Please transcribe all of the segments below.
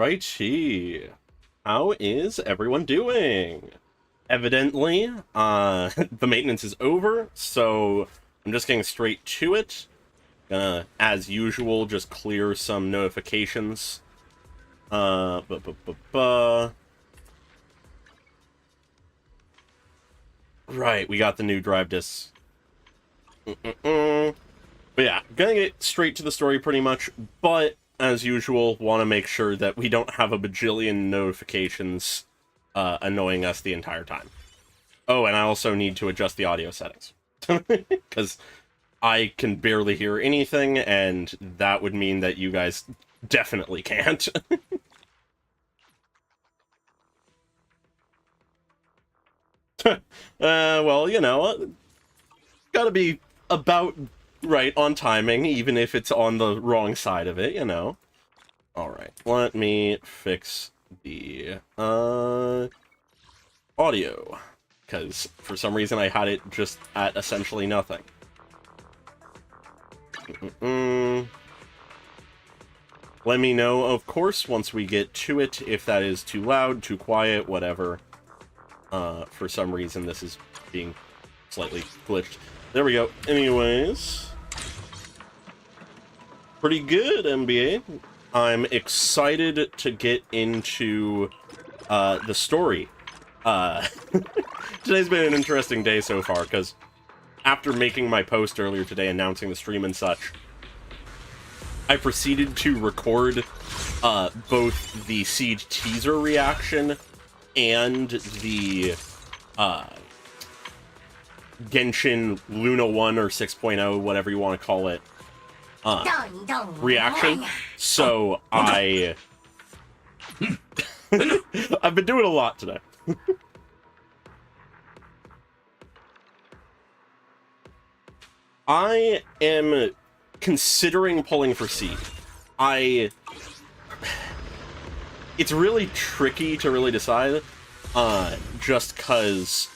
Alrighty. How is everyone doing? Evidently, the maintenance is over, so I'm just getting straight to it. Gonna, as usual, just clear some notifications. Right, we got the new drive discs. But yeah, gonna get straight to the story pretty much, but as usual, want to make sure that we don't have a bajillion notifications annoying us the entire time. Oh, and I also need to adjust the audio settings. Because I can barely hear anything, and that would mean that you guys definitely can't. Well, you know, gotta be about right on timing, even if it's on the wrong side of it, you know. Alright, let me fix the audio, because for some reason I had it just at essentially nothing. Let me know, of course, once we get to it, if that is too loud, too quiet, whatever. For some reason this is being slightly glitched. There we go. Anyways, pretty good, NBA. I'm excited to get into the story. Today's been an interesting day so far, because after making my post earlier today announcing the stream and such, I proceeded to record both the Siege teaser reaction and the Genshin Luna 1 or 6.0, whatever you want to call it, reaction. So I've been doing a lot today. I am considering pulling for Seed. It's really tricky to really decide, just because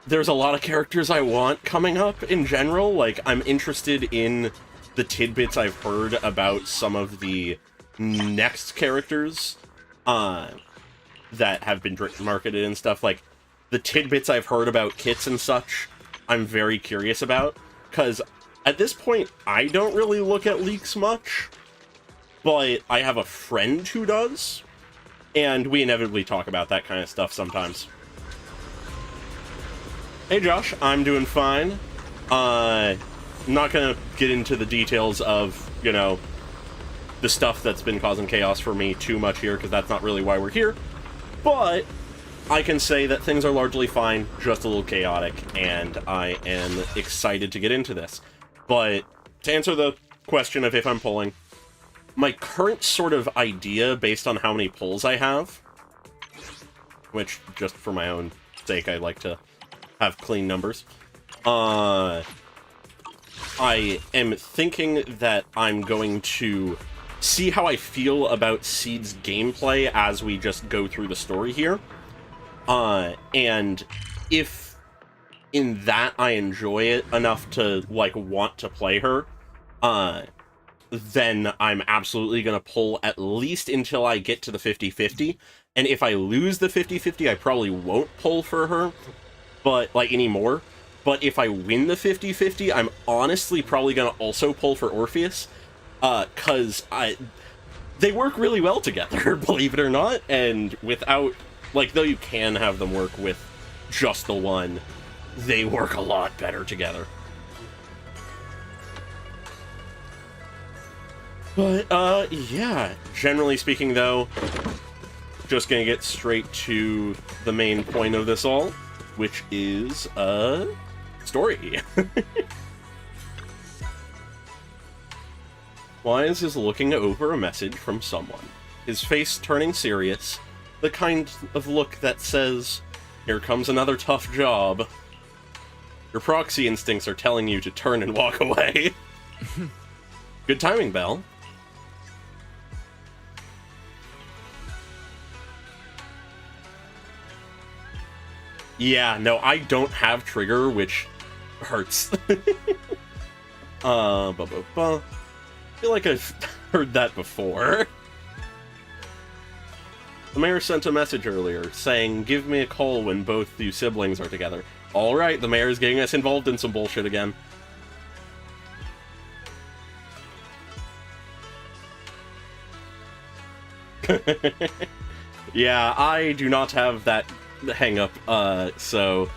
there's a lot of characters I want coming up in general. Like, I'm interested in the tidbits I've heard about some of the next characters that have been marketed and stuff. Like, the tidbits I've heard about kits and such, I'm very curious about, because at this point, I don't really look at leaks much, but I have a friend who does, and we inevitably talk about that kind of stuff sometimes. Hey Josh, I'm doing fine. Not gonna get into the details of, you know, the stuff that's been causing chaos for me too much here, because that's not really why we're here, but I can say that things are largely fine, just a little chaotic, and I am excited to get into this. But to answer the question of if I'm pulling, my current sort of idea, based on how many pulls I have, which, just for my own sake, I like to have clean numbers, I am thinking that I'm going to see how I feel about Seed's gameplay as we just go through the story here. And if in that I enjoy it enough to, like, want to play her, then I'm absolutely going to pull at least until I get to the 50-50. And if I lose the 50-50, I probably won't pull for her, but, like, anymore. But if I win the 50-50, I'm honestly probably going to also pull for Orpheus, because they work really well together, believe it or not, and without, like, though you can have them work with just the one, they work a lot better together. But, yeah, generally speaking, though, just gonna get straight to the main point of this all, which is, story. Wise is looking over a message from someone, his face turning serious, the kind of look that says, "Here comes another tough job." Your proxy instincts are telling you to turn and walk away. Good timing, Belle. Yeah, no, I don't have trigger, which hurts. I feel like I've heard that before. The mayor sent a message earlier saying, give me a call when both you siblings are together. Alright, the mayor's getting us involved in some bullshit again. Yeah, I do not have that hang-up, so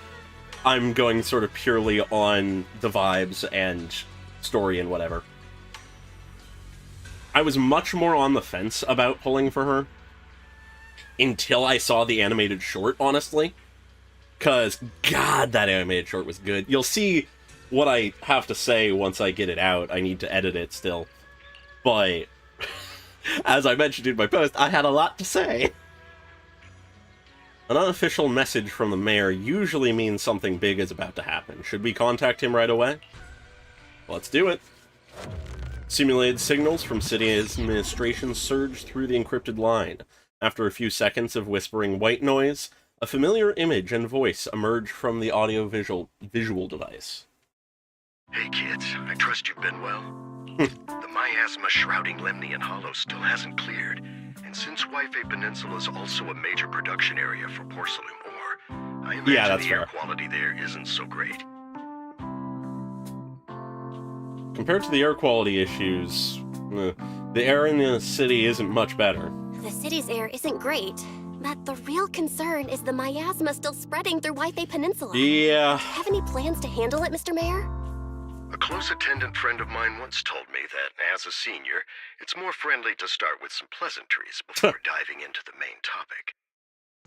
I'm going sort of purely on the vibes and story and whatever. I was much more on the fence about pulling for her until I saw the animated short, honestly. Because, God, that animated short was good. You'll see what I have to say once I get it out. I need to edit it still. But, as I mentioned in my post, I had a lot to say. An unofficial message from the mayor usually means something big is about to happen. Should we contact him right away? Let's do it. Simulated signals from city administration surged through the encrypted line. After a few seconds of whispering white noise, a familiar image and voice emerged from the audio-visual device. Hey kids, I trust you've been well. The miasma shrouding Lemnian Hollow still hasn't cleared, and since Wi-Fi Peninsula is also a major production area for porcelain ore, I imagine the air quality there isn't so great. Compared to the air quality issues, the air in the city isn't much better. The city's air isn't great, but the real concern is the miasma still spreading through Wi-Fi Peninsula. Yeah. Have any plans to handle it, Mr. Mayor? A close attendant friend of mine once told me that, as a senior, it's more friendly to start with some pleasantries before diving into the main topic.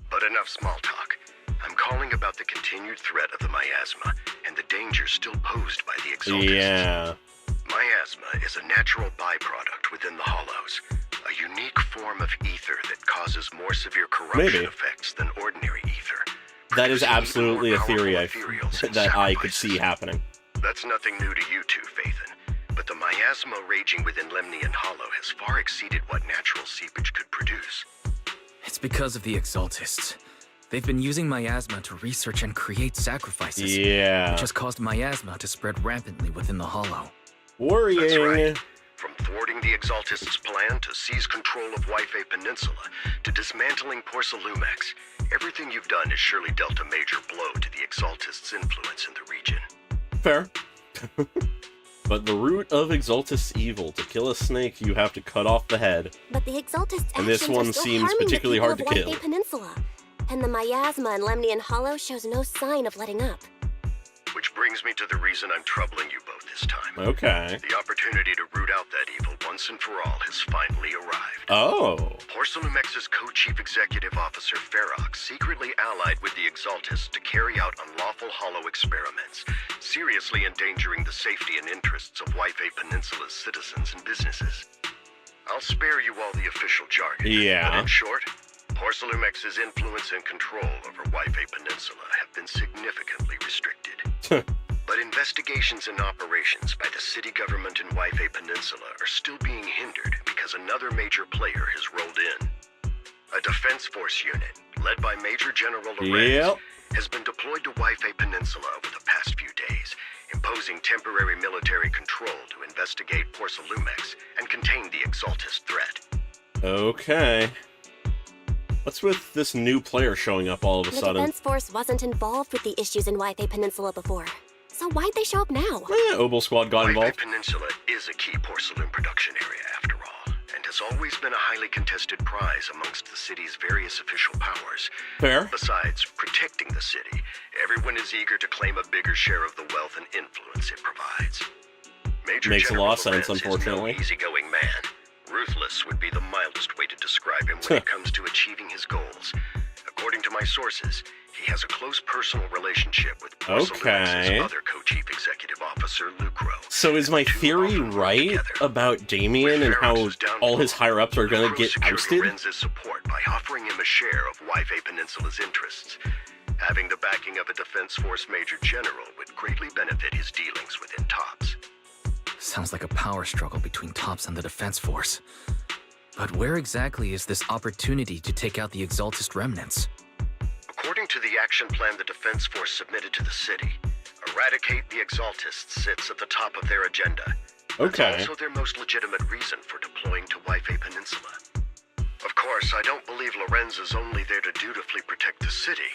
But enough small talk. I'm calling about the continued threat of the miasma and the danger still posed by the exaltists. Yeah. Miasma is a natural byproduct within the hollows, a unique form of ether that causes more severe corruption effects than ordinary ether. That is absolutely a theory that I could see happening. That's nothing new to you two, Phaethon, but the miasma raging within Lemnian Hollow has far exceeded what natural seepage could produce. It's because of the exaltists. They've been using miasma to research and create sacrifices, which has caused miasma to spread rampantly within the hollow. Worrying. That's right. From thwarting the exaltists' plan to seize control of Wi-Fi Peninsula to dismantling Porcelumex, everything you've done has surely dealt a major blow to the exaltists' influence in the region. Fair. But the root of exaltist evil, to kill a snake, you have to cut off the head. But the exaltists' and this one seems particularly hard to kill. Peninsula, and the miasma in Lemnian Hollow shows no sign of letting up. Which brings me to the reason I'm troubling you both this time. Okay. The opportunity to root out that evil once and for all has finally arrived. Oh. Porcelumex's co-chief executive officer, Ferox, secretly allied with the exaltists to carry out unlawful hollow experiments, seriously endangering the safety and interests of Wi-Fi Peninsula's citizens and businesses. I'll spare you all the official jargon. Yeah. But in short, Porcelumex's influence and control over Wi-Fi Peninsula have been significantly restricted. But investigations and operations by the city government in Wi-Fi Peninsula are still being hindered because another major player has rolled in. A defense force unit, led by Major General Lorenz, has been deployed to Wi-Fi Peninsula over the past few days, imposing temporary military control to investigate Porcelumex and contain the exaltist threat. Okay. What's with this new player showing up all of a sudden? The defense force wasn't involved with the issues in Wi-Fi Peninsula before. So why'd they show up now? Obol Squad got involved. Wi-Fi Peninsula is a key porcelain production area, after all, and has always been a highly contested prize amongst the city's various official powers. Fair. Besides protecting the city, everyone is eager to claim a bigger share of the wealth and influence it provides. Major Makes General a lot of sense, Lorenz unfortunately. is no easygoing man. Ruthless would be the mildest way to describe him when it comes to achieving his goals. According to my sources, he has a close personal relationship with Porcelumex's other co-chief executive officer, Lucro. So is my theory right about Damien and how all his higher-ups are going to get ousted? Lorenz's support by offering him a share of Wi-Fi Peninsula's interests. Having the backing of a Defense Force Major General would greatly benefit his dealings within TOPS. Sounds like a power struggle between TOPS and the Defense Force. But where exactly is this opportunity to take out the exaltist remnants? According to the action plan the Defense Force submitted to the city, eradicate the exaltists sits at the top of their agenda. Okay. That's also their most legitimate reason for deploying to Wi-Fi Peninsula. Of course, I don't believe Lorenz is only there to dutifully protect the city,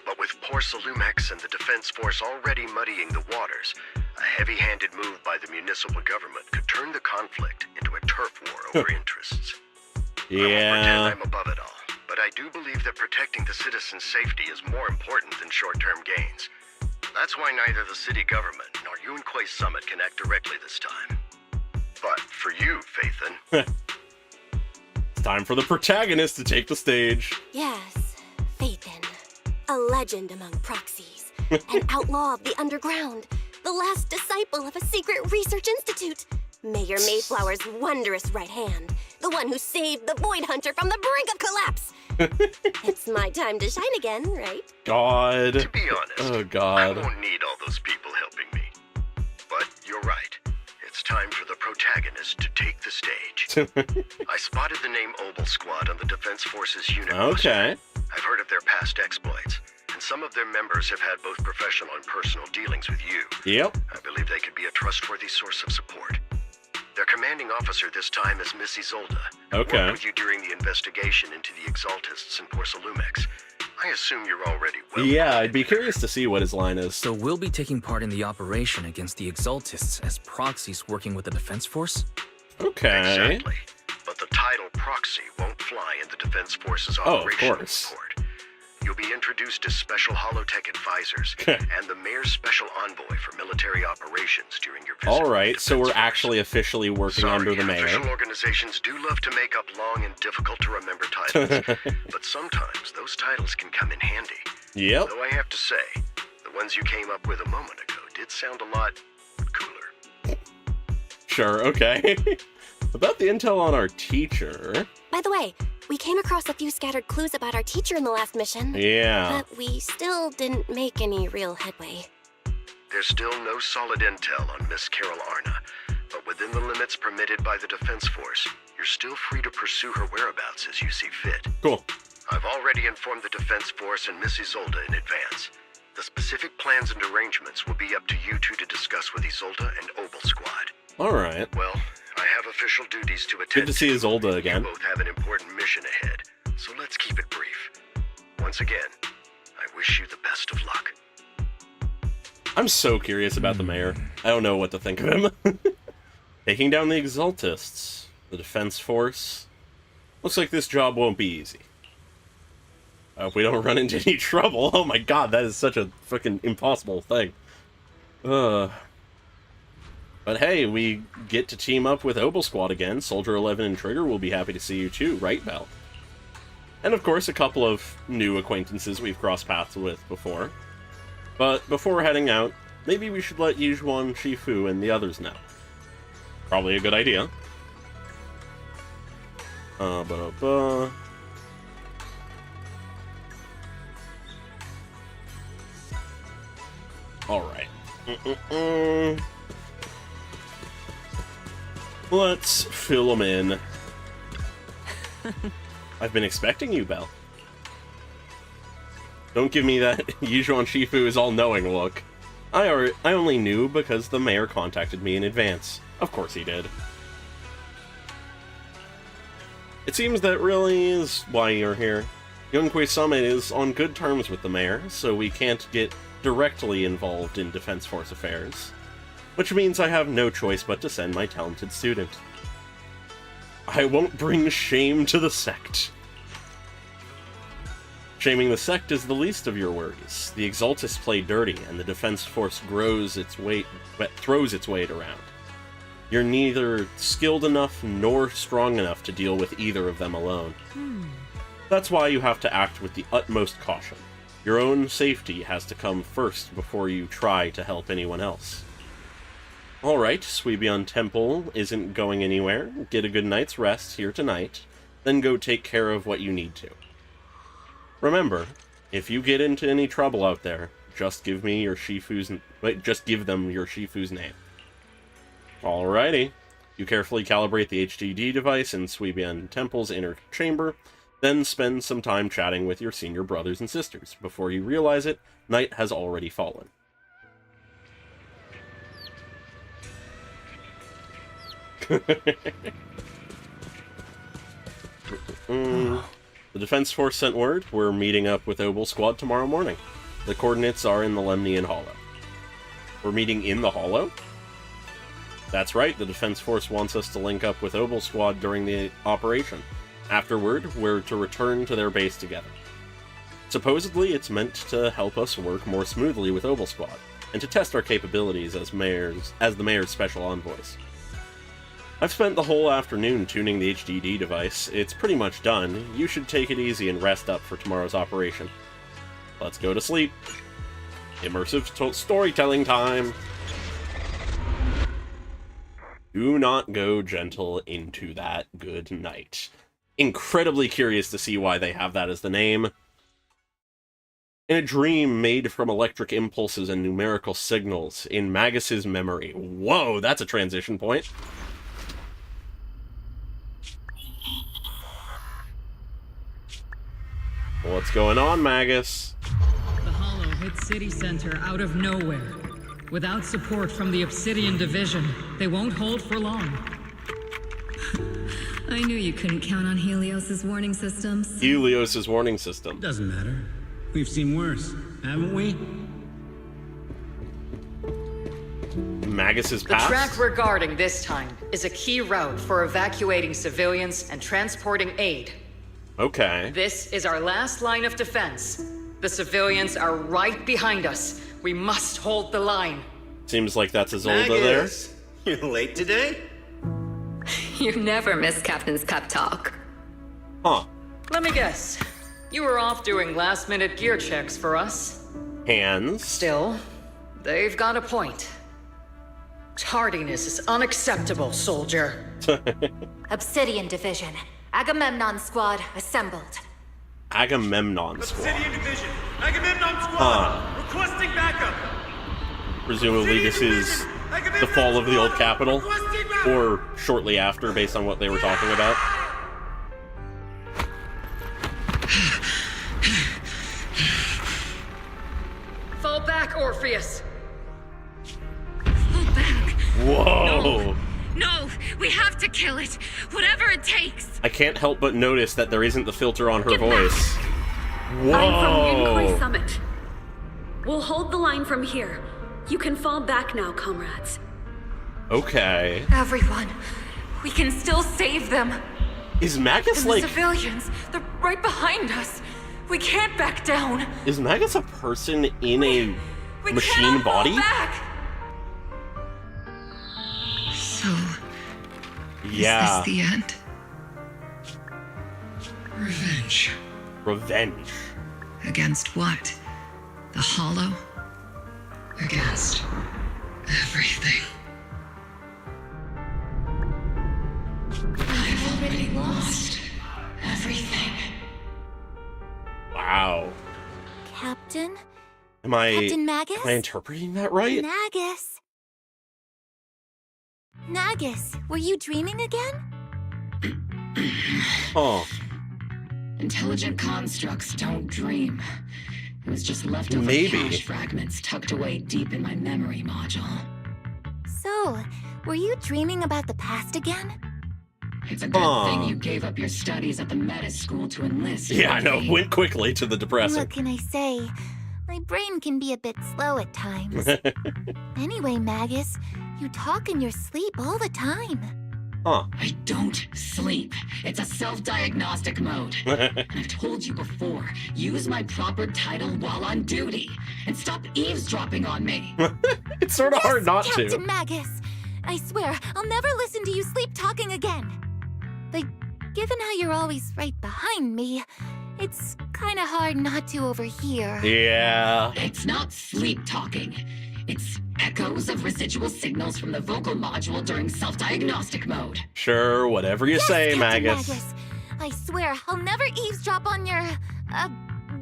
but with Porcelumex and the defense force already muddying the waters, a heavy-handed move by the municipal government could turn the conflict into a turf war over interests. I won't pretend I'm above it all, but I do believe that protecting the citizens' safety is more important than short-term gains. That's why neither the city government nor Yunquay Summit can act directly this time. But for you, Phaethon... It's time for the protagonist to take the stage. Yes, Phaethon. A legend among proxies. An outlaw of the underground. The last disciple of a secret research institute. Mayor Mayflower's wondrous right hand. The one who saved the Void Hunter from the brink of collapse. It's my time to shine again, right? God. To be honest, oh God. I won't need all those people helping me. But you're right. It's time for the protagonist to take the stage. I spotted the name Obol Squad on the Defense Forces unit. Okay. I've heard of their past exploits, and some of their members have had both professional and personal dealings with you. Yep. I believe they could be a trustworthy source of support. Their commanding officer this time is Miss Isolde. Okay. Worked with you during the investigation into the Exaltists and Porcelumex. I assume you're already well. Yeah, I'd be curious to see what his line is. So we'll be taking part in the operation against the Exaltists as proxies working with the defense force? Okay. Exactly. But the title proxy won't fly in the Defense Forces operational of course. report. You'll be introduced as special holotech advisors and the mayor's special envoy for military operations during your visit. All right, so we're actually officially working under the mayor. Official organizations do love to make up long and difficult to remember titles, but sometimes those titles can come in handy. Yep. Though I have to say, the ones you came up with a moment ago did sound a lot cooler. Sure, okay. About the intel on our teacher. By the way, we came across a few scattered clues about our teacher in the last mission. Yeah. But we still didn't make any real headway. There's still no solid intel on Miss Carol Arna, but within the limits permitted by the Defense Force, you're still free to pursue her whereabouts as you see fit. Cool. I've already informed the Defense Force and Miss Isolde in advance. The specific plans and arrangements will be up to you two to discuss with Isolde and Obol Squad. All right. Well, I have official duties to attend. Good to see Isolde again. You both have an important mission ahead, so let's keep it brief. Once again, I wish you the best of luck. I'm so curious about the mayor. I don't know what to think of him. Taking down the Exaltists, the Defense Force. Looks like this job won't be easy. I hope we don't run into any trouble. Oh my god, that is such a fucking impossible thing. But hey, we get to team up with Obol Squad again. Soldier 11 and Trigger will be happy to see you too, right, Val? And of course, a couple of new acquaintances we've crossed paths with before. But before heading out, maybe we should let Yijuan, Shifu, and the others know. Probably a good idea. Alright. Let's fill them in. I've been expecting you, Belle. Don't give me that Yijuan Shifu is all-knowing look. I only knew because the mayor contacted me in advance. Of course he did. It seems that really is why you're here. Yunquay Summit is on good terms with the mayor, so we can't get directly involved in Defense Force affairs. Which means I have no choice but to send my talented student. I won't bring shame to the sect. Shaming the sect is the least of your worries. The Exaltists play dirty, and the Defense Force throws its weight around. You're neither skilled enough nor strong enough to deal with either of them alone. That's why you have to act with the utmost caution. Your own safety has to come first before you try to help anyone else. Alright, Suibian Temple isn't going anywhere. Get a good night's rest here tonight, then go take care of what you need to. Remember, if you get into any trouble out there, just give them your Shifu's name. Alrighty. You carefully calibrate the HDD device in Suibian Temple's inner chamber, then spend some time chatting with your senior brothers and sisters. Before you realize it, night has already fallen. The Defense Force sent word. We're meeting up with Obol Squad tomorrow morning. The coordinates are in the Lemnian Hollow. We're meeting in the Hollow? That's right, the Defense Force wants us to link up with Obol Squad during the operation. Afterward, we're to return to their base together. Supposedly, it's meant to help us work more smoothly with Obol Squad, and to test our capabilities as the Mayor's special envoys. I've spent the whole afternoon tuning the HDD device. It's pretty much done. You should take it easy and rest up for tomorrow's operation. Let's go to sleep. Immersive storytelling time! Do not go gentle into that good night. Incredibly curious to see why they have that as the name. In a dream made from electric impulses and numerical signals, in Magus's memory. Whoa, that's a transition point. What's going on, Magus? The Hollow hit City Center out of nowhere. Without support from the Obsidian Division, they won't hold for long. I knew you couldn't count on Helios's warning systems. Helios's warning system. Doesn't matter. We've seen worse, haven't we? Magus's The past? track we're guarding this time is a key route for evacuating civilians and transporting aid. Okay. This is our last line of defense. The civilians are right behind us. We must hold the line. Seems like that's Isolde there. Magus, you're late today? You never miss Captain's pep talk. Huh. Let me guess. You were off doing last-minute gear checks for us. Hands. Still, they've got a point. Tardiness is unacceptable, soldier. Obsidian Division. Agamemnon Squad assembled. Agamemnon Squad. Obsidian Division. Agamemnon Squad. Requesting backup. Presumably this is the fall of the old capital, or shortly after, based on what they were talking about. Fall back, Orpheus. Fall back. Whoa! No, we have to kill it. Whatever it takes. I can't help but notice that there isn't the filter on her Get voice. I'm from Inquiry Whoa! Summit. We'll hold the line from here. You can fall back now, comrades. Okay. Everyone, we can still save them. Is Magus And like... the civilians, they're right behind us. We can't back down. Is Magus a person in a We machine cannot fall body? back. So, Yeah. is this the end? Revenge. Revenge. Against what? The Hollow? Against everything. I've already lost everything. Wow. Captain? Am I... Captain Magus? Am I interpreting that right? Nagus. Nagus, were you dreaming again? Huh. Intelligent constructs don't dream. It was just leftover Maybe. cache fragments tucked away deep in my memory module. So, were you dreaming about the past again? It's a good thing you gave up your studies at the meta school to enlist. Yeah, I know. okay? Went quickly to the depressing. What can I say? My brain can be a bit slow at times. Anyway, Magus, you talk in your sleep all the time. Huh. I don't sleep. It's a self-diagnostic mode. And I've told you before, use my proper title while on duty. And stop eavesdropping on me. It's sort of hard not Captain to. Magus! I swear, I'll never listen to you sleep talking again. But given how you're always right behind me, it's kind of hard not to overhear. Yeah. It's not sleep talking. It's echoes of residual signals from the vocal module during self-diagnostic mode. Sure, whatever you say, Captain Magus. Magus. I swear, I'll never eavesdrop on your,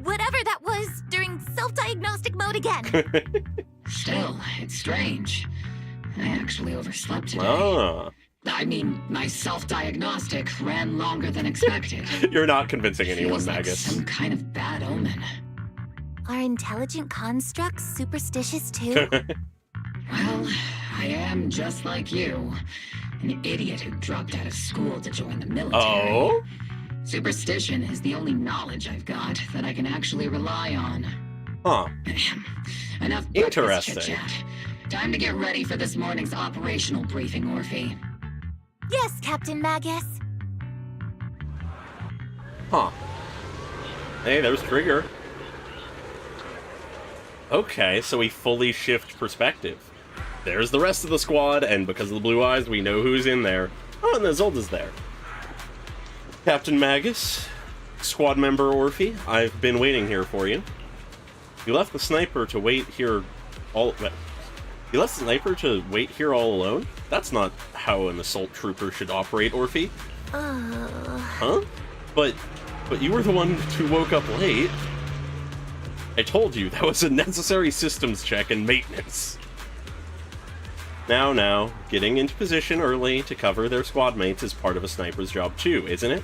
whatever that was during self-diagnostic mode again. Still, it's strange. I actually overslept today. Ah. I mean, my self-diagnostic ran longer than expected. You're not convincing anyone, Feels like Magus. some kind of bad omen. Are intelligent constructs superstitious too? Well, I am just like you. An idiot who dropped out of school to join the military. Oh? Superstition is the only knowledge I've got that I can actually rely on. Huh. Enough Interesting. chit-chat. Time to get ready for this morning's operational briefing, Orphe. Yes, Captain Magus. Huh. Hey, there's Trigger. Okay, so we fully shift perspective. There's the rest of the squad, and because of the blue eyes, we know who's in there. Oh, and Zolda's there. Captain Magus, squad member Orphe, I've been waiting here for you. You left the sniper to wait here all... You left the sniper to wait here all alone? That's not how an assault trooper should operate, Orphe. Huh? But you were the one who woke up late. I told you, that was a necessary systems check and maintenance. Now, getting into position early to cover their squad mates is part of a sniper's job too, isn't it?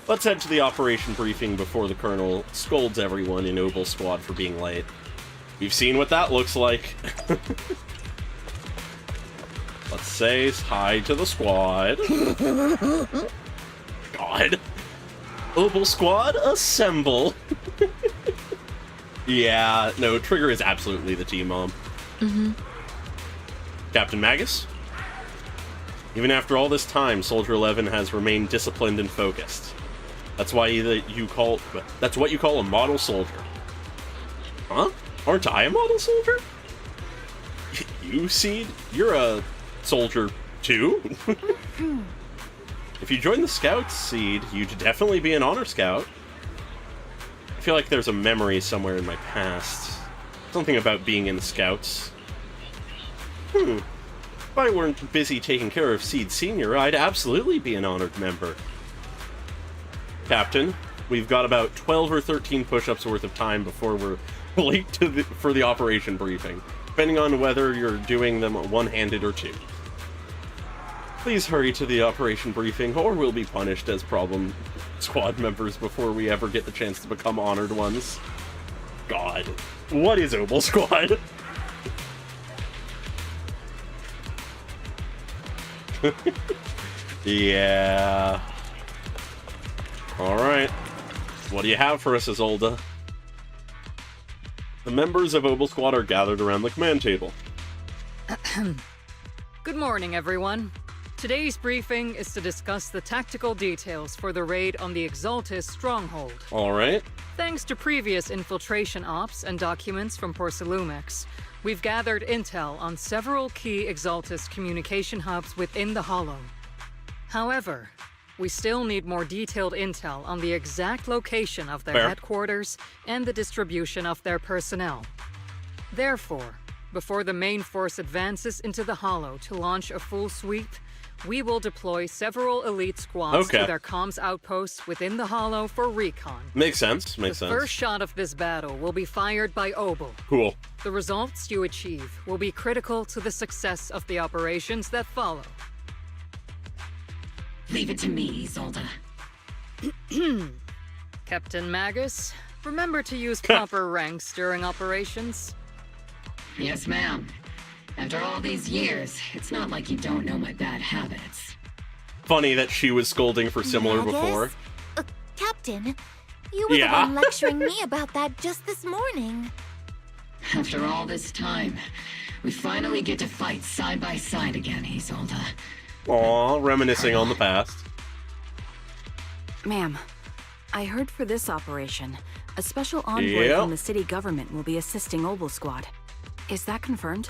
Let's head to the operation briefing before the Colonel scolds everyone in Obol Squad for being late. We've seen what that looks like. Let's say hi to the squad. God. Obol Squad, assemble. Yeah, no, Trigger is absolutely the team mom. Captain Magus? Even after all this time, Soldier 11 has remained disciplined and focused. That's what you call a model soldier. Huh? Aren't I a model soldier? You, Seed? You're a soldier too? If you join the Scouts, Seed, you'd definitely be an honor scout. I feel like there's a memory somewhere in my past. Something about being in the Scouts. If I weren't busy taking care of Seed Senior, I'd absolutely be an honored member. Captain, we've got about 12 or 13 push-ups worth of time before we're late for the operation briefing, depending on whether you're doing them one-handed or two. Please hurry to the operation briefing, or we'll be punished as problem squad members before we ever get the chance to become honored ones. God, what is Obol Squad? Yeah. Alright. What do you have for us, Isolde? The members of Obol Squad are gathered around the command table. Good morning, everyone. Today's briefing is to discuss the tactical details for the raid on the Exaltis stronghold. Alright. Thanks to previous infiltration ops and documents from Porcelumex, we've gathered intel on several key Exaltis communication hubs within the Hollow. However, we still need more detailed intel on the exact location of their headquarters and the distribution of their personnel. Therefore, before the main force advances into the Hollow to launch a full sweep, we will deploy several elite squads to their comms outposts within the Hollow for recon. Makes sense, makes sense. The first shot of this battle will be fired by Obol. Cool. The results you achieve will be critical to the success of the operations that follow. Leave it to me, Isolde. Captain Magus, remember to use proper ranks during operations. Yes, ma'am. After all these years, it's not like you don't know my bad habits. Funny that she was scolding for similar before. Captain, you were the one lecturing me about that just this morning. After all this time, we finally get to fight side by side again, Isolde. Aw, reminiscing on the past. Ma'am, I heard for this operation, a special envoy from the city government will be assisting Obol Squad. Is that confirmed?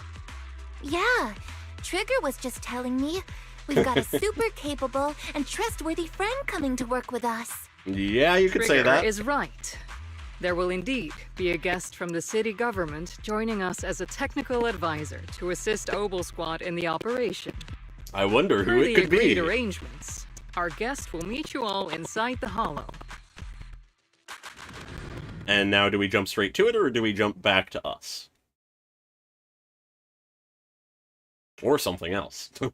Yeah, Trigger was just telling me. We've got a super capable and trustworthy friend coming to work with us. Yeah, you could say that. Trigger is right. There will indeed be a guest from the city government joining us as a technical advisor to assist Obol Squad in the operation. I wonder who it could be. Per the agreed arrangements, our guest will meet you all inside the Hollow. And now do we jump straight to it, or do we jump back to us? Or something else. The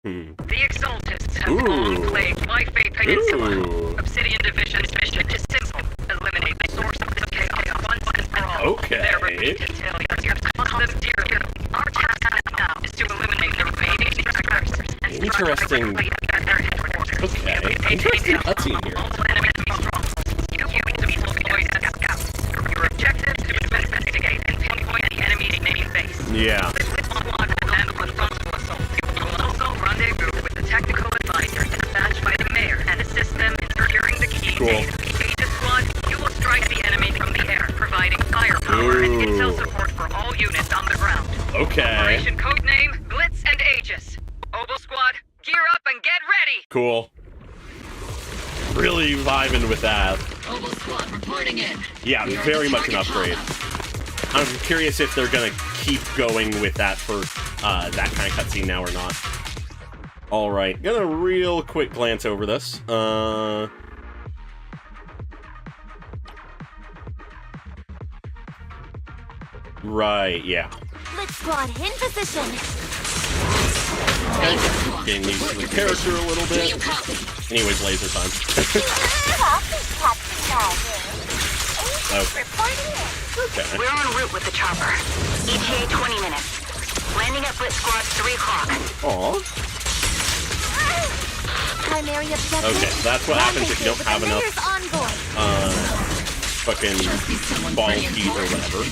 Exaltists have enclaved White Peninsula. Obsidian Division's mission is simple. Eliminate the source of this chaos once and for all. Okay. Their repeated failures have cost them dearly. Our task now is to eliminate the remaining Interesting. Okay, interesting cutscene here. Your objective to investigate and pinpoint the enemy naming base. Yeah. This squad will handle the frontal assault. You will also rendezvous with the technical advisor dispatched by the mayor and assist them in securing the key. Cool. Aegis squad, you will strike the enemy from the air, providing firepower and intel support for all units on the ground. Okay. Operation codename Blitz and Aegis. Obol Squad, gear up and get ready. Cool. Really vibing with that. Obol Squad reporting in. Yeah, very much an upgrade. I'm curious if they're gonna keep going with that for that kind of cutscene now or not. Alright, gonna real quick glance over this. Right, yeah. Blitz Squad in position. Okay. Getting used to the character a little bit. Anyways, laser time. Okay. We're en route with the chopper. ETA 20 minutes. Landing at Blitz Squad 3 o'clock. Aww. Primary objective. Okay, that's what happens if you don't have enough fucking ball heat or whatever.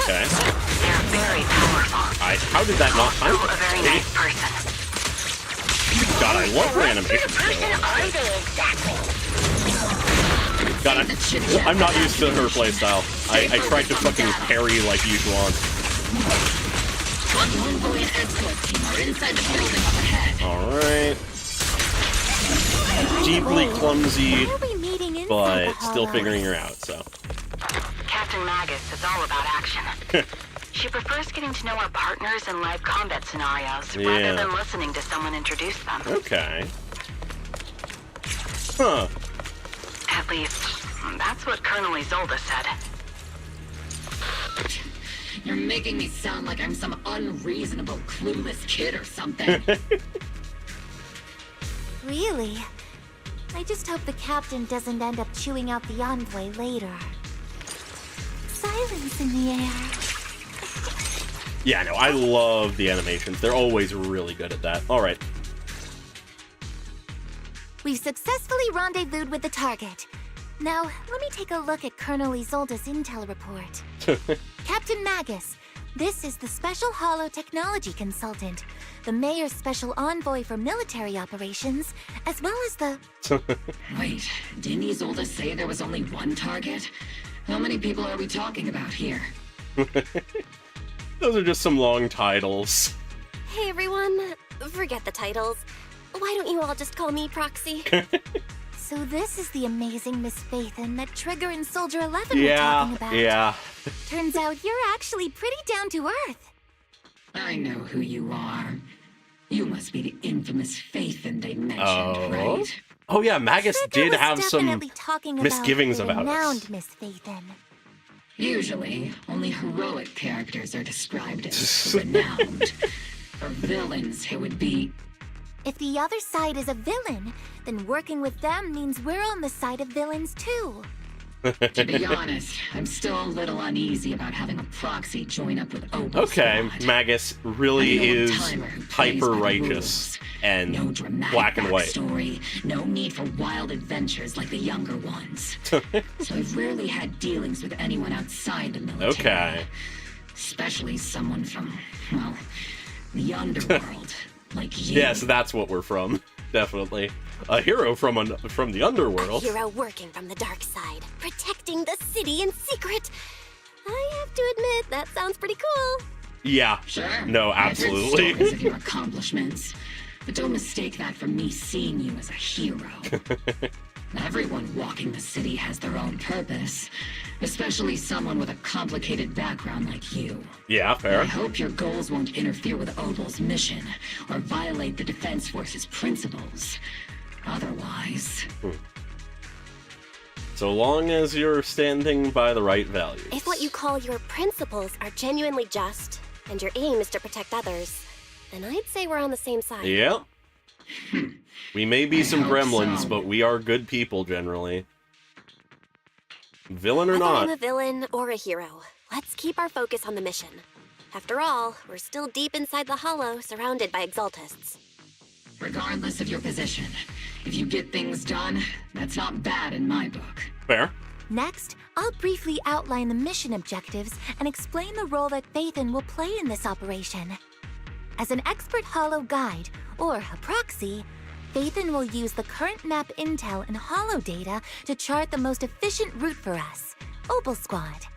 Okay. They're very powerful. How did that not time? Also a very nice person. God, I love her animation. God, I'm not used to her playstyle. I tried to fucking parry like usual. Alright. Deeply clumsy, but still figuring her out, so. Captain Magus is all about action. She prefers getting to know our partners in live combat scenarios rather than listening to someone introduce them. Okay. Huh. At least, that's what Colonel Isolde said. You're making me sound like I'm some unreasonable, clueless kid or something. Really? I just hope the captain doesn't end up chewing out the envoy later. Silence in the air. Yeah, no, I love the animations. They're always really good at that. Alright. We've successfully rendezvoused with the target. Now, let me take a look at Colonel Isolde's intel report. Captain Magus, this is the Special Holo Technology Consultant, the Mayor's Special Envoy for Military Operations, as well as the... Wait, didn't Isolde say there was only one target? How many people are we talking about here? Those are just some long titles. Hey everyone, forget the titles. Why don't you all just call me Proxy? So this is the amazing Miss Phaethon that Trigger and Soldier 11 were talking about. Yeah. Turns out you're actually pretty down to earth. I know who you are. You must be the infamous Phaethon they mentioned, right? Oh yeah, Magus did have some misgivings about us. Miss Phaethon. Usually, only heroic characters are described as renowned. For villains, it would be... If the other side is a villain, then working with them means we're on the side of villains too. To be honest, I'm still a little uneasy about having a proxy join up with Obol Okay, Squad. Magus really is hyper-righteous and black and white. Story, no need for wild adventures like the younger ones. So I've rarely had dealings with anyone outside the military. Okay. Especially someone from, well, the underworld, like you. Yes, that's what we're from. Definitely. A hero from the underworld. A hero working from the dark side, protecting the city in secret. I have to admit, that sounds pretty cool. Yeah. Sure. No, absolutely. I've heard stories of your accomplishments, but don't mistake that for me seeing you as a hero. Everyone walking the city has their own purpose, especially someone with a complicated background like you. Yeah, fair. I hope your goals won't interfere with Obol's mission or violate the Defense Force's principles. Otherwise... So long as you're standing by the right values. If what you call your principles are genuinely just, and your aim is to protect others, then I'd say we're on the same side. Yeah. We may be some gremlins, but we are good people generally. Villain or Whether not. I'm a villain or a hero, let's keep our focus on the mission. After all, we're still deep inside the Hollow, surrounded by Exaltists. Regardless of your position, if you get things done, that's not bad in my book. Fair. Next, I'll briefly outline the mission objectives and explain the role that Phaethon will play in this operation. As an expert Hollow guide, or a proxy, Phaethon will use the current map intel and Hollow data to chart the most efficient route for us, Obol Squad.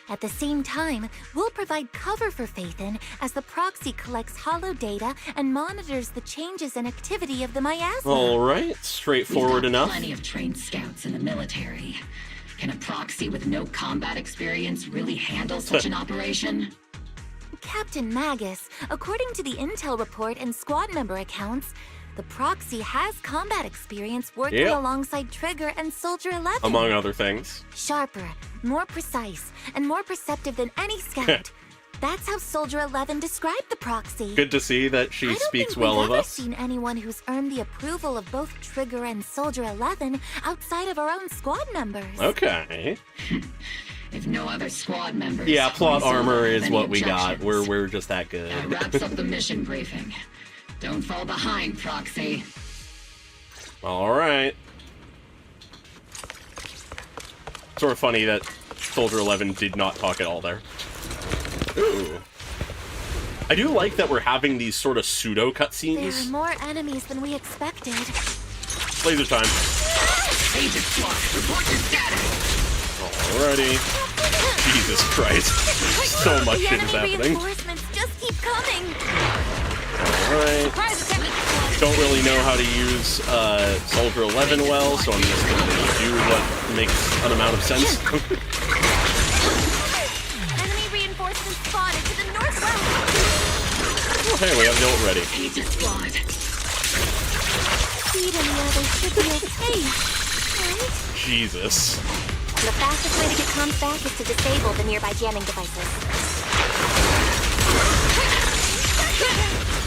At the same time, we'll provide cover for Phaethon as the proxy collects Hollow data and monitors the changes and activity of the miasma. All right, straightforward enough. Plenty of trained scouts in the military. Can a proxy with no combat experience really handle such an operation? Captain Magus, according to the intel report and squad member accounts, the proxy has combat experience working alongside Trigger and Soldier 11. Among other things. Sharper, more precise, and more perceptive than any scout. That's how Soldier 11 described the proxy. Good to see that she speaks well of us. I don't think we've ever seen anyone who's earned the approval of both Trigger and Soldier 11 outside of our own squad members. Okay. If no other squad members... Yeah, plot armor is what we got. We're just that good. That wraps up the mission briefing. Don't fall behind, Proxy. All right. Sort of funny that Soldier 11 did not talk at all there. Ooh. I do like that we're having these sort of pseudo cutscenes. There are more enemies than we expected. Laser time. Agent Squad, report your status. Alrighty. Jesus Christ. So much shit is happening. Reinforcements just keep coming. Alright. Don't really know how to use Soldier 11 well, so I'm just going to do what makes an amount of sense. Enemy reinforcements spotted to the northwest. Oh, hey, we have the ult ready. Agent Squad. Speed and the others should be okay, right? Jesus. The fastest way to get comms back is to disable the nearby jamming devices.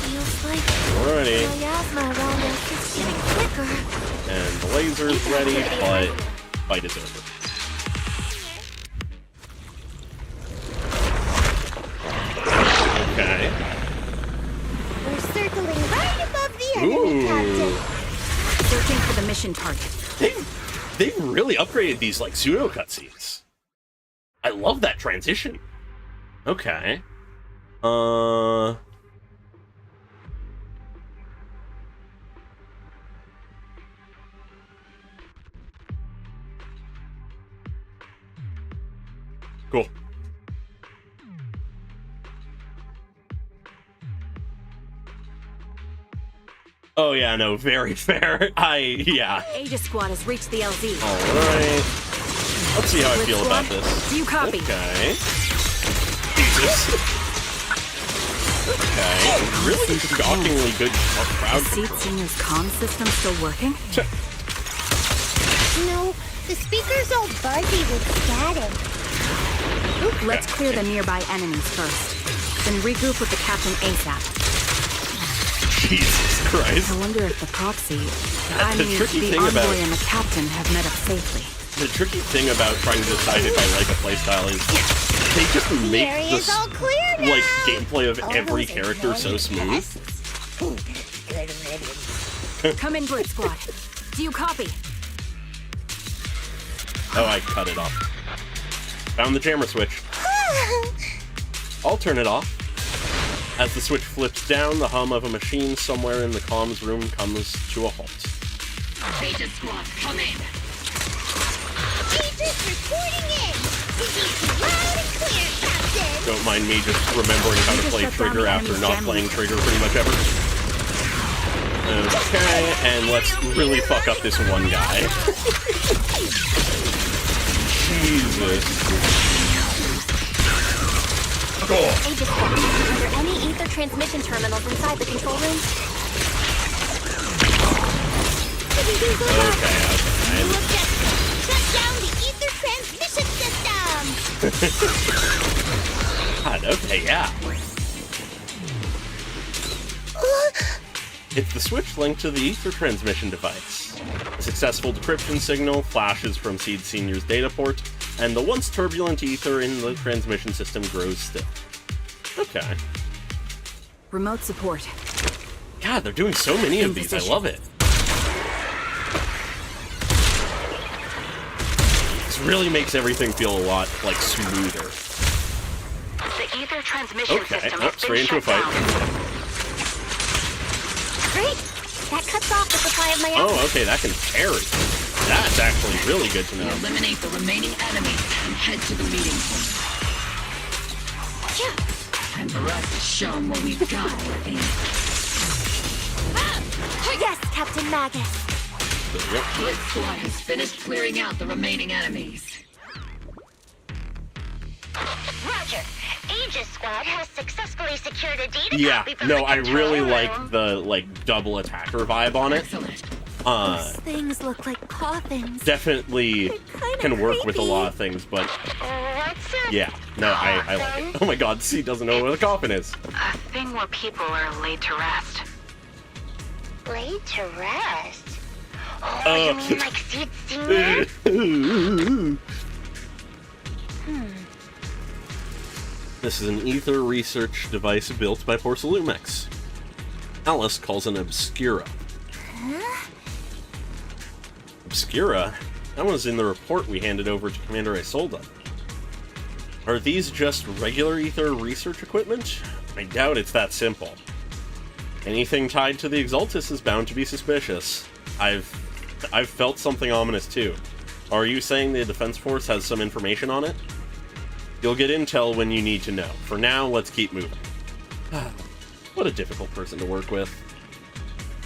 Feels like Alrighty. the miasma around us is getting quicker. And the laser's ready, but fight is over. Okay. We're circling right above the enemy, Captain. Searching for the mission target. They really upgraded these, like, pseudo cutscenes. I love that transition. Okay. Cool. Oh yeah, no, very fair. Yeah. Aegis Squad has reached the LZ. Alright. Let's see how I feel about this. Do you copy? Okay. Jesus. Okay. Really shockingly good crowd Seat control. Senior's comm system still working? No, the speaker's all buzzy with static. Let's clear the nearby enemies first, then regroup with the captain ASAP. Jesus Christ. I wonder if the proxy, the envoy and the captain have met up safely. The tricky thing about trying to decide if I like a playstyle is they just make the like gameplay of every character so smooth. Come in, Blitz Squad. Do you copy? Oh, I cut it off. Found the jammer switch. I'll turn it off. As the switch flips down, the hum of a machine somewhere in the comms room comes to a halt. Aegis Squad, come in. Aegis reporting in. Loud and clear, Captain. Don't mind me just remembering how to play Trigger after not playing Trigger pretty much ever. Okay, and let's really fuck up this one guy. Jesus. Cool. Aegis Squad, are there any ether transmission terminals inside the control room? Okay. Shut down the ether transmission system! God, okay, yeah. It's the switch linked to the ether transmission device. A successful decryption signal flashes from Seed Senior's data port, and the once turbulent ether in the transmission system grows still. Okay. Remote support. God, they're doing so many of these. I love it. This really makes everything feel a lot, like, smoother. The ether transmission system has straight into a been shut fight. down. Great! That cuts off the supply of my asthma. Oh, okay, that can carry. That's actually really good to know. Eliminate the remaining enemies and head to the meeting point. And for us to show them what we've got, Yes, Captain Magus. Obol Squad has finished clearing out the remaining enemies. Roger. Aegis Squad has successfully secured a data Yeah, copy from no, the I really control like room. the, like, double attacker vibe on it. Those things look like coffins. Definitely can work with a creepy. lot of things, but What's a yeah, no, I like it. Oh my god, C doesn't know what a coffin is. A thing where people are laid to rest. laid to rest? Oh, you mean like Seed Senior? This is an ether research device built by Porcelumex. Alice calls an Obscura. Huh? Obscura? That was in the report we handed over to Commander Isolde. Are these just regular ether research equipment? I doubt it's that simple. Anything tied to the Exaltus is bound to be suspicious. I've felt something ominous too. Are you saying the Defense Force has some information on it? You'll get intel when you need to know. For now, let's keep moving. What a difficult person to work with.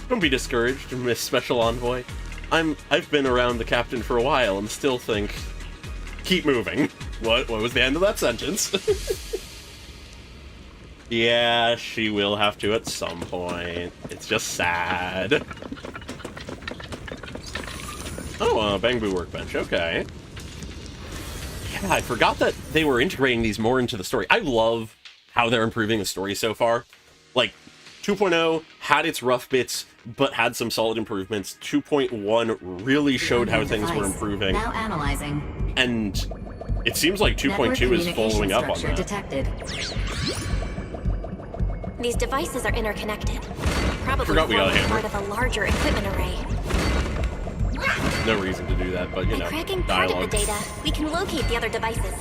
Don't be discouraged, Miss Special Envoy. I've been around the captain for a while and still think... Keep moving. What was the end of that sentence? Yeah, she will have to at some point. It's just sad. Oh, Bangbu workbench, okay. Yeah, I forgot that they were integrating these more into the story. I love how they're improving the story so far. Like, 2.0 had its rough bits, but had some solid improvements. 2.1 really showed how things were improving. Now analyzing. And it seems like 2.2 is following up on that. Detected. These devices are interconnected. Probably Forgot we got a forming hammer. part of a larger equipment array. No reason to do that, but you know, By cracking part dialogue. of the data, we can locate the other devices.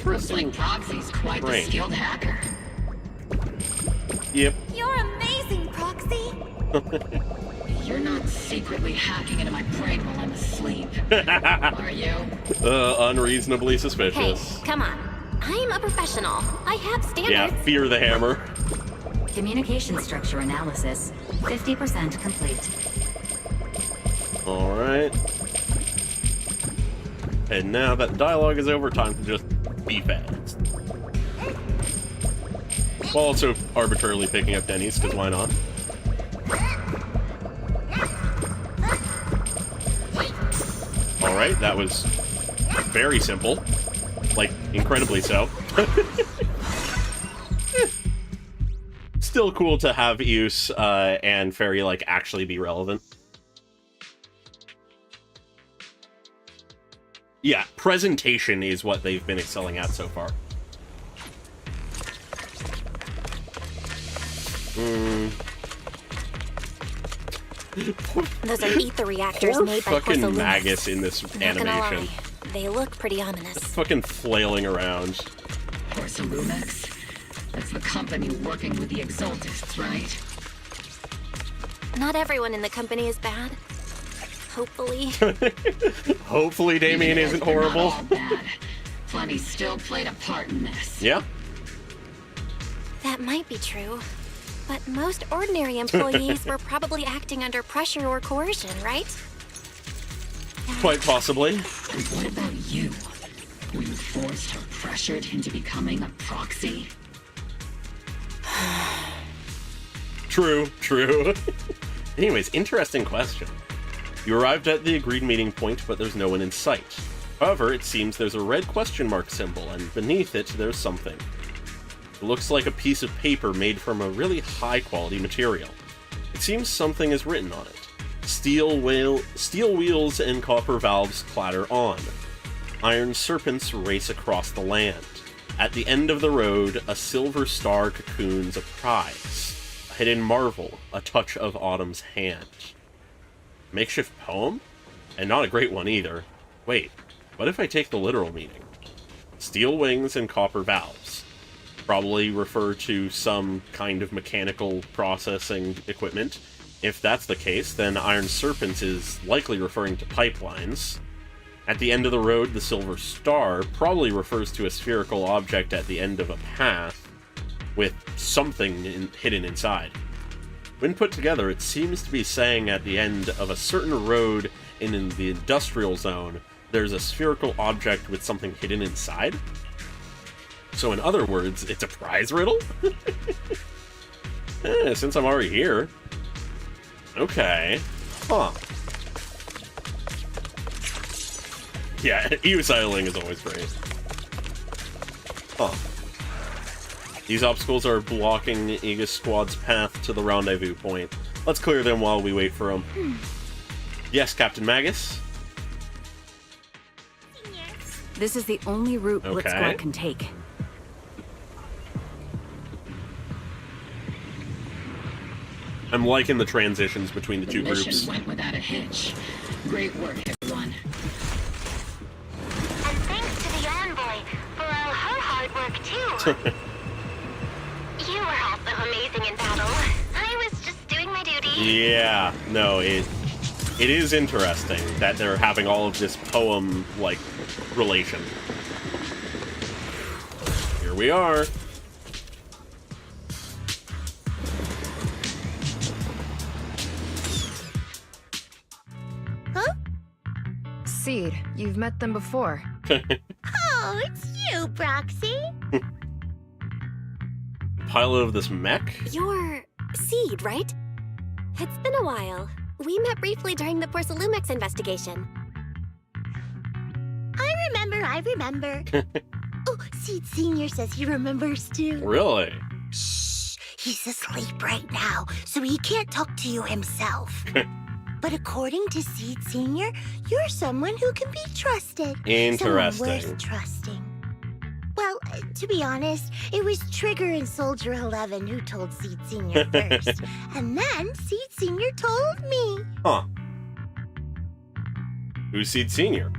Looks like Proxy's quite the Brain. skilled hacker. Yep. You're amazing, Proxy. You're not secretly hacking into my brain while I'm asleep, are you? Unreasonably Hey, suspicious. come on. I'm a professional. I have standards. Yeah, fear the hammer. Communication structure analysis. 50% complete. Alright. And now that the dialogue is over, time to just be fast. While also arbitrarily picking up Denny's, because why not? Alright, that was very simple. Like, incredibly so. Still cool to have Use and Fairy, like, actually be relevant. Yeah, presentation is what they've been excelling at so far. Those are ether reactors Poor made by fucking Porcelumex. Magus in this Not gonna animation. lie, they look pretty ominous. Fucking flailing around. Porcelumex? That's the company working with the Exaltists, right? Not everyone in the company is bad. Hopefully. Hopefully Damien isn't They're not horrible. all bad. Plenty still played a part in this. Yeah? That might be true. But most ordinary employees were probably acting under pressure or coercion, right? Quite possibly. And what about you? Were you forced or pressured into becoming a proxy? True, true. Anyways, interesting question. You arrived at the agreed meeting point, but there's no one in sight. However, it seems there's a red question mark symbol, and beneath it, there's something. It looks like a piece of paper made from a really high-quality material. It seems something is written on it. Steel wheels and copper valves clatter on. Iron serpents race across the land. At the end of the road, a silver star cocoons a prize. A hidden marvel, a touch of autumn's hand. Makeshift poem? And not a great one either. Wait, what if I take the literal meaning? Steel wings and copper valves. Probably refer to some kind of mechanical processing equipment. If that's the case, then Iron Serpent is likely referring to pipelines. At the end of the road, the silver star probably refers to a spherical object at the end of a path with something hidden inside. When put together, it seems to be saying at the end of a certain road in the industrial zone, there's a spherical object with something hidden inside? So in other words, it's a prize riddle? Since I'm already here. Okay. Huh. Yeah, e-recycling is always great. Huh. These obstacles are blocking Aegis Squad's path to the rendezvous point. Let's clear them while we wait for them. Yes, Captain Magus? This is the only route Blitz Squad can take. I'm liking the transitions between the two groups. The mission went without a hitch. Great work, everyone. And thanks to the envoy for all her hard work, too. You were also amazing in battle. I was just doing my duty. Yeah, no, it is interesting that they're having all of this poem-like relation. Here we are. Huh? Seed, you've met them before. Oh, it's you, Proxy. Pilot of this mech? You're Seed, right? It's been a while. We met briefly during the Porcelumex investigation. I remember. Oh, Seed Senior says he remembers too. Really? Shh, he's asleep right now, so he can't talk to you himself. But according to Seed Senior, you're someone who can be trusted. Interesting. Someone worth trusting. Well, to be honest, it was Trigger and Soldier 11 who told Seed Senior first. And then Seed Senior told me. Huh. Who's Seed Senior?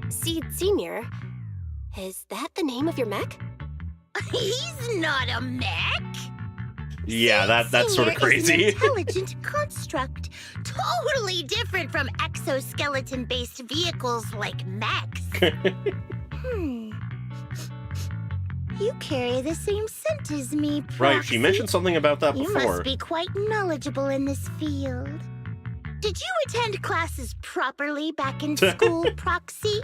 Seed Senior? Is that the name of your mech? He's not a mech. Yeah, that's sort of crazy. Is an intelligent construct, totally different from exoskeleton-based vehicles like mechs. You carry the same scent as me, Proxy. Right, she mentioned something about that before. You must be quite knowledgeable in this field. Did you attend classes properly back in school, Proxy?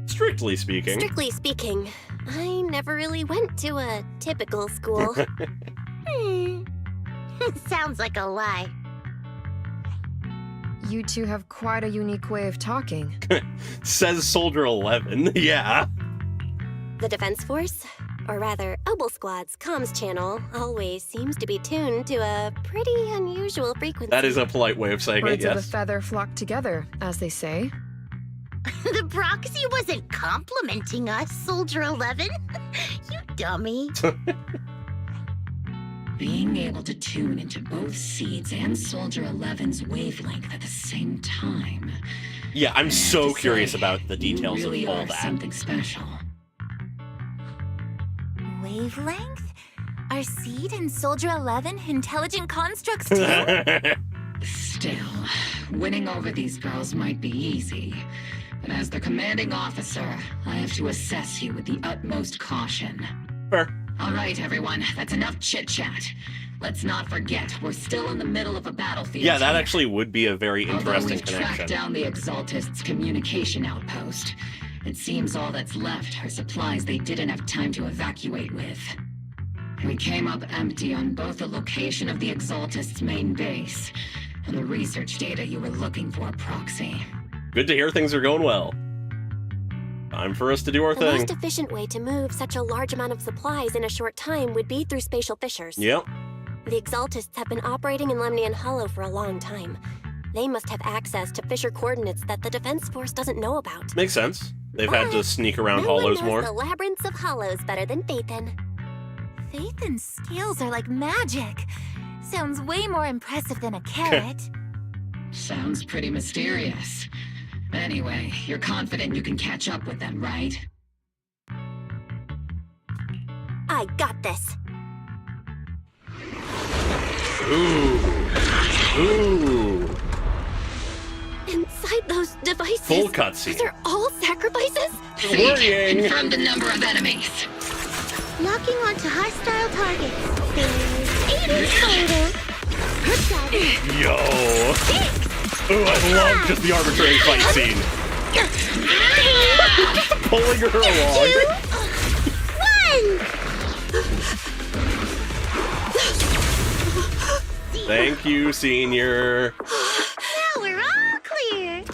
Strictly speaking. Strictly speaking, I never really went to a typical school. Sounds like a lie. You two have quite a unique way of talking. Says Soldier 11, yeah. The Defense Force, or rather, Obol Squad's comms channel, always seems to be tuned to a pretty unusual frequency. That is a polite way of saying Birds it, yes. of a feather flock together, as they say. The Proxy wasn't complimenting us, Soldier 11. You dummy. Being able to tune into both Seed's and Soldier 11's wavelength at the same time. Yeah, I'm so curious about the details really of all are that. Something special. Wavelength? Are Seed and Soldier 11 intelligent constructs too? Still, winning over these girls might be easy. But as the commanding officer, I have to assess you with the utmost caution. Fair. All right, everyone, that's enough chit-chat. Let's not forget, we're still in the middle of a battlefield. Yeah, that actually would be a very Although interesting we've connection. tracked down the Exaltists' communication outpost, it seems all that's left are supplies they didn't have time to evacuate with. We came up empty on both the location of the Exaltists' main base and the research data you were looking for, Proxy. Good to hear things are going well. Time for us to do our The thing. most efficient way to move such a large amount of supplies in a short time would be through spatial fissures. Yep. The Exaltists have been operating in Lemnian Hollow for a long time. They must have access to fissure coordinates that the Defense Force doesn't know about. Makes sense. They've had to sneak around hollows more. The labyrinths of hollows better than Phaethon. Phaethon's scales are like magic. Sounds way more impressive than a carrot. Sounds pretty mysterious. Anyway, you're confident you can catch up with them, right? I got this. Ooh. Inside those devices, full cutscene. Those are all sacrifices? Worrying. Confirm the number of enemies. Locking onto hostile targets. There's Aiden photo. Yo. Ooh, I love just the arbitrary fight scene. Pulling her along. 2, 1. Thank you, Senior. Now we're all clear.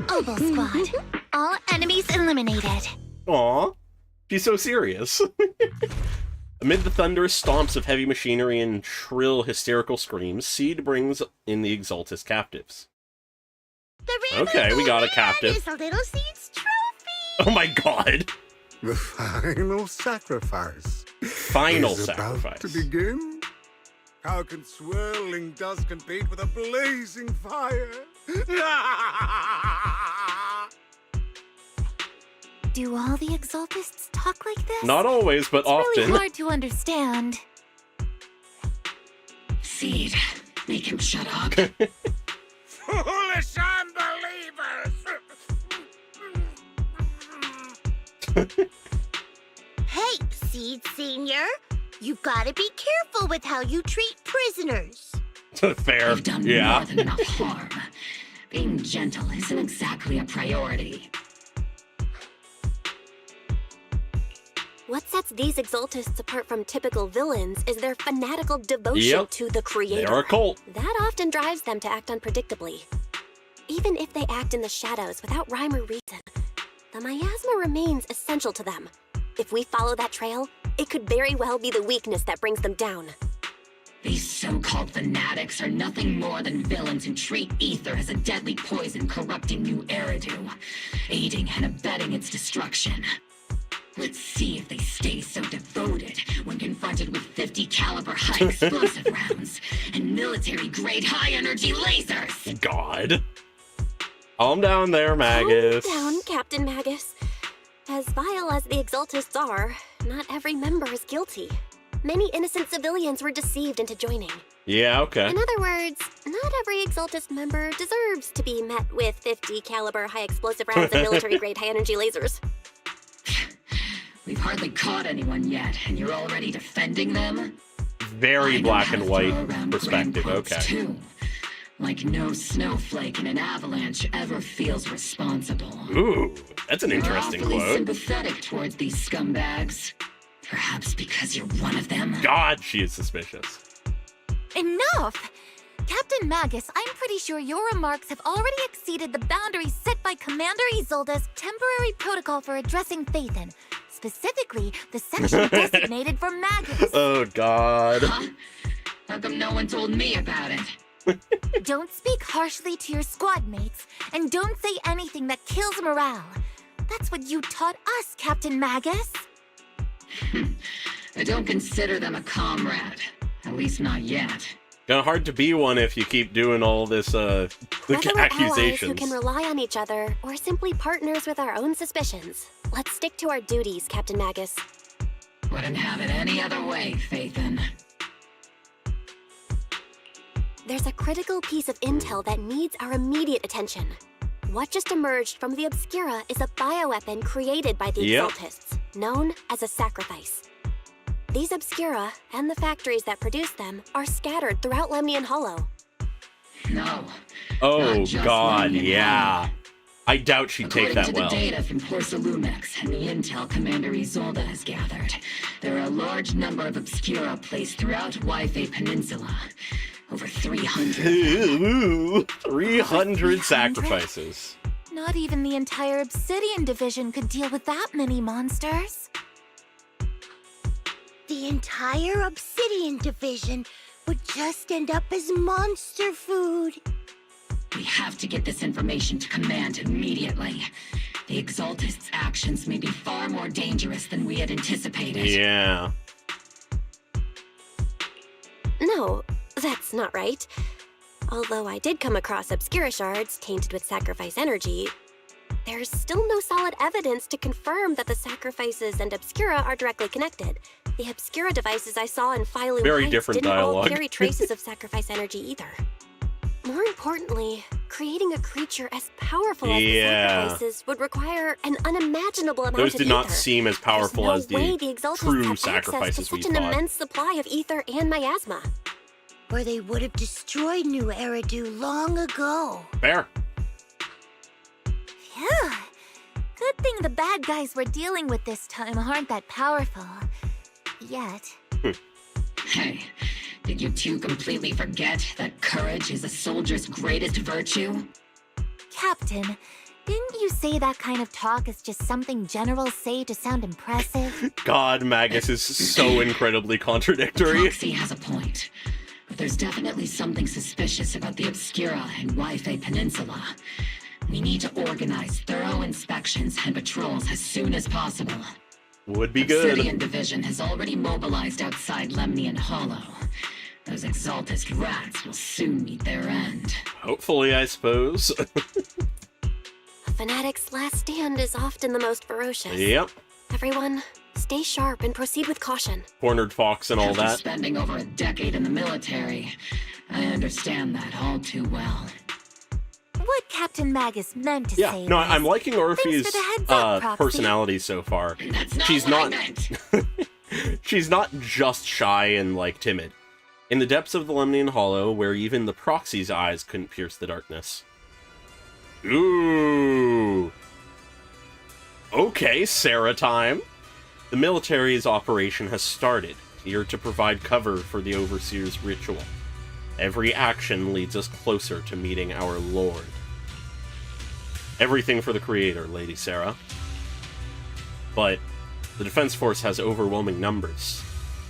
Obol Squad. All enemies eliminated. Aw, she's so serious. Amid the thunderous stomps of heavy machinery and shrill, hysterical screams, Seed brings in the Exaltus captives. Okay, we got a captive. Is a little Seed's trophy. Oh my god. The final sacrifice. Final is sacrifice. About to begin? How can swirling dust compete with a blazing fire? Do all the Exaltists talk like this? Not always, but it's often. It's really hard to understand. Seed, make him shut up. Foolish unbelievers! Hey, Seed Senior. You've got to be careful with how you treat prisoners. Fair. You've done more than enough harm. Being gentle isn't exactly a priority. What sets these Exaltists apart from typical villains is their fanatical devotion to the Creator. They're a cult. That often drives them to act unpredictably. Even if they act in the shadows without rhyme or reason, the miasma remains essential to them. If we follow that trail, it could very well be the weakness that brings them down. These so-called fanatics are nothing more than villains who treat ether as a deadly poison corrupting new Eridu, aiding and abetting its destruction. Let's see if they stay so devoted when confronted with 50 caliber high explosive rounds and military-grade high-energy lasers! God. Calm down there, Magus. Calm down, Captain Magus. As vile as the Exaltists are, not every member is guilty. Many innocent civilians were deceived into joining. Yeah, okay. In other words, not every Exaltist member deserves to be met with 50 caliber high explosive rounds and military-grade high-energy lasers. We've hardly caught anyone yet, and you're already defending them? Very black and white perspective, okay. Too. Like no snowflake in an avalanche ever feels responsible. Ooh, that's an interesting We're awfully quote. Sympathetic towards these scumbags. Perhaps because you're one of them. God, she is suspicious. Enough! Captain Magus, I'm pretty sure your remarks have already exceeded the boundaries set by Commander Isolde's temporary protocol for addressing Phaethon. Specifically, the section designated for Magus. Oh, God. Huh? How come no one told me about it? Don't speak harshly to your squad mates, and don't say anything that kills morale. That's what you taught us, Captain Magus. I don't consider them a comrade. At least not yet. Kinda hard to be one if you keep doing all this, Whether we're allies accusations. who can rely on each other, or simply partners with our own suspicions, let's stick to our duties, Captain Magus. Wouldn't have it any other way, Phaethon. There's a critical piece of intel that needs our immediate attention. What just emerged from the Obscura is a bioweapon created by the Exaltists, known as a sacrifice. These Obscura, and the factories that produce them, are scattered throughout Lemnian Hollow. No. Oh, God, yeah. I doubt she'd take that well. According to the data from Porcelumex and the intel Commander Isolde has gathered, there are a large number of Obscura placed throughout Wi-Fi Peninsula. Over 300. Ooh, 300 sacrifices. Not even the entire Obsidian Division could deal with that many monsters. The entire Obsidian Division would just end up as monster food. We have to get this information to Command immediately. The Exaltists' actions may be far more dangerous than we had anticipated. Yeah. No, that's not right. Although I did come across Obscura shards tainted with sacrifice energy, there's still no solid evidence to confirm that the sacrifices and Obscura are directly connected. The Obscura devices I saw in Phylum Very Heights different didn't all dialogue. carry traces of sacrifice energy either. More importantly, creating a creature as powerful as the sacrifices would require an unimaginable amount Those of did not ether. seem as powerful There's as no way the Exaltists true have access to sacrifices we such an thought. immense supply of ether and miasma. Or they would have destroyed New Eridu long ago. Fair. Phew. Good thing the bad guys we're dealing with this time aren't that powerful. Yet. Hey, did you two completely forget that courage is a soldier's greatest virtue? Captain, didn't you say that kind of talk is just something generals say to sound impressive? God, Magus is so incredibly contradictory. Proxy has a point. But there's definitely something suspicious about the Obscura and Wi-Fi Peninsula. We need to organize thorough inspections and patrols as soon as possible. Would be good. Obsidian Division has already mobilized outside Lemnian Hollow. Those Exaltist rats will soon meet their end. Hopefully, I suppose. A fanatic's last stand is often the most ferocious. Yep. Everyone, stay sharp and proceed with caution. Cornered fox and all After that. spending over a decade in the military, I understand that all too well. What Captain Magus meant to Yeah, say no, was, I'm liking Orpheus' "Thanks for the heads up, Proxy." personality so far. That's not She's what I not. meant. She's not just shy and like timid. In the depths of the Lemnian Hollow, where even the Proxy's eyes couldn't pierce the darkness. Ooh. Okay, Sarah time. The military's operation has started, here to provide cover for the Overseer's ritual. Every action leads us closer to meeting our Lord. Everything for the Creator, Lady Sarah. But the Defense Force has overwhelming numbers,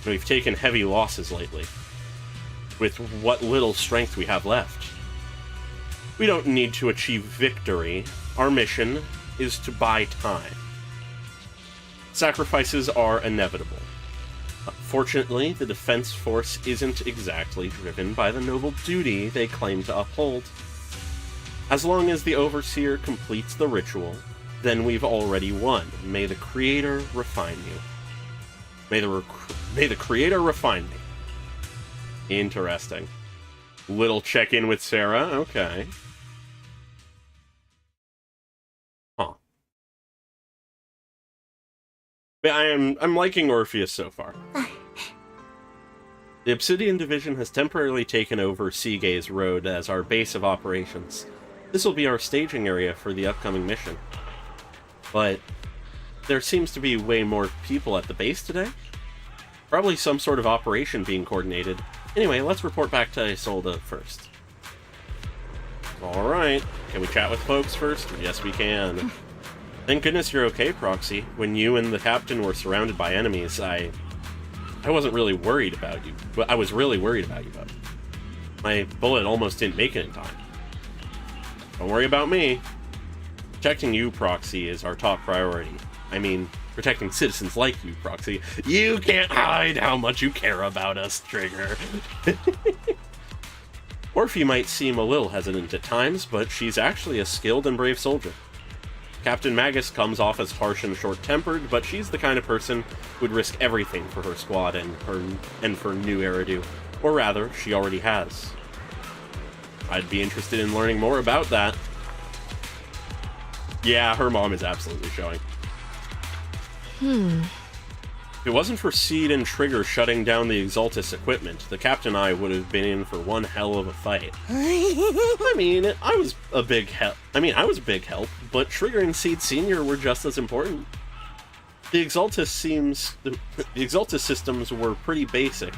and we've taken heavy losses lately. With what little strength we have left. We don't need to achieve victory. Our mission is to buy time. Sacrifices are inevitable. Fortunately, the Defense Force isn't exactly driven by the noble duty they claim to uphold. As long as the Overseer completes the ritual, then we've already won. May the Creator refine you. May the Creator refine me. Interesting. Little check-in with Sarah, okay. Huh. But I'm liking Orpheus so far. The Obsidian Division has temporarily taken over Seagaze Road as our base of operations. This will be our staging area for the upcoming mission. But there seems to be way more people at the base today. Probably some sort of operation being coordinated. Anyway, let's report back to Isolde first. Alright, can we chat with folks first? Yes, we can. Thank goodness you're okay, Proxy. When you and the captain were surrounded by enemies, I wasn't really worried about you. But I was really worried about you, though. My bullet almost didn't make it in time. Don't worry about me. Protecting you, Proxy, is our top priority. I mean, protecting citizens like you, Proxy. You can't hide how much you care about us, Trigger. Orphe might seem a little hesitant at times, but she's actually a skilled and brave soldier. Captain Magus comes off as harsh and short-tempered, but she's the kind of person who'd risk everything for her squad and for New Eridu. Or rather, she already has. I'd be interested in learning more about that. Yeah, her mom is absolutely showing. If it wasn't for Seed and Trigger shutting down the Exaltis equipment, the Captain and I would have been in for one hell of a fight. I mean, I was a big help, but Trigger and Seed Sr. were just as important. The Exaltis systems were pretty basic.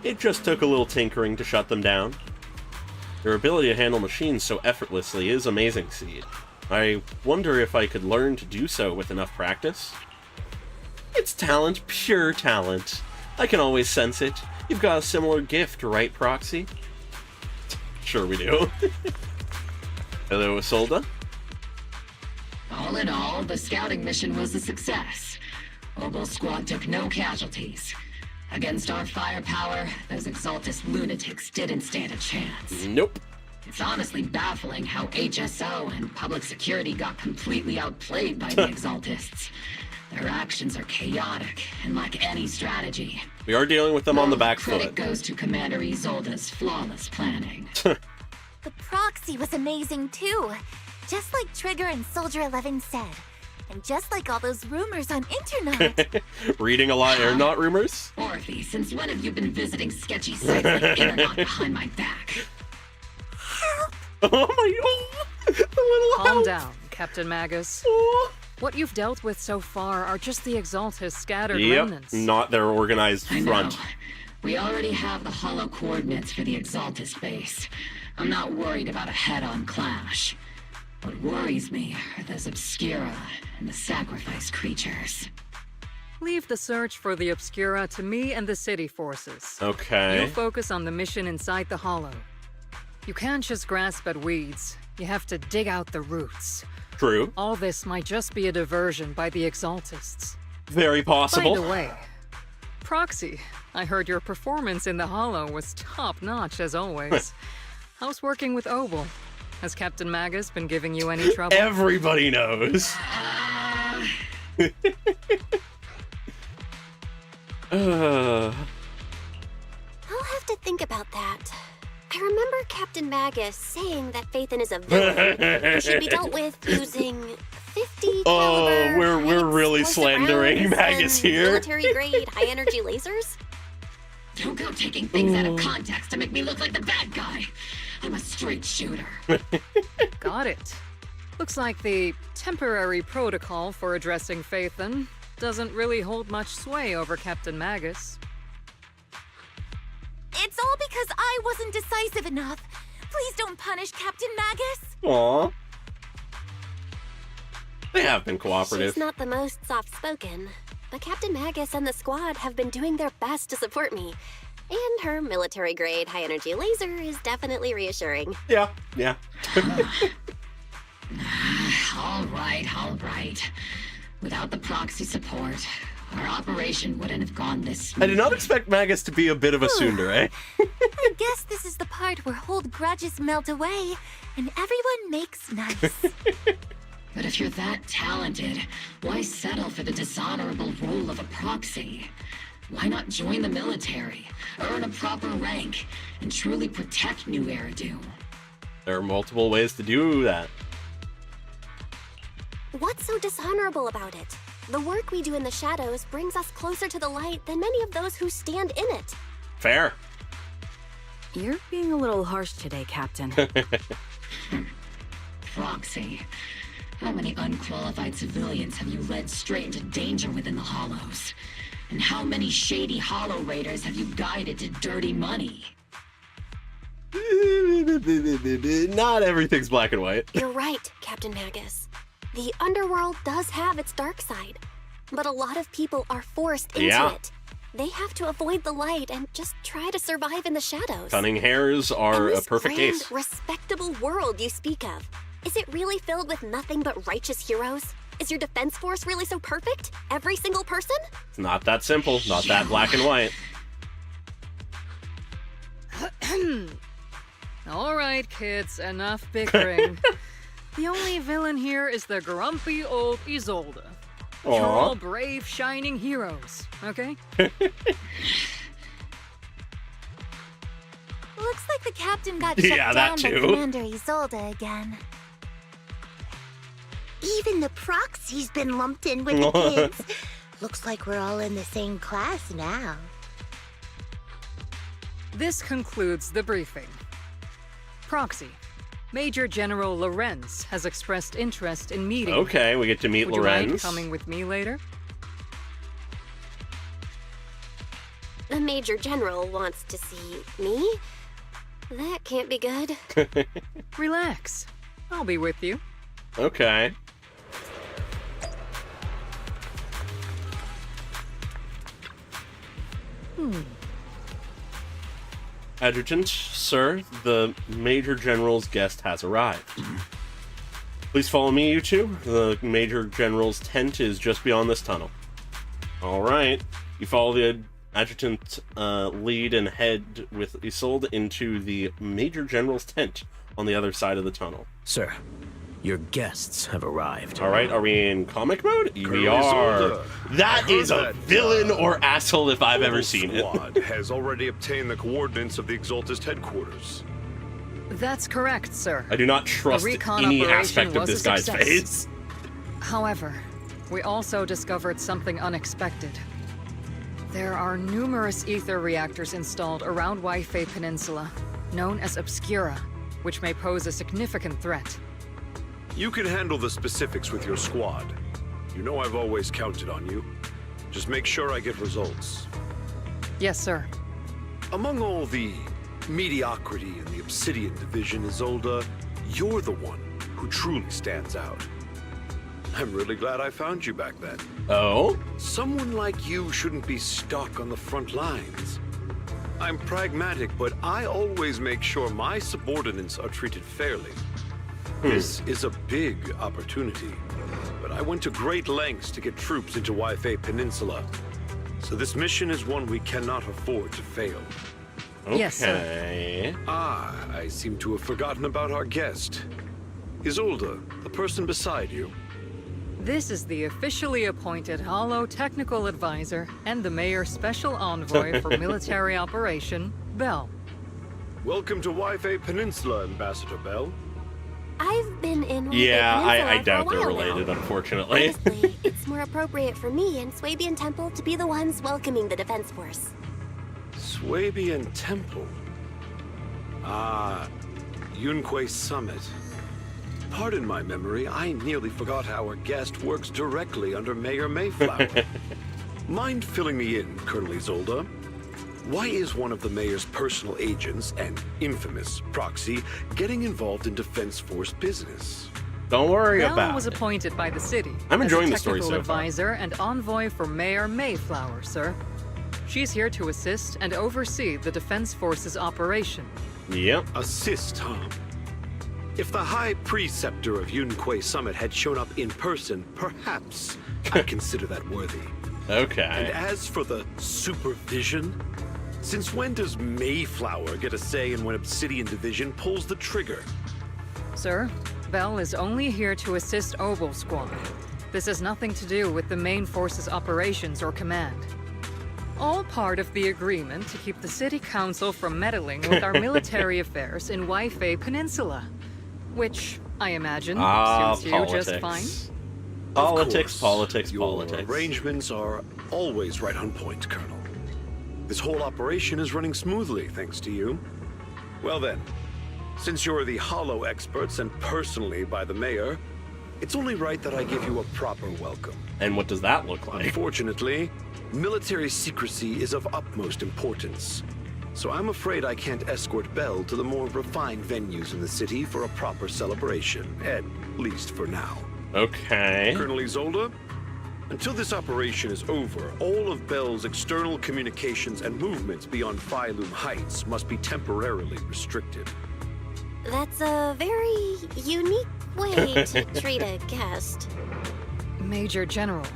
It just took a little tinkering to shut them down. Your ability to handle machines so effortlessly is amazing, Seed. I wonder if I could learn to do so with enough practice? It's talent, pure talent. I can always sense it. You've got a similar gift, right, Proxy? Sure we do. Hello, Isolde. All in all, the scouting mission was a success. Obol Squad took no casualties. Against our firepower, those Exaltist lunatics didn't stand a chance. Nope. It's honestly baffling how HSO and public security got completely outplayed by the Exaltists. Their actions are chaotic and lack any strategy. We are dealing with them on the back foot. Credit goes to Commander Isolde's flawless planning. The proxy was amazing too. Just like Trigger and Soldier 11 said. And just like all those rumors on internet. Reading a lot are not rumors? Orphe, since when have you been visiting sketchy sites like Internet behind my back? Oh my god! Calm down, Captain Magus. What you've dealt with so far are just the Exaltist scattered remnants. Not their organized front. We already have the hollow coordinates for the Exaltist base. I'm not worried about a head-on clash. What worries me are those Obscura and the sacrifice creatures. Leave the search for the Obscura to me and the city forces. Okay. You'll focus on the mission inside the Hollow. You can't just grasp at weeds. You have to dig out the roots. True. All this might just be a diversion by the Exaltists. Very possible. By the way, Proxy, I heard your performance in the Hollow was top-notch as always. How's working with Obol? Has Captain Magus been giving you any trouble? Everybody knows. I'll have to think about that. I remember Captain Magus saying that Phaethon is a villain who should be dealt with using 50 caliber we're really slandering Magus here. Military-grade high-energy lasers? Don't go taking things out of context to make me look like the bad guy. I'm a straight shooter. Got it. Looks like the temporary protocol for addressing Phaethon doesn't really hold much sway over Captain Magus. It's all because I wasn't decisive enough. Please don't punish Captain Magus. Aw. They have been cooperative. She's not the most soft-spoken, but Captain Magus and the squad have been doing their best to support me. And her military-grade high-energy laser is definitely reassuring. Yeah. All right. Without the proxy support, our operation wouldn't have gone this smooth. I did not expect Magus to be a bit of a tsundere. I guess this is the part where old grudges melt away and everyone makes nice. But if you're that talented, why settle for the dishonorable role of a proxy? Why not join the military, earn a proper rank, and truly protect New Eridu? There are multiple ways to do that. What's so dishonorable about it? The work we do in the shadows brings us closer to the light than many of those who stand in it. Fair. You're being a little harsh today, Captain. Proxy. How many unqualified civilians have you led straight into danger within the Hollows? And how many shady Hollow Raiders have you guided to dirty money? Not everything's black and white. You're right, Captain Magus. The underworld does have its dark side, but a lot of people are forced into it. They have to avoid the light and just try to survive in the shadows. Cunning hairs are a perfect grand, case. Respectable world you speak of. Is it really filled with nothing but righteous heroes? Is your defense force really so perfect? Every single person? It's not that simple. Not that black and white. All right, kids, enough bickering. The only villain here is the grumpy old Isolde. You're all brave, shining heroes, okay? Looks like the captain got shut down by Commander Isolde again. Even the proxy's been lumped in with the kids. Looks like we're all in the same class now. This concludes the briefing. Proxy, Major General Lorenz has expressed interest in meeting. Okay, we get to meet Would Lorenz. You mind coming with me later? The Major General wants to see me? That can't be good. Relax. I'll be with you. Okay. Adjutant, sir, the Major General's guest has arrived. Please follow me, you two. The Major General's tent is just beyond this tunnel. Alright. You follow the adjutant lead and head with Isolde into the Major General's tent on the other side of the tunnel. Sir, your guests have arrived. Alright, are we in comic mode? We Colonel are. Isolde, That is a villain or asshole if I've ever seen it. Squad has already obtained the coordinates of the Exaltist headquarters. That's correct, sir. I do not trust any operation aspect of was this a guy's success. face. However, we also discovered something unexpected. There are numerous ether reactors installed around Waifei Peninsula, known as Obscura, which may pose a significant threat. You can handle the specifics with your squad. You know I've always counted on you. Just make sure I get results. Yes, sir. Among all the mediocrity in the Obsidian Division, Isolde, you're the one who truly stands out. I'm really glad I found you back then. Oh? Someone like you shouldn't be stuck on the front lines. I'm pragmatic, but I always make sure my subordinates are treated fairly. This is a big opportunity, but I went to great lengths to get troops into Waifei Peninsula. So this mission is one we cannot afford to fail. Okay. Yes, sir. Ah, I seem to have forgotten about our guest. Isolde, the person beside you. This is the officially appointed Hollow Technical Advisor and the Mayor's Special Envoy for Military Operation, Bell. Welcome to Waifei Peninsula, Ambassador Bell. I've been in Waifei Yeah, Peninsula I for doubt a they're while related, now. unfortunately. Honestly, it's more appropriate for me and Swabian Temple to be the ones welcoming the Defense Force. Swabian Temple. Ah, Yunque Summit. Pardon my memory, I nearly forgot our guest works directly under Mayor Mayflower. Mind filling me in, Colonel Isolde? Why is one of the mayor's personal agents, an infamous proxy, getting involved in Defense Force business? Don't worry Bell about was it. appointed by the city I'm enjoying the as a story technical so far. advisor and envoy for Mayor Mayflower, sir. She's here to assist and oversee the Defense Force's operation. Yep. Assist, huh? If the High Preceptor of Yunque Summit had shown up in person, perhaps I'd consider that worthy. Okay. And as for the supervision, since when does Mayflower get a say in when Obsidian Division pulls the trigger? Sir, Bell is only here to assist Obol Squad. This has nothing to do with the main force's operations or command. All part of the agreement to keep the City Council from meddling with our military affairs in Waifei Peninsula. Which, I imagine, suits you just fine. Politics. Your arrangements are always right on point, Colonel. This whole operation is running smoothly, thanks to you. Well then, since you're the Hollow experts and personally by the Mayor, it's only right that I give you a proper welcome. And what does that look like? Unfortunately, military secrecy is of utmost importance. So I'm afraid I can't escort Bell to the more refined venues in the city for a proper celebration, at least for now. Okay. Colonel Isolde, until this operation is over, all of Bell's external communications and movements beyond Phylum Heights must be temporarily restricted. That's a very unique way to treat a guest. Major General,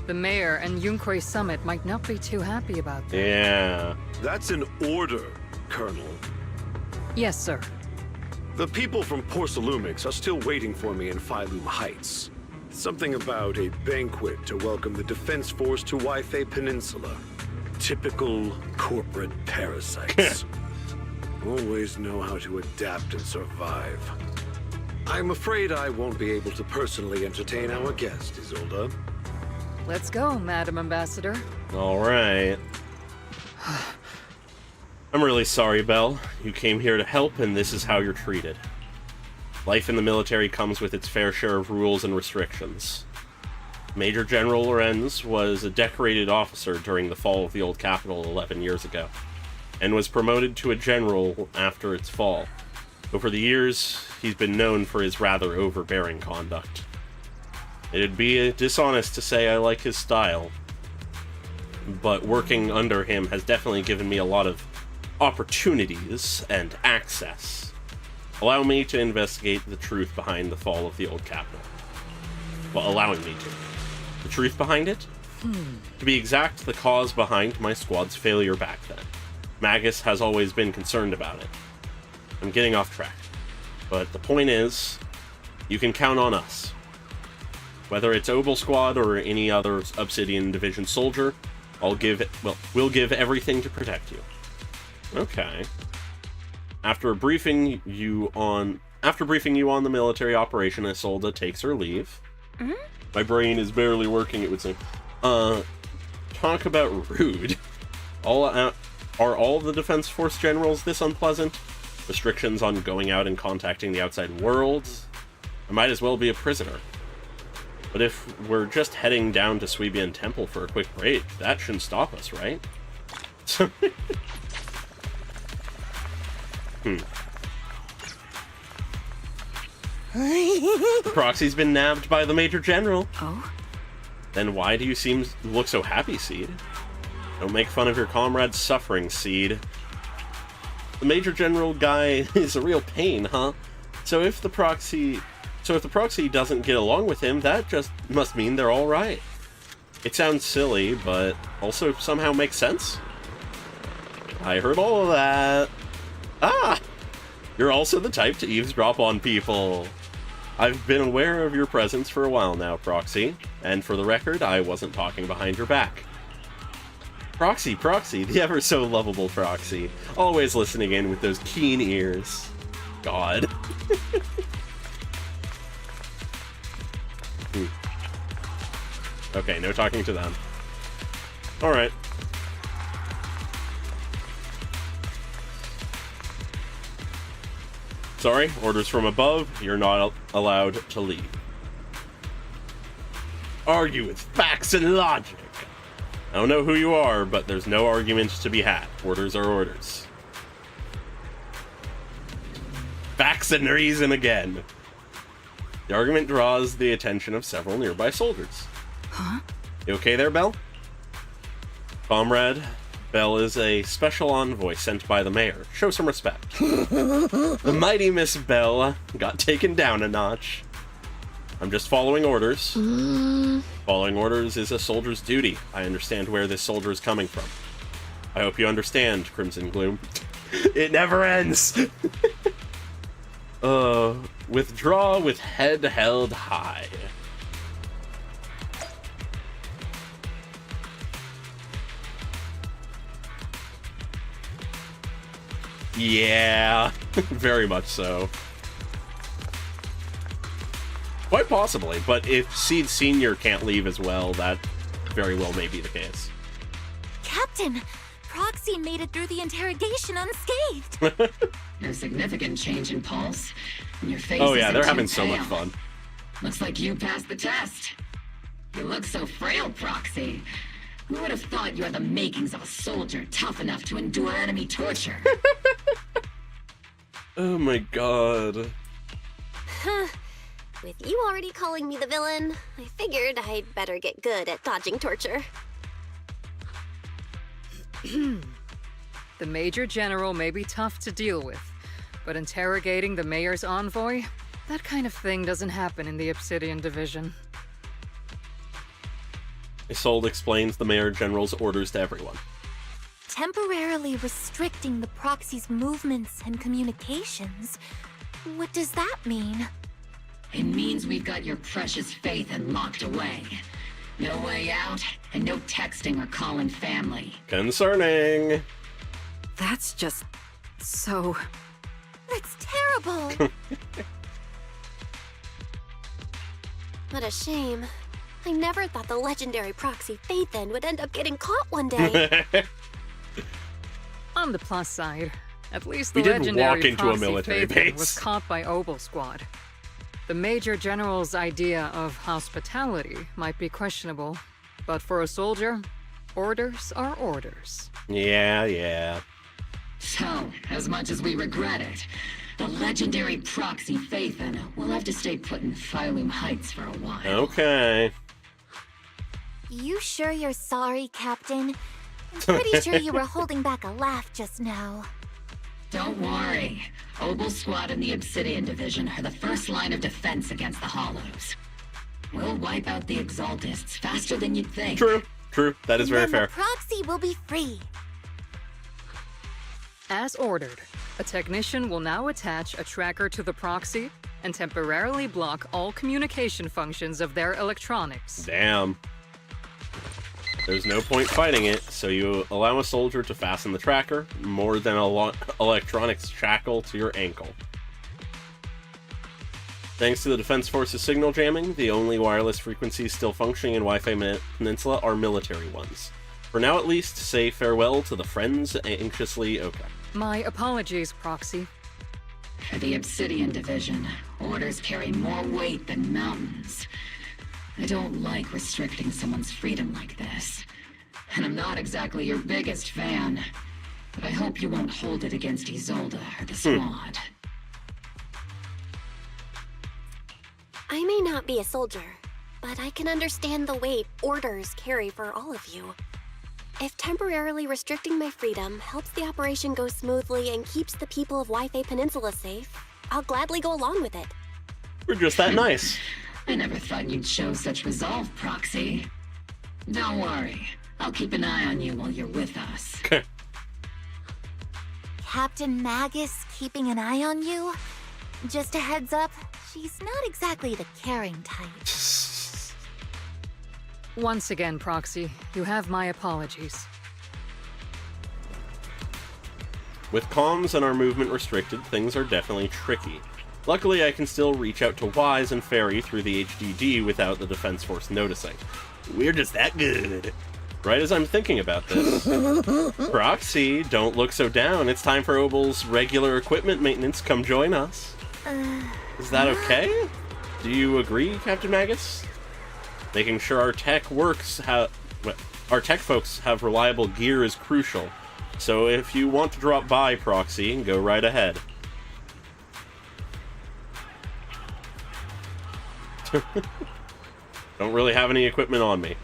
the Mayor and Yunque Summit might not be too happy about that. Yeah. That's an order, Colonel. Yes, sir. The people from Porcelumix are still waiting for me in Phylum Heights. Something about a banquet to welcome the Defense Force to Waifei Peninsula. Typical corporate parasites. Always know how to adapt and survive. I'm afraid I won't be able to personally entertain our guest, Isolde. Let's go, Madam Ambassador. All right. I'm really sorry, Bell. You came here to help, and this is how you're treated. Life in the military comes with its fair share of rules and restrictions. Major General Lorenz was a decorated officer during the fall of the old capital 11 years ago, and was promoted to a general after its fall. Over the years, he's been known for his rather overbearing conduct. It'd be dishonest to say I like his style, but working under him has definitely given me a lot of opportunities and access. Allow me to investigate the truth behind the fall of the old capital. Well, allowing me to. The truth behind it? To be exact, the cause behind my squad's failure back then. Magus has always been concerned about it. I'm getting off track. But the point is, you can count on us. Whether it's Obol Squad or any other Obsidian Division soldier, we'll give everything to protect you. Okay. After briefing you on the military operation, Isolde takes her leave. My brain is barely working, it would seem. Talk about rude. Are all the Defense Force generals this unpleasant? Restrictions on going out and contacting the outside world? I might as well be a prisoner. But if we're just heading down to Suebian Temple for a quick break, that shouldn't stop us, right? The proxy's been nabbed by the Major General. Oh? Then why do you look so happy, Seed? Don't make fun of your comrade's suffering, Seed. The Major General guy is a real pain, huh? So if the proxy doesn't get along with him, that just must mean they're all right. It sounds silly, but also somehow makes sense. I heard all of that. Ah! You're also the type to eavesdrop on people. I've been aware of your presence for a while now, Proxy. And for the record, I wasn't talking behind your back. Proxy, the ever so lovable Proxy. Always listening in with those keen ears. God. Okay, no talking to them. Alright. Sorry, orders from above, you're not allowed to leave. Argue with facts and logic. I don't know who you are, but there's no argument to be had. Orders are orders. Facts and reason again. The argument draws the attention of several nearby soldiers. Huh? You okay there, Belle? Comrade, Belle is a special envoy sent by the mayor. Show some respect. The mighty Miss Belle got taken down a notch. I'm just following orders. Following orders is a soldier's duty. I understand where this soldier is coming from. I hope you understand, Crimson Gloom. It never ends! Withdraw with head held high. Yeah, very much so. Quite possibly, but if Seed Senior can't leave as well, that very well may be the case. Captain, Proxy made it through the interrogation unscathed. No significant change in pulse. And your face oh yeah, they're isn't having too so much pale. fun. Looks like you passed the test. You look so frail, Proxy. Who would have thought you had the makings of a soldier tough enough to endure enemy torture? Oh my god. With you already calling me the villain, I figured I'd better get good at dodging torture. The Major General may be tough to deal with, but interrogating the Mayor's envoy? That kind of thing doesn't happen in the Obsidian Division. Isolde explains the Mayor General's orders to everyone. Temporarily restricting the Proxy's movements and communications. What does that mean? It means we've got your precious Phaethon locked away. No way out, and no texting or calling family. Concerning. That's just so... That's terrible! What a shame. I never thought the legendary Proxy Phaethon would end up getting caught one day. On the plus side, at least We the didn't legendary walk into a Proxy military Phaethon base. was caught by Obol Squad. The Major General's idea of hospitality might be questionable, but for a soldier, orders are orders. Yeah. So, as much as we regret it, the legendary Proxy Phaethon will have to stay put in Phylum Heights for a while. Okay. You sure you're sorry, Captain? I'm pretty sure you were holding back a laugh just now. Don't worry. Obol Squad and the Obsidian Division are the first line of defense against the Hollows. We'll wipe out the Exaltists faster than you'd think. True. That is very fair. The proxy will be free. As ordered, a technician will now attach a tracker to the proxy and temporarily block all communication functions of their electronics. Damn. There's no point fighting it, so you allow a soldier to fasten the tracker, more than a electronics shackle to your ankle. Thanks to the Defense Force's signal jamming, the only wireless frequencies still functioning in Wi-Fi Peninsula are military ones. For now at least, say farewell to the friends anxiously okay. My apologies, Proxy. For the Obsidian Division, orders carry more weight than mountains. I don't like restricting someone's freedom like this. And I'm not exactly your biggest fan. But I hope you won't hold it against Isolde or the Squad. I may not be a soldier, but I can understand the weight orders carry for all of you. If temporarily restricting my freedom helps the operation go smoothly and keeps the people of Wi-Fi Peninsula safe, I'll gladly go along with it. We're just that nice. I never thought you'd show such resolve, Proxy. Don't worry. I'll keep an eye on you while you're with us. Captain Magus keeping an eye on you? Just a heads up, she's not exactly the caring type. Once again, Proxy, you have my apologies. With comms and our movement restricted, things are definitely tricky. Luckily, I can still reach out to Wise and Fairy through the HDD without the Defense Force noticing. We're just that good. Right as I'm thinking about this. Proxy, don't look so down. It's time for Obol's regular equipment maintenance. Come join us. Is that okay? Do you agree, Captain Magus? Making sure our tech folks have reliable gear is crucial. So if you want to drop by, Proxy, go right ahead. Don't really have any equipment on me.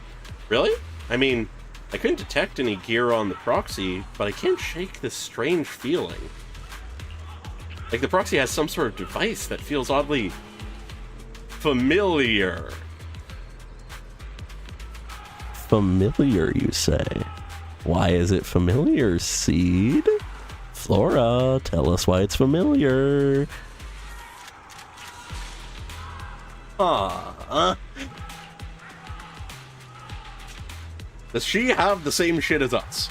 Really? I mean, I couldn't detect any gear on the Proxy, but I can't shake this strange feeling. Like the Proxy has some sort of device that feels oddly familiar. Familiar, you say? Why is it familiar, Seed? Flora, tell us why it's familiar. Does she have the same shit as us?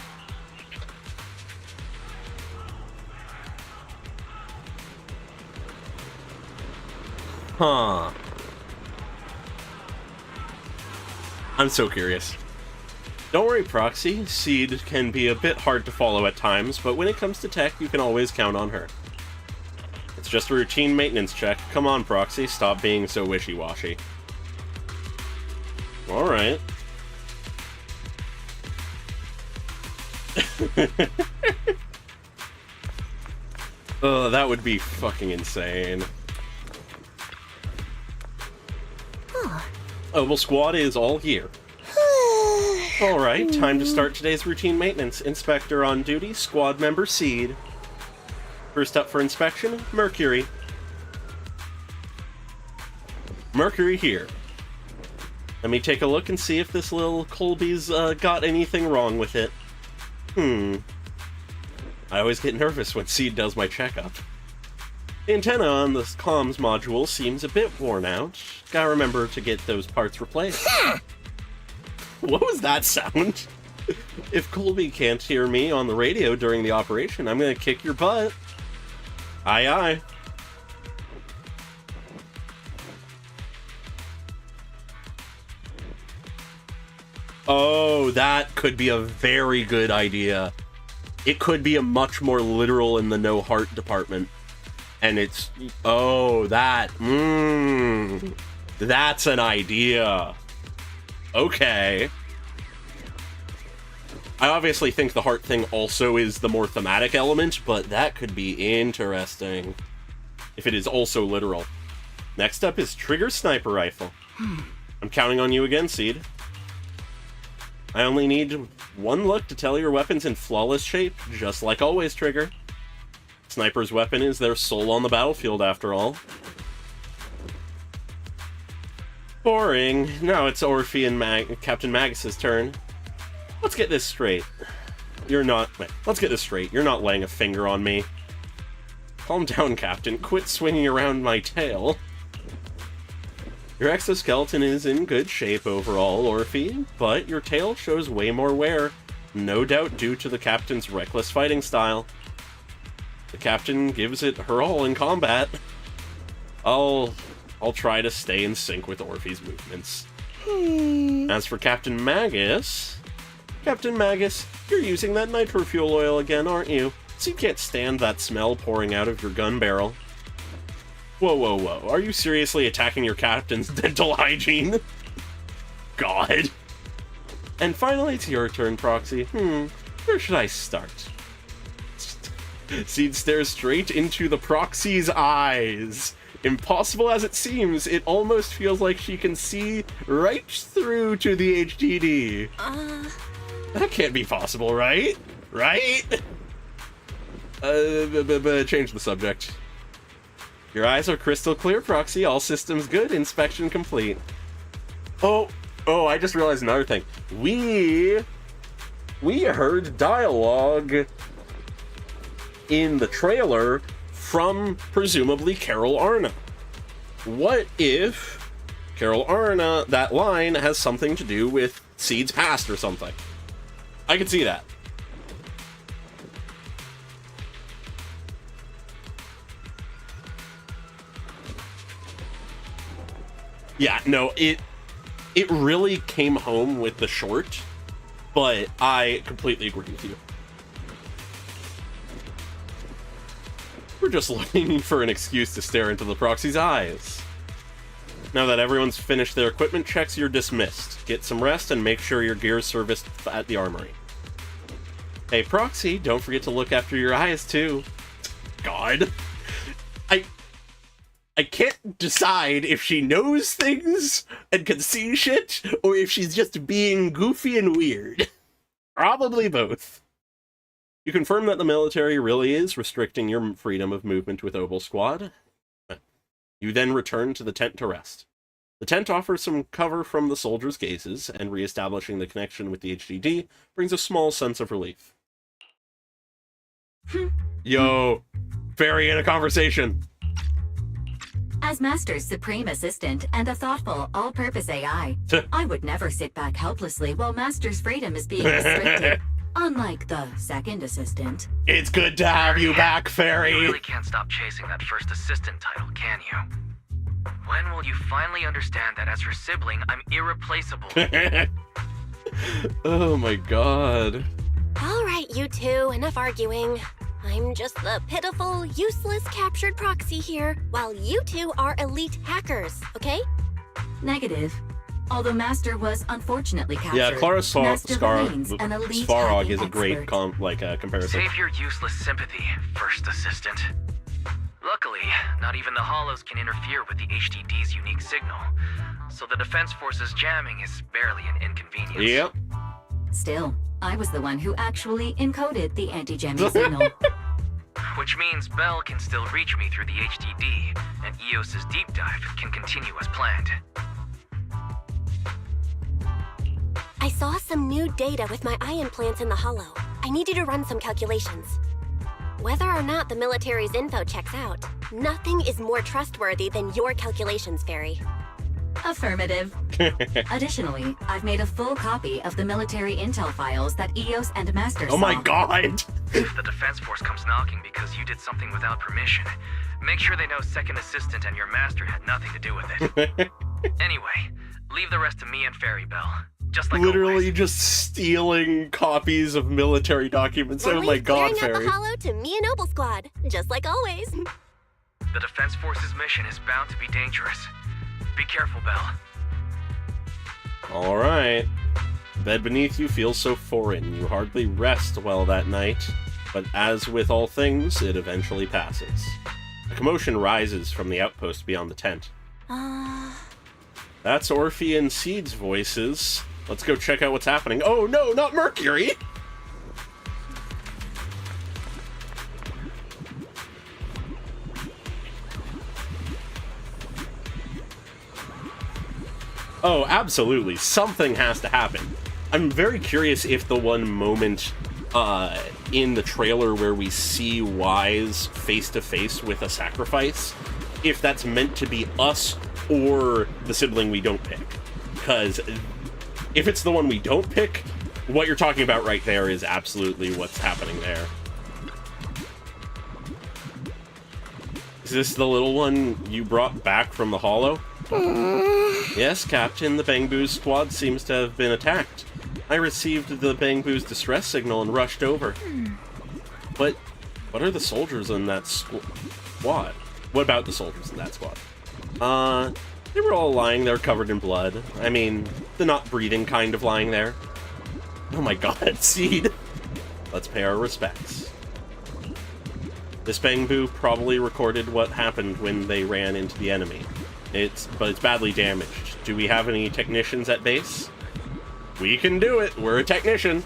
I'm so curious. Don't worry, Proxy. Seed can be a bit hard to follow at times, but when it comes to tech, you can always count on her. It's just a routine maintenance check. Come on, Proxy, stop being so wishy-washy. Alright. Oh, that would be fucking insane. Obol Squad is all here. Alright, time to start today's routine maintenance. Inspector on duty, squad member Seed. First up for inspection, Mercury. Mercury here. Let me take a look and see if this little Colby's got anything wrong with it. I always get nervous when Seed does my checkup. The antenna on the comms module seems a bit worn out. Gotta remember to get those parts replaced. What was that sound? If Colby can't hear me on the radio during the operation, I'm gonna kick your butt. Aye aye. Oh, that could be a very good idea. It could be a much more literal in the no heart department. And it's... Oh, that... That's an idea. Okay. I obviously think the heart thing also is the more thematic element, but that could be interesting. If it is also literal. Next up is Trigger Sniper Rifle. I'm counting on you again, Seed. I only need one look to tell your weapon's in flawless shape, just like always, Trigger. Sniper's weapon is their soul on the battlefield, after all. Boring. Now it's Orphe and Captain Magus's turn. Let's get this straight. Let's get this straight. You're not laying a finger on me. Calm down, Captain. Quit swinging around my tail. Your exoskeleton is in good shape overall, Orphe, but your tail shows way more wear, no doubt due to the Captain's reckless fighting style. The Captain gives it her all in combat. I'll try to stay in sync with Orphe's movements. As for Captain Magus, you're using that nitro fuel oil again, aren't you? So you can't stand that smell pouring out of your gun barrel. Whoa, whoa, whoa. Are you seriously attacking your captain's dental hygiene? God. And finally, it's your turn, Proxy. Where should I start? Seed stares straight into the Proxy's eyes. Impossible as it seems, it almost feels like she can see right through to the HDD. That can't be possible, right? Right? Change the subject. Your eyes are crystal clear, Proxy. All systems good. Inspection complete. Oh, I just realized another thing. We heard dialogue in the trailer from, presumably, Carol Arna. What if Carol Arna, that line, has something to do with Seed's past or something? I could see that. Yeah, no, it really came home with the short, but I completely agree with you. We're just looking for an excuse to stare into the Proxy's eyes. Now that everyone's finished their equipment checks, you're dismissed. Get some rest and make sure your gear's serviced at the armory. Hey, Proxy, don't forget to look after your eyes, too. God. I can't decide if she knows things and can see shit, or if she's just being goofy and weird. Probably both. You confirm that the military really is restricting your freedom of movement with Obol Squad. You then return to the tent to rest. The tent offers some cover from the soldiers' gazes, and re-establishing the connection with the HDD brings a small sense of relief. Yo, Fairy in a conversation. As Master's supreme assistant and a thoughtful, all-purpose AI, I would never sit back helplessly while Master's freedom is being restricted. Unlike the second assistant. It's good to have you back, Fairy. You really can't stop chasing that first assistant title, can you? When will you finally understand that as her sibling, I'm irreplaceable? Oh my god. All right, you two, enough arguing. I'm just the pitiful, useless captured Proxy here, while you two are elite hackers, okay? Negative. Although Master was unfortunately captured, yeah, Clara Svarog is a great comparison. Save your useless sympathy, first assistant. Luckily, not even the Hollows can interfere with the HDD's unique signal, so the Defense Force's jamming is barely an inconvenience. Yep. Still, I was the one who actually encoded the anti-jamming signal. Which means Bell can still reach me through the HDD, and EOS's deep dive can continue as planned. I saw some new data with my eye implants in the Hollow. I need you to run some calculations. Whether or not the military's info checks out, nothing is more trustworthy than your calculations, Fairy. Affirmative. Additionally, I've made a full copy of the military intel files that EOS and Master saw. Oh my god! If the Defense Force comes knocking because you did something without permission, make sure they know Second Assistant and your Master had nothing to do with it. Anyway, leave the rest to me and Fairy Bell. Just like literally always. Just stealing copies of military documents. Oh my god, Fairy. Out the Hollow to me and Obol Squad, just like always. The Defense Force's mission is bound to be dangerous. Be careful, Bell. Alright. The bed beneath you feels so foreign. You hardly rest well that night. But as with all things, it eventually passes. A commotion rises from the outpost beyond the tent. That's Orphe and Seed's voices. Let's go check out what's happening. Oh no, not Mercury! Oh, absolutely. Something has to happen. I'm very curious if the one moment in the trailer where we see Wise face-to-face with a sacrifice, if that's meant to be us or the sibling we don't pick. Because if it's the one we don't pick, what you're talking about right there is absolutely what's happening there. Is this the little one you brought back from the Hollow? Yes, Captain, the Bangboos squad seems to have been attacked. I received the Bangboos distress signal and rushed over. What are the soldiers in that squad? What about the soldiers in that squad? They were all lying there covered in blood. I mean, the not breathing kind of lying there. Oh my god, Seed! Let's pay our respects. This Bangboo probably recorded what happened when they ran into the enemy. But it's badly damaged. Do we have any technicians at base? We can do it! We're a technician!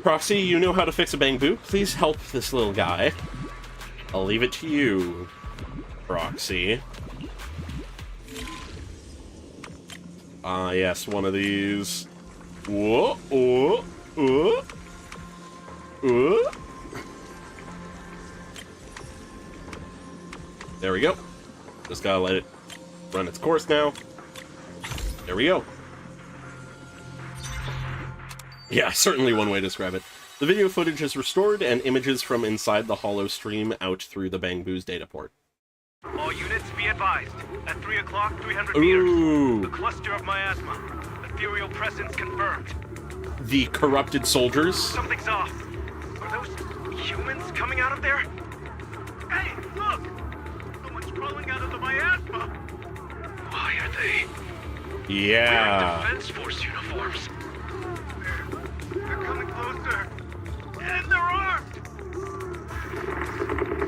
Proxy, you know how to fix a Bangboo? Please help this little guy. I'll leave it to you, Proxy. Ah, yes, one of these. Whoa, whoa, whoa, whoa. There we go. Just gotta let it run its course now. There we go. Yeah, certainly one way to describe it. The video footage is restored, and images from inside the Hollow stream out through the Bangboo's data port. All units be advised. At 3 o'clock, 300 Ooh. meters. The cluster of miasma. Ethereal presence confirmed. The corrupted soldiers? Something's off. Are those humans coming out of there? Hey, look! Someone's crawling out of the miasma! Why are they... Yeah. wearing Defense Force uniforms? They're coming closer. And they're armed!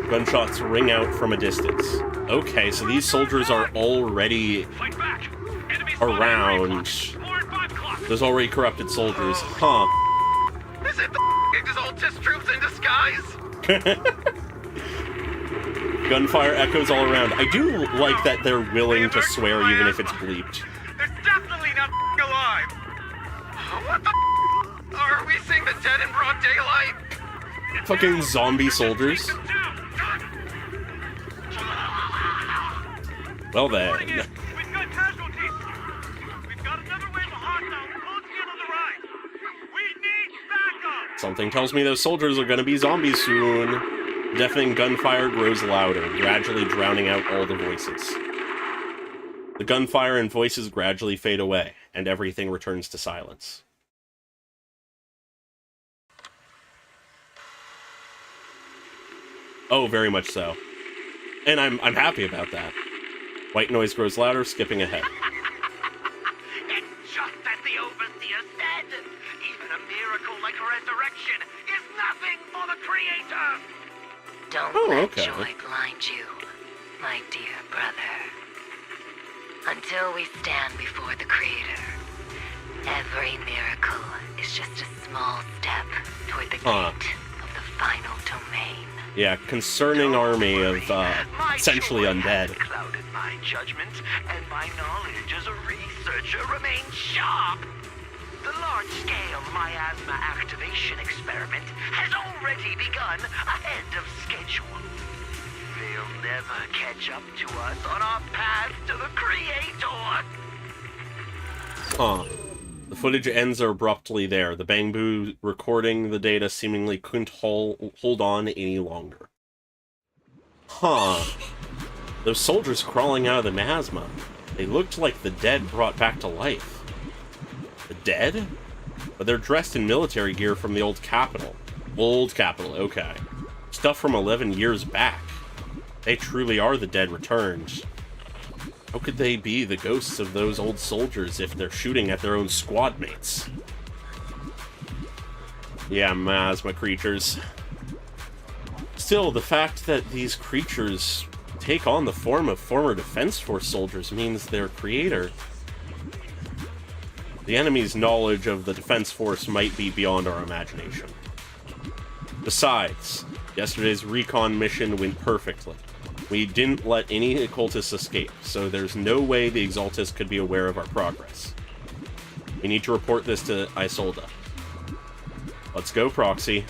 Gunshots ring out from a distance. Okay, so these soldiers are already around. There's already corrupted soldiers. Huh. Is it the Exaltus troops in disguise? Gunfire echoes all around. I do like that they're willing to swear even if it's bleeped. They're definitely not alive! What the are we seeing the dead in broad daylight? Fucking zombie soldiers. Well then. We've got casualties. We've got another wave of hostiles closing in on the right. We need backup. Something tells me those soldiers are gonna be zombies soon. Deafening gunfire grows louder, gradually drowning out all the voices. The gunfire and voices gradually fade away, and everything returns to silence. Oh, very much so. And I'm happy about that. White noise grows louder, skipping ahead. It's just as the Overseer said. Even a miracle like resurrection is nothing for the Creator. Don't let joy blind you, my dear brother. Until we stand before the Creator, every miracle is just a small step toward the gate of the final domain. Yeah, concerning army of, essentially undead. Clouded my judgment, and my knowledge as a researcher remains sharp. The large-scale miasma activation experiment has already begun ahead of schedule. They'll never catch up to us on our path to the Creator. The footage ends abruptly there. The Bangboo recording the data seemingly couldn't hold on any longer. Those soldiers crawling out of the miasma. They looked like the dead brought back to life. The dead? But they're dressed in military gear from the old capital. Old capital, okay. Stuff from 11 years back. They truly are the dead returned. How could they be the ghosts of those old soldiers if they're shooting at their own squad mates? Yeah, miasma creatures. Still, the fact that these creatures take on the form of former Defense Force soldiers means their creator. The enemy's knowledge of the Defense Force might be beyond our imagination. Besides, yesterday's recon mission went perfectly. We didn't let any occultists escape, so there's no way the Exaltists could be aware of our progress. We need to report this to Isolde. Let's go, Proxy.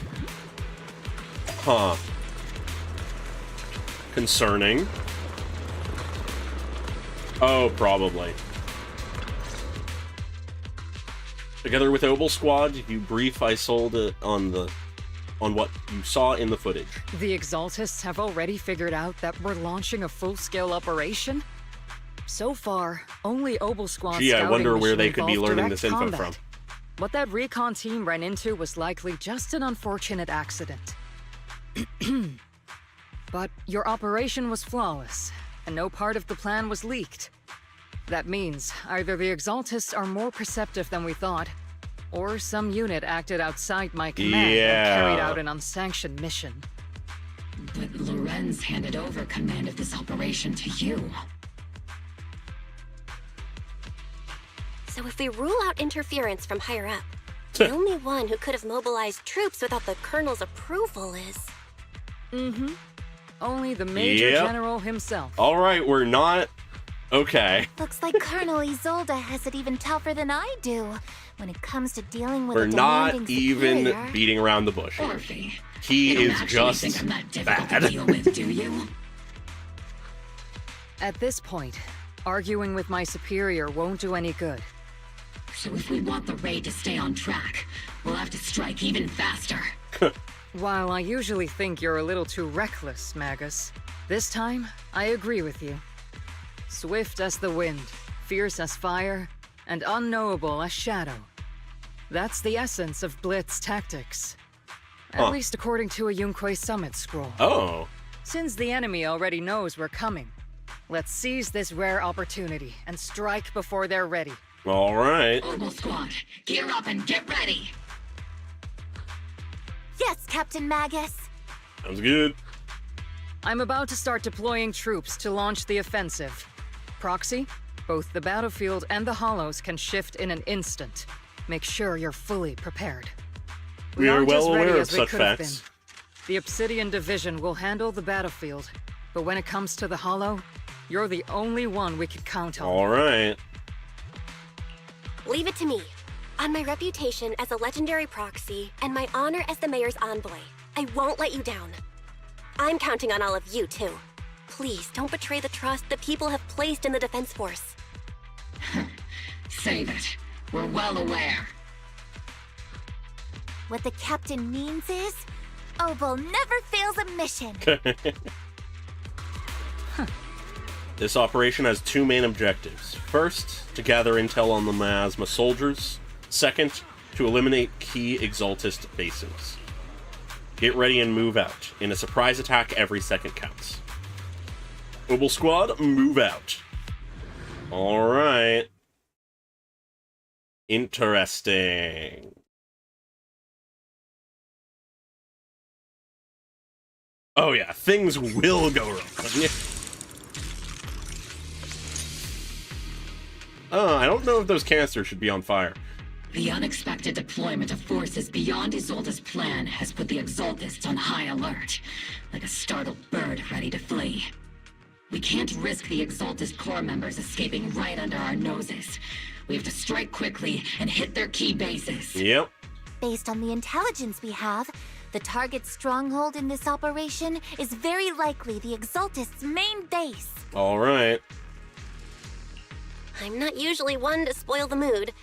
Huh. Concerning. Oh, probably. Together with Obol Squad, you brief Isolde on what you saw in the footage. The Exaltists have already figured out that we're launching a full-scale operation? So far, only Obol Squad Gee, I wonder where they could be involved learning direct this info combat. from. What that recon team ran into was likely just an unfortunate accident. But your operation was flawless, and no part of the plan was leaked. That means either the Exaltists are more perceptive than we thought, or some unit acted outside my command and carried out an unsanctioned mission. But Lorenz handed over command of this operation to you. So if we rule out interference from higher up, the only one who could have mobilized troops without the Colonel's approval is... Mm-hmm. Only the Major General himself. Alright, we're not... Okay. Looks like Colonel Isolde has it even tougher than I do when it comes to dealing with We're a not demanding even superior. beating around the bush. Orphe, He you don't is actually just think I'm that difficult bad. to deal with, do you? At this point, arguing with my superior won't do any good. So if we want the raid to stay on track, we'll have to strike even faster. While I usually think you're a little too reckless, Magus, this time, I agree with you. Swift as the wind, fierce as fire, and unknowable as shadow. That's the essence of Blitz tactics. At least according to a Yunque Summit scroll. Oh. Since the enemy already knows we're coming, let's seize this rare opportunity and strike before they're ready. Alright. Obol Squad, gear up and get ready! Yes, Captain Magus. Sounds good. I'm about to start deploying troops to launch the offensive. Proxy, both the battlefield and the hollows can shift in an instant. Make sure you're fully prepared. We are aren't well as ready aware as of we such could have facts. been. The Obsidian Division will handle the battlefield, but when it comes to the hollow, you're the only one we can count on. Alright. Leave it to me. On my reputation as a legendary proxy and my honor as the mayor's envoy, I won't let you down. I'm counting on all of you, too. Please don't betray the trust the people have placed in the Defense Force. Save it. We're well aware. What the captain means is, Obol never fails a mission. This operation has two main objectives. First, to gather intel on the miasma soldiers. Second, to eliminate key Exaltist bases. Get ready and move out. In a surprise attack, every second counts. Obol Squad, move out. Alright. Interesting. Oh yeah, things will go wrong. I don't know if those canisters should be on fire. The unexpected deployment of forces beyond Isolde's plan has put the Exaltists on high alert, like a startled bird ready to flee. We can't risk the Exaltist core members escaping right under our noses. We have to strike quickly and hit their key bases. Yep. Based on the intelligence we have, the target stronghold in this operation is very likely the Exaltists' main base. Alright. I'm not usually one to spoil the mood,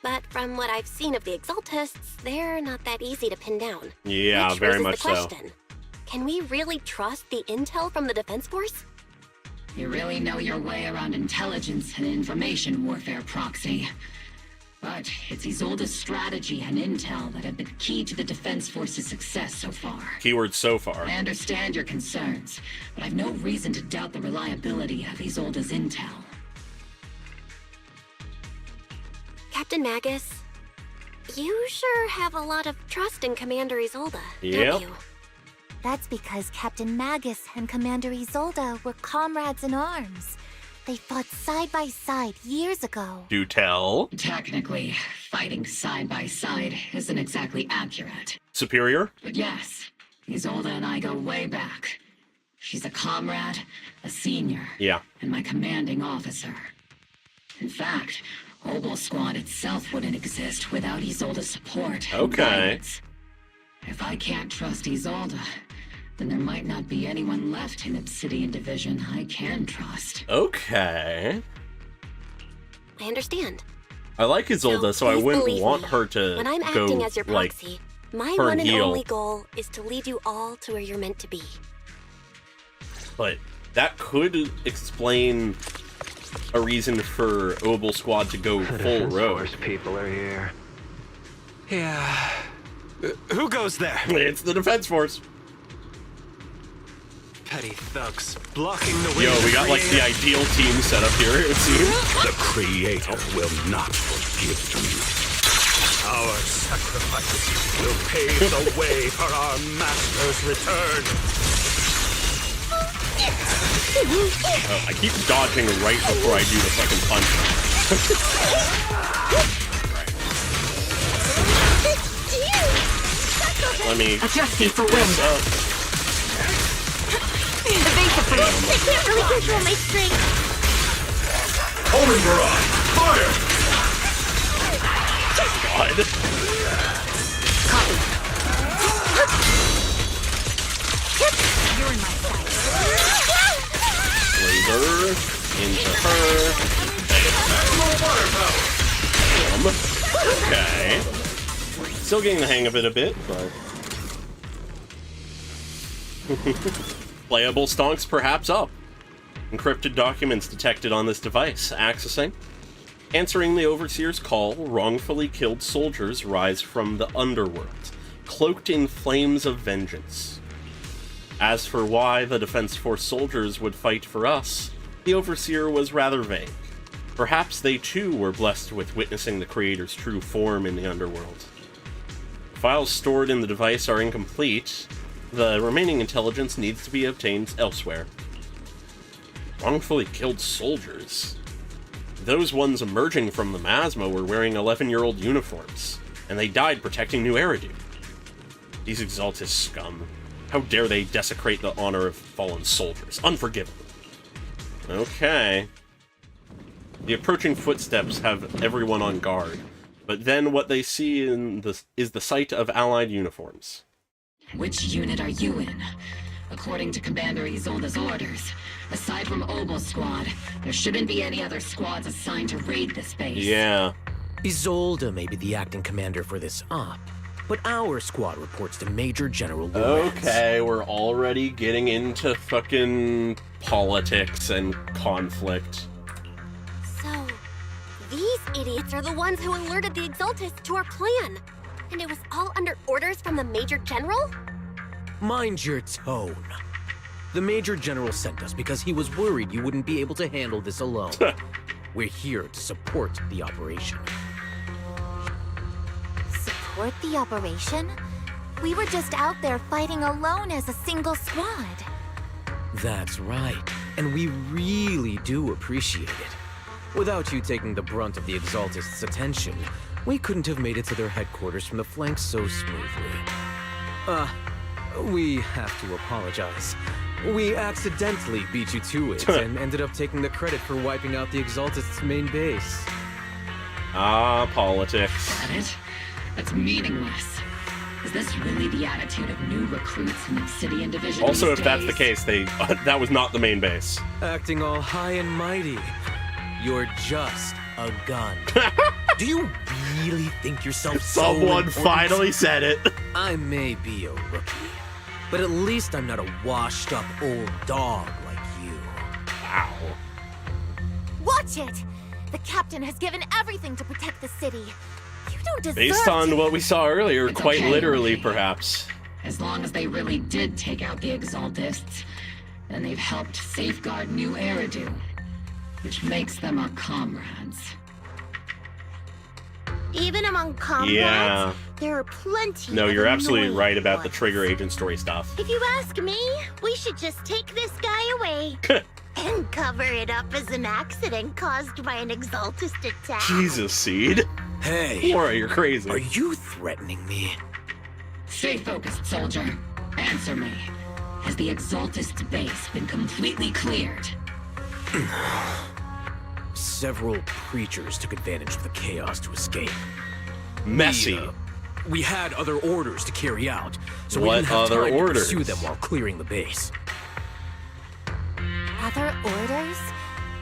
but from what I've seen of the Exaltists, they're not that easy to pin down. Yeah, Which very raises much the so. question. Can we really trust the intel from the Defense Force? You really know your way around intelligence and information warfare, Proxy. But it's Isolde's strategy and intel that have been key to the Defense Force's success so far. Keyword so far. I understand your concerns, but I've no reason to doubt the reliability of Isolde's intel. Captain Magus, you sure have a lot of trust in Commander Isolde, Yep. don't you? That's because Captain Magus and Commander Isolde were comrades in arms. They fought side by side years ago. Do tell. Technically, fighting side by side isn't exactly accurate. Superior? But yes, Isolde and I go way back. She's a comrade, a senior, Yeah. and my commanding officer. In fact, Obol Squad itself wouldn't exist without Isolde's support. and Okay. guidance. If I can't trust Isolde, then there might not be anyone left in Obsidian Division I can trust. Okay. I understand. I like Isolde, so I please wouldn't believe want me. her to When I'm go, acting as your like, proxy, my her one and heel. only goal is to lead you all to where you're meant to be. But that could explain a reason for Obol Squad to go full road. People are here. Yeah. Who goes there? It's the Defense Force. Petty thugs blocking the way. Yo, to we got like the create- ideal team set up here, it seems. The Creator will not forgive you. Our sacrifice will pave the way for our Master's return. Oh, I keep dodging right before I do the fucking punch. Let me Adjusting for this wind. up. I can't really control my strength. Homing barrage! Fire! God. You're in my sight. Laser into her. Okay. Still getting the hang of it a bit, but playable stonks perhaps up. Encrypted documents detected on this device. Accessing. Answering the Overseer's call, wrongfully killed soldiers rise from the underworld, cloaked in flames of vengeance. As for why the Defense Force soldiers would fight for us, the Overseer was rather vague. Perhaps they too were blessed with witnessing the Creator's true form in the underworld. Files stored in the device are incomplete. The remaining intelligence needs to be obtained elsewhere. Wrongfully killed soldiers. Those ones emerging from the Masma were wearing 11-year-old uniforms, and they died protecting New Eridu. These Exaltus scum. How dare they desecrate the honor of fallen soldiers? Unforgivable. Okay. The approaching footsteps have everyone on guard, but then what they see is the sight of Allied uniforms. Which unit are you in? According to Commander Isolde's orders, aside from Obol Squad, there shouldn't be any other squads assigned to raid this base. Yeah. Isolde may be the acting commander for this op, but our squad reports to Major General Lorenz. Okay, we're already getting into fucking politics and conflict. So, these idiots are the ones who alerted the Exaltus to our plan. And it was all under orders from the Major General? Mind your tone. The Major General sent us because he was worried you wouldn't be able to handle this alone. We're here to support the operation. Support the operation? We were just out there fighting alone as a single squad. That's right, and we really do appreciate it. Without you taking the brunt of the Exaltists' attention, we couldn't have made it to their headquarters from the flanks so smoothly. We have to apologize. We accidentally beat you to it and ended up taking the credit for wiping out the Exaltists' main base. Ah, politics. Got it? That's meaningless. Is this really the attitude of new recruits in Obsidian Division? Also, these if that's the days? case, that was not the main base. Acting all high and mighty. You're just a gun. Do you really think yourself so Someone important? finally said it. I may be a rookie, but at least I'm not a washed-up old dog like you. Wow. Watch it! The captain has given everything to protect the city. You don't deserve Based on what we saw earlier, It's quite okay, literally, Rookie. perhaps. As long as they really did take out the Exaltists, then they've helped safeguard New Eridu, which makes them our comrades. Even among comrades, Yeah. there are plenty No, of you're absolutely annoying right about the ones. trigger agent story stuff. If you ask me, we should just take this guy away and cover it up as an accident caused by an Exaltist attack. Jesus, Seed. Hey, Laura, you're crazy. Are you threatening me? Stay focused, soldier. Answer me. Has the Exaltist's base been completely cleared? Several creatures took advantage of the chaos to escape. Messy. We had other orders to carry out, so What we didn't have other time orders? to pursue them while clearing the base. Other orders?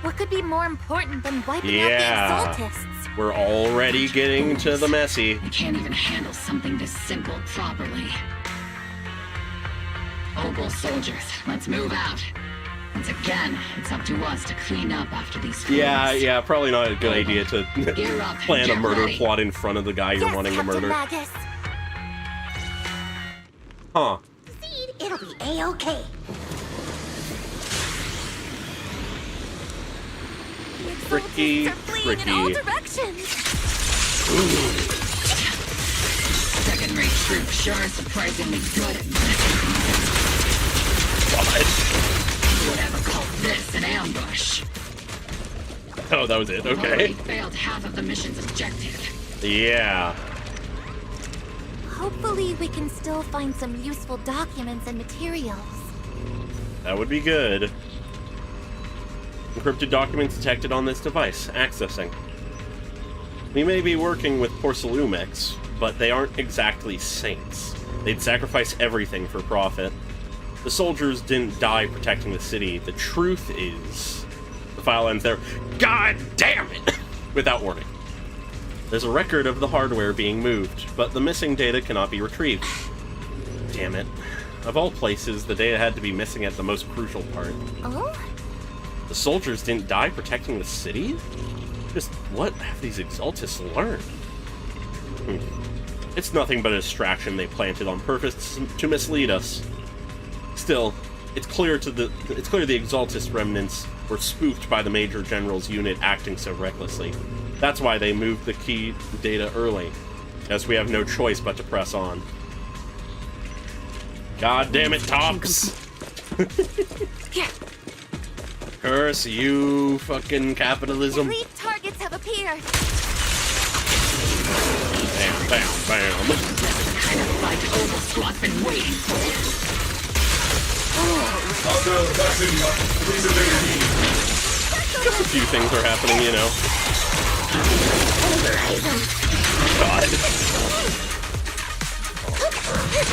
What could be more important than wiping Yeah. out the Exaltists? We're already getting to the messy. I can't even handle something this simple properly. Obol soldiers, let's move out. Once again, it's up to us to clean up after these fools. Yeah, probably not a good idea to Gear up, plan a get murder ready. plot in front of the guy you're wanting to murder. Magus. Huh. Seed, it'll be A-okay. Tricky, Fleeing in all directions. Second-rate troops sure are surprisingly good at Who would ever call this an ambush? Oh, that was it. We've already Okay. failed half of the mission's objective. Yeah. Hopefully we can still find some useful documents and materials. That would be good. Encrypted documents detected on this device. Accessing. We may be working with Porcelumex, but they aren't exactly saints. They'd sacrifice everything for profit. The soldiers didn't die protecting the city. The truth is... The file ends there. God damn it! Without warning. There's a record of the hardware being moved, but the missing data cannot be retrieved. Damn it. Of all places, the data had to be missing at the most crucial part. Oh? The soldiers didn't die protecting the city? Just what have these Exaltists learned? It's nothing but a distraction they planted on purpose to mislead us. Still, it's clear the Exaltist remnants were spooked by the Major General's unit acting so recklessly. That's why they moved the key data early, as we have no choice but to press on. God damn it, Tops! Curse you, fucking capitalism. Elite targets have appeared. Bam, bam, bam. Kind of fight Obol Squad's been waiting for. Just a few things are happening, you know. God.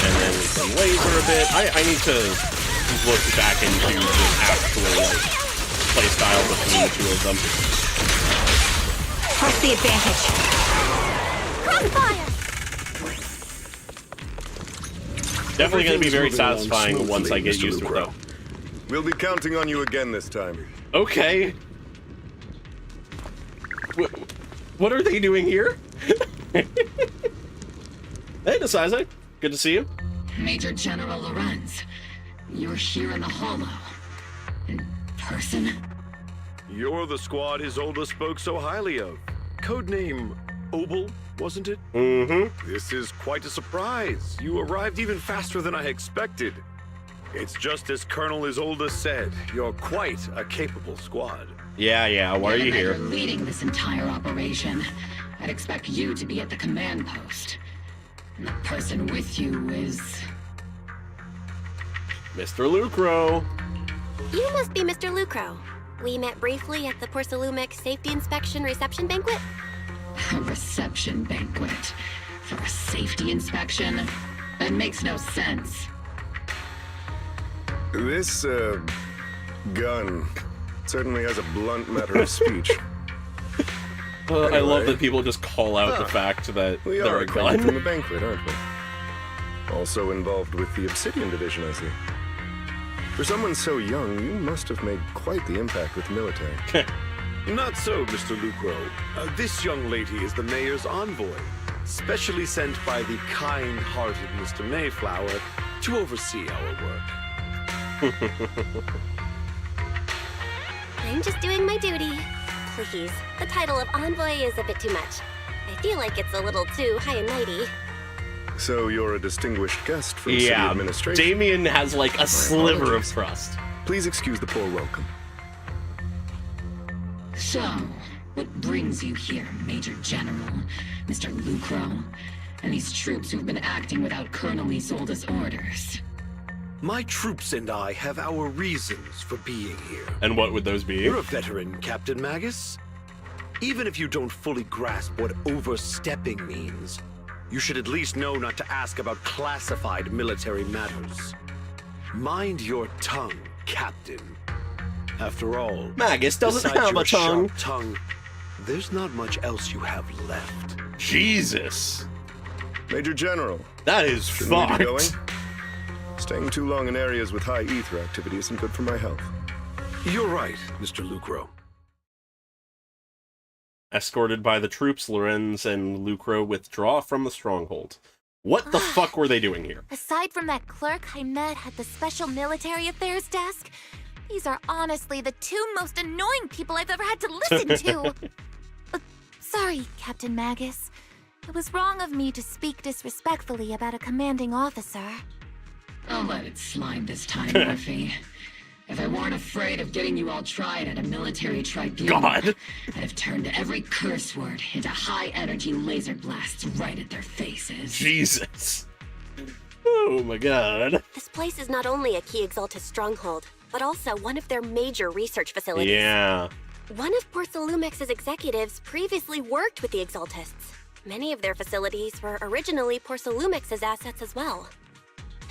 And then we can laser a bit. I need to look back into the actual, play style between the two of them. Press the advantage. Crossfire! Definitely going to be very Everything's moving along satisfying once I get smoothly, used to it, Mr. though. We'll be counting on you again this time. Okay. What are they doing here? Hey, Decisive. Good to see you. Major General Lorenz, you're here in the Hollow. In person? You're the squad Isolde spoke so highly of. Codename Obol, wasn't it? Mm-hmm. This is quite a surprise. You arrived even faster than I expected. It's just as Colonel Isolde said. You're quite a capable squad. Yeah. Why are you here? You're leading this entire operation. I'd expect you to be at the command post. And the person with you is... Mr. Lucro. You must be Mr. Lucro. We met briefly at the Porcelumex Safety Inspection Reception Banquet. A reception banquet for a safety inspection? That makes no sense. This, gun certainly has a blunt matter of speech. I love that people just call out the fact that We they're are a acquainted gun. from the banquet, aren't we? Also involved with the Obsidian Division, I see. For someone so young, you must have made quite the impact with the military. Not so, Mr. Lucro. This young lady is the mayor's envoy, specially sent by the kind-hearted Mr. Mayflower to oversee our work. I'm just doing my duty. Please, the title of envoy is a bit too much. I feel like it's a little too high and mighty. So you're a distinguished guest from city Yeah, administration. Damien has like a sliver of trust. Please excuse the poor welcome. So, what brings you here, Major General, Mr. Lucro, and these troops who've been acting without Colonel Isolde's orders? My troops and I have our reasons for being here. And what would those be? You're a veteran, Captain Magus. Even if you don't fully grasp what overstepping means, you should at least know not to ask about classified military matters. Mind your tongue, Captain. After all, Magus doesn't besides have your a tongue. sharp tongue. There's not much else you have left. Jesus. Major General. That is Shouldn't we fucked. be going? Staying too long in areas with high ether activity isn't good for my health. You're right, Mr. Lucro. Escorted by the troops, Lorenz and Lucro withdraw from the stronghold. What the fuck were they doing here? Aside from that clerk I met at the Special Military Affairs desk, these are honestly the two most annoying people I've ever had to listen to. Sorry, Captain Magus. It was wrong of me to speak disrespectfully about a commanding officer. I'll let it slide this time, Murphy. If I weren't afraid of getting you all tried at a military tribunal, God. I'd have turned every curse word into high-energy laser blasts right at their faces. Jesus. Oh my god. This place is not only a key Exaltus stronghold, but also one of their major research facilities. Yeah. One of Porcelumex's executives previously worked with the Exaltists. Many of their facilities were originally Porcelumex's assets as well.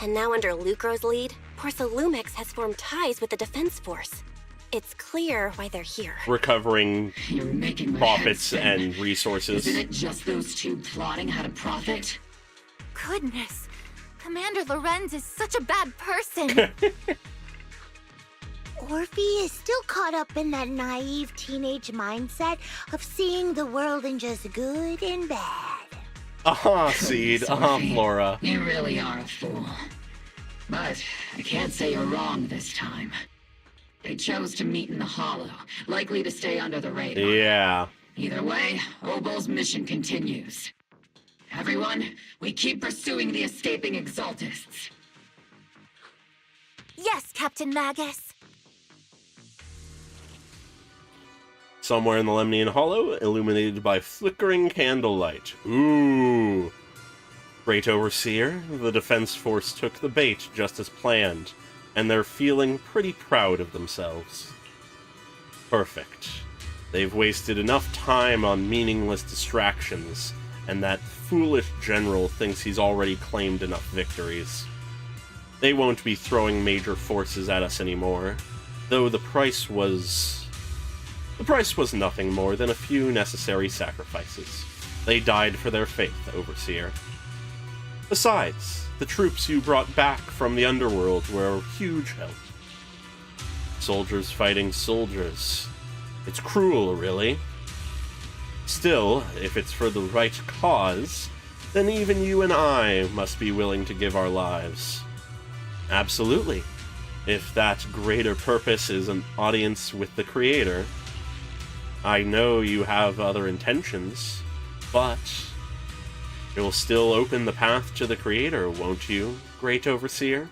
And now under Lucro's lead, Porcelumex has formed ties with the defense force. It's clear why they're here. Recovering You're making my profits head spin. and resources. Isn't it just those two plotting how to profit? Goodness, Commander Lorenz is such a bad person. Orphe is still caught up in that naive teenage mindset of seeing the world in just good and bad. Seed. Flora. You really are a fool. But I can't say you're wrong this time. They chose to meet in the Hollow, likely to stay under the radar. Yeah. Either way, Obol's mission continues. Everyone, we keep pursuing the escaping Exaltists. Yes, Captain Magus. Somewhere in the Lemnian Hollow, illuminated by flickering candlelight. Ooh. Great Overseer, the Defense Force took the bait just as planned, and they're feeling pretty proud of themselves. Perfect. They've wasted enough time on meaningless distractions, and that foolish general thinks he's already claimed enough victories. They won't be throwing major forces at us anymore, though the price was nothing more than a few necessary sacrifices. They died for their faith, Overseer. Besides, the troops you brought back from the underworld were a huge help. Soldiers fighting soldiers. It's cruel, really. Still, if it's for the right cause, then even you and I must be willing to give our lives. Absolutely. If that greater purpose is an audience with the Creator. I know you have other intentions, but you'll still open the path to the Creator, won't you, Great Overseer?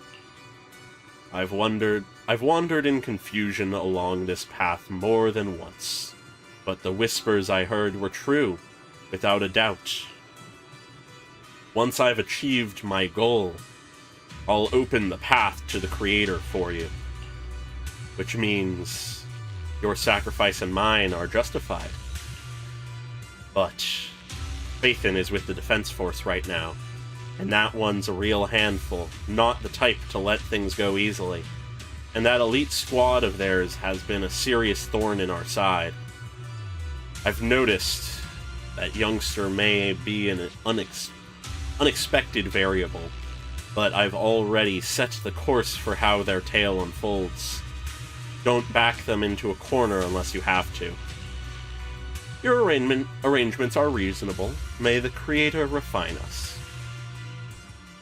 I've wandered in confusion along this path more than once, but the whispers I heard were true, without a doubt. Once I've achieved my goal, I'll open the path to the Creator for you, which means your sacrifice and mine are justified. But Phaethon is with the Defense Force right now, and that one's a real handful, not the type to let things go easily. And that elite squad of theirs has been a serious thorn in our side. I've noticed that youngster may be an unexpected variable, but I've already set the course for how their tale unfolds. Don't back them into a corner unless you have to. Your arrangements are reasonable. May the Creator refine us.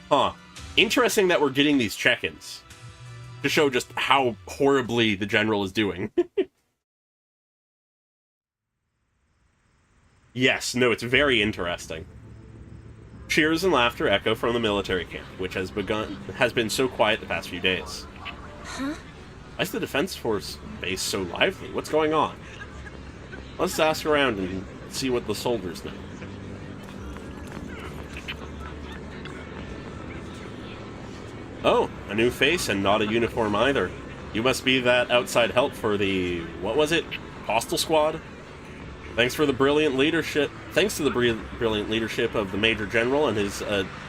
Huh. Interesting that we're getting these check-ins to show just how horribly the General is doing. Yes, no, it's very interesting. Cheers and laughter echo from the military camp, which has been so quiet the past few days. Huh? Why is the Defense Force base so lively? What's going on? Let's ask around and see what the soldiers know. Oh, a new face and not a uniform either. You must be that outside help for the... what was it? Obol Squad? Thanks to the brilliant leadership of the Major General and his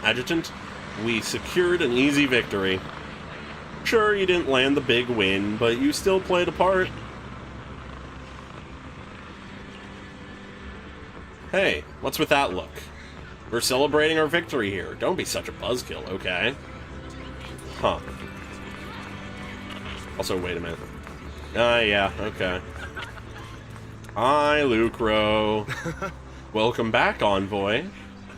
adjutant, we secured an easy victory. Sure, you didn't land the big win, but you still played a part. Hey, what's with that look? We're celebrating our victory here. Don't be such a buzzkill, okay? Huh. Also, wait a minute. Yeah, okay. Hi, Lucro. Welcome back, Envoy.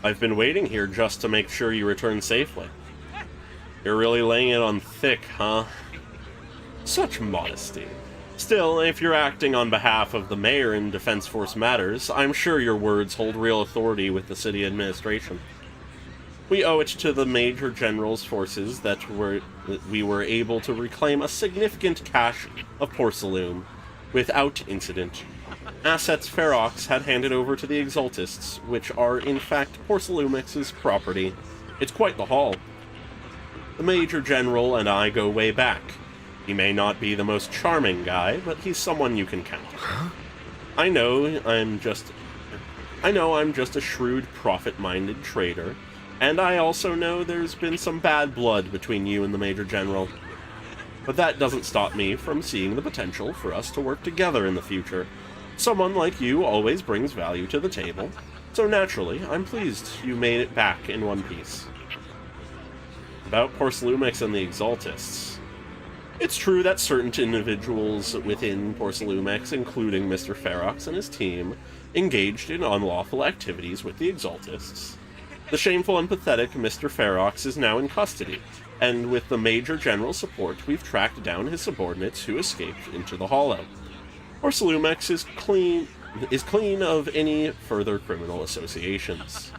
I've been waiting here just to make sure you return safely. You're really laying it on thick, huh? Such modesty. Still, if you're acting on behalf of the mayor in Defense Force matters, I'm sure your words hold real authority with the city administration. We owe it to the Major General's forces that we were able to reclaim a significant cache of porcelain without incident. Assets Ferox had handed over to the Exaltists, which are in fact Porcelumex's property. It's quite the haul. The Major General and I go way back. He may not be the most charming guy, but he's someone you can count. Huh? I know I'm just a shrewd, profit-minded trader, and I also know there's been some bad blood between you and the Major General. But that doesn't stop me from seeing the potential for us to work together in the future. Someone like you always brings value to the table, so naturally, I'm pleased you made it back in one piece. About Porcelumex and the Exaltists. It's true that certain individuals within Porcelumex, including Mr. Ferox and his team, engaged in unlawful activities with the Exaltists. The shameful and pathetic Mr. Ferox is now in custody, and with the Major General's support, we've tracked down his subordinates who escaped into the Hollow. Porcelumex is clean of any further criminal associations.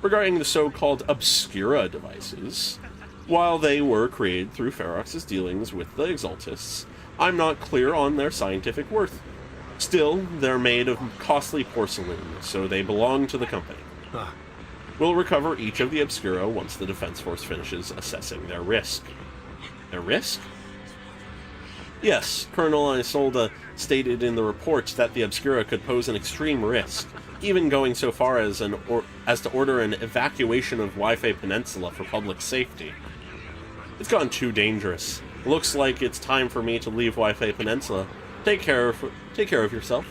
Regarding the so-called Obscura devices, while they were created through Ferox's dealings with the Exaltists, I'm not clear on their scientific worth. Still, they're made of costly porcelain, so they belong to the company. Huh. We'll recover each of the Obscura once the Defense Force finishes assessing their risk. Their risk? Yes, Colonel Isolde stated in the report that the Obscura could pose an extreme risk, even going so far as to order an evacuation of Wi-Fi Peninsula for public safety. It's gotten too dangerous. Looks like it's time for me to leave Wi-Fi Peninsula. Take care of yourself.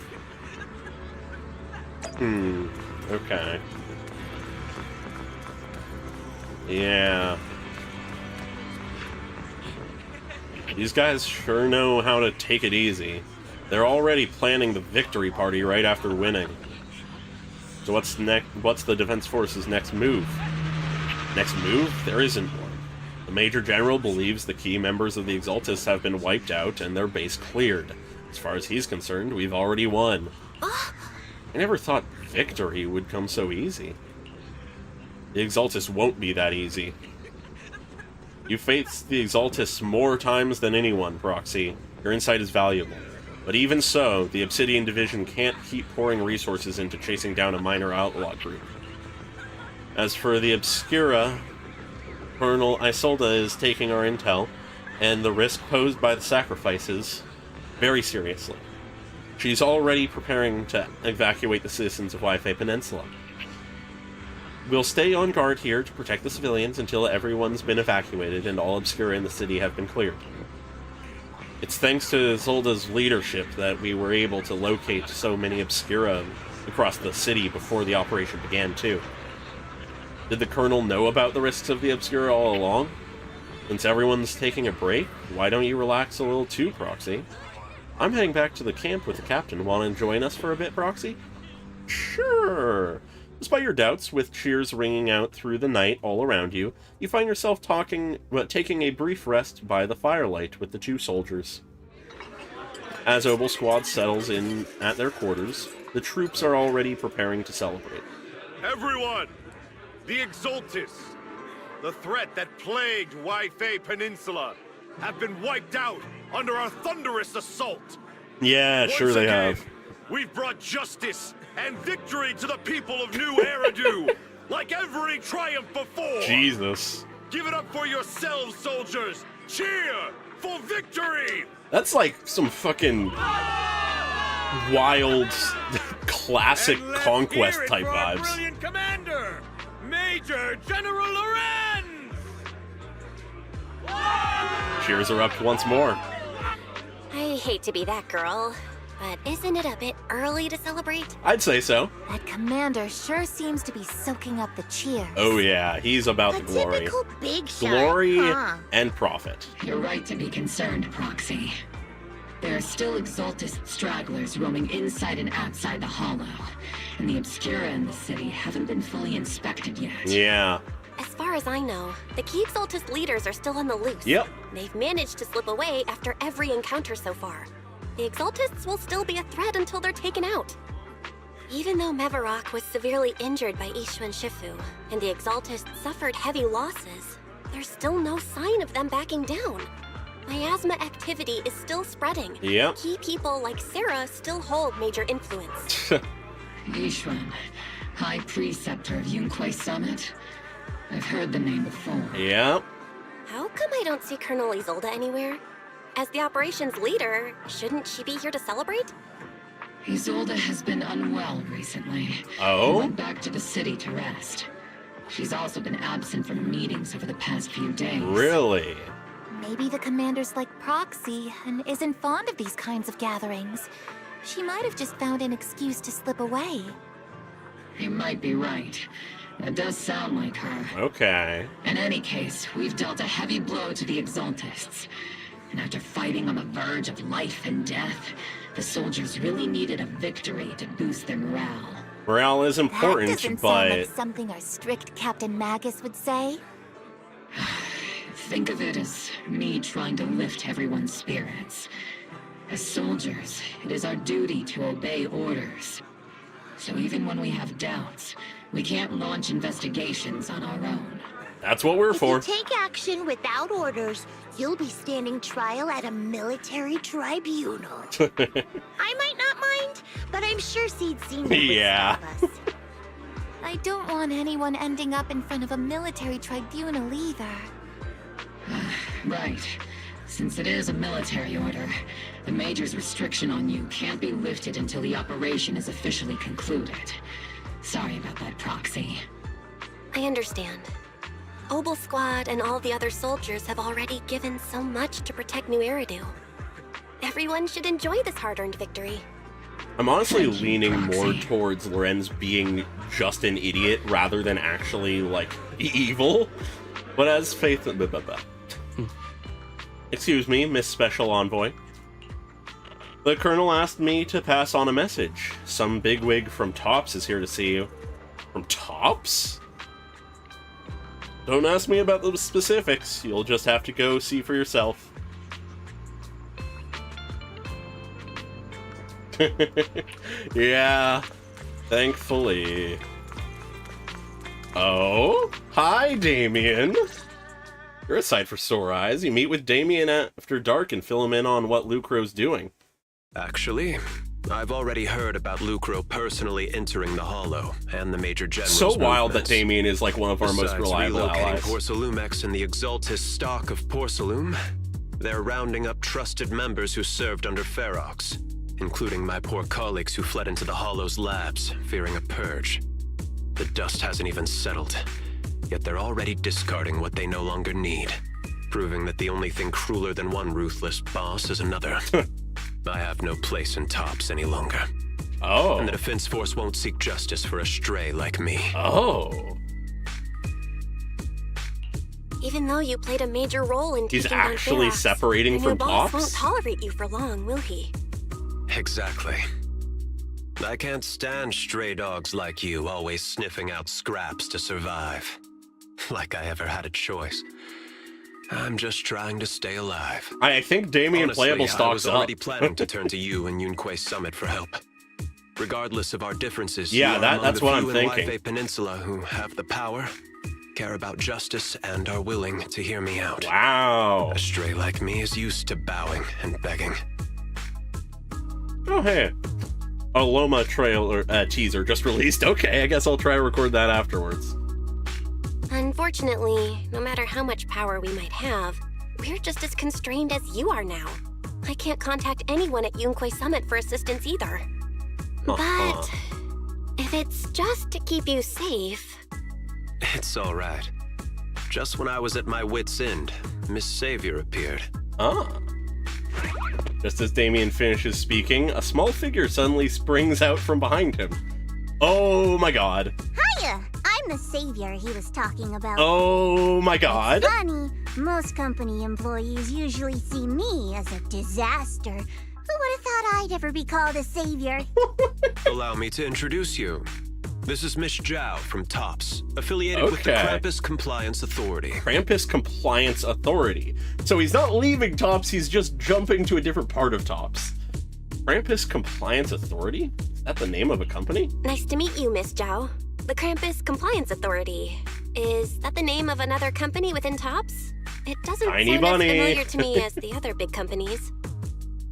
Okay. Yeah. These guys sure know how to take it easy. They're already planning the victory party right after winning. So what's the Defense Force's next move? Next move? There isn't one. The Major General believes the key members of the Exaltists have been wiped out and their base cleared. As far as he's concerned, we've already won. I never thought victory would come so easy. The Exaltists won't be that easy. You faced the Exaltists more times than anyone, Proxy. Your insight is valuable. But even so, the Obsidian Division can't keep pouring resources into chasing down a minor outlaw group. As for the Obscura, Colonel Isolde is taking our intel, and the risk posed by the sacrifices, very seriously. She's already preparing to evacuate the citizens of Wi-Fi Peninsula. We'll stay on guard here to protect the civilians until everyone's been evacuated and all Obscura in the city have been cleared. It's thanks to Isolde's leadership that we were able to locate so many Obscura across the city before the operation began, too. Did the Colonel know about the risks of the Obscura all along? Since everyone's taking a break, why don't you relax a little too, Proxy? I'm heading back to the camp with the captain. Want to join us for a bit, Proxy? Sure. Despite your doubts, with cheers ringing out through the night all around you, you find yourself taking a brief rest by the firelight with the two soldiers. As Obol Squad settles in at their quarters, the troops are already preparing to celebrate. Everyone! The Exaltists, the threat that plagued Wi-Fi Peninsula, have been wiped out under our thunderous assault. Yeah, sure they have. We've brought justice and victory to the people of New Eridu, like every triumph before. Jesus. Give it up for yourselves, soldiers! Cheer for victory! That's like some fucking wild, classic conquest type vibes. Brilliant commander, Major General Lorenz! Cheers are up once more. I hate to be that girl, but isn't it a bit early to celebrate? I'd say so. That commander sure seems to be soaking up the cheers. Oh yeah, he's about the glory. Typical big shot, Glory huh? and profit. You're right to be concerned, Proxy. There are still Exaltist stragglers roaming inside and outside the Hollow, and the Obscura in the city haven't been fully inspected yet. Yeah. As far as I know, the key Exaltist leaders are still on the loose. Yep. They've managed to slip away after every encounter so far. The Exaltists will still be a threat until they're taken out. Even though Mevarok was severely injured by Ishu and Shifu, and the Exaltists suffered heavy losses, there's still no sign of them backing down. Miasma activity is still spreading. Yep. Key people like Sarah still hold major influence. Yishuan, High Preceptor of Yunquay Summit? I've heard the name before. Yep. How come I don't see Colonel Isolde anywhere? As the operations leader, shouldn't she be here to celebrate? Isolde has been unwell recently. Oh? She went back to the city to rest. She's also been absent from meetings over the past few days. Really? Maybe the commander's like Proxy and isn't fond of these kinds of gatherings. She might have just found an excuse to slip away. You might be right. That does sound like her. Okay. In any case, we've dealt a heavy blow to the Exaltists. And after fighting on the verge of life and death, the soldiers really needed a victory to boost their morale. Morale is important, that doesn't but... sound like something our strict Captain Magus would say. Think of it as me trying to lift everyone's spirits. As soldiers, it is our duty to obey orders. So even when we have doubts, we can't launch investigations on our own. That's what we're for. If you take action without orders, you'll be standing trial at a military tribunal. I might not mind, but I'm sure Seed Senior would Yeah. stop us. I don't want anyone ending up in front of a military tribunal either. Right. Since it is a military order, the Major's restriction on you can't be lifted until the operation is officially concluded. Sorry about that, Proxy. I understand. Obol Squad and all the other soldiers have already given so much to protect New Eridu. Everyone should enjoy this hard-earned victory. I'm honestly leaning more towards Lorenz being just an idiot rather than actually, like, evil. But as Phaethon... Excuse me, Miss Special Envoy. The Colonel asked me to pass on a message. Some bigwig from Tops is here to see you. From Tops? Don't ask me about the specifics. You'll just have to go see for yourself. Yeah, thankfully. Oh? Hi, Damien. You're a sight for sore eyes. You meet with Damien after dark and fill him in on what Lucro's doing. Actually, I've already heard about Lucro personally entering the Hollow and the Major General's So wild movements. that Damien is like one of our most reliable allies. Porcelumex and the Exaltist stock of Porcelume, they're rounding up trusted members who served under Ferox, including my poor colleagues who fled into the Hollow's labs, fearing a purge. The dust hasn't even settled, yet they're already discarding what they no longer need, proving that the only thing crueler than one ruthless boss is another. I have no place in Tops any longer. Oh. And the Defense Force won't seek justice for a stray like me. Oh. Even though you played a major role in He's taking down actually Ferox, separating your new from boss Tops? won't tolerate you for long, will he? Exactly. I can't stand stray dogs like you always sniffing out scraps to survive. Like I ever had a choice. I'm just trying to stay alive. I think Damien Honestly, Playable I stocks was up. already planning to turn to you and Yunquay Summit for help. Regardless of our differences, Yeah, you are that's among what the I'm few in thinking. Waifei Peninsula who have the power, care about justice, and are willing to hear me out. Wow. A stray like me is used to bowing and begging. Oh, hey. A Loma trailer teaser just released. Okay, I guess I'll try to record that afterwards. Unfortunately, Unfortunately, no matter how much power we might have, we're just as constrained as you are now. I can't contact anyone at Yunquay Summit for assistance either. But if it's just to keep you safe... It's all right. Just when I was at my wit's end, Miss Savior appeared. Just as Damien finishes speaking, a small figure suddenly springs out from behind him. Oh my god. Hiya! I'm the savior he was talking about. Oh my god. It's funny, most company employees usually see me as a disaster. Who would have thought I'd ever be called a savior? Allow me to introduce you. This is Miss Zhao from TOPS, affiliated with the Krampus Compliance Authority. Krampus Compliance Authority. So he's not leaving TOPS, he's just jumping to a different part of TOPS. Krampus Compliance Authority? Is that the name of a company? Nice to meet you, Miss Zhao. The Krampus Compliance Authority. Is that the name of another company within TOPS? It doesn't sound as familiar to me as the other big companies.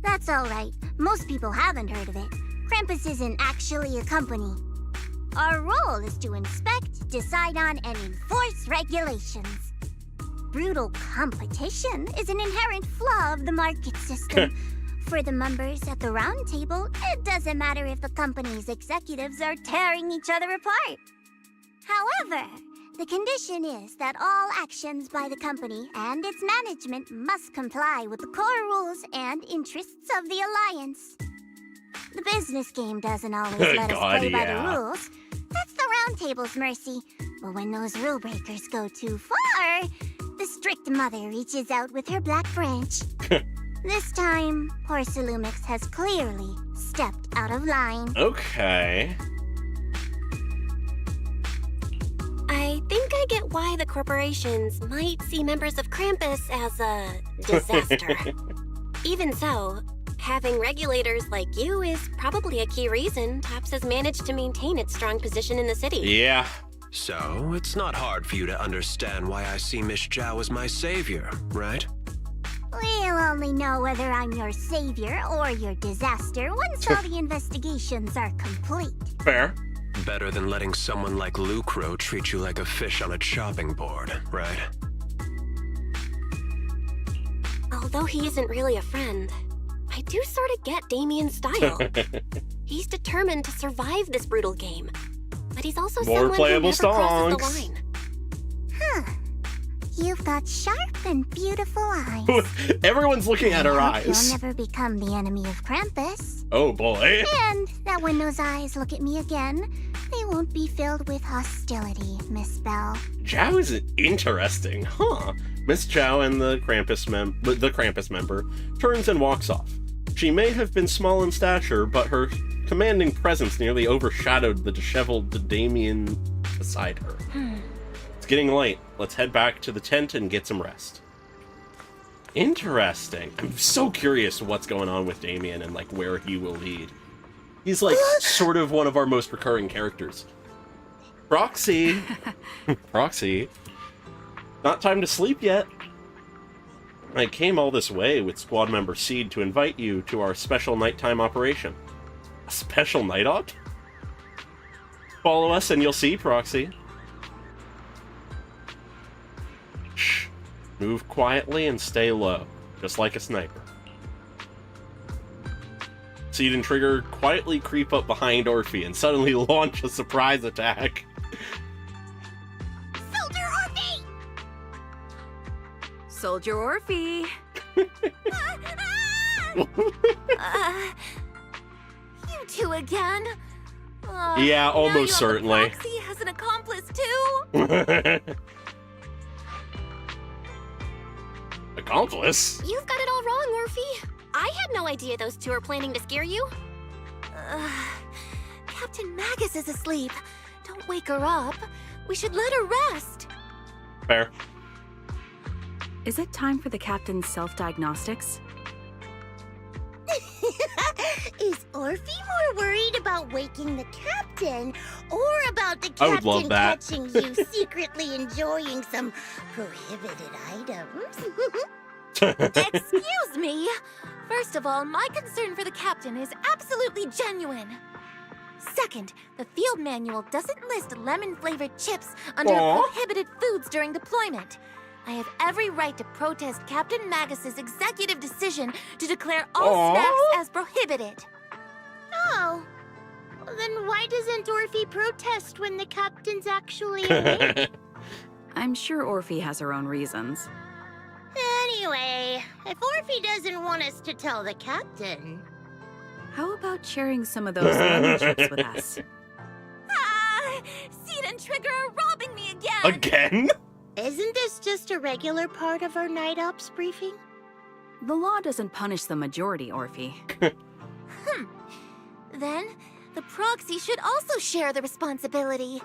That's all right. Most people haven't heard of it. Krampus isn't actually a company. Our role is to inspect, decide on, and enforce regulations. Brutal competition is an inherent flaw of the market system. For the members at the round table, it doesn't matter if the company's executives are tearing each other apart. However, the condition is that all actions by the company and its management must comply with the core rules and interests of the Alliance. The business game doesn't always let us play by the rules. That's the round table's mercy. But when those rule breakers go too far, the strict mother reaches out with her black branch. This time, Porcelumix has clearly stepped out of line. Okay. I think I get why the corporations might see members of Krampus as a disaster. Even so, having regulators like you is probably a key reason TOPS has managed to maintain its strong position in the city. Yeah. So, it's not hard for you to understand why I see Miss Zhao as my savior, right? We'll only know whether I'm your savior or your disaster once all the investigations are complete. Fair. Better than letting someone like Lucro treat you like a fish on a chopping board, right? Although he isn't really a friend, I do sort of get Damien's style. He's determined to survive this brutal game, but he's also someone who never crosses the line. Huh. You've got sharp and beautiful eyes. Everyone's looking at her eyes. You'll never become the enemy of Krampus. Oh boy. And that when those eyes look at me again, they won't be filled with hostility, Miss Bell. Zhao is interesting, huh? Miss Zhao and the Krampus member turns and walks off. She may have been small in stature, but her commanding presence nearly overshadowed the disheveled Damien beside her. It's getting late. Let's head back to the tent and get some rest. Interesting. I'm so curious what's going on with Damien and like where he will lead. He's like sort of one of our most recurring characters. Proxy. Proxy. Not time to sleep yet. I came all this way with squad member Seed to invite you to our special nighttime operation. A special night op? Follow us and you'll see, Proxy. Shh. Move quietly and stay low, just like a sniper. Seed and Trigger quietly creep up behind Orphe and suddenly launch a surprise attack. Soldier Orphe! Soldier Orphe! You two again? Yeah, almost certainly. Proxy has an accomplice too? Accomplice? You've got it all wrong, Orphe. I had no idea those two were planning to scare you. Captain Magus is asleep. Don't wake her up. We should let her rest. Fair. Is it time for the captain's self-diagnostics? Is Orphe more worried about waking the captain or about the I would love captain that. catching you secretly enjoying some prohibited items? Excuse me. First of all, my concern for the captain is absolutely genuine. Second, the field manual doesn't list lemon-flavored chips under prohibited foods during deployment. I have every right to protest Captain Magus's executive decision to declare all snacks as prohibited. Oh. Then why doesn't Orphe protest when the captain's actually awake? I'm sure Orphe has her own reasons. Anyway, if Orphe doesn't want us to tell the captain... How about sharing some of those lemon chips with us? Ah! Seed and Trigger are robbing me again! Again? Isn't this just a regular part of our night ops briefing? The law doesn't punish the majority, Orphe. Then, the proxy should also share the responsibility.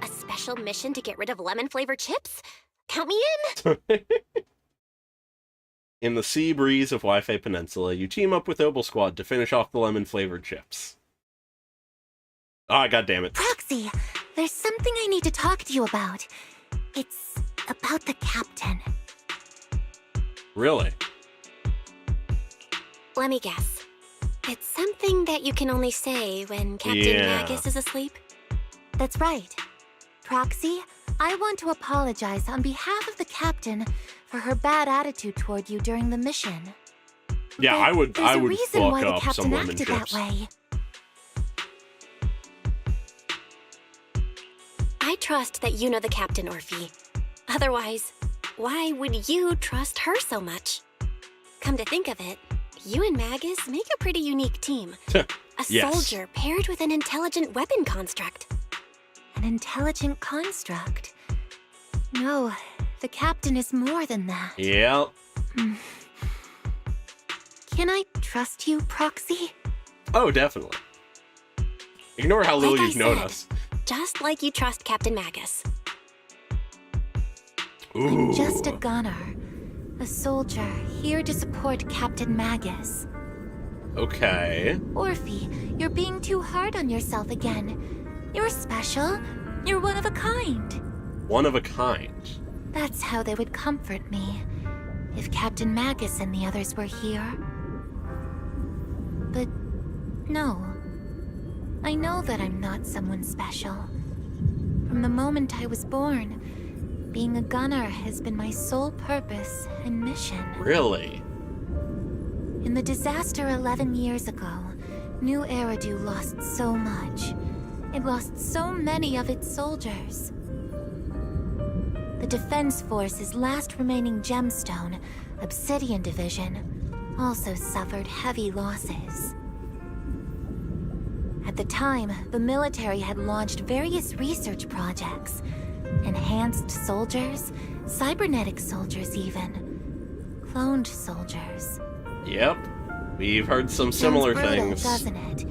A special mission to get rid of lemon-flavored chips? Count me in! In the sea breeze of Wi-Fi Peninsula, you team up with Obol Squad to finish off the lemon-flavored chips. Ah, goddammit. Proxy, there's something I need to talk to you about. It's about the captain. Really? Let me guess. It's something that you can only say when Captain Magus is asleep? That's right. Proxy, I want to apologize on behalf of the captain for her bad attitude toward you during the mission. Yeah, I would There's a fuck reason why the up some captain lemon acted chips. that way. I trust that you know the captain, Orphe. Otherwise, why would you trust her so much? Come to think of it, you and Magus make a pretty unique team. A soldier paired with an intelligent weapon construct. An intelligent construct? No, the captain is more than that. Yep. Can I trust you, Proxy? Oh, definitely. Ignore how little Like I you've known said, us. Just like you trust Captain Magus. Ooh. I'm just a gunner. A soldier here to support Captain Magus. Okay. Orphe, you're being too hard on yourself again. You're special. You're one of a kind. One of a kind. That's how they would comfort me. If Captain Magus and the others were here. But no. I know that I'm not someone special. From the moment I was born, being a gunner has been my sole purpose and mission. Really? In the disaster 11 years ago, New Eridu lost so much. It lost so many of its soldiers. The Defense Force's last remaining gemstone, Obsidian Division, also suffered heavy losses. At the time, the military had launched various research projects. Enhanced soldiers, cybernetic soldiers even. Cloned soldiers. Yep. We've heard some similar Sounds brutal, things. doesn't it?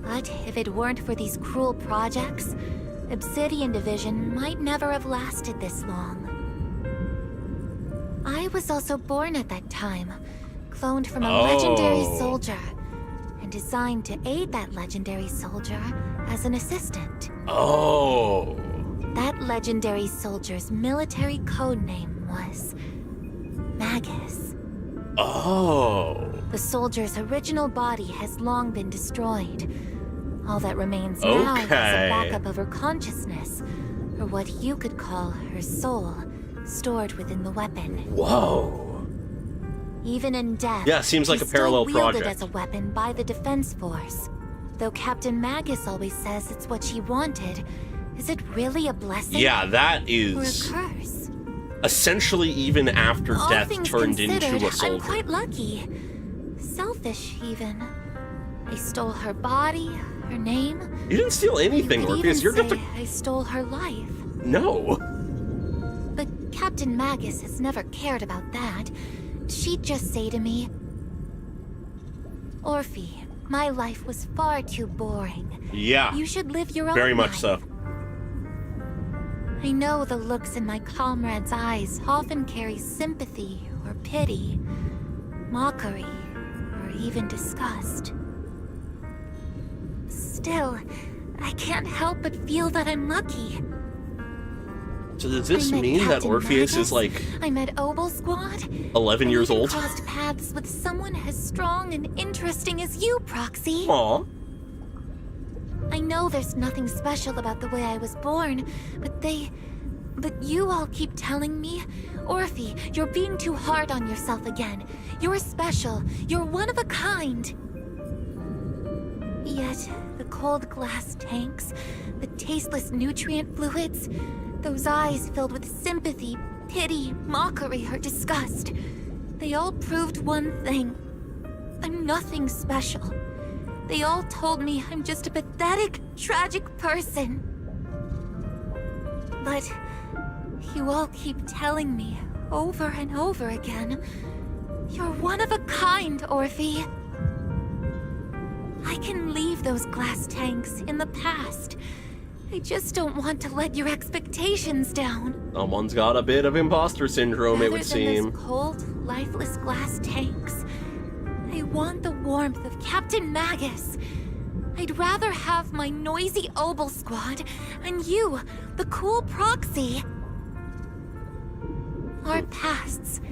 But if it weren't for these cruel projects, Obsidian Division might never have lasted this long. I was also born at that time, cloned from a legendary soldier, and designed to aid that legendary soldier as an assistant. Oh. That legendary soldier's military code name was Magus. Oh. The soldier's original body has long been destroyed. All that remains now is a backup of her consciousness, or what you could call her soul, stored within the weapon. Whoa. Even in death, Yeah, seems like a she's parallel still wielded project. as a weapon by the Defense Force. Though Captain Magus always says it's what she wanted, is it really a blessing? Yeah, that Or is a curse? essentially even after All death things turned into considered, a soldier. I'm quite lucky. Selfish, even. I stole her body, her name. You didn't steal anything, You could Orpheus. You're even just say a... I stole her life. No. But Captain Magus has never cared about that. She'd just say to me, Orphe, my life was far too boring. Yeah. You should live your own Very much life. so. I know the looks in my comrades' eyes often carry sympathy or pity, mockery, or even disgust. Still, I can't help but feel that I'm lucky. So does this mean that Orpheus is like I met Obol Squad. 11 years old? Crossed paths with someone as strong and interesting as you, Proxy. Aw. I know there's nothing special about the way I was born, but you all keep telling me, Orphe, you're being too hard on yourself again. You're special. You're one of a kind. Yet, the cold glass tanks, the tasteless nutrient fluids, those eyes filled with sympathy, pity, mockery, or disgust, they all proved one thing. I'm nothing special. They all told me I'm just a pathetic, tragic person. But you all keep telling me over and over again, you're one of a kind, Orphe. I can leave those glass tanks in the past. I just don't want to let your expectations down. Someone's got a bit of imposter syndrome, it would seem. Rather than those cold, lifeless glass tanks, I want the warmth of Captain Magus. I'd rather have my noisy Obol Squad and you, the cool Proxy. Our pasts,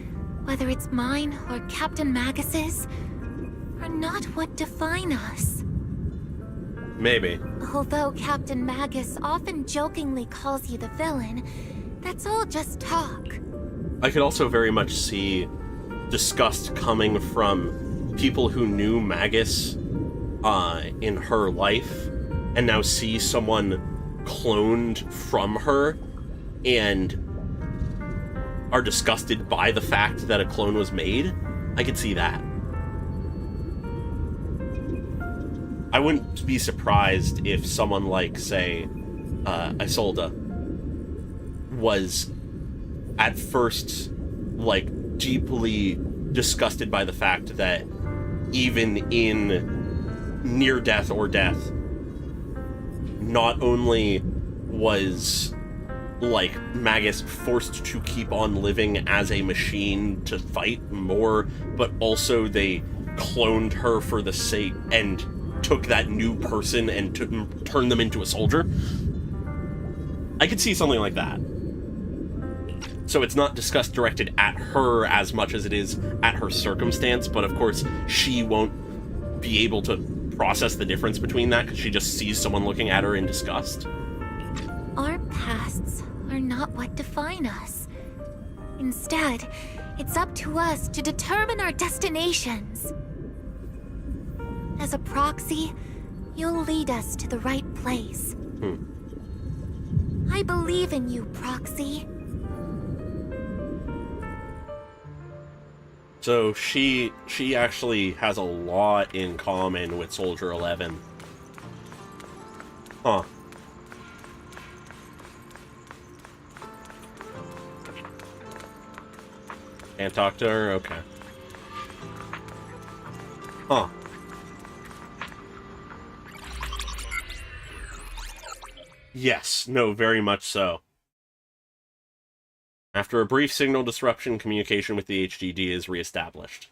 whether it's mine or Captain Magus's, are not what define us. Maybe. Although Captain Magus often jokingly calls you the villain, that's all just talk. I could also very much see disgust coming from people who knew Magus in her life and now see someone cloned from her and are disgusted by the fact that a clone was made. I could see that. I wouldn't be surprised if someone like, say, Isolde was at first, like, deeply disgusted by the fact that even in near death or death, not only was, like, Magus forced to keep on living as a machine to fight more, but also they cloned her for the sake and took that new person and turned them into a soldier. I could see something like that. So it's not disgust directed at her as much as it is at her circumstance, but of course she won't be able to process the difference between that because she just sees someone looking at her in disgust. Our pasts are not what define us. Instead, it's up to us to determine our destinations. As a proxy, you'll lead us to the right place. I believe in you, Proxy. So she actually has a lot in common with Soldier 11. Huh. Can't talk to her? Okay. Huh. Yes, no, very much so. After a brief signal disruption, communication with the HDD is reestablished.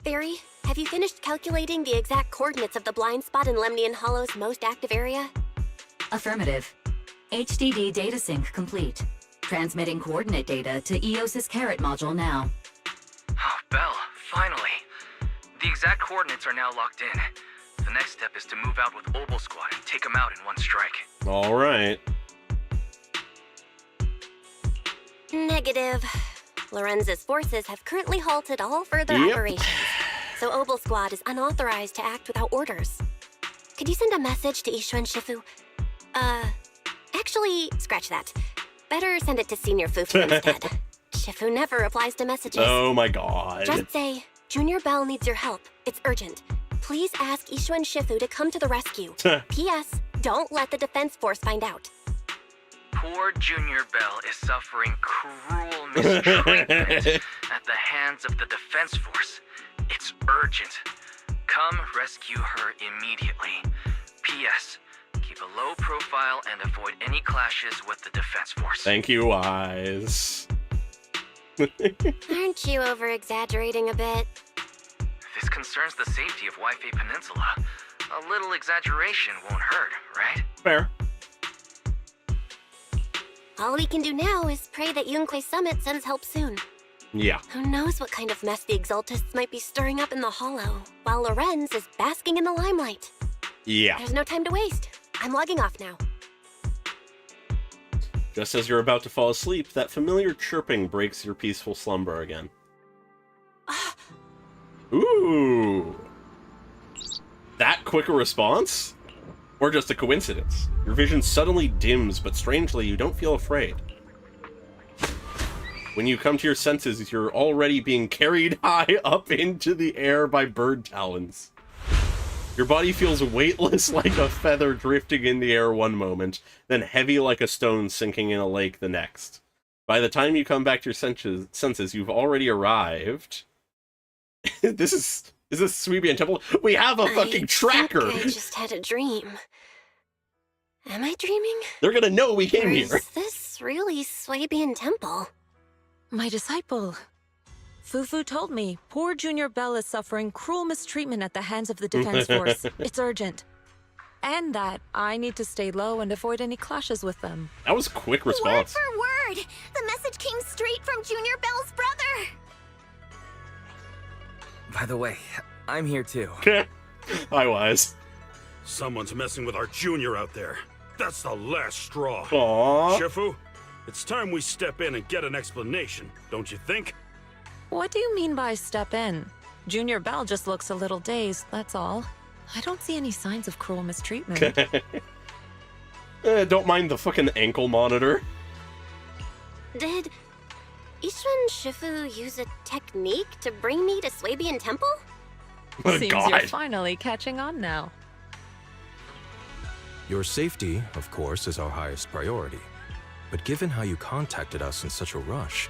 Barry, have you finished calculating the exact coordinates of the blind spot in Lemnian Hollow's most active area? Affirmative. HDD data sync complete. Transmitting coordinate data to EOS's Carrot module now. Oh, Belle, finally. The exact coordinates are now locked in. The next step is to move out with Obol Squad and take them out in one strike. All right. Negative. Lorenza's forces have currently halted all further operations, so Obol Squad is unauthorized to act without orders. Could you send a message to Ishu and Shifu? Actually, scratch that. Better send it to Senior Fufu instead. Shifu never replies to messages. Oh my god. Just say, Junior Belle needs your help. It's urgent. Please ask Ishu and Shifu to come to the rescue. P.S. Don't let the defense force find out. Poor Junior Belle is suffering cruel mistreatment at the hands of the defense force. It's urgent. Come rescue her immediately. P.S. Keep a low profile and avoid any clashes with the defense force. Thank you, Wise. Aren't you over-exaggerating a bit? This concerns the safety of Wi-Fi Peninsula. A little exaggeration won't hurt, right? Fair. All we can do now is pray that Yunque Summit sends help soon. Yeah. Who knows what kind of mess the Exaltists might be stirring up in the Hollow, while Lorenz is basking in the limelight. Yeah. There's no time to waste. I'm logging off now. Just as you're about to fall asleep, that familiar chirping breaks your peaceful slumber again. Ooh! That quick a response? Or just a coincidence? Your vision suddenly dims, but strangely, you don't feel afraid. When you come to your senses, you're already being carried high up into the air by bird talons. Your body feels weightless like a feather drifting in the air one moment, then heavy like a stone sinking in a lake the next. By the time you come back to your senses, you've already arrived. This is Sweebian Temple? We have a fucking tracker! I just had a dream. Am I dreaming? They're gonna know we came here. Is this really Swabian Temple? My disciple. Fufu told me poor Junior Bell is suffering cruel mistreatment at the hands of the Defense Force. It's urgent. And that I need to stay low and avoid any clashes with them. That was a quick response. Word for word! The message came straight from Junior Bell's brother! By the way, I'm here too. I was. Someone's messing with our junior out there. That's the last straw. Aww. Shifu, it's time we step in and get an explanation, don't you think? What do you mean by step in? Junior Bell just looks a little dazed, that's all. I don't see any signs of cruel mistreatment. Don't mind the fucking ankle monitor. Did Ishwan Shifu use a technique to bring me to Swabian Temple? Oh, Seems God. you're finally catching on now. Your safety, of course, is our highest priority. But given how you contacted us in such a rush,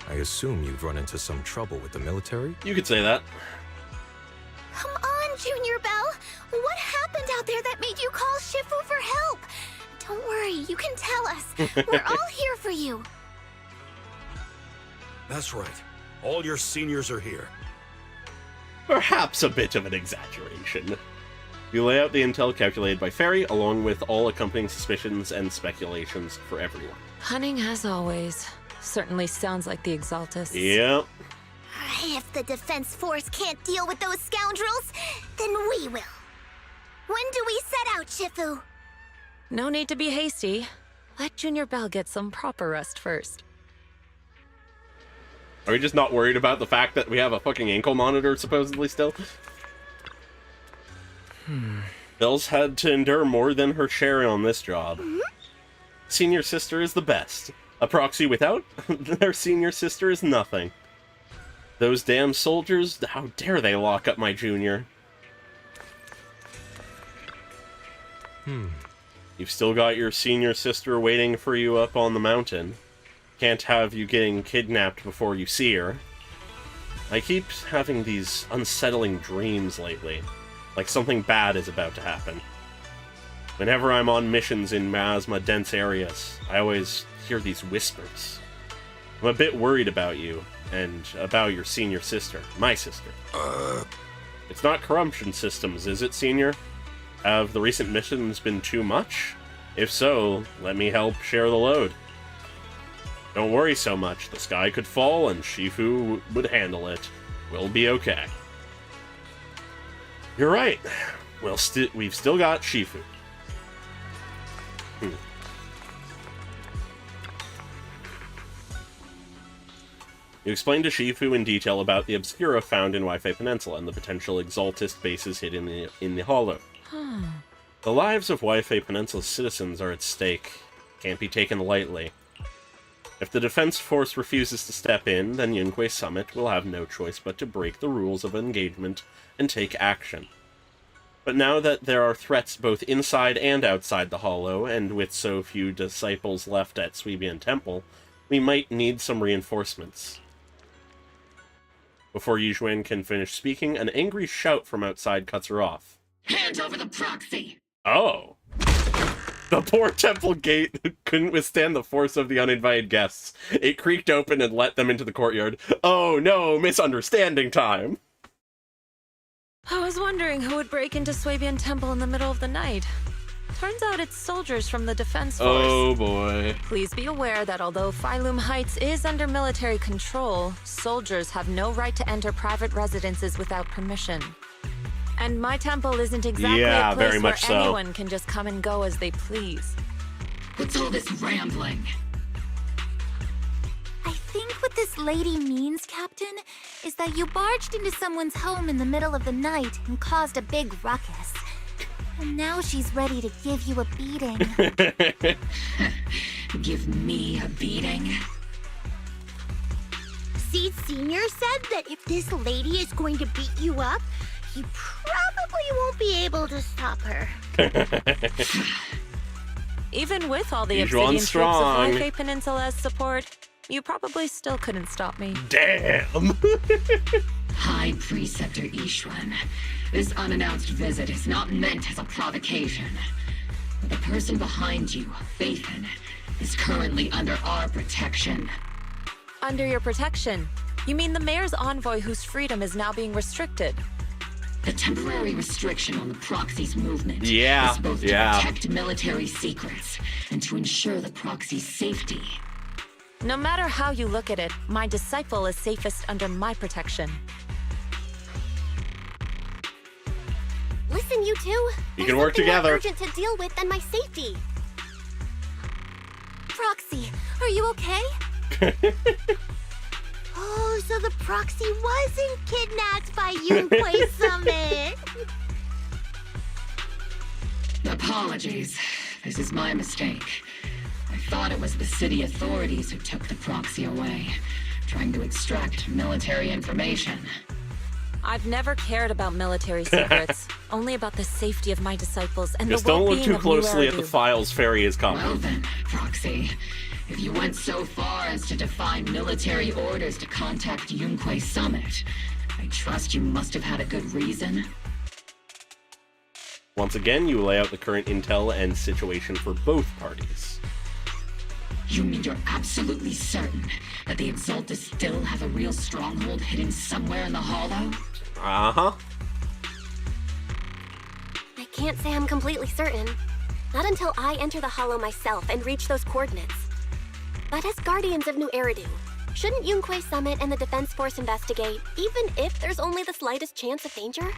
I assume you've run into some trouble with the military? You could say that. Come on, Junior Bell! What happened out there that made you call Shifu for help? Don't worry, you can tell us. We're all here for you. That's right. All your seniors are here. Perhaps a bit of an exaggeration. You lay out the intel calculated by Fairy, along with all accompanying suspicions and speculations for everyone. Cunning as always. Certainly sounds like the Exaltists. Yep. If the Defense Force can't deal with those scoundrels, then we will. When do we set out, Shifu? No need to be hasty. Let Junior Bell get some proper rest first. Are we just not worried about the fact that we have a fucking ankle monitor, supposedly, still? Bell's had to endure more than her share on this job. Senior sister is the best. A proxy without their senior sister is nothing. Those damn soldiers, how dare they lock up my junior? You've still got your senior sister waiting for you up on the mountain. Can't have you getting kidnapped before you see her. I keep having these unsettling dreams lately, like something bad is about to happen. Whenever I'm on missions in miasma-dense areas, I always hear these whispers. I'm a bit worried about you, and about your senior sister, my sister. It's not corruption systems, is it, Senior? Have the recent missions been too much? If so, let me help share the load. Don't worry so much. The sky could fall and Shifu would handle it. We'll be okay. You're right. We've still got Shifu. You explained to Shifu in detail about the Obscura found in Wi-Fi Peninsula and the potential Exaltist bases hidden in the Hollow. The lives of Wi-Fi Peninsula's citizens are at stake. Can't be taken lightly. If the Defense Force refuses to step in, then Yunque Summit will have no choice but to break the rules of engagement and take action. But now that there are threats both inside and outside the Hollow, and with so few disciples left at Sweebian Temple, we might need some reinforcements. Before Yizhuan can finish speaking, an angry shout from outside cuts her off. Hand over the proxy! Oh! The poor temple gate couldn't withstand the force of the uninvited guests. It creaked open and let them into the courtyard. Oh no, misunderstanding time! I was wondering who would break into Swabian Temple in the middle of the night. Turns out it's soldiers from the Defense Force. Oh boy. Please be aware that although Phylum Heights is under military control, soldiers have no right to enter private residences without permission. And my temple isn't exactly a place where anyone can just come and go as they please. What's all this rambling? I think what this lady means, Captain, is that you barged into someone's home in the middle of the night and caused a big ruckus. And now she's ready to give you a beating. Give me a beating? Seed Sr. said that if this lady is going to beat you up, he probably won't be able to stop her. Even with all the Obsidian troops of High Peninsula as support, you probably still couldn't stop me. Damn! High Preceptor Ishwan, this unannounced visit is not meant as a provocation. The person behind you, Phaethon, is currently under our protection. Under your protection? You mean the mayor's envoy whose freedom is now being restricted? The temporary restriction on the proxy's movement is both to protect military secrets and to ensure the proxy's safety. No matter how you look at it, my disciple is safest under my protection. Listen, you two. You can work together. More urgent to deal with than my safety. Proxy, are you okay? Oh, so the proxy wasn't kidnapped by Yunquei Summit. Apologies. This is my mistake. I thought it was the city authorities who took the proxy away, trying to extract military information. I've never cared about military secrets, only about the safety of my disciples and Just the well-being don't look too closely at the files Fairy is copying. Well then, Proxy, if you went so far as to defy military orders to contact Yunquei Summit, I trust you must have had a good reason. Once again, you lay out the current intel and situation for both parties. You mean you're absolutely certain that the Exaltus still have a real stronghold hidden somewhere in the Hollow? Uh-huh. I can't say I'm completely certain. Not until I enter the Hollow myself and reach those coordinates. But as Guardians of New Eridu, shouldn't Yunquei Summit and the Defense Force investigate, even if there's only the slightest chance of danger?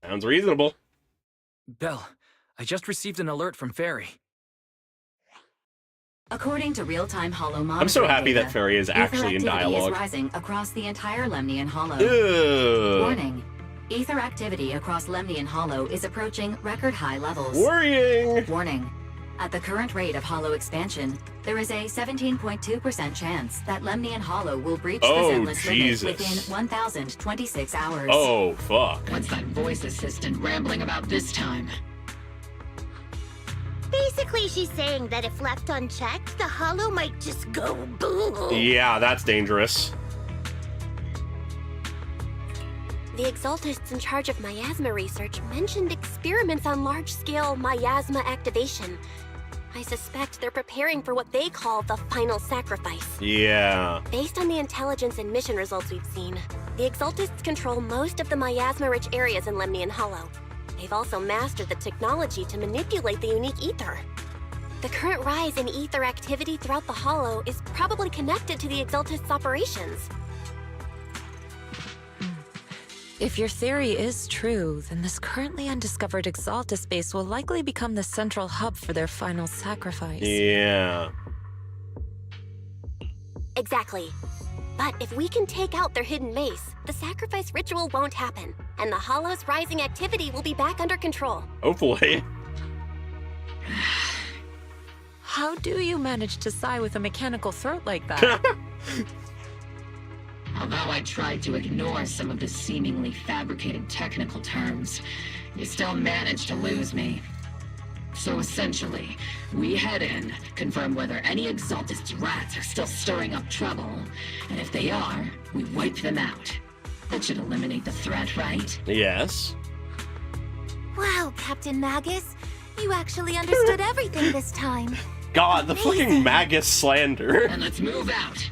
Sounds reasonable. Belle, I just received an alert from Fairy. According to real-time Hollow monitoring I'm so happy data, that Fairy is actually in ether activity dialogue. is rising across the entire Lemnian Hollow. Ugh. Warning. Ether activity across Lemnian Hollow is approaching record-high levels. Worrying. Warning. At the current rate of Hollow expansion, there is a 17.2% chance that Lemnian Hollow will breach the Zenless limit within 1,026 hours. Oh, fuck. What's that voice assistant rambling about this time? Basically, she's saying that if left unchecked, the Hollow might just go boom. Yeah, that's dangerous. The Exaltists in charge of miasma research mentioned experiments on large-scale miasma activation. I suspect they're preparing for what they call the final sacrifice. Yeah. Based on the intelligence and mission results we've seen, the Exaltists control most of the miasma-rich areas in Lemnian Hollow. They've also mastered the technology to manipulate the unique ether. The current rise in ether activity throughout the Hollow is probably connected to the Exaltists' operations. If your theory is true, then this currently undiscovered Exaltus base will likely become the central hub for their final sacrifice. Yeah. Exactly. But if we can take out their hidden base, the sacrifice ritual won't happen, and the Hollow's rising activity will be back under control. Hopefully. How do you manage to sigh with a mechanical throat like that? Although I tried to ignore some of the seemingly fabricated technical terms, you still managed to lose me. So essentially, we head in, confirm whether any Exaltist rats are still stirring up trouble, and if they are, we wipe them out. That should eliminate the threat, right? Yes. Wow, Captain Magus. You actually understood everything this time. God, the fucking Magus slander. And let's move out.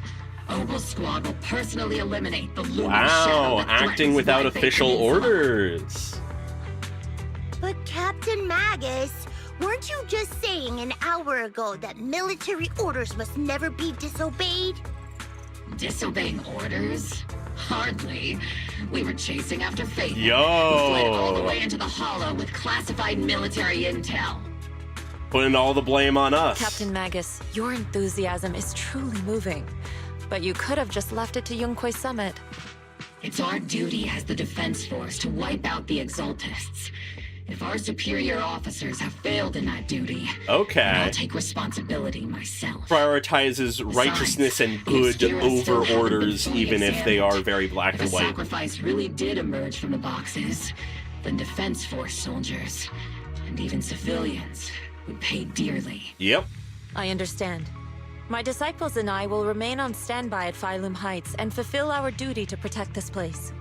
Obol Squad will personally eliminate the looming shadow Wow, that acting threatens without White Bay official Peninsula. orders. But Captain Magus, weren't you just saying an hour ago that military orders must never be disobeyed? Disobeying orders? Hardly. We were chasing after Phaethon, Yo! who fled all the way into the Hollow with classified military intel. Putting all the blame on us. Captain Magus, your enthusiasm is truly moving. But you could have just left it to Yunquay Summit. It's our duty as the Defense Force to wipe out the Exaltists. If our superior officers have failed in that duty, okay, I'll take responsibility myself. Prioritizes righteousness and good over orders, even if they are very black and If a white. sacrifice really did emerge from the boxes, then Defense Force soldiers, and even civilians, would pay dearly. Yep. I understand. My disciples and I will remain on standby at Phylum Heights and fulfill our duty to protect this place.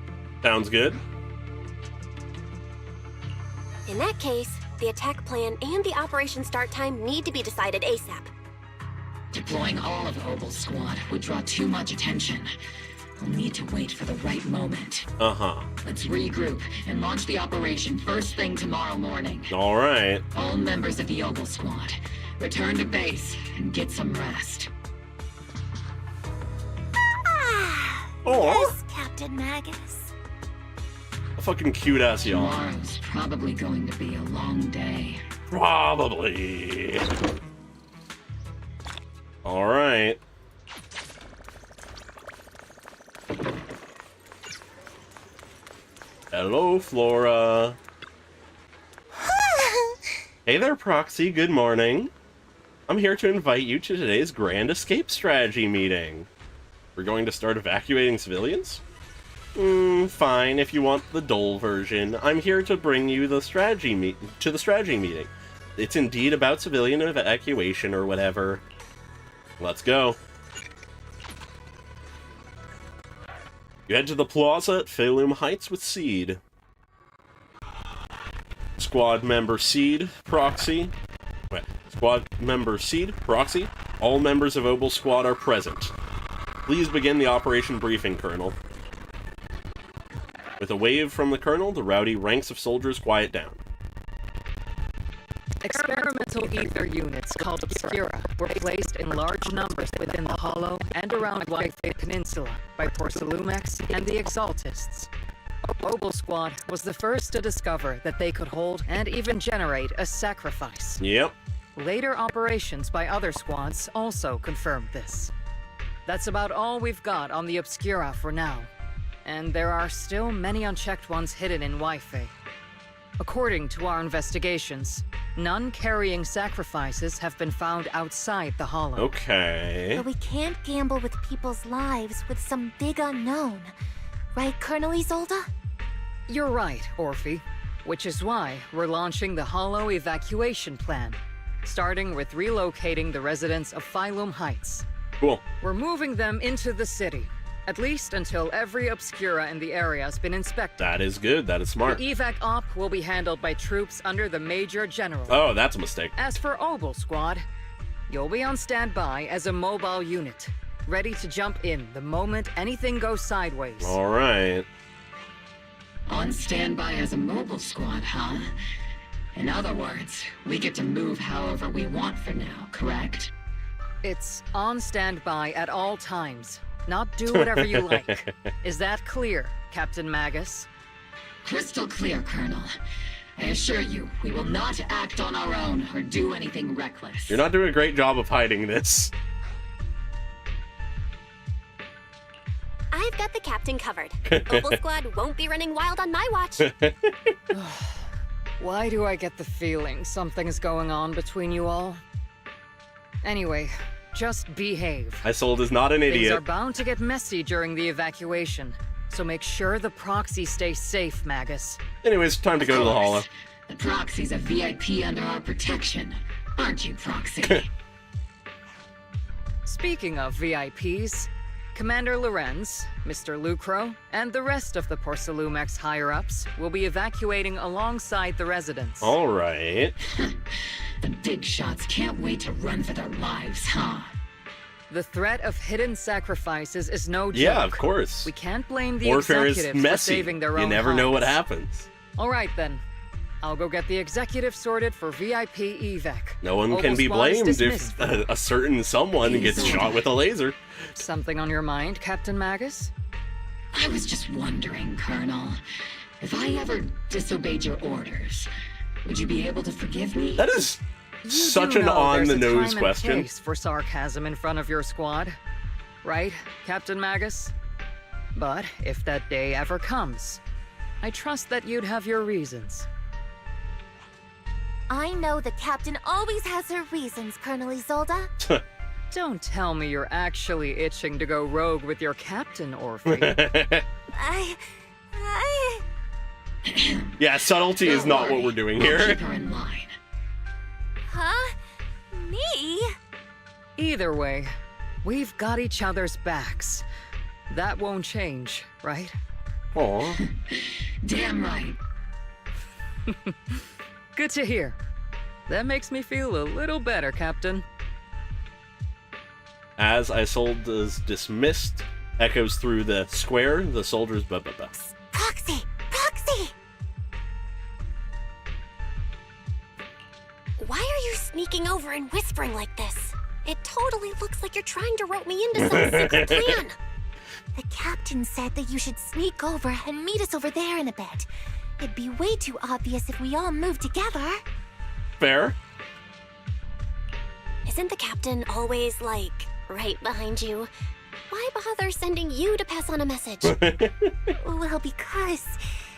Sounds good. In that case, the attack plan and the operation start time need to be decided ASAP. Deploying all of Obol Squad would draw too much attention. We'll need to wait for the right moment. Uh-huh. Let's regroup and launch the operation first thing tomorrow morning. All right. All members of the Obol Squad, return to base and get some rest. Yes, Captain Magus. A fucking cute ass y'all. Tomorrow's probably going to be a long day. Probably. All right. Hello, Flora. Hey there, Proxy. Good morning. I'm here to invite you to today's Grand Escape Strategy meeting. We're going to start evacuating civilians? Fine, if you want the dull version. I'm here to bring you the strategy meeting. It's indeed about civilian evacuation or whatever. Let's go. You head to the plaza at Phylum Heights with Seed. Squad member Seed, Proxy. Wait, Squad member Seed, Proxy. All members of Obol Squad are present. Please begin the operation briefing, Colonel. With a wave from the Colonel, the rowdy ranks of soldiers quiet down. Experimental ether units called Obscura were placed in large numbers within the Hollow and around Yfe Peninsula by Porcelumex and the Exaltists. Obol Squad was the first to discover that they could hold and even generate a sacrifice. Yep. Later operations by other squads also confirmed this. That's about all we've got on the Obscura for now. And there are still many unchecked ones hidden in Yfe. According to our investigations, none carrying sacrifices have been found outside the Hollow. Okay. But we can't gamble with people's lives with some big unknown. Right, Colonel Isolde? You're right, Orphe. Which is why we're launching the Hollow evacuation plan, starting with relocating the residents of Phylum Heights. Cool. We're moving them into the city, at least until every Obscura in the area has been inspected. That is good. That is smart. The evac op will be handled by troops under the Major General. Oh, that's a mistake. As for Obol Squad, you'll be on standby as a mobile unit, ready to jump in the moment anything goes sideways. All right. On standby as a mobile squad, huh? In other words, we get to move however we want for now, correct? It's on standby at all times. Not do whatever you like. Is that clear, Captain Magus? Crystal clear, Colonel. I assure you, we will not act on our own or do anything reckless. You're not doing a great job of hiding this. I've got the captain covered. Obol Squad won't be running wild on my watch. Why do I get the feeling something's going on between you all? Anyway, just behave. Isolde is not an idiot. Things are bound to get messy during the evacuation, so make sure the proxy stays safe, Magus. Anyways, time to go to the Hollow. The proxy's a VIP under our protection, aren't you, Proxy? Speaking of VIPs, Commander Lorenz, Mr. Lucro, and the rest of the Porcelumex higher-ups will be evacuating alongside the residents. All right. The big shots can't wait to run for their lives, huh? The threat of hidden sacrifices is no joke. Yeah, of course. We can't blame the Warfare is executives messy. for saving their own You never know what hides. happens. All right, then. I'll go get the executive sorted for VIP evac. No one Obol can be Squad is blamed dismissed if a certain someone gets shot with a laser. Something on your mind, Captain Magus? I was just wondering, Colonel, if I ever disobeyed your orders, would you be able to forgive me? That is You such do an know on the there's a nose time and question. place for sarcasm in front of your squad, right, Captain Magus? But if that day ever comes, I trust that you'd have your reasons. I know the captain always has her reasons, Colonel Isolde. Don't tell me you're actually itching to go rogue with your captain, Orphe. Yeah, subtlety is not what we're doing here. Keep her in line. Huh? Me? Either way, we've got each other's backs. That won't change, right? Aw. Damn right. Good to hear. That makes me feel a little better, Captain. As Isolde's dismissed echoes through the square, the soldiers Proxy! Proxy! Why are you sneaking over and whispering like this? It totally looks like you're trying to rope me into some secret plan. The captain said that you should sneak over and meet us over there in a bit. It'd be way too obvious if we all moved together. Fair. Isn't the captain always, like, right behind you? Why bother sending you to pass on a message? Well, because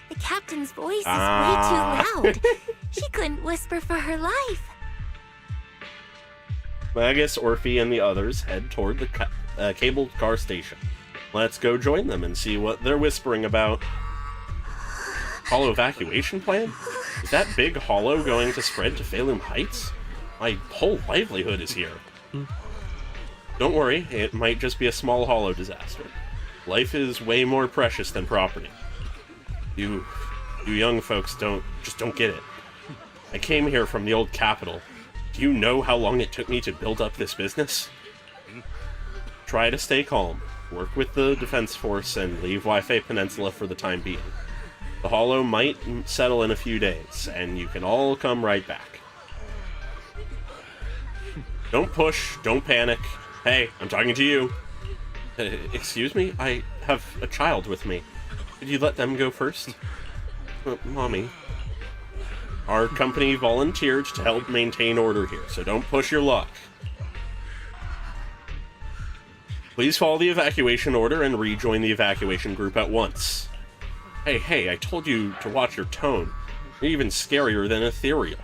the captain's voice is way too loud. She couldn't whisper for her life. Magus, Orphe, and the others head toward the cable car station. Let's go join them and see what they're whispering about. Hollow evacuation plan? Is that big hollow going to spread to Phaethon Heights? My whole livelihood is here. Don't worry, it might just be a small hollow disaster. Life is way more precious than property. You young folks don't get it. I came here from the old capital. Do you know how long it took me to build up this business? Try to stay calm, work with the defense force, and leave Wi-Fi Peninsula for the time being. The hollow might settle in a few days, and you can all come right back. Don't push, don't panic. Hey, I'm talking to you. Excuse me? I have a child with me. Could you let them go first? Mommy. Our company volunteered to help maintain order here, so don't push your luck. Please follow the evacuation order and rejoin the evacuation group at once. Hey, I told you to watch your tone. You're even scarier than ethereal.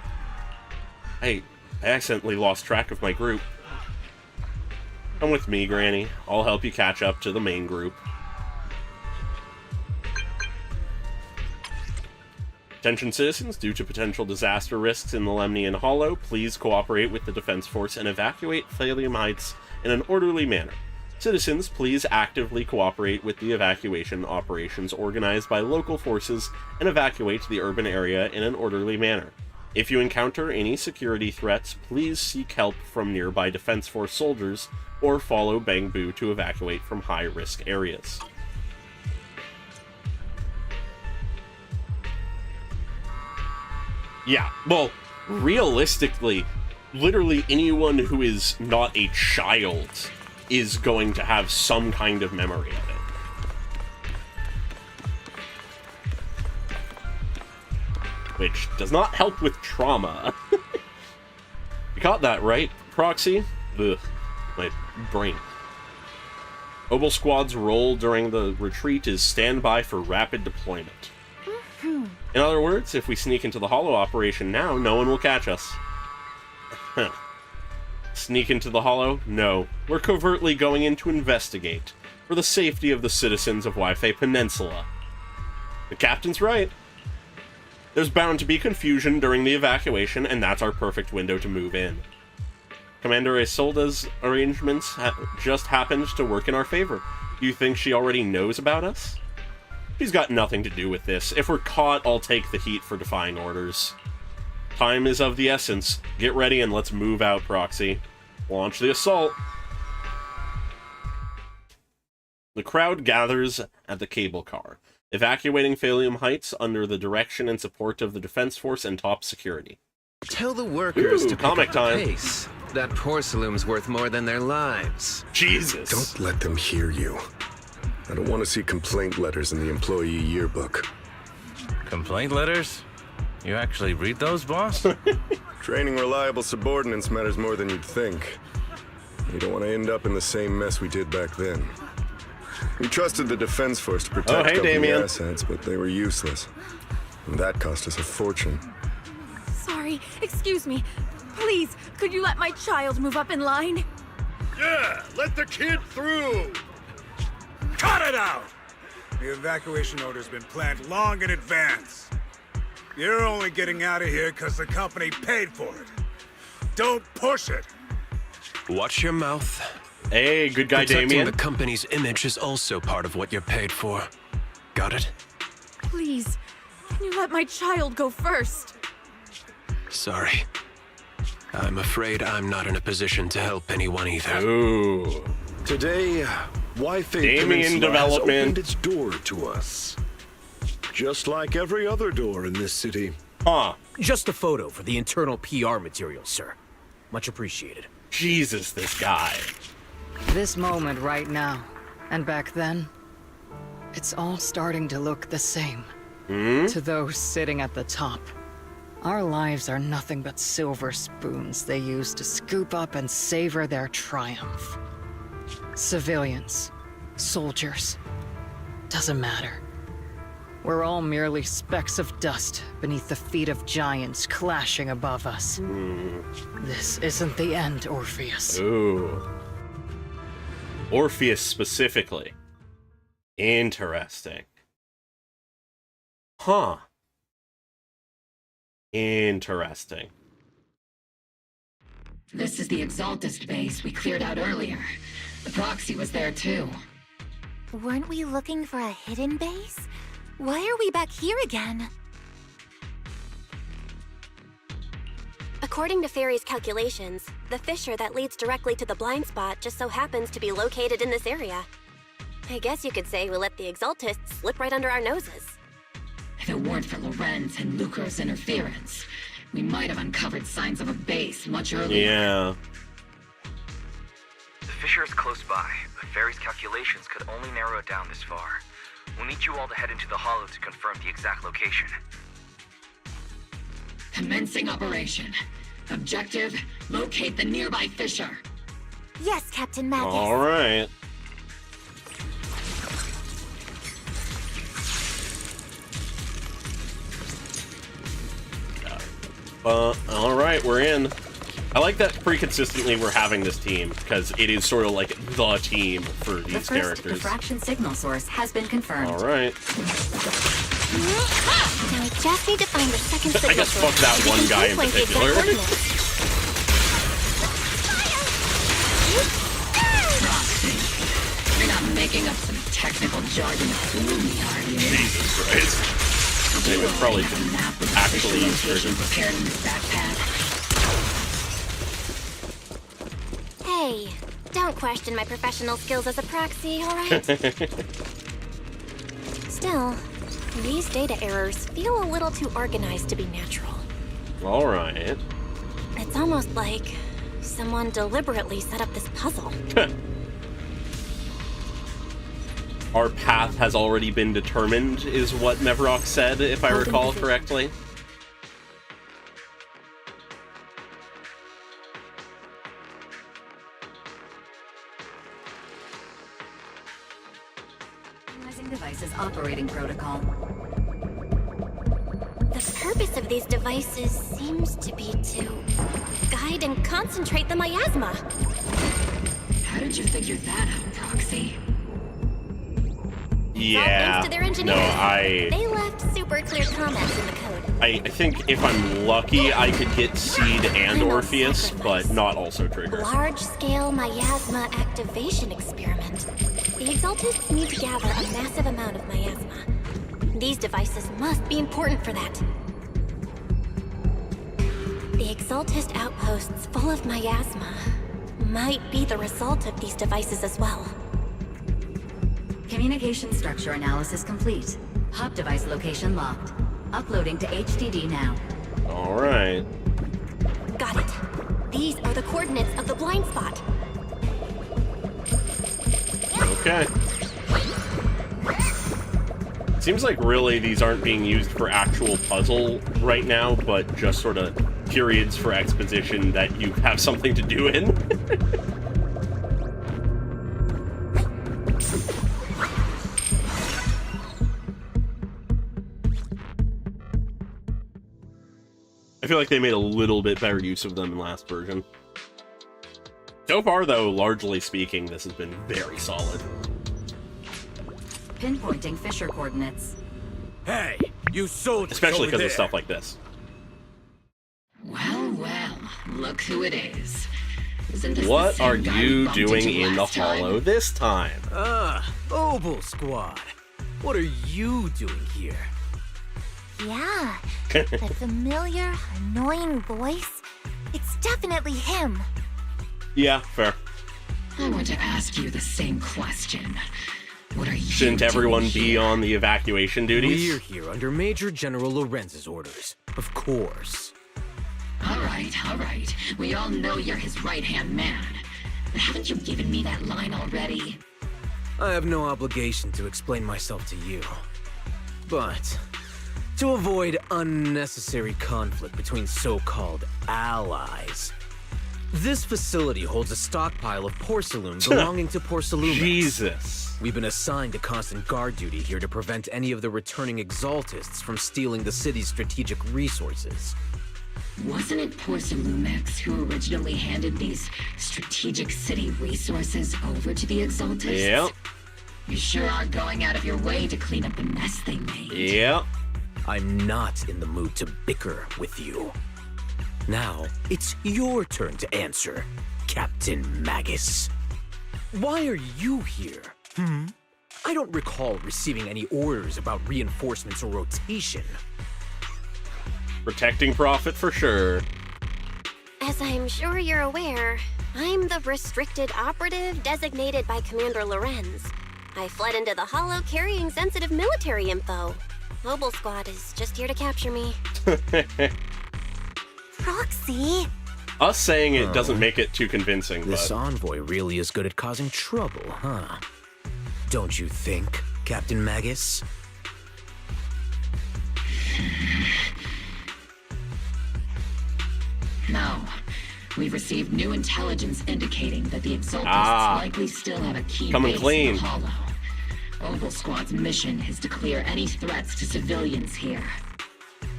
I accidentally lost track of my group. Come with me, Granny. I'll help you catch up to the main group. Attention citizens, due to potential disaster risks in the Lemnian Hollow, please cooperate with the Defense Force and evacuate Phaethon Heights in an orderly manner. Citizens, please actively cooperate with the evacuation operations organized by local forces and evacuate the urban area in an orderly manner. If you encounter any security threats, please seek help from nearby Defense Force soldiers or follow Bangbu to evacuate from high-risk areas. Yeah, well, realistically, literally anyone who is not a child is going to have some kind of memory of it. Which does not help with trauma. You got that, right, Proxy? Ugh, my brain. Obol Squad's role during the retreat is standby for rapid deployment. In other words, if we sneak into the Hollow operation now, no one will catch us. Sneak into the Hollow? No. We're covertly going in to investigate, for the safety of the citizens of Wi-Fi Peninsula. The captain's right. There's bound to be confusion during the evacuation, and that's our perfect window to move in. Commander Isolde's arrangements just happened to work in our favor. Do you think she already knows about us? She's got nothing to do with this. If we're caught, I'll take the heat for defying orders. Time is of the essence. Get ready and let's move out, Proxy. Launch the assault. The crowd gathers at the cable car. Evacuating Phalium Heights under the direction and support of the Defense Force and top security. Tell the workers to pick comic up the time. pace. That Porcelain's worth more than their lives. Jesus. Don't let them hear you. I don't want to see complaint letters in the employee yearbook. Complaint letters? You actually read those, boss? Training reliable subordinates matters more than you'd think. You don't want to end up in the same mess we did back then. We trusted the Defense Force to protect company Damien. assets, but they were useless. And that cost us a fortune. Sorry, excuse me. Please, could you let my child move up in line? Yeah, let the kid through! Cut it out! The evacuation order's been planned long in advance. You're only getting out of here because the company paid for it. Don't push it! Watch your mouth. Hey, good guy, Protecting Damien. the company's image is also part of what you're paid for. Got it? Please, can you let my child go first? Sorry. I'm afraid I'm not in a position to help anyone either. Ooh. Today, Wi-Fi Damien Peninsula has development. opened its door to us. Just like every other door in this city. Huh. Just a photo for the internal PR material, sir. Much appreciated. Jesus, this guy. This moment right now, and back then, it's all starting to look the same. To those sitting at the top. Our lives are nothing but silver spoons they use to scoop up and savor their triumph. Civilians, soldiers, doesn't matter. We're all merely specks of dust beneath the feet of giants clashing above us. This isn't the end, Orpheus. Ooh. Orpheus specifically. Interesting. Huh. Interesting. This is the Exaltist base we cleared out earlier. The proxy was there too. Weren't we looking for a hidden base? Why are we back here again? According to Fairy's calculations, the fissure that leads directly to the blind spot just so happens to be located in this area. I guess you could say we let the Exaltists slip right under our noses. If it weren't for Lorenz and Lucro's interference, we might have uncovered signs of a base much earlier. Yeah. The fissure is close by, but Fairy's calculations could only narrow it down this far. We'll need you all to head into the hollow to confirm the exact location. Commencing operation. Objective, locate the nearby fissure. Yes, Captain Magus. All right. All right, we're in. I like that pretty consistently we're having this team, because it is sort of like the team for The these first characters. diffraction signal source has been confirmed. All right. Now I just need to find the second signal I guess fuck source that so we one can guy in pinpoint the exact particular. coordinates. You're not making up some technical jargon to fool me, are you? Jesus Christ. They would probably actually use version. Prepared in this backpack. Hey, don't question my professional skills as a proxy, alright? Still, these data errors feel a little too organized to be natural. All right. It's almost like someone deliberately set up this puzzle. Our path has already been determined, is what Mevrok said, if I recall correctly. Analyzing devices operating protocol. The purpose of these devices seems to be to guide and concentrate the miasma. How did you figure that out, Proxy? Yeah. Thanks to their engineers. No, They left super clear comments in the code. I think if I'm lucky, I could get Seed and Orpheus, but not also Trigger. Large-scale miasma activation experiment. The Exaltists need to gather a massive amount of miasma. These devices must be important for that. The Exaltist outposts full of miasma might be the result of these devices as well. Communication structure analysis complete. Hop device location locked. Uploading to HDD now. Alright. Got it. These are the coordinates of the blind spot. Okay. Seems like really these aren't being used for actual puzzle right now, but just sort of periods for exposition that you have something to do in. I feel like they made a little bit better use of them in last version. So far, though, largely speaking, this has been very solid. Pinpointing Fisher coordinates. Hey, you soldiers! Especially over because of there. stuff like this. Well, well, look who it is. Isn't this the What same are guy you we bumped doing into in the last time? hollow this time? Obol Squad. What are you doing here? Yeah, that familiar, annoying voice. It's definitely him. Yeah, fair. I want to ask you the same question. What are you Shouldn't everyone doing be here? on the evacuation duties? We're here under Major General Lorenz's orders. Of course. All right. We all know you're his right-hand man. But haven't you given me that line already? I have no obligation to explain myself to you. But to avoid unnecessary conflict between so-called allies, this facility holds a stockpile of porcelain belonging to Porcelumex. Jesus. We've been assigned to constant guard duty here to prevent any of the returning exaltists from stealing the city's strategic resources. Wasn't it Porcelumex who originally handed these strategic city resources over to the Exaltists? Yep. You sure are going out of your way to clean up the mess they made. Yep. I'm not in the mood to bicker with you. Now, it's your turn to answer, Captain Magus. Why are you here? I don't recall receiving any orders about reinforcements or rotation. Protecting profit for sure. As I'm sure you're aware, I'm the restricted operative designated by Commander Lorenz. I fled into the Hollow carrying sensitive military info. Obol Squad is just here to capture me. Proxy? Us saying it doesn't make it too convincing, This but... envoy really is good at causing trouble, huh? Don't you think, Captain Magus? No. We've received new intelligence indicating that the Exaltists likely still have a key Coming base clean. in the Hollow. Obol Squad's mission is to clear any threats to civilians here.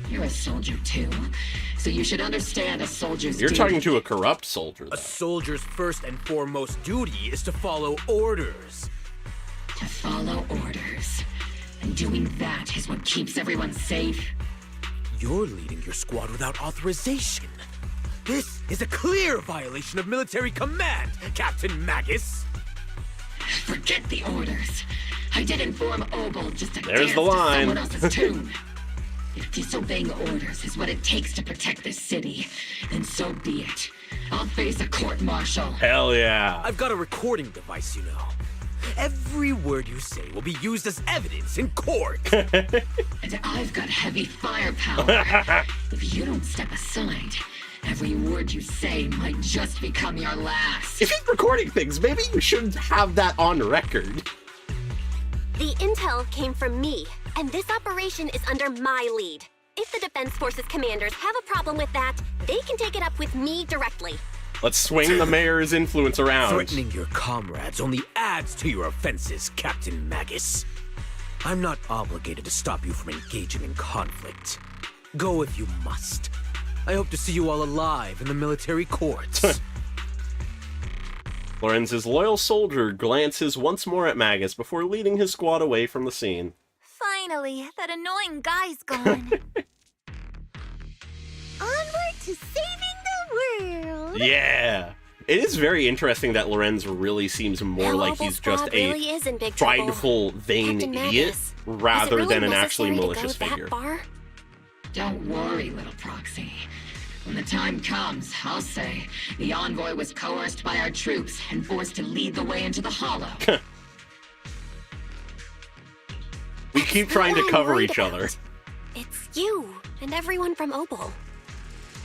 You're a soldier too, so you should understand a soldier's You're duty. talking to a corrupt soldier, though. A soldier's first and foremost duty is to follow orders. To follow orders. And doing that is what keeps everyone safe. You're leading your squad without authorization. This is a clear violation of military command, Captain Magus. Forget the orders. I did inform Obol just to There's dance the line. to someone else's tune. If disobeying orders is what it takes to protect this city, then so be it. I'll face a court-martial. Hell yeah. I've got a recording device, you know. Every word you say will be used as evidence in court. And I've got heavy firepower. If you don't step aside, every word you say might just become your last. If he's recording things, maybe you shouldn't have that on record. The intel came from me, and this operation is under my lead. If the Defense Forces commanders have a problem with that, they can take it up with me directly. Let's swing the mayor's influence around. Threatening your comrades only adds to your offenses, Captain Magus. I'm not obligated to stop you from engaging in conflict. Go if you must. I hope to see you all alive in the military courts. Lorenz's loyal soldier glances once more at Magus before leading his squad away from the scene. Finally, that annoying guy's gone. Onward to saving the world. Yeah! It is very interesting that Lorenz really seems more like Obol he's Squad just really a is in big trouble. prideful, vain Captain idiot, Magus, rather is it really than an actually necessary malicious to go figure. That far? Don't worry, little proxy. When the time comes, I'll say the envoy was coerced by our troops and forced to lead the way into the Hollow. We keep trying to cover each other. It's you and everyone from Obol.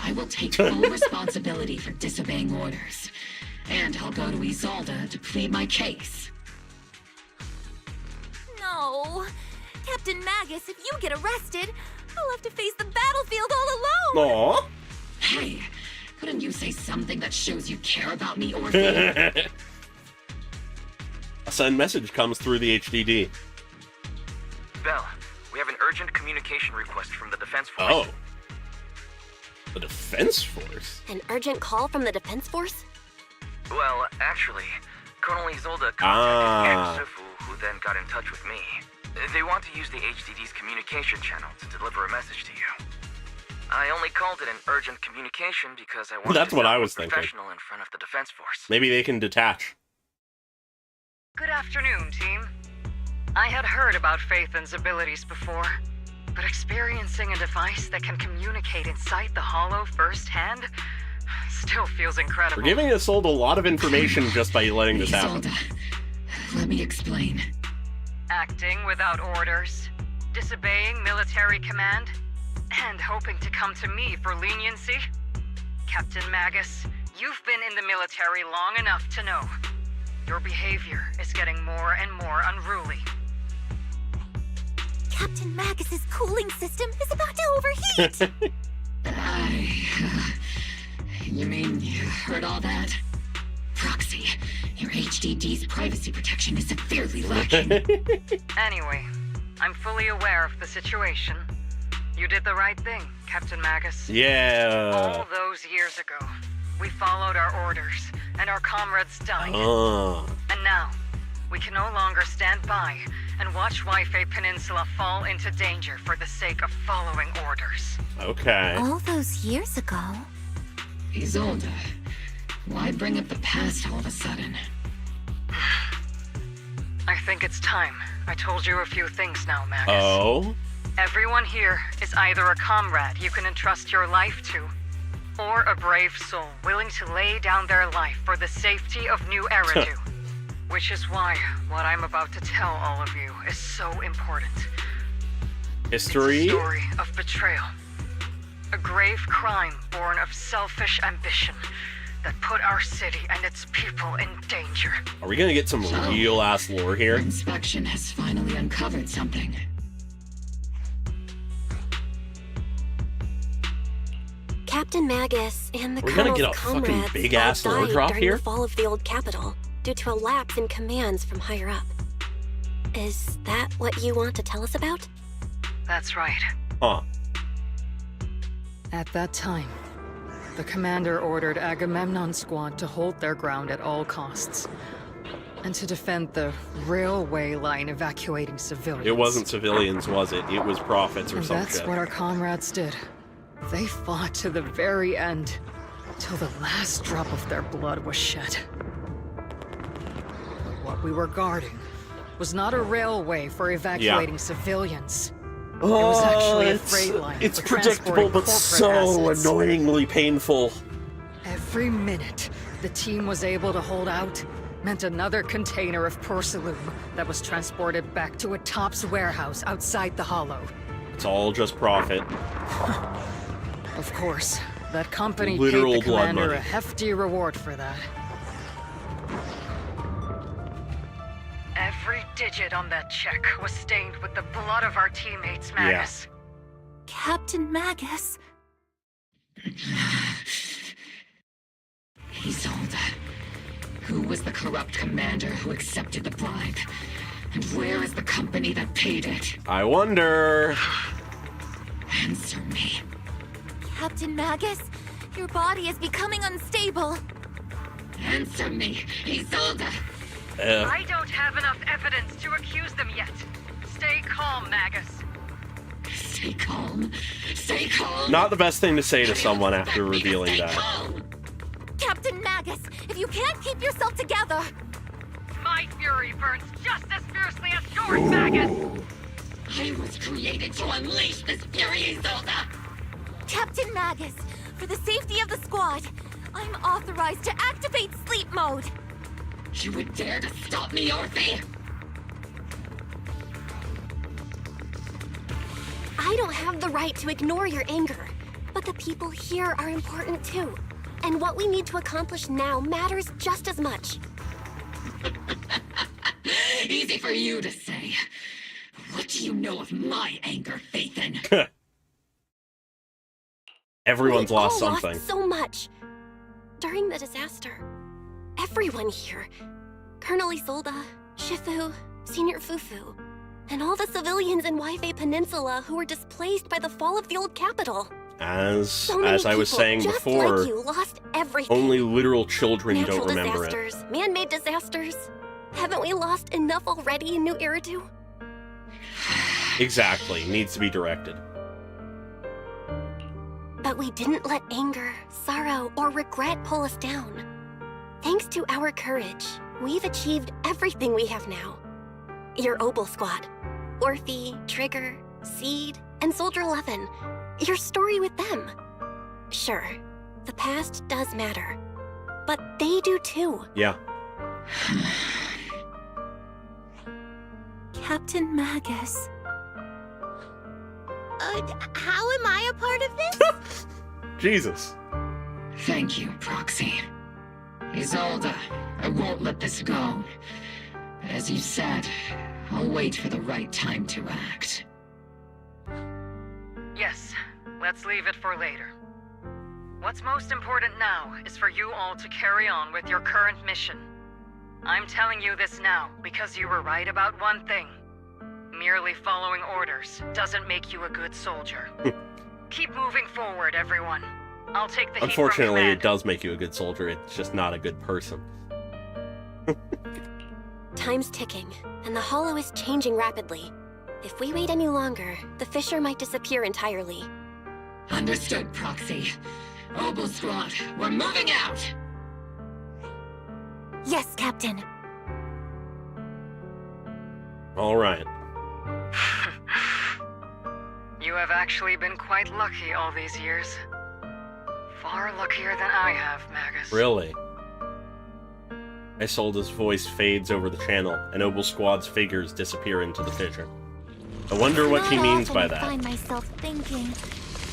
I will take full responsibility for disobeying orders. And I'll go to Isolde to plead my case. No. Captain Magus, if you get arrested, I'll have to face the battlefield all alone. Aww. Hey, couldn't you say something that shows you care about me, Orphe? A send message comes through the HDD. Bell, we have an urgent communication request from the Defense Force. Oh. The Defense Force? An urgent call from the Defense Force? Well, actually, Colonel Isolde contacted Sufu, who then got in touch with me. They want to use the HDD's communication channel to deliver a message to you. I only called it an urgent communication because I wanted That's to what sound I was thinking. professional in front of the Defense Force. Maybe they can detach. Good afternoon, team. I had heard about Phaethon's abilities before, but experiencing a device that can communicate inside the Hollow firsthand still feels incredible. We're giving Isolde a lot of information just by letting this happen. Let me explain. Acting without orders, disobeying military command, and hoping to come to me for leniency? Captain Magus, you've been in the military long enough to know. Your behavior is getting more and more unruly. Captain Magus's cooling system is about to overheat. You mean you heard all that? Proxy, your HDD's privacy protection is severely lacking. Anyway, I'm fully aware of the situation. You did the right thing, Captain Magus. Yeah. All those years ago, we followed our orders, and our comrades died. And now, we can no longer stand by and watch Wi-Fi Peninsula fall into danger for the sake of following orders. Okay. All those years ago? Isolde, why bring up the past all of a sudden? I think it's time I told you a few things now, Magus. Oh? Everyone here is either a comrade you can entrust your life to, or a brave soul willing to lay down their life for the safety of New Eridu. Which is why what I'm about to tell all of you is so important. History? It's a story of betrayal. A grave crime born of selfish ambition that put our city and its people in danger. Are we gonna get some real-ass lore here? Inspection has finally uncovered something. Captain Magus and the We're gonna Colonel's get a fucking comrades big-ass lore died drop during here? the fall of the old capital due to a lapse in commands from higher up. Is that what you want to tell us about? That's right. Huh. At that time, the commander ordered Agamemnon's squad to hold their ground at all costs, and to defend the railway line evacuating civilians. It wasn't civilians, was it? It was prophets or And some that's shit. what our comrades did. They fought to the very end, till the last drop of their blood was shed. But what we were guarding was not a railway for evacuating civilians. It was actually a freight line. It's for predictable, transporting but corporate so assets. annoyingly painful. Every minute the team was able to hold out meant another container of porcelain that was transported back to a Topps warehouse outside the Hollow. It's all just profit. Of course, that company Literal paid the blood commander money. a hefty reward for that. Every digit on that check was stained with the blood of our teammates, Magus. Captain Magus. Isolde, who was the corrupt commander who accepted the bribe? And where is the company that paid it? I wonder. Answer me. Captain Magus, your body is becoming unstable. Answer me, Isolde. I don't have enough evidence to accuse them yet. Stay calm, Magus. Stay calm. Stay calm. Not the best thing to say to someone after revealing that. Captain Magus, if you can't keep yourself together. My fury burns just as fiercely as yours, Magus. I was created to unleash this fury, Isolde. Captain Magus, for the safety of the squad, I'm authorized to activate sleep mode. You would dare to stop me, Orphe? I don't have the right to ignore your anger, but the people here are important too. And what we need to accomplish now matters just as much. Easy for you to say. What do you know of my anger, Phaethon? Everyone's We lost all something. Lost so much. During the disaster, everyone here, Colonel Isolde, Shifu, Senior Fufu, and all the civilians in Waifei Peninsula who were displaced by the fall of the old capital. As I was saying just before, like you, lost everything. only literal children Natural don't remember disasters, it. man-made disasters. Haven't we lost enough already in New Eridu? Exactly. Needs to be directed. But we didn't let anger, sorrow, or regret pull us down. Thanks to our courage, we've achieved everything we have now. Your Obol Squad, Orphe, Trigger, Seed, and Soldier 11. Your story with them. Sure, the past does matter, but they do too. Yeah. Captain Magus. How am I a part of this? Jesus. Thank you, Proxy. Isolde, I won't let this go. But as you said, I'll wait for the right time to act. Yes, let's leave it for later. What's most important now is for you all to carry on with your current mission. I'm telling you this now because you were right about one thing. Merely following orders doesn't make you a good soldier. Keep moving forward, everyone. I'll take the heat from Unfortunately, command. it does make you a good soldier. It's just not a good person. Time's ticking, and the Hollow is changing rapidly. If we wait any longer, the fissure might disappear entirely. Understood, Proxy. Obol Squad, we're moving out! Yes, Captain. All right. You have actually been quite lucky all these years. Far luckier than I have, Magus. Really? Isolde's voice fades over the channel, and Obol Squad's figures disappear into the fissure. I wonder what he means by I that. find myself thinking,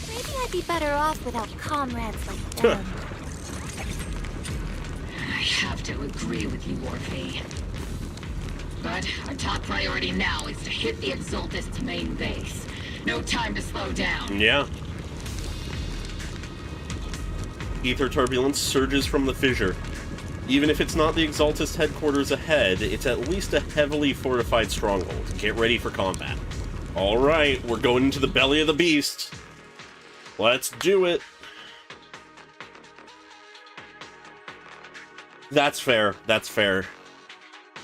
maybe I'd be better off without comrades like them. I have to agree with you, Orphe. But our top priority now is to hit the Exaltist's main base. No time to slow down. Yeah. Ether turbulence surges from the fissure. Even if it's not the Exaltist headquarters ahead, it's at least a heavily fortified stronghold. Get ready for combat. Alright, we're going into the belly of the beast. Let's do it. That's fair. That's fair.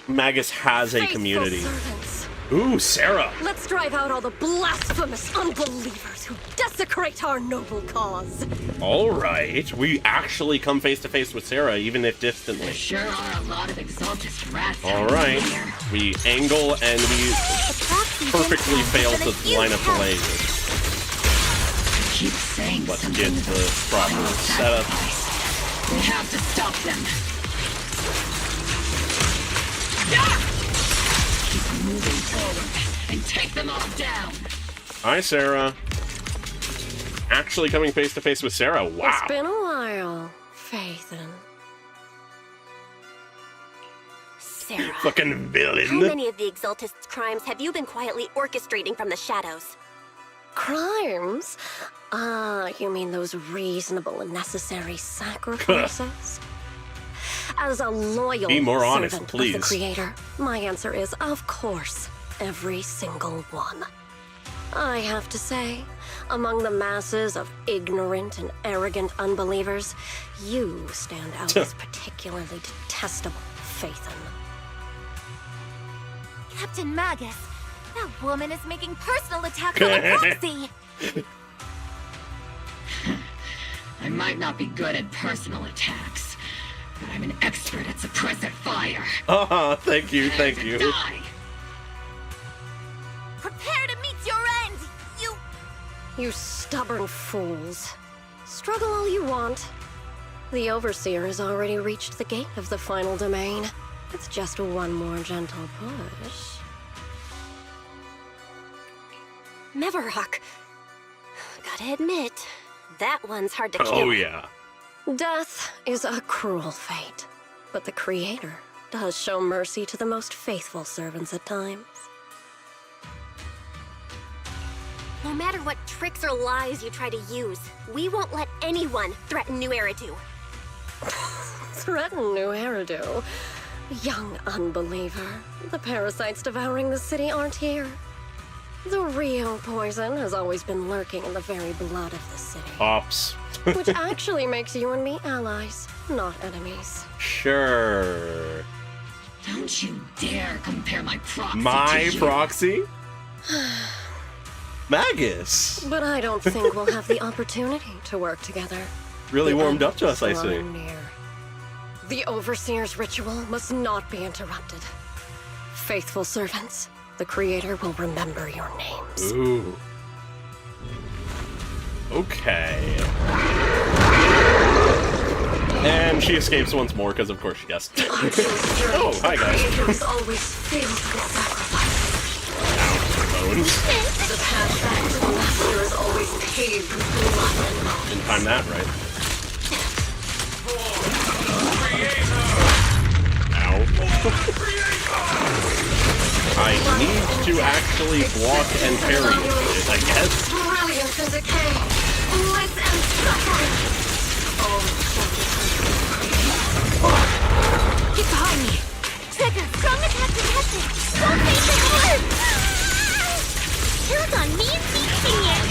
Magus has a community. Servants. Ooh, Sarah. Let's drive out all the blasphemous unbelievers who desecrate our noble cause. Alright, we actually come face to face with Sarah, even if distantly. There sure are a lot of Exaltist rats out Alright, here. we angle and we perfectly fail to line up the lasers. Keep saying Let's something get the about proper final setup. sacrifice. We have to stop them. Keep moving forward and take them all down. Hi, Sarah. Actually coming face to face with Sarah. Wow. It's been a while, Phaethon. Sarah. Fucking villain. How many of the Exaltist's crimes have you been quietly orchestrating from the shadows? Crimes? Ah, you mean those reasonable and necessary sacrifices? As a loyal Be more honest, servant please. of the Creator, my answer is, of course, every single one. I have to say, among the masses of ignorant and arrogant unbelievers, you stand out as particularly detestable, Phaethon. Captain Magus, that woman is making personal attacks on the proxy. I might not be good at personal attacks, but I'm an expert at suppressive fire. Thank you, thank you. Die! Prepare to meet your end, you... You stubborn fools. Struggle all you want. The Overseer has already reached the gate of the final domain. It's just one more gentle push. Meverok, Gotta admit, that one's hard to kill. Oh, yeah. Death is a cruel fate, but the Creator does show mercy to the most faithful servants at times. No matter what tricks or lies you try to use, we won't let anyone threaten New Eridu. Threaten New Eridu? Young unbeliever. The parasites devouring the city aren't here. The real poison has always been lurking in the very blood of the city. Pops. Which actually makes you and me allies, not enemies. Sure. Don't you dare compare my proxy My to you. proxy? Magus. But I don't think we'll have the opportunity to work together. Really The warmed end up to us, I is see. drawing near. The Overseer's ritual must not be interrupted. Faithful servants, the Creator will remember your names. Ooh. Okay. And she escapes once more, because of course she guessed. Oh, hi guys. Is always filled with sacrifice. Bones. The path back to the Master is always paved with blood. Didn't time that right. Ow. I need to actually block and parry it, I guess. Brilliance and decay, bliss and suffering. Get behind me! Trigger, strong attack detected! Don't make it hard! Count on me and teaching you!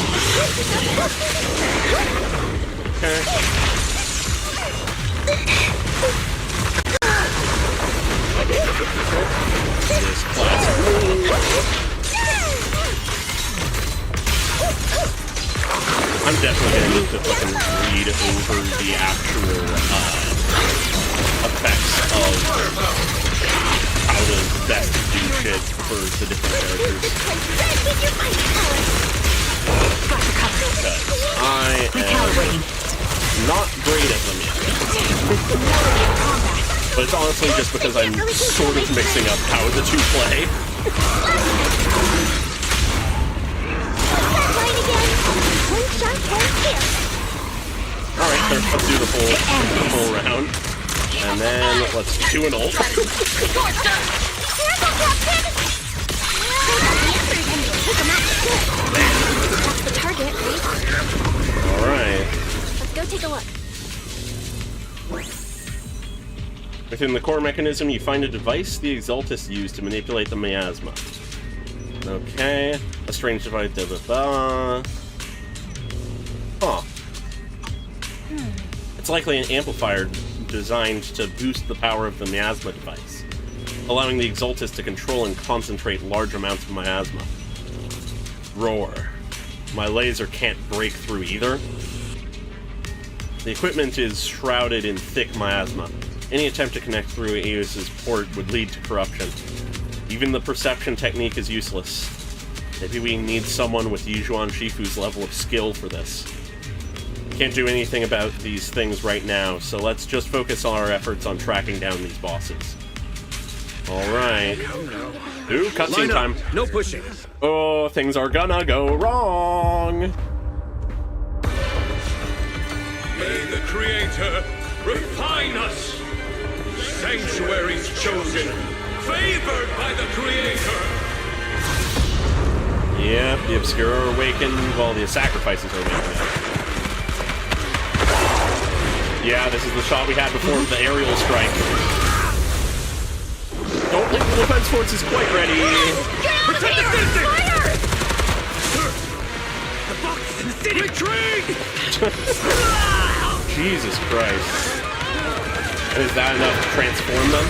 This classic move. I'm definitely gonna need to fucking read over the actual effects of how to best do shit for the different characters. Because I am not great at them yet. But it's honestly just because I'm sort of mixing up how the two play. Alright, let's do the full round. And then let's do an ult. That's the target, right? Alright. Let's go take a look. Within the core mechanism, you find a device the Exaltists use to manipulate the miasma. Okay. A strange device, blah blah blah. Huh. It's likely an amplifier designed to boost the power of the miasma device, allowing the Exaltists to control and concentrate large amounts of miasma. Roar. My laser can't break through either. The equipment is shrouded in thick miasma. Any attempt to connect through Aeos's port would lead to corruption. Even the perception technique is useless. Maybe we need someone with Yuzuan Shifu's level of skill for this. Can't do anything about these things right now, so let's just focus our efforts on tracking down these bosses. Alright. Ooh, cutscene time. No pushing. Oh, things are gonna go wrong. May the Creator refine us. Sanctuaries chosen, favored by the Creator. Yep, the Obscura are awakened while the sacrifices are awakened. Yeah, this is the shot we had before the aerial strike. Don't think the defense force is quite ready. Protect the distance! The box is in the city! Retreat! Jesus Christ. Is that enough to transform them?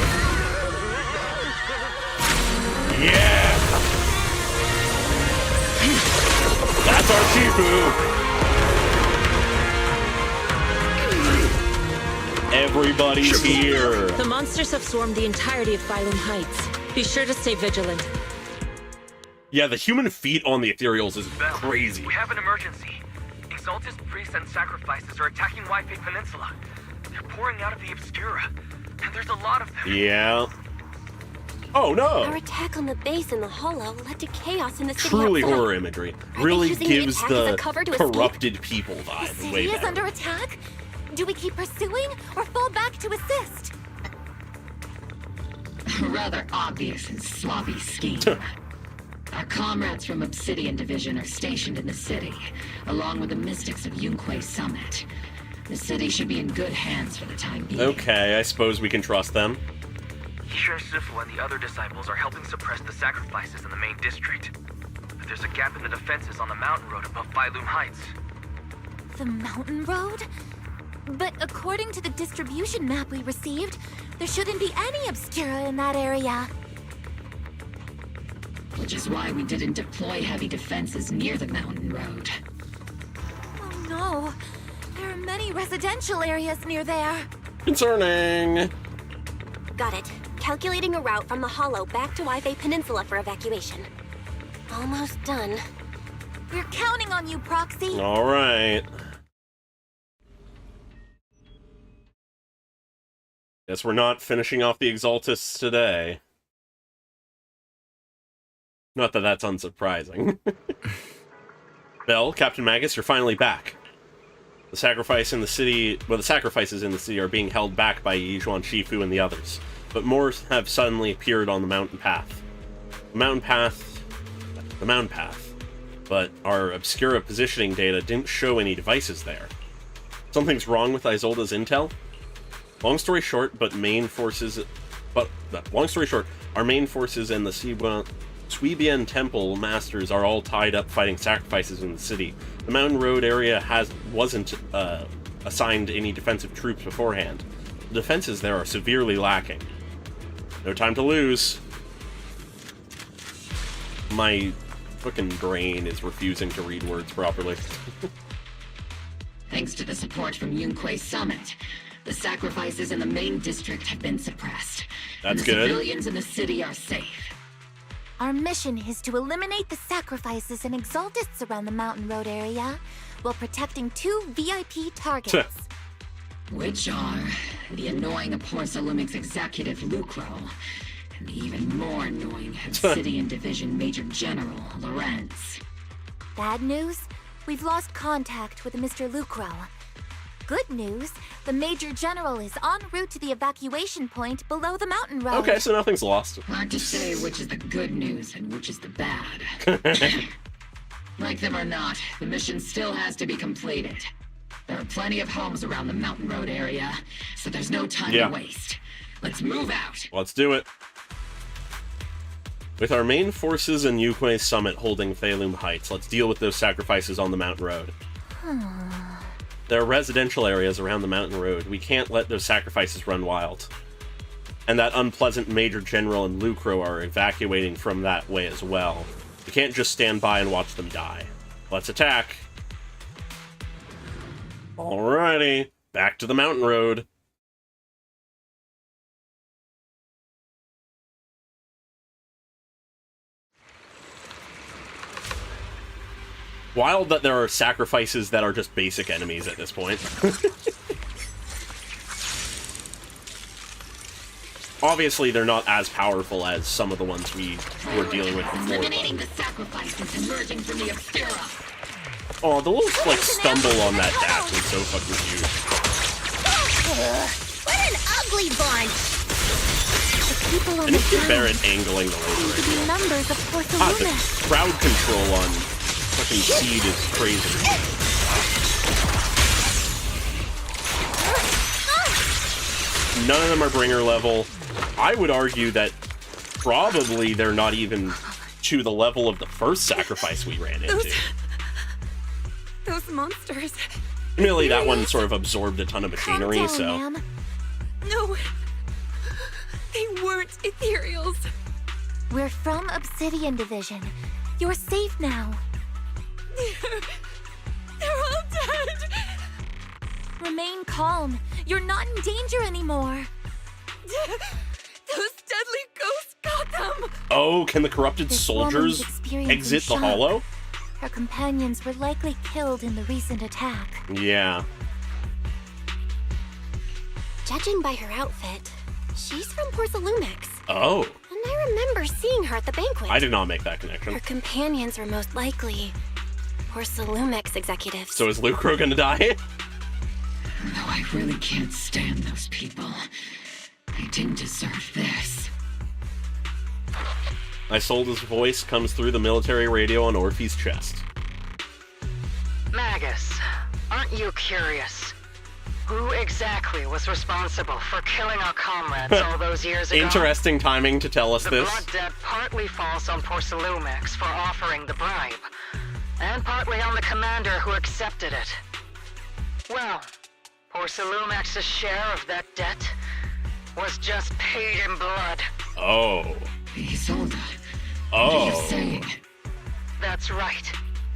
Yeah! That's our Shifu! Everybody's here! The monsters have swarmed the entirety of Phylum Heights. Be sure to stay vigilant. Yeah, the human feet on the ethereals is crazy. We have an emergency. Exaltist priests and sacrifices are attacking Wi-Fi Peninsula. They're pouring out of the Obscura, and there's a lot of them. Yeah. Oh no! Our attack on the base in the Hollow led to chaos in the city Truly outside. horror imagery. Are they Really using gives attack as a the cover to escape? corrupted people The vibe city way is better. under attack? Do we keep pursuing or fall back to assist? A rather obvious and sloppy scheme. Our comrades from Obsidian Division are stationed in the city, along with the mystics of Yunquay Summit. The city should be in good hands for the time being. Okay, I suppose we can trust them. Sheriff Sifu and the other disciples are helping suppress the sacrifices in the main district. But there's a gap in the defenses on the mountain road above Phaethon Heights. The mountain road? But according to the distribution map we received, there shouldn't be any obscura in that area. Which is why we didn't deploy heavy defenses near the mountain road. Oh no, there are many residential areas near there. Concerning. Got it. Calculating a route from the Hollow back to Waifei Peninsula for evacuation. Almost done. We're counting on you, Proxy. All right. Guess we're not finishing off the Exaltists today. Not that that's unsurprising. Bell, Captain Magus, you're finally back. The sacrifices in the city are being held back by Yijuan Shifu and the others, but more have suddenly appeared on the mountain path. The mountain path, but our Obscura positioning data didn't show any devices there. Something's wrong with Isolde's intel? Long story short, our main forces and the Suibian Temple Masters are all tied up fighting sacrifices in the city. The mountain road area wasn't assigned any defensive troops beforehand. The defenses there are severely lacking. No time to lose. My fucking brain is refusing to read words properly. Thanks to the support from Yunquay Summit, the sacrifices in the main district have been suppressed. That's and the good. Civilians in the city are safe. Our mission is to eliminate the sacrifices and exaltists around the mountain road area while protecting 2 VIP targets. Which are the annoying Aporsalumix executive Lucro and the even more annoying Obsidian Division Major General Lorenz. Bad news? We've lost contact with Mr. Lucro. Good news, the Major General is en route to the evacuation point below the mountain road. Okay, so nothing's lost. Hard to say which is the good news and which is the bad. Like them or not, the mission still has to be completed. There are plenty of homes around the mountain road area, so there's no time to waste. Let's move out. Let's do it. With our main forces and Yunquay Summit holding Phaethon Heights, let's deal with those sacrifices on the mountain road. There are residential areas around the mountain road. We can't let those sacrifices run wild. And that unpleasant Major General and Lucro are evacuating from that way as well. We can't just stand by and watch them die. Let's attack. Alrighty, back to the mountain road. Wild that there are sacrifices that are just basic enemies at this point. Obviously, they're not as powerful as some of the ones we were dealing with before. Eliminating the sacrifices emerging from the Obscura. Oh, the little, like, stumble on that dash was so fucking huge. What an ugly bunch! People on I need the to get better ground at angling the laser seem to be rifle. members of God, the Porceluna. crowd control on fucking Seed is crazy. None of them are bringer level. I would argue that probably they're not even to the level of the first sacrifice we ran into. Those monsters. Admittedly, that one sort of absorbed a ton of machinery, Calm down, so... ma'am. No. They weren't ethereals. We're from Obsidian Division. You're safe now. They're all dead. Remain calm. You're not in danger anymore. Those deadly ghosts got them. Oh, can the corrupted This soldiers woman's experiencing exit the shock. hollow? Her companions were likely killed in the recent attack. Yeah. Judging by her outfit, she's from Porcelumix. Oh. A I remember seeing her at the banquet. I did not make that connection. Her companions were most likely Porcelumex executives. So is Lucro gonna die? No, I really can't stand those people. I didn't deserve this. Isolde's voice comes through the military radio on Orphe's chest. Magus, aren't you curious? Who exactly was responsible for killing our comrades all those years ago? Interesting timing to tell us the this. The blood debt partly falls on Porcelumex for offering the bribe, and partly on the commander who accepted it. Well, Porcelumex's share of that debt was just paid in blood. Oh. Isolde. Oh. What are you saying? That's right.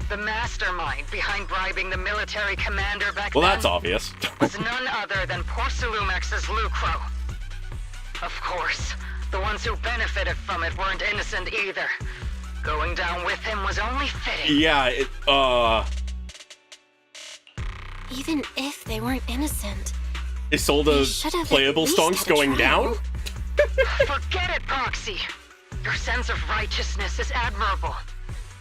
The mastermind behind bribing the military commander back Well, then that's obvious. was none other than Porcelumex's Lucro. Of course, the ones who benefited from it weren't innocent either. Going down with him was only fitting. Yeah, Even if they weren't innocent, Isolde's playable stonks going down? Forget it, Proxy. Your sense of righteousness is admirable.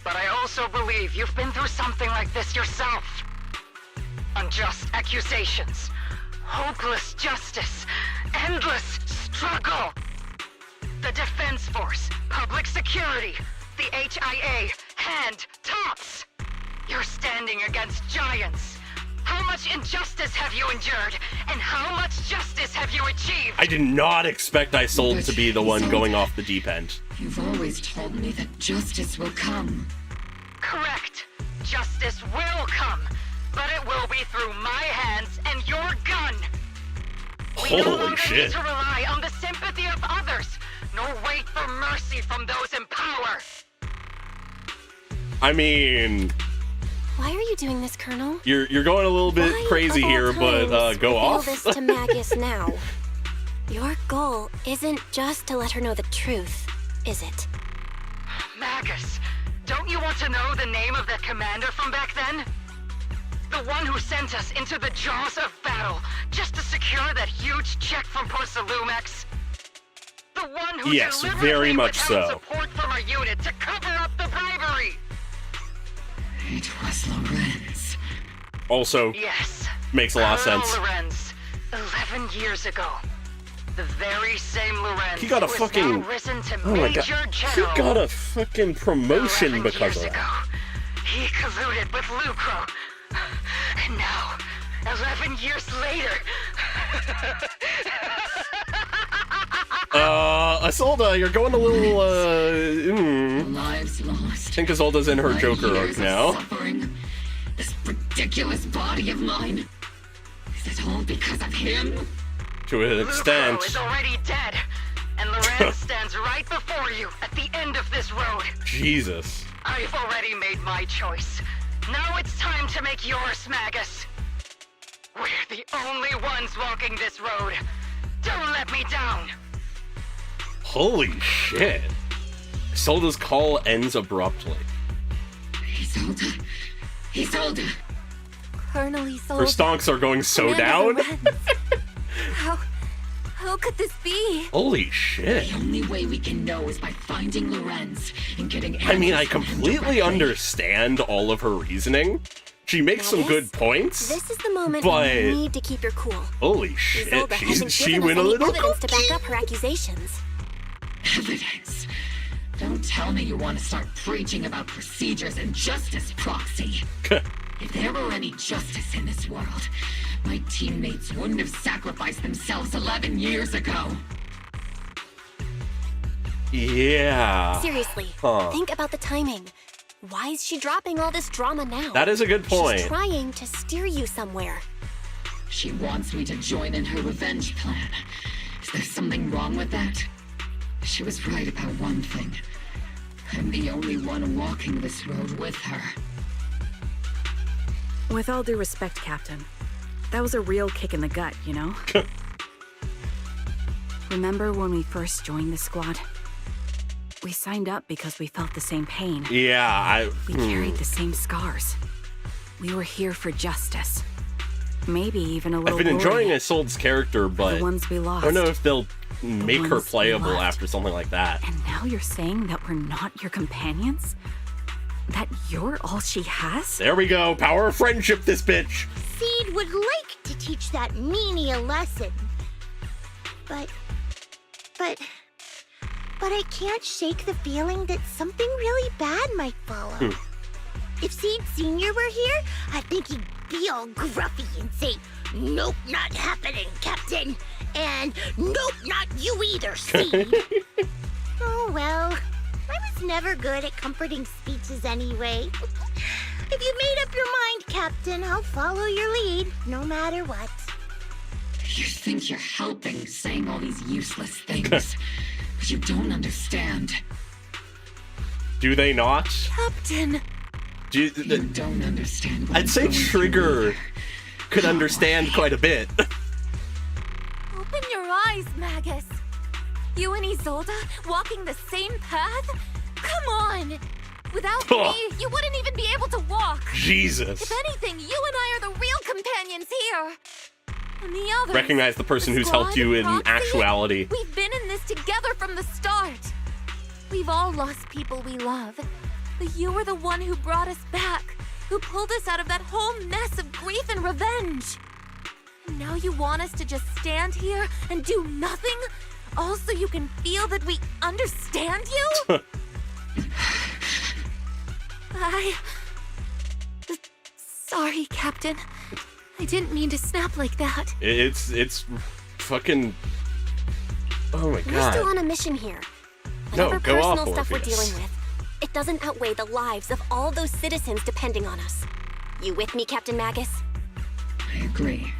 But I also believe you've been through something like this yourself. Unjust accusations, hopeless justice, endless struggle. The Defense Force, public security, the HIA, hand tops. You're standing against giants. How much injustice have you endured, and how much justice have you achieved? I did not expect Isolde to be the one going off the deep end. You've always told me that justice will come. Correct. Justice will come, but it will be through my hands and your gun. We no Holy longer shit. need to rely on the sympathy of others, nor wait for mercy from those in power. I mean, why are you doing this, Colonel? you're going a little bit crazy here, but go reveal off. this to Magus now. Your goal isn't just to let her know the truth, is it? Magus, don't you want to know the name of that commander from back then? The one who sent us into the jaws of battle just to secure that huge check from Porcelumex? The one who Yes, deliberately very much withheld so. support from our unit to cover up the bribery. It was Lorenz. Also, Yes. makes a lot of Colonel sense. Lorenz, 11 years ago. The very same Lorenz He got a who is fucking... now risen to Oh my god. Major He General. got a fucking promotion 11 because years of that. ago, he colluded with Lucro. And now, 11 years later... Isolde, you're going a little, Lives lost. I think Isolde's in her My Joker years arc of now. Suffering. This ridiculous body of mine. Is it all because of him? To an extent. Lucro is already dead, and Lorenz stands right before you at the end of this road. Jesus. I've already made my choice. Now it's time to make yours, Magus. We're the only ones walking this road. Don't let me down. Holy shit. Isolde's call ends abruptly. Isolde. Isolde. Colonel Isolde. Her stonks are going so Commander down. Lorenz. How could this be? Holy shit. The only way we can know is by finding Lorenz and getting I mean, I answers from him completely directly. understand all of her reasoning. She makes some good points. This is the moment but when you need to keep your cool. holy shit, Isolde hasn't she given went us a any little evidence to cookie. back up her accusations. Evidence. Don't tell me you want to start preaching about procedures and justice, Proxy. If there were any justice in this world, my teammates wouldn't have sacrificed themselves 11 years ago. Yeah. Seriously, Huh. think about the timing. Why is she dropping all this drama now? That is a good point. She's trying to steer you somewhere. She wants me to join in her revenge plan. Is there something wrong with that? She was right about one thing. I'm the only one walking this road with her. With all due respect, Captain, that was a real kick in the gut, you know? Remember when we first joined the squad? We signed up because we felt the same pain. Yeah, We carried the same scars. We were here for justice. Maybe even a little I've been glory. enjoying Isolde's character, but The ones we lost. I don't know if they'll make her playable after something like that. And now you're saying that we're not your companions? That you're all she has? There we go. Power of friendship, this bitch. Seed would like to teach that meanie a lesson. But I can't shake the feeling that something really bad might follow. If Seed Sr. were here, I think he'd be all gruffy and say, "Nope, not happening, Captain." And "Nope, not you either, Seed." Oh well, I was never good at comforting speeches anyway. If you made up your mind, Captain, I'll follow your lead, no matter what. You think you're helping saying all these useless things. But you don't understand. Do they not? Captain! You don't understand. I'd say Trigger could understand quite a bit. Open your eyes, Magus. You and Isolde walking the same path? Come on! Without me, you wouldn't even be able to walk. Jesus. If anything, you and I are the real companions here. And the others, Recognize the person who's helped you in actuality. We've been in this together from the start. We've all lost people we love. But you were the one who brought us back, who pulled us out of that whole mess of grief and revenge. And now you want us to just stand here and do nothing? All so you can feel that we understand you? Sorry, Captain. I didn't mean to snap like that. It's fucking... Oh my god. We're still on a mission here. No, Whatever go off, personal stuff we're Orpheus. dealing with, it doesn't outweigh the lives of all those citizens depending on us. You with me, Captain Magus? I agree.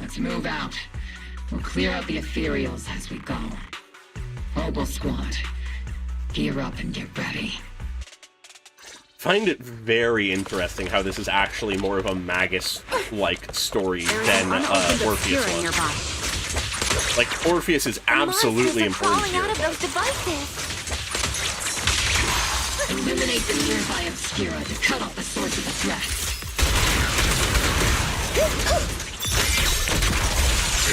Let's move out. We'll clear out the ethereals as we go. Obol Squad, gear up and get ready. Find it very interesting how this is actually more of a Magus-like story than Orpheus was. Like, Orpheus is absolutely important Falling here. out of those devices. Eliminate the nearby obscura to cut off the source of the threat.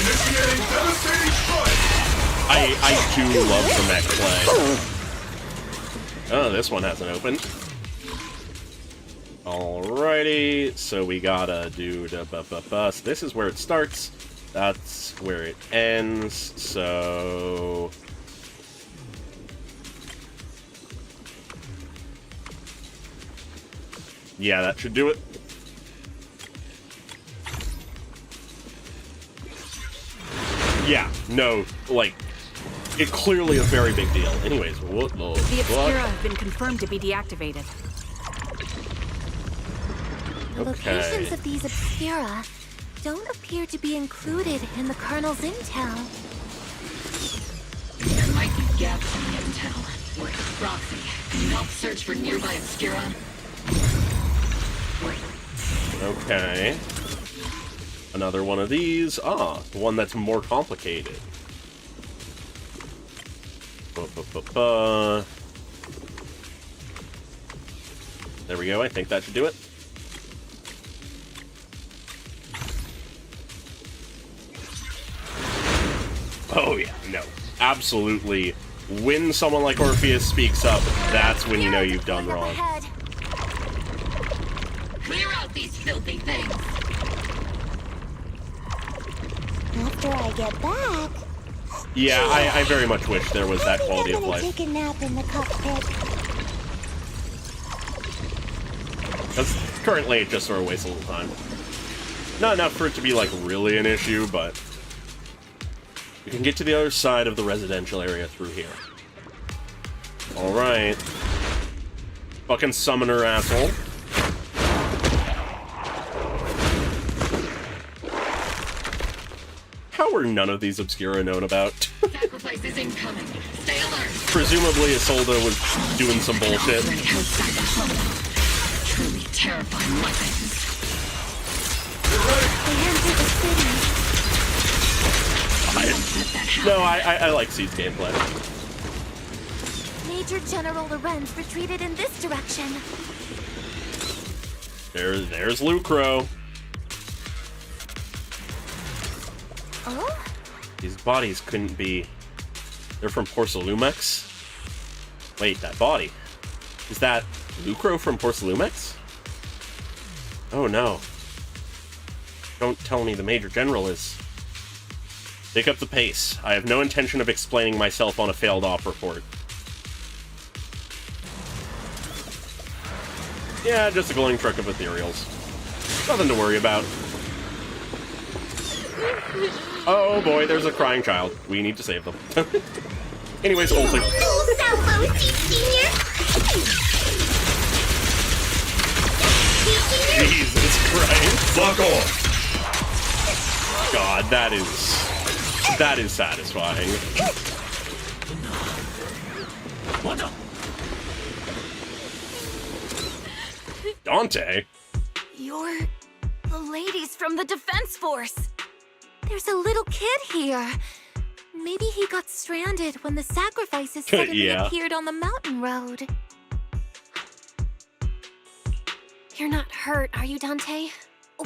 Initiating devastating strike! I do love the mech play. Oh, this one hasn't opened. Alrighty, so we gotta do the bus. This is where it starts. That's where it ends. So yeah, that should do it. Yeah, no, like, it's clearly a very big deal. Anyways, what the Obscura have been confirmed to be deactivated. The locations of these Obscura don't appear to be included in the Colonel's intel. There might be gaps in the intel. Roxy, can you help search for nearby obscura? Okay. Another one of these. Ah, the one that's more complicated. There we go. I think that should do it. Oh yeah, no. Absolutely. When someone like Orpheus speaks up, that's when you know you've done wrong. Clear out these filthy things! After I get back... Yeah, I very much wish there was that quality of life. take a nap in the cockpit. That's currently it just sort of wastes a little time. Not enough for it to be like really an issue, but we can get to the other side of the residential area through here. Alright. Fucking summoner, asshole. How were none of these Obscura known about? Sacrifice is incoming. Stay alert. Presumably Isolde was doing some bullshit. Truly terrifying weapons. No, I like Seed's gameplay. Major General Lorenz retreated in this direction. There's Lucro. Oh? These bodies couldn't be They're from Porcelumex? Wait, that body. Is that Lucro from Porcelumex? Oh no. Don't tell me the Major General is. Pick up the pace. I have no intention of explaining myself on a failed op report. Yeah, just a glowing truck of ethereals. Nothing to worry about. Oh boy, there's a crying child. We need to save them. Anyways, ulti. Jesus Christ. Fuck off. God, that is satisfying. What the? Dante? You're the ladies from the Defense Force. There's a little kid here. Maybe he got stranded when the sacrifices suddenly appeared on the mountain road. You're not hurt, are you, Dante?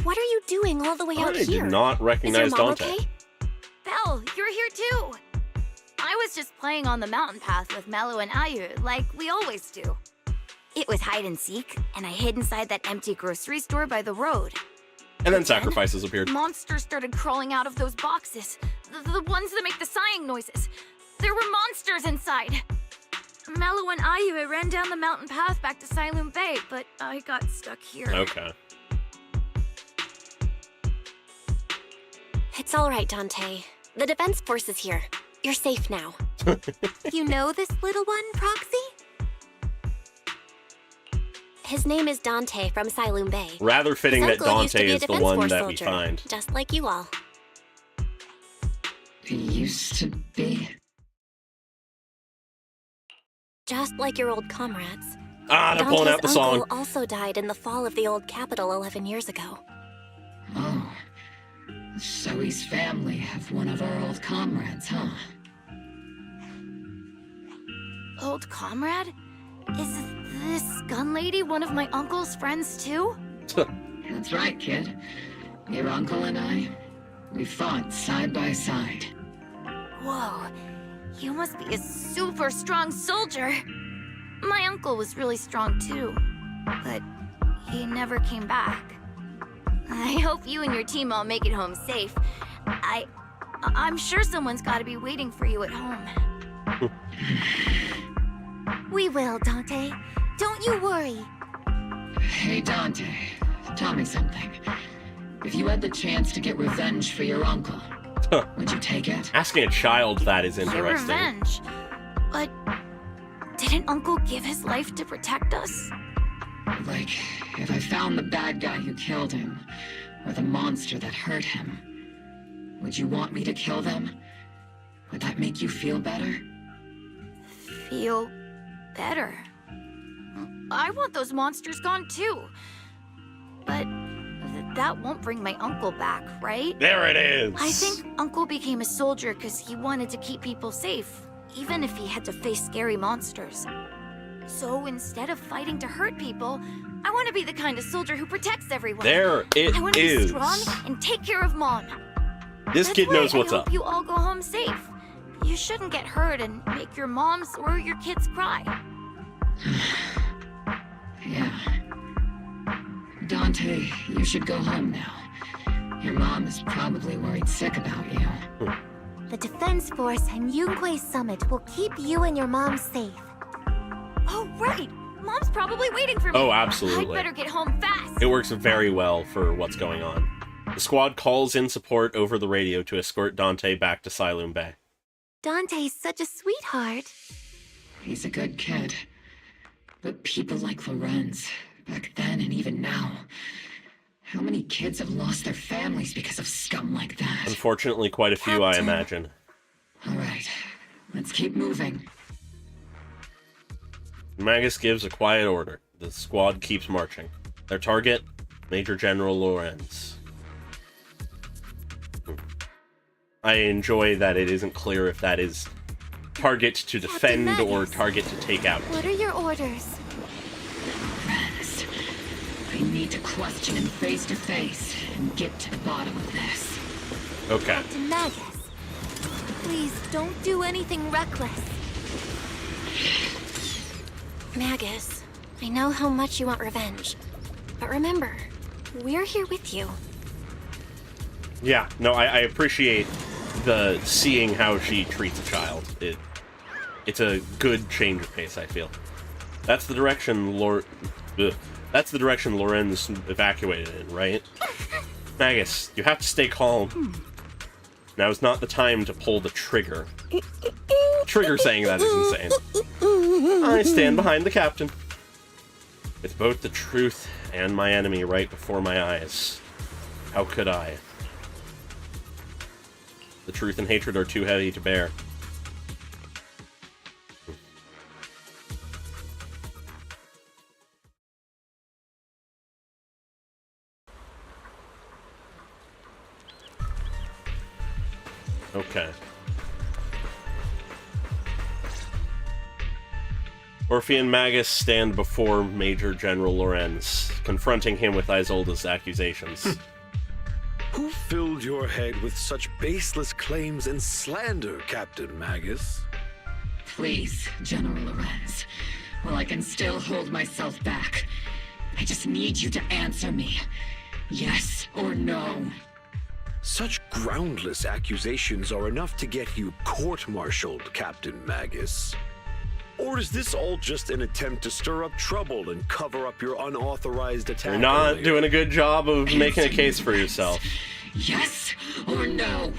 What are you doing all the way out here? I did not recognize Is your mom Dante. okay? Belle, you're here too. I was just playing on the mountain path with Mello and Ayu, like we always do. It was hide and seek, and I hid inside that empty grocery store by the road. And then sacrifices appeared. Monsters started crawling out of those boxes. The ones that make the sighing noises. There were monsters inside. Mello and Ayu ran down the mountain path back to Siloon Bay, but I got stuck here. Okay. It's all right, Dante. The Defense Force is here. You're safe now. You know this little one, Proxy? His name is Dante from Siloon Bay. Rather fitting His that uncle used to Dante be a is the Defense one Force that soldier, we find. Just like you all. He used to be. Just like your old comrades. Ah, they're pulling out the Dante's song. uncle also died in the fall of the old capital 11 years ago. Oh. So his family have one of our old comrades, huh? Old comrade? Is this gun lady one of my uncle's friends too? That's right, kid. Your uncle and I, we fought side by side. Whoa, you must be a super strong soldier. My uncle was really strong too, but he never came back. I hope you and your team all make it home safe. I'm sure someone's got to be waiting for you at home. We will, Dante. Don't you worry. Hey, Dante, tell me something. If you had the chance to get revenge for your uncle, would you take it? Asking a child that is Get interesting. revenge? But didn't Uncle give his life to protect us? Like, if I found the bad guy who killed him, or the monster that hurt him, would you want me to kill them? Would that make you feel better? Feel better. I want those monsters gone too. But that won't bring my uncle back, right? There it is. I think Uncle became a soldier because he wanted to keep people safe, even if he had to face scary monsters. So instead of fighting to hurt people, I want to be the kind of soldier who protects everyone. There it I want to is. be strong and take care of Mom. This That's kid why knows what's I hope up. you all go home safe. You shouldn't get hurt and make your moms or your kids cry. Yeah. Dante, you should go home now. Your mom is probably worried sick about you. The Defense Force and Yunque Summit will keep you and your mom safe. Oh, right! Mom's probably waiting for me. Oh, absolutely. I'd better get home fast. It works very well for what's going on. The squad calls in support over the radio to escort Dante back to Siloon Bay. Dante's such a sweetheart. He's a good kid. But people like Lorenz, back then and even now, how many kids have lost their families because of scum like that? Unfortunately, quite a few, I imagine. All right, let's keep moving. Magus gives a quiet order. The squad keeps marching. Their target, Major General Lorenz. I enjoy that it isn't clear if that is target to defend or target to take out. What are your orders? Lorenz, I need to question him face to face and get to the bottom of this. Okay. Captain Magus. Please, don't do anything reckless. Magus, I know how much you want revenge. But remember, we're here with you. Yeah, no, I appreciate the seeing how she treats a child. It's a good change of pace, I feel. That's the direction that's the direction Lorenz evacuated in, right? Magus, you have to stay calm. Now is not the time to pull the trigger. Trigger saying that is insane. I stand behind the captain. With both the truth and my enemy right before my eyes. How could I? The truth and hatred are too heavy to bear. Okay. Orphe and Magus stand before Major General Lorenz, confronting him with Isolde's accusations. Who filled your head with such baseless claims and slander, Captain Magus? Please, General Lorenz. While I can still hold myself back, I just need you to answer me. Yes or no? Such groundless accusations are enough to get you court-martialed, Captain Magus. Or is this all just an attempt to stir up trouble and cover up your unauthorized attack? You're not doing a good job of making a case for yourself. Yes or no?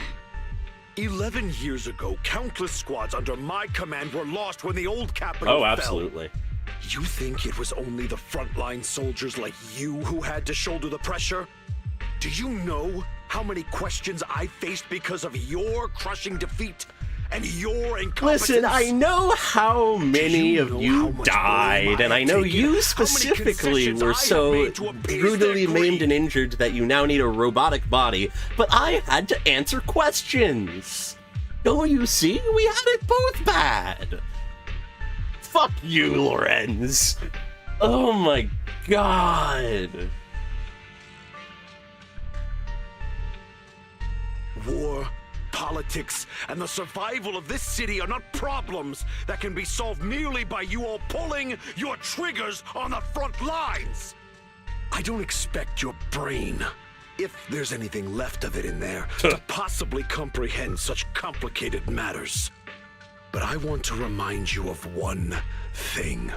11 years ago, countless squads under my command were lost when the old capital fell. Oh, absolutely. You think it was only the frontline soldiers like you who had to shoulder the pressure? Do you know how many questions I faced because of your crushing defeat and your incompetence? Listen, I know how many of you died, and I know you specifically were so brutally maimed and injured that you now need a robotic body, but I had to answer questions. Don't you see? We had it both bad. Fuck you, Lorenz. Oh my god. War, politics, and the survival of this city are not problems that can be solved merely by you all pulling your triggers on the front lines. I don't expect your brain, if there's anything left of it in there, to possibly comprehend such complicated matters. But I want to remind you of one thing.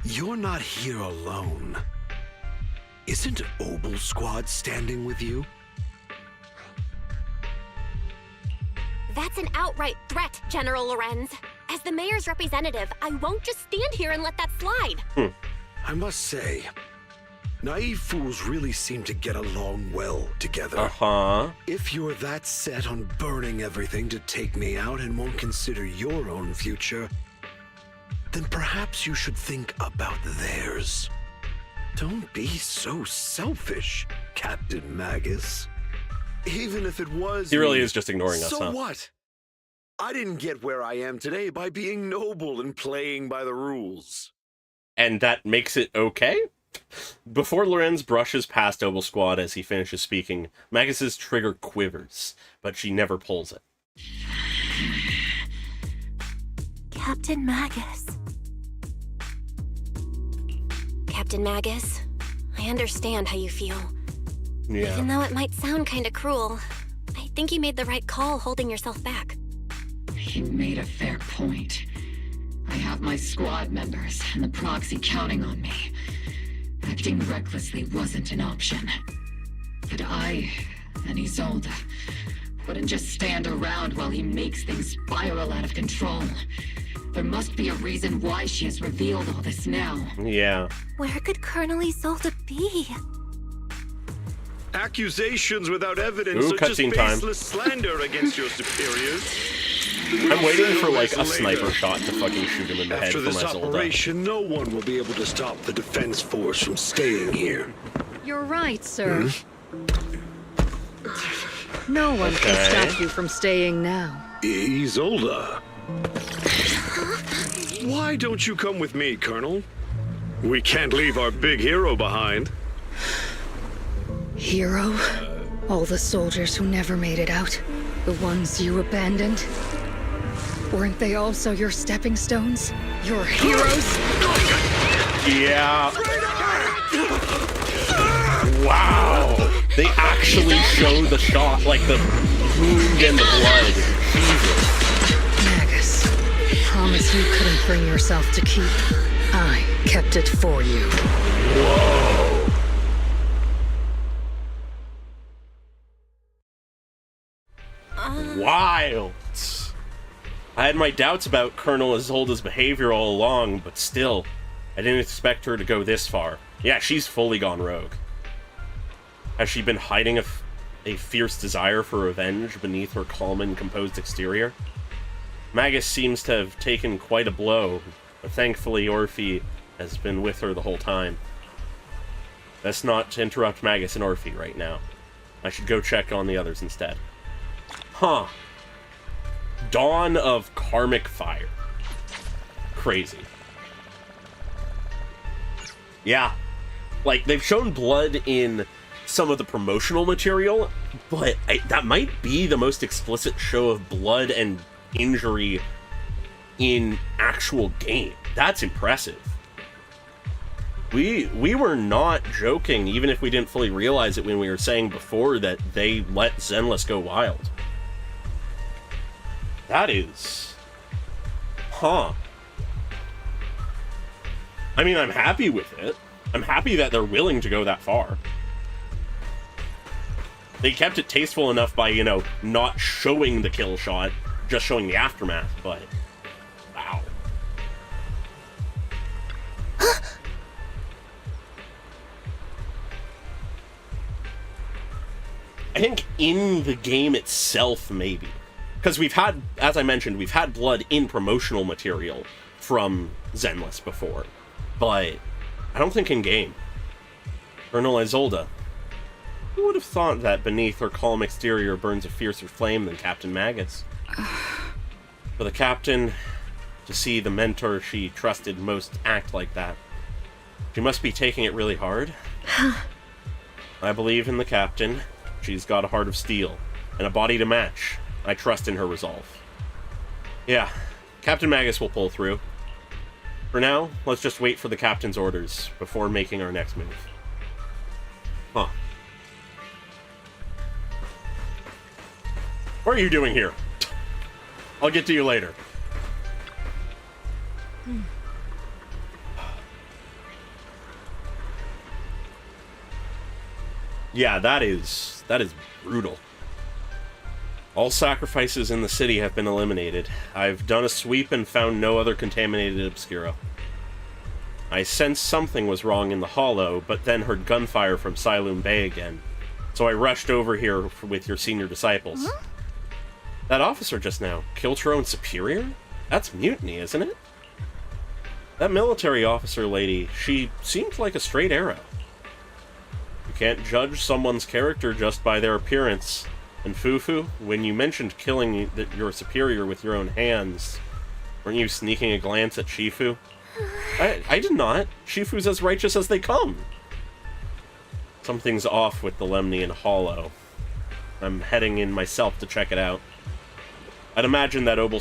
You're not here alone. Isn't Obol Squad standing with you? That's an outright threat, General Lorenz. As the mayor's representative, I won't just stand here and let that slide. I must say, naive fools really seem to get along well together. Uh-huh. If you're that set on burning everything to take me out and won't consider your own future, then perhaps you should think about theirs. Don't be so selfish, Captain Magus. Even if it was He really is just ignoring us, so huh? what? I didn't get where I am today by being noble and playing by the rules. And that makes it okay? Before Lorenz brushes past Obol Squad as he finishes speaking, Magus's trigger quivers, but she never pulls it. Captain Magus. Captain Magus, I understand how you feel. Yeah. Even though it might sound kinda cruel, I think you made the right call holding yourself back. You made a fair point. I have my squad members and the proxy counting on me. Acting recklessly wasn't an option. But I and Isolde wouldn't just stand around while he makes things spiral out of control. There must be a reason why she has revealed all this now. Yeah. Where could Colonel Isolde be? Accusations without evidence are just baseless slander against your superiors. I'm waiting for, like, a sniper shot to fucking shoot him in the head After for this my Isolde. operation, no one will be able to stop the defense force from staying here. You're right, sir. No one can stop you from staying now. Isolde. Why don't you come with me, Colonel? We can't leave our big hero behind. Hero? All the soldiers who never made it out. The ones you abandoned? Weren't they also your stepping stones? Your heroes? Yeah. Wow. They actually show the shot, like the wound and the blood. Jesus. Magus, promise you couldn't bring yourself to keep. I kept it for you. Whoa. Wild. I had my doubts about Colonel Isolde's behavior all along, but still, I didn't expect her to go this far. Yeah, she's fully gone rogue. Has she been hiding a fierce desire for revenge beneath her calm and composed exterior? Magus seems to have taken quite a blow, but thankfully Orphe has been with her the whole time. Let's not interrupt Magus and Orphe right now. I should go check on the others instead. Huh. Dawn of Karmic Fire. Crazy. Yeah. Like, they've shown blood in some of the promotional material, but that might be the most explicit show of blood and injury in actual game. That's impressive. We were not joking, even if we didn't fully realize it when we were saying before that they let Zenless go wild. That is... Huh. I mean, I'm happy with it. I'm happy that they're willing to go that far. They kept it tasteful enough by, you know, not showing the kill shot, just showing the aftermath, but... Wow. I think in the game itself, maybe. Because we've had, as I mentioned, we've had blood in promotional material from Zenless before. But I don't think in-game. Colonel Isolde. Who would have thought that beneath her calm exterior burns a fiercer flame than Captain Magus? For the captain to see the mentor she trusted most act like that, she must be taking it really hard. I believe in the captain. She's got a heart of steel and a body to match. I trust in her resolve. Yeah, Captain Magus will pull through. For now, let's just wait for the captain's orders before making our next move. Huh. What are you doing here? I'll get to you later. Yeah, that is brutal. All sacrifices in the city have been eliminated. I've done a sweep and found no other contaminated Obscura. I sensed something was wrong in the Hollow, but then heard gunfire from Siloam Bay again. So I rushed over here with your senior disciples. Huh? That officer just now killed her own superior? That's mutiny, isn't it? That military officer lady, she seemed like a straight arrow. You can't judge someone's character just by their appearance. And Fufu, when you mentioned killing your superior with your own hands, weren't you sneaking a glance at Shifu? I did not. Shifu's as righteous as they come. Something's off with the Lemnian Hollow. I'm heading in myself to check it out. I'd imagine that Obol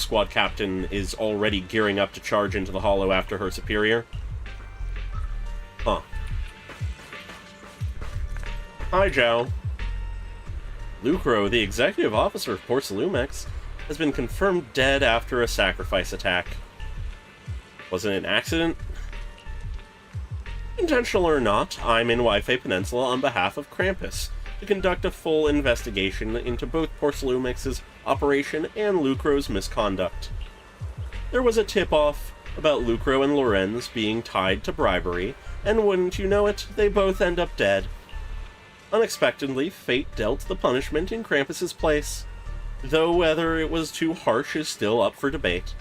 Squad captain is already gearing up to charge into the Hollow after her superior. Huh. Hi, Zhao. Lucro, the executive officer of Porcelumex, has been confirmed dead after a sacrifice attack. Was it an accident? Intentional or not, I'm in Wi-Fi Peninsula on behalf of Krampus to conduct a full investigation into both Porcelumex's operation and Lucro's misconduct. There was a tip-off about Lucro and Lorenz being tied to bribery, and wouldn't you know it, they both end up dead. Unexpectedly, fate dealt the punishment in Krampus's place, though whether it was too harsh is still up for debate.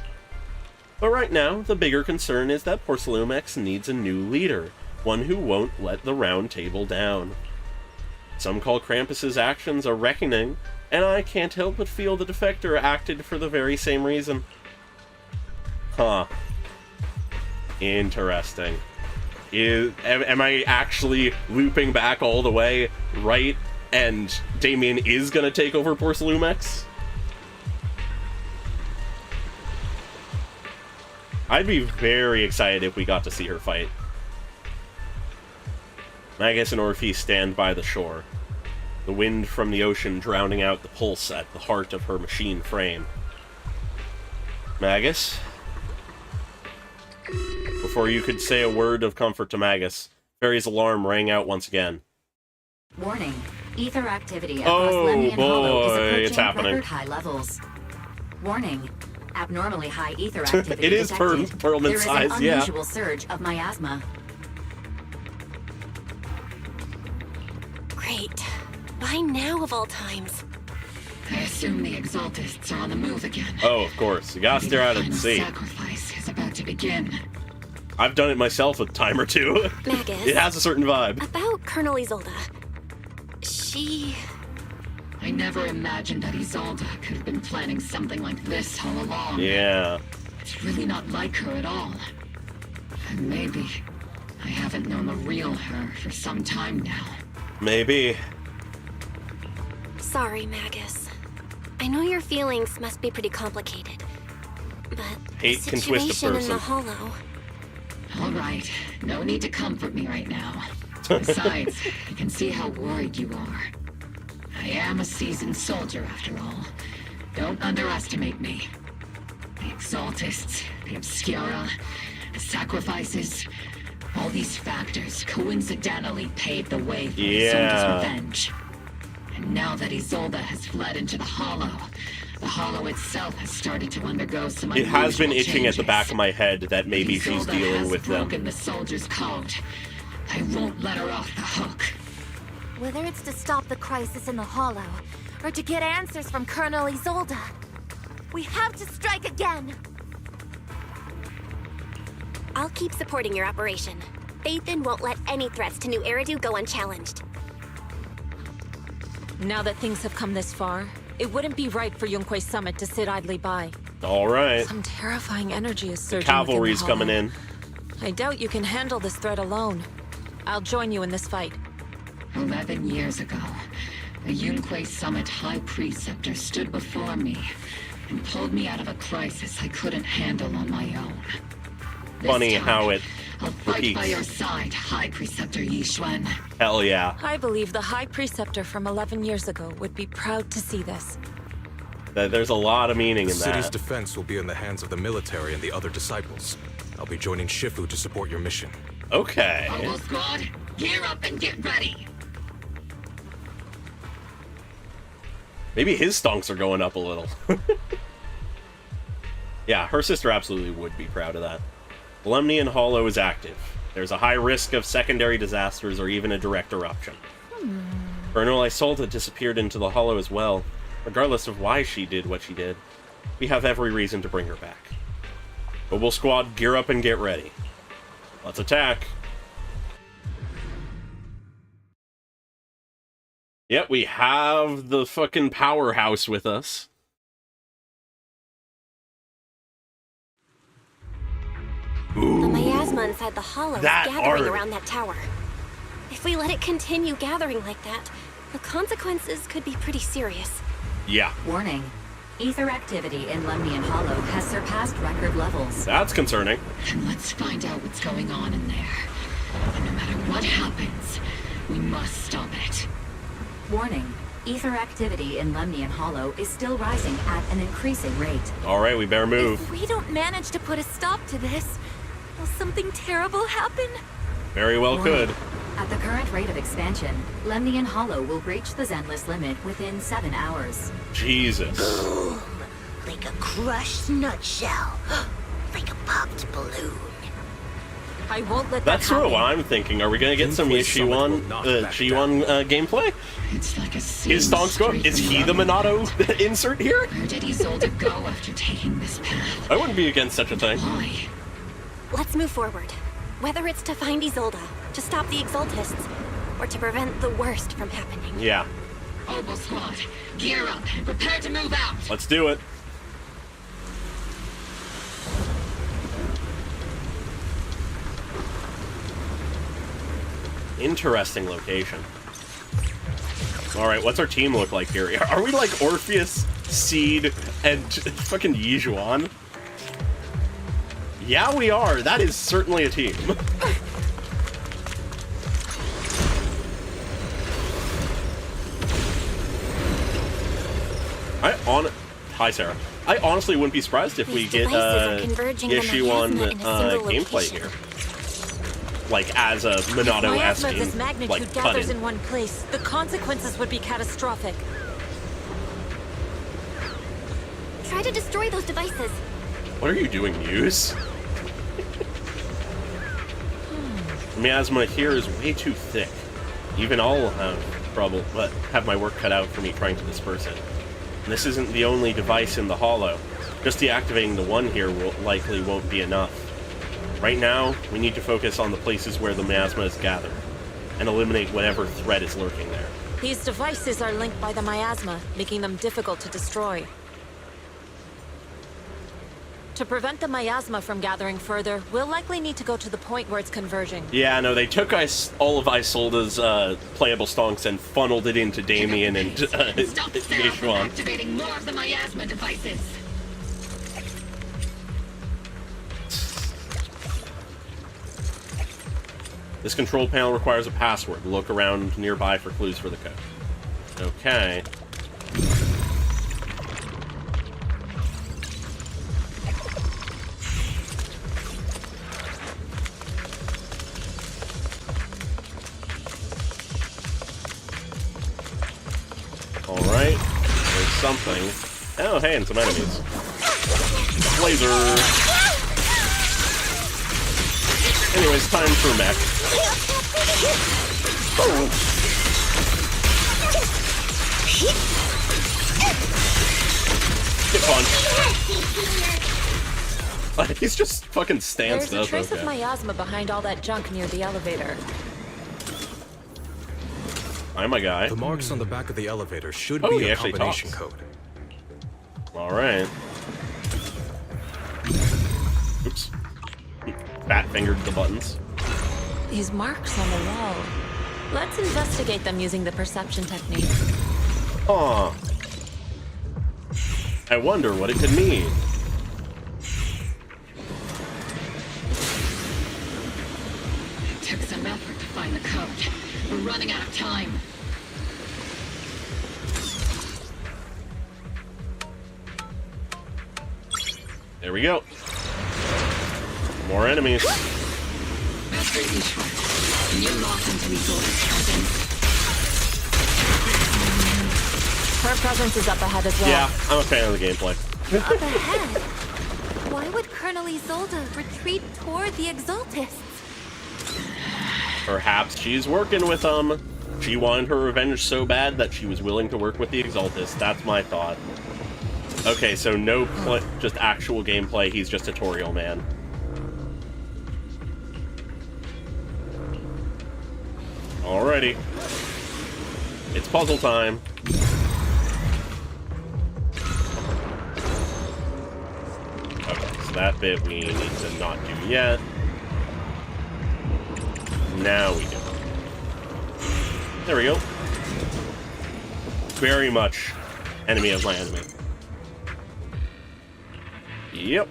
But right now, the bigger concern is that Porcelumex needs a new leader, one who won't let the round table down. Some call Krampus's actions a reckoning, and I can't help but feel the defector acted for the very same reason. Huh. Interesting. Am I actually looping back all the way right and Damien is gonna take over Porcelumex. I'd be very excited if we got to see her fight. Magus and Orpheus stand by the shore, the wind from the ocean drowning out the pulse at the heart of her machine frame. Magus? Before you could say a word of comfort to Magus, Fairy's alarm rang out once again. Warning. Ether activity across Lemnian Hollow is approaching it's happening. record high levels. Warning. Abnormally high ether activity It is detected. Perlman size, There is an unusual surge of miasma. Great. Why now of all times? I assume the Exaltists are on the move again. Oh, of course. You gotta stare out at the sea. Sacrifice is about to begin. I've done it myself a time or two. Magus. It has a certain vibe. About Colonel Isolde. She... I never imagined that Isolde could have been planning something like this all along. Yeah. It's really not like her at all. And maybe I haven't known the real her for some time now. Maybe. Sorry, Magus. I know your feelings must be pretty complicated, but Hate the can twist a situation in the person. Hollow... All right, no need to comfort me right now. Besides, I can see how worried you are. I am a seasoned soldier, after all. Don't underestimate me. The Exaltists, the Obscura, the sacrifices, all these factors coincidentally paved the way for Isolde's revenge. And now that Isolde has fled into the Hollow itself has started to undergo some It has been unusual itching at the changes. back of my head that maybe she's Isolde dealing has with them. broken the soldier's code. I won't let her off the hook. Whether it's to stop the crisis in the Hollow, or to get answers from Colonel Isolde, we have to strike again! I'll keep supporting your operation. Phaethon won't let any threats to New Eridu go unchallenged. Now that things have come this far, it wouldn't be right for Yunque's summit to sit idly by. All right. Some terrifying energy is The surging cavalry's within the coming in. Hollow. I doubt you can handle this threat alone. I'll join you in this fight. 11 years ago, the Yunque Summit High Preceptor stood before me and pulled me out of a crisis I couldn't handle on my own. This Funny time, how it I'll fight by your repeats. side, High Preceptor Yixuan. Hell yeah. I believe the High Preceptor from 11 years ago would be proud to see this. There's a lot of meaning The in city's that. defense will be in the hands of the military and the other disciples. I'll be joining Shifu to support your mission. Okay. Obol Squad, gear up and get ready. Maybe his stonks are going up a little. Yeah, her sister absolutely would be proud of that. Lemnian Hollow is active. There's a high risk of secondary disasters or even a direct eruption. Colonel Isolde disappeared into the Hollow as well. Regardless of why she did what she did, we have every reason to bring her back. Obol Squad, gear up and get ready. Let's attack. Yep, we have the fucking powerhouse with us. The miasma inside the Hollow is That gathering art. around that tower. If we let it continue gathering like that, the consequences could be pretty serious. Yeah. Warning. Ether activity in Lemnian Hollow has surpassed record levels. That's concerning. And let's find out what's going on in there. And no matter what happens, we must stop it. Warning. Ether activity in Lemnian Hollow is still rising at an increasing rate. Alright, we better move. If we don't manage to put a stop to this, will something terrible happen? Very well could. At the current rate of expansion, Lemnian Hollow will reach the Zenless limit within 7 hours. Jesus. Boom! Like a crushed nutshell. Like a popped balloon. I won't let That's sort of what I'm thinking. Are we gonna get some Shiwan gameplay? It's like a His stonks go up. Is he the Minato insert here? Where did Isolde go after taking this path? I wouldn't be against such a thing. Why? Let's move forward. Whether it's to find Isolde, to stop the Exaltists, or to prevent the worst from happening. Yeah, Obol Squad, gear up and prepare to move out. let's do it. Interesting location. Alright, what's our team look like here? Are we like Orpheus, Seed, and fucking Yijuan? Yeah, we are. That is certainly a team. Hi, Sarah. I honestly wouldn't be surprised if we get Yijuan gameplay here. Like, as a Monado-esque If this magnitude like, gathers in one place, the consequences would be catastrophic. Try to destroy those devices. What are you doing, Muse? The miasma here is way too thick. Even I'll have my work cut out for me trying to disperse it. And this isn't the only device in the hollow. Just deactivating the one here likely won't be enough. Right now, we need to focus on the places where the miasma is gathered, and eliminate whatever threat is lurking there. These devices are linked by the miasma, making them difficult to destroy. To prevent the miasma from gathering further, we'll likely need to go to the point where it's converging. Yeah, no, they took all of Isolda's playable stonks and funneled it into Damien and Yijuan. Activating more of the miasma devices. This control panel requires a password. Look around nearby for clues for the code. Okay. Alright. There's something. Oh, hey, and some enemies. Laser! Anyways, time for mech. Get punched. He's just fucking stanced up. There's a trace of miasma behind all that junk near the elevator. Hi, my guy. The marks on the back of the elevator should be a combination code. Alright. Oops. Fat fingered the buttons. These marks on the wall. Let's investigate them using the perception technique. Aw. I wonder what it could mean. It took some effort to find the code. We're running out of time. There we go. More enemies. Master Ishwar, can you lock into Isolda's presence? Her presence is up ahead as well. Yeah, I'm a fan of the gameplay. Up ahead? Why would Colonel Isolde retreat toward the Exaltists? Perhaps she's working with them. She wanted her revenge so bad that she was willing to work with the Exaltists. That's my thought. Okay, so no just actual gameplay. He's just tutorial man. Alrighty. It's puzzle time. Okay, so that bit we need to not do yet. Now we do. There we go. Very much enemy of my enemy. Yep.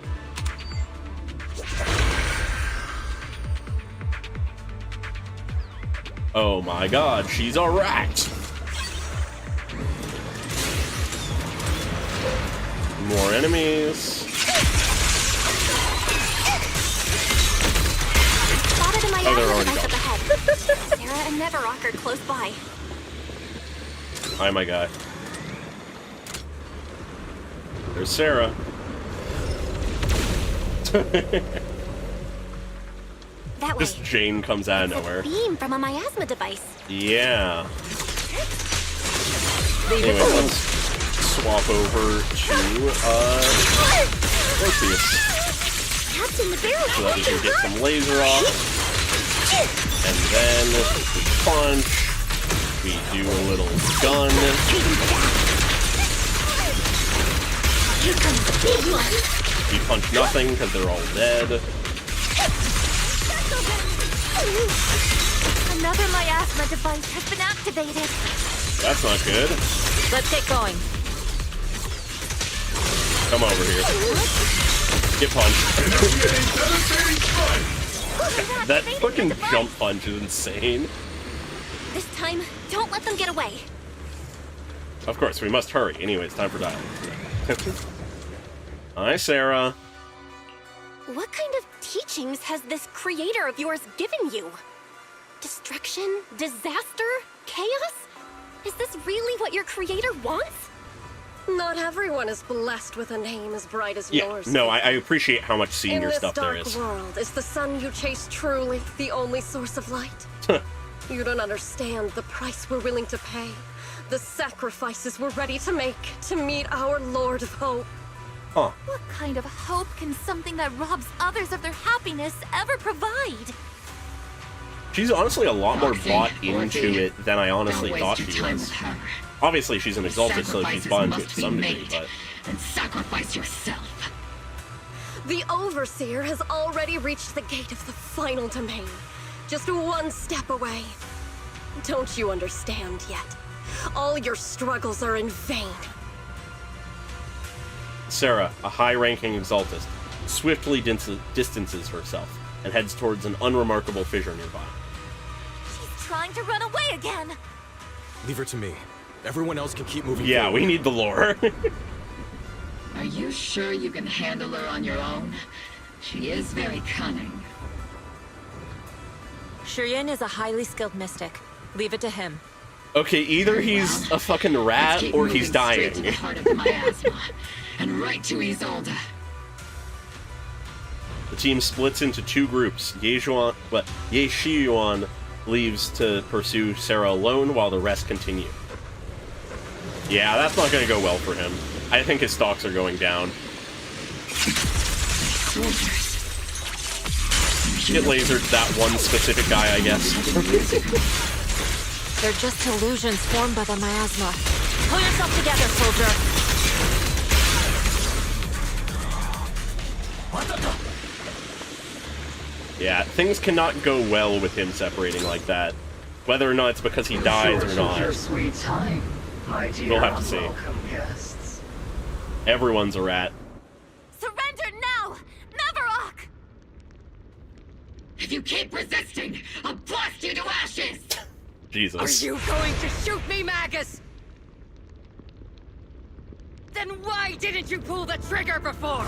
Oh my god, she's a rat! More enemies. Spotted a they're miasma already device gone. up ahead. Sarah and Neverrock are close by. Hi, my guy. There's Sarah. That way. Just Jane comes out of nowhere. Beam from a miasma device. Yeah. Anyway, let's swap over to Orpheus. Captain, the barrel So that we can get some laser off. And then we punch. We do a little gun. Here comes the big one. We punch nothing because they're all dead. Another miasma device has been activated. That's not good. Let's get going. Come over here. Get punched. That fucking jump punch is insane. This time, don't let them get away. Of course, we must hurry. Anyway, it's time for dialogue. Hi, Sarah. What kind of teachings has this creator of yours given you? Destruction? Disaster? Chaos? Is this really what your creator wants? Not everyone is blessed with a name as bright as Yeah, yours. no, I appreciate how much senior stuff there is. In this dark world, is the sun you chase truly the only source of light? You don't understand the price we're willing to pay, the sacrifices we're ready to make to meet our Lord of Hope. Huh. What kind of hope can something that robs others of their happiness ever provide? She's honestly a lot more bought into it than I honestly thought she was. Obviously, she's an Exalted, so she's bought into it to some degree, but... And sacrifice yourself. The Overseer has already reached the gate of the final domain. Just one step away. Don't you understand yet? All your struggles are in vain. Sarah, a high-ranking Exaltist, swiftly distances herself and heads towards an unremarkable fissure nearby. She's trying to run away again. Leave her to me. Everyone else can keep moving Yeah, forward. we need the lore. Are you sure you can handle her on your own? She is very cunning. Shiryan is a highly skilled mystic. Leave it to him. Okay, either he's a fucking rat or he's dying. Straight to the heart of the miasma, and right to Isolde. The team splits into two groups. Ye Shiyuan leaves to pursue Sarah alone while the rest continue. Yeah, that's not going to go well for him. I think his stocks are going down. Get lasered that one specific guy, I guess. They're just illusions formed by the miasma. Pull yourself together, soldier. Yeah, things cannot go well with him separating like that. Whether or not it's because he dies or not. We'll have to see. Everyone's a rat. Surrender now! Mavarok! If you keep resisting, I'll blast you to ashes! Jesus. Are you going to shoot me, Magus? Then why didn't you pull the trigger before?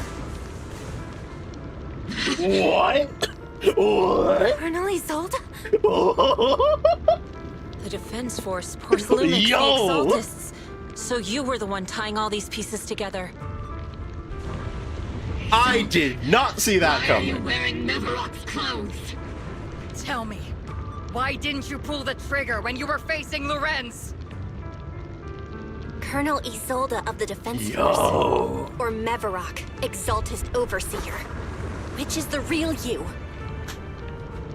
What? What? Colonel Isolde? The Defense Force, Porcelainics, the Exaltists. So you were the one tying all these pieces together. I did not see that Why are you coming. wearing Mavarok's clothes? Tell me, why didn't you pull the trigger when you were facing Lorenz? Colonel Isolde of the Defense Yo. Force. Or Mavarok, Exaltist Overseer. Which is the real you?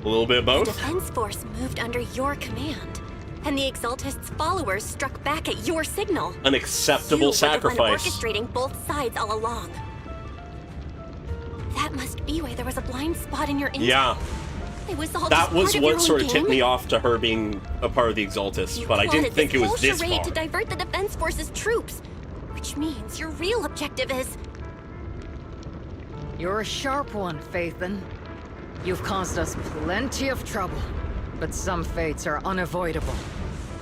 A little bit of The both. Defense Force moved under your command, and the Exaltist's followers struck back at your signal. An acceptable You were the sacrifice. one orchestrating both sides all along. That must be why there was a blind spot in your intel. Yeah. It was all That just was part of what your sort own of tipped game? me off to her being a part of the Exaltists, You but I didn't plotted think it was whole this charade far. to divert the Defense Force's troops, which means your real objective is... You're a sharp one, Phaethon. You've caused us plenty of trouble, but some fates are unavoidable.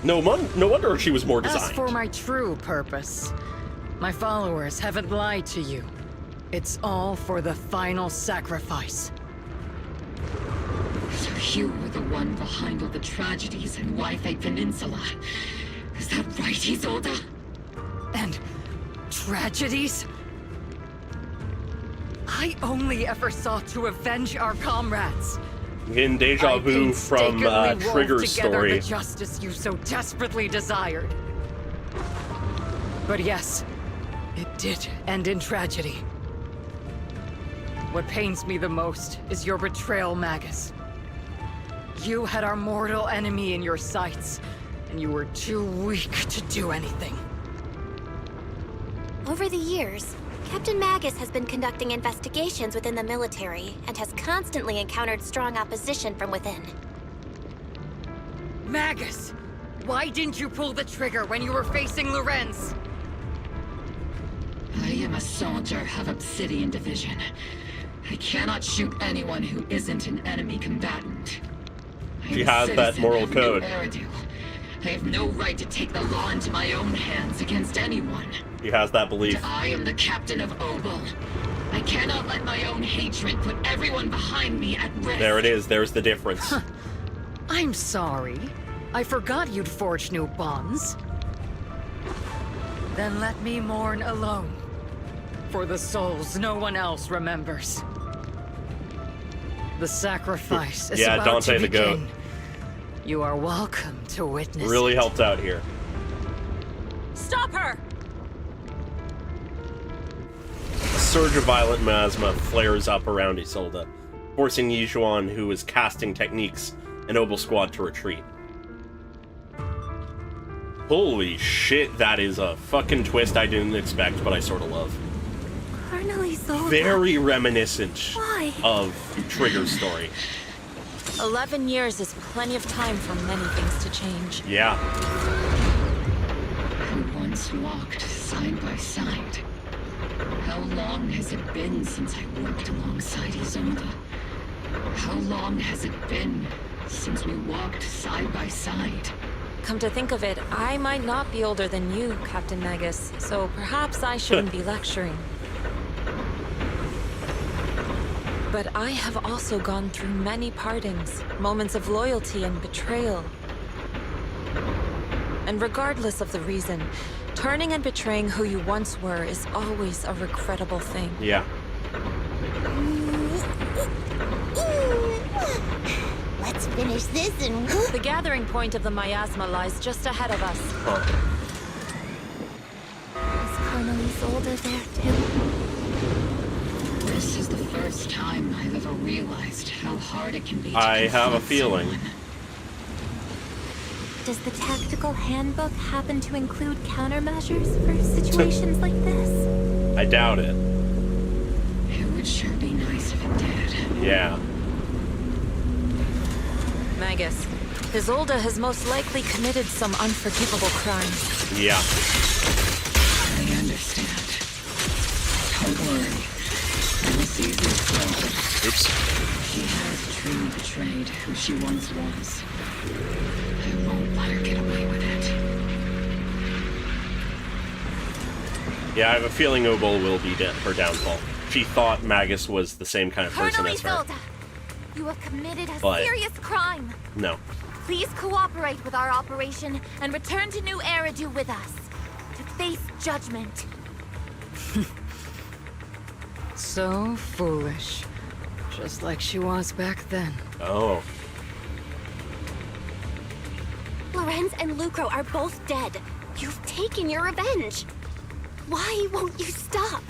No wonder she was more As designed. for my true purpose, my followers haven't lied to you. It's all for the final sacrifice. So you were the one behind all the tragedies in Wi-Fi Peninsula. Is that right, Isolde? And tragedies? I only ever sought to avenge our comrades. In deja vu from Trigger's together story. the justice you so desperately desired. But yes, it did end in tragedy. What pains me the most is your betrayal, Magus. You had our mortal enemy in your sights, and you were too weak to do anything. Over the years, Captain Magus has been conducting investigations within the military and has constantly encountered strong opposition from within. Magus! Why didn't you pull the trigger when you were facing Lorenz? I am a soldier of Obsidian Division. I cannot shoot anyone who isn't an enemy combatant. She has that moral code. I have no right to take the law into my own hands against anyone. She has that belief. I am the captain of Obol. I cannot let my own hatred put everyone behind me at risk. There it is. There's the difference. I'm sorry. I forgot you'd forged new bonds. Then let me mourn alone. For the souls no one else remembers. The sacrifice is about Dante to the begin. goat. You are welcome to witness Really it. helped out here. Stop her! A surge of violent miasma flares up around Isolde, forcing Yijuan, who is casting techniques, and Obol Squad to retreat. Holy shit, that is a fucking twist I didn't expect, but I sort of love. Colonel Isolde. Very reminiscent Why? of Trigger's story. 11 years is plenty of time for many things to change. Yeah. We once walked side by side. How long has it been since I worked alongside Isolde? How long has it been since we walked side by side? Come to think of it, I might not be older than you, Captain Magus, so perhaps I shouldn't be lecturing. But I have also gone through many partings, moments of loyalty and betrayal. And regardless of the reason, turning and betraying who you once were is always a regrettable thing. Yeah. Let's finish this and... The gathering point of the miasma lies just ahead of us. Is Colonel Isolde there too? This is the first time I've ever realized how hard it can be to I have a confront feeling. someone. Does the tactical handbook happen to include countermeasures for situations like this? I doubt it. It would sure be nice if it did. Yeah. Magus, Isolde has most likely committed some unforgivable crimes. Yeah. I understand. Don't worry. I will see this through. Oops. She has truly betrayed who she once was. I won't let her get away with it. Yeah, I have a feeling Obol will be her downfall. She thought Magus was the same kind of person Colonel as her. Isolde, you have committed a But- serious crime. No. Please cooperate with our operation and return to New Eridu with us to face judgment. So foolish. Just like she was back then. Oh. Lorenz and Lucro are both dead. You've taken your revenge. Why won't you stop?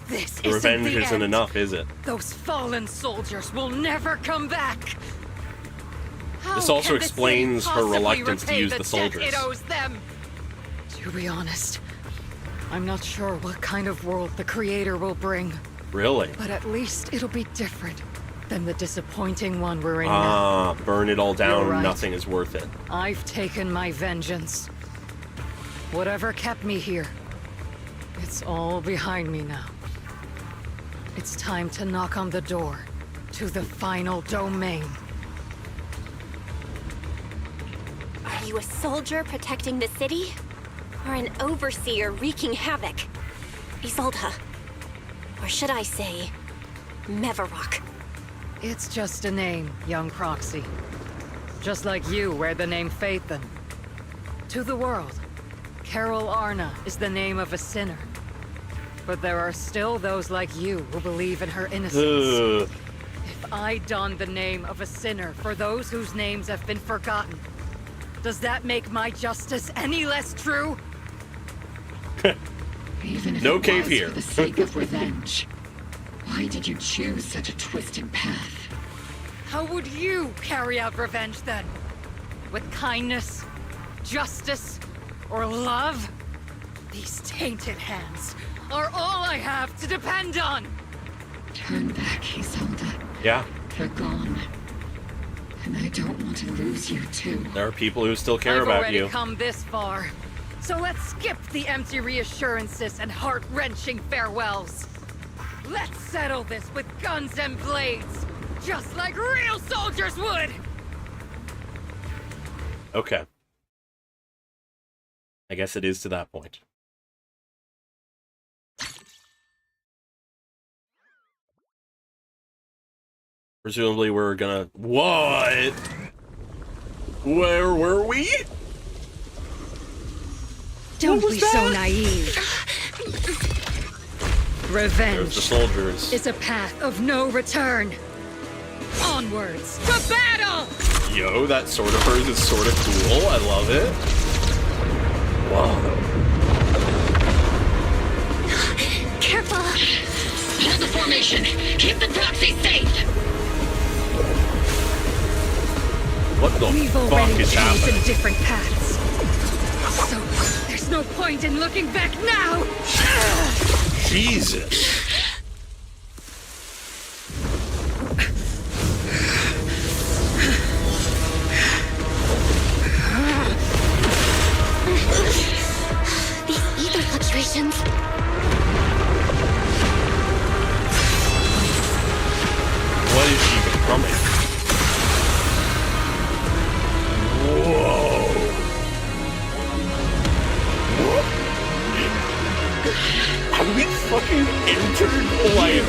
This The isn't revenge the isn't end. enough, is it? Those fallen soldiers will never come back. How This also can the city explains her possibly reluctance to repay use the debt soldiers. It owes them. To be honest, I'm not sure what kind of world the Creator will bring. Really? But at least it'll be different than the disappointing one we're in now. Ah, burn it all down. You're right. Nothing is worth it. I've taken my vengeance. Whatever kept me here, it's all behind me now. It's time to knock on the door to the final domain. Are you a soldier protecting the city? Or an overseer wreaking havoc? Isolde. Or should I say, Mevarok? It's just a name, young proxy. Just like you wear the name Phaethon. To the world, Carol Arna is the name of a sinner. But there are still those like you who believe in her innocence. Ugh. If I don the name of a sinner for those whose names have been forgotten, does that make my justice any less true? Even if No it cave was here. for the sake of revenge. Why did you choose such a twisted path? How would you carry out revenge then? With kindness, justice, or love? These tainted hands are all I have to depend on! Turn back, Isolde. Yeah. They're gone. And I don't want to lose you, too. There are people who still care I've about already you. come this far. So let's skip the empty reassurances and heart-wrenching farewells. Let's settle this with guns and blades, just like real soldiers would! Okay. I guess it is to that point. Presumably we're gonna... What? Where were we? Don't be so naive. Revenge There's the soldiers. is a path of no return. Onwards to battle! Yo, that sword of hers is sort of cool. I love it. Whoa. Careful! Hold the formation! Keep the proxy safe! What the We've fuck already is chosen happening? different paths. So, there's no point in looking back now! Jesus. These ether fluctuations. What is she becoming? Whoa. Have we fucking entered, like...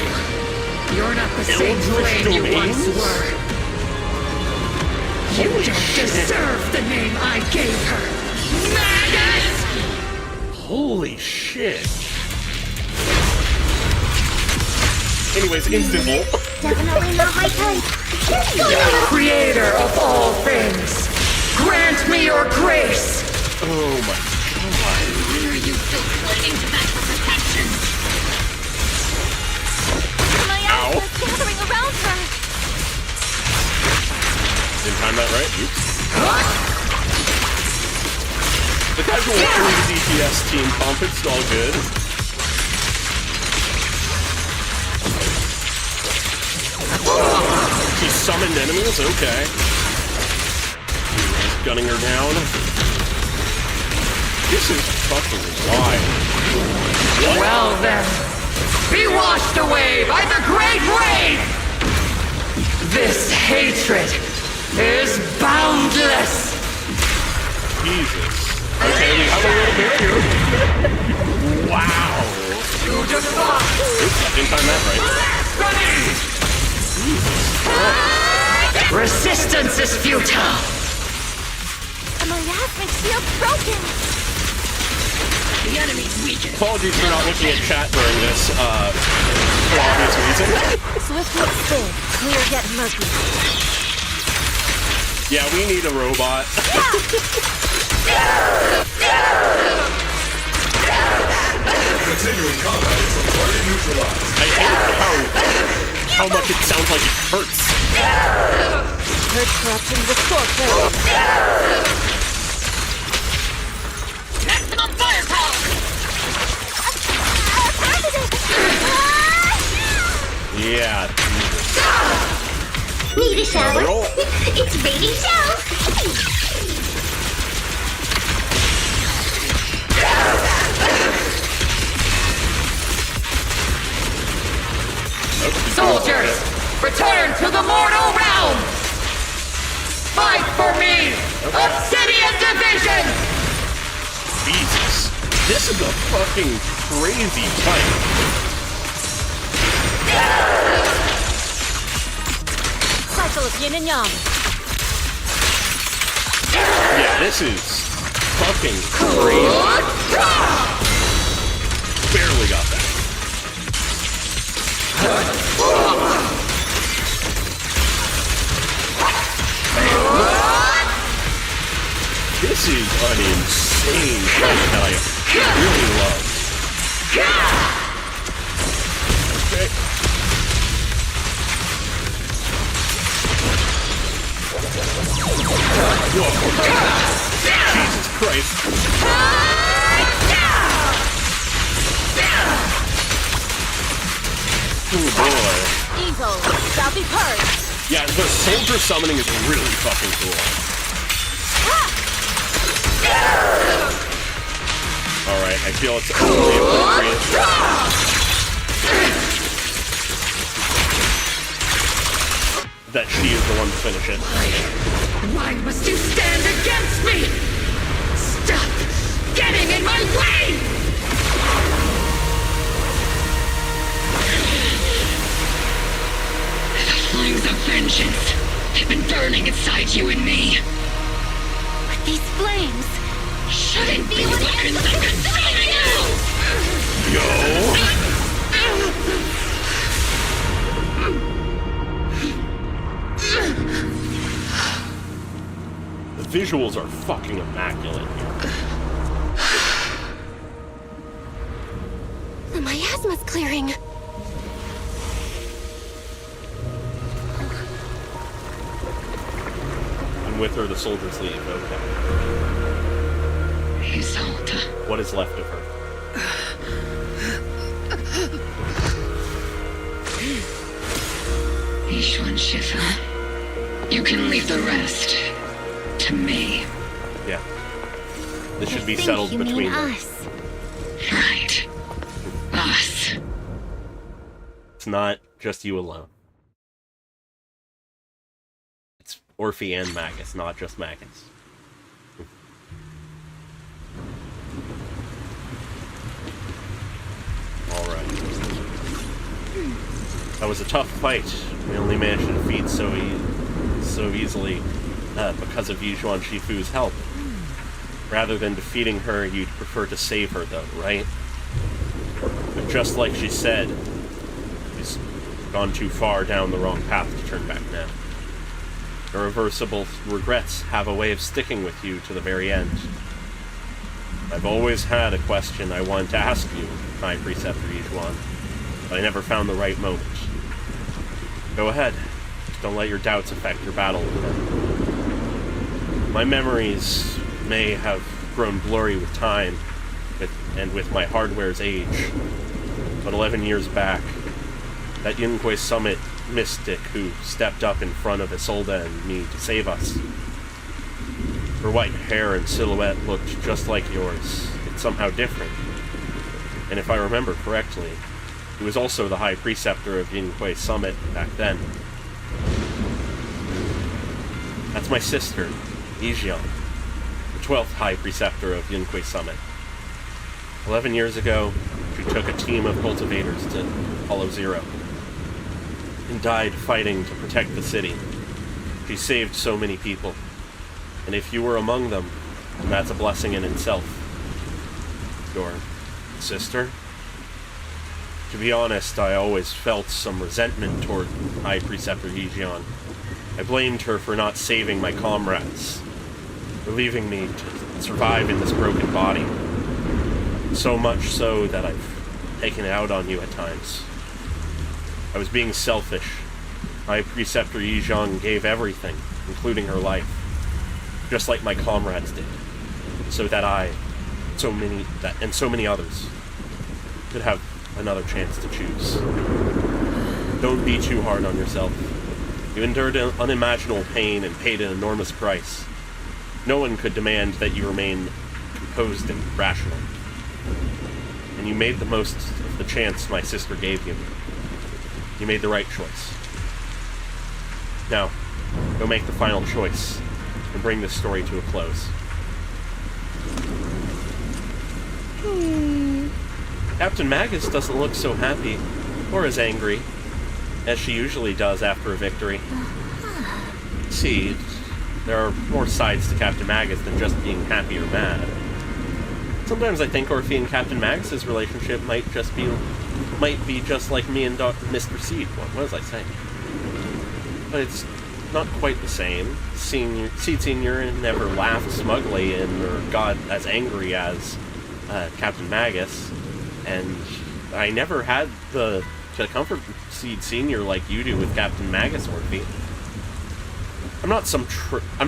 You're not the same flame you once were. You don't deserve the name I gave her. Maggot! Holy shit. Anyways, instant ult. Definitely not my type. Creator of all things, grant me your grace! Oh my god. Why are you still clinging to that for protection? My eyes are gathering around her. Didn't time that right? Oops. The guys who work in the DPS team pump, it's all good. He summoned enemies? Okay. He's gunning her down. This is fucking wild. What? Well then, be washed away by the great rain! This hatred is boundless! Jesus. Okay, we have a little bit here. Wow. You defy! Oops, I didn't time that right. Resistance is futile! The miasmic shield's broken. The enemy's weakened. Apologies for not looking at chat during this, for obvious reason. Swift with spin. Clear yet murky. Yeah, we need a robot. Continuing combat until target neutralized. I hate how much it sounds like it hurts. Heard corruption restore clarity. Maximum firepower! Yeah. Need a shower? Roll. It's baby show. Soldiers, return to the mortal realm! Fight for me! Obsidian Division! Jesus. This is a fucking crazy fight. Cycle of yin and yang. Yeah, this is fucking crazy. Barely got that. This is an insane fight that I really love. Okay. Whoa. Jesus Christ. Oh boy. Evil shall be purged. Yeah, the soldier summoning is really fucking cool. Alright, I feel it's only appropriate that she is the one to finish it. Why must you stand against me? Stop getting in my way! The flames of vengeance have been burning inside you and me. But these flames shouldn't be weapons of consuming you! The visuals are fucking immaculate here. The miasma's clearing. And with her, the soldiers leave. Okay. Isolde. What is left of her? Yishuan Shifu, you can leave the rest to me. Yeah. This should be settled between them. Us. Right. Us. It's not just you alone. It's Orphe and Magus, not just Magus. Alright. That was a tough fight. We only managed to defeat so easily because of Yishuan Shifu's help. Rather than defeating her, you'd prefer to save her, though, right? But just like she said, she's gone too far down the wrong path to turn back now. Irreversible regrets have a way of sticking with you to the very end. I've always had a question I wanted to ask you, High Preceptor Yishuan, but I never found the right moment. Go ahead. Just don't let your doubts affect your battle with them. My memories may have grown blurry with time, and with my hardware's age, but 11 years back, that Yunque Summit mystic who stepped up in front of Isolde and me to save us. Her white hair and silhouette looked just like yours, yet somehow different. And if I remember correctly, he was also the High Preceptor of Yunque Summit back then. That's my sister, Yijian, the 12th High Preceptor of Yunque Summit. 11 years ago, she took a team of cultivators to Hollow Zero, and died fighting to protect the city. She saved so many people, and if you were among them, then that's a blessing in itself. Your sister? To be honest, I always felt some resentment toward High Preceptor Yijian. I blamed her for not saving my comrades, for leaving me to survive in this broken body. So much so that I've taken it out on you at times. I was being selfish. High Preceptor Yijian gave everything, including her life, just like my comrades did, so that so many others could have another chance to choose. Don't be too hard on yourself. You endured unimaginable pain and paid an enormous price. No one could demand that you remain composed and rational. And you made the most of the chance my sister gave you. You made the right choice. Now, go make the final choice and bring this story to a close. Captain Magus doesn't look so happy, or as angry, as she usually does after a victory. See, there are more sides to Captain Magus than just being happy or mad. Sometimes I think Orphe and Captain Magus's relationship might be just like me and Mr. Seed. What was I saying? But it's not quite the same. Seed Senior never laughed smugly or got as angry as Captain Magus, and I never had the comfort Seed Senior like you do with Captain Magus, Orphe. I'm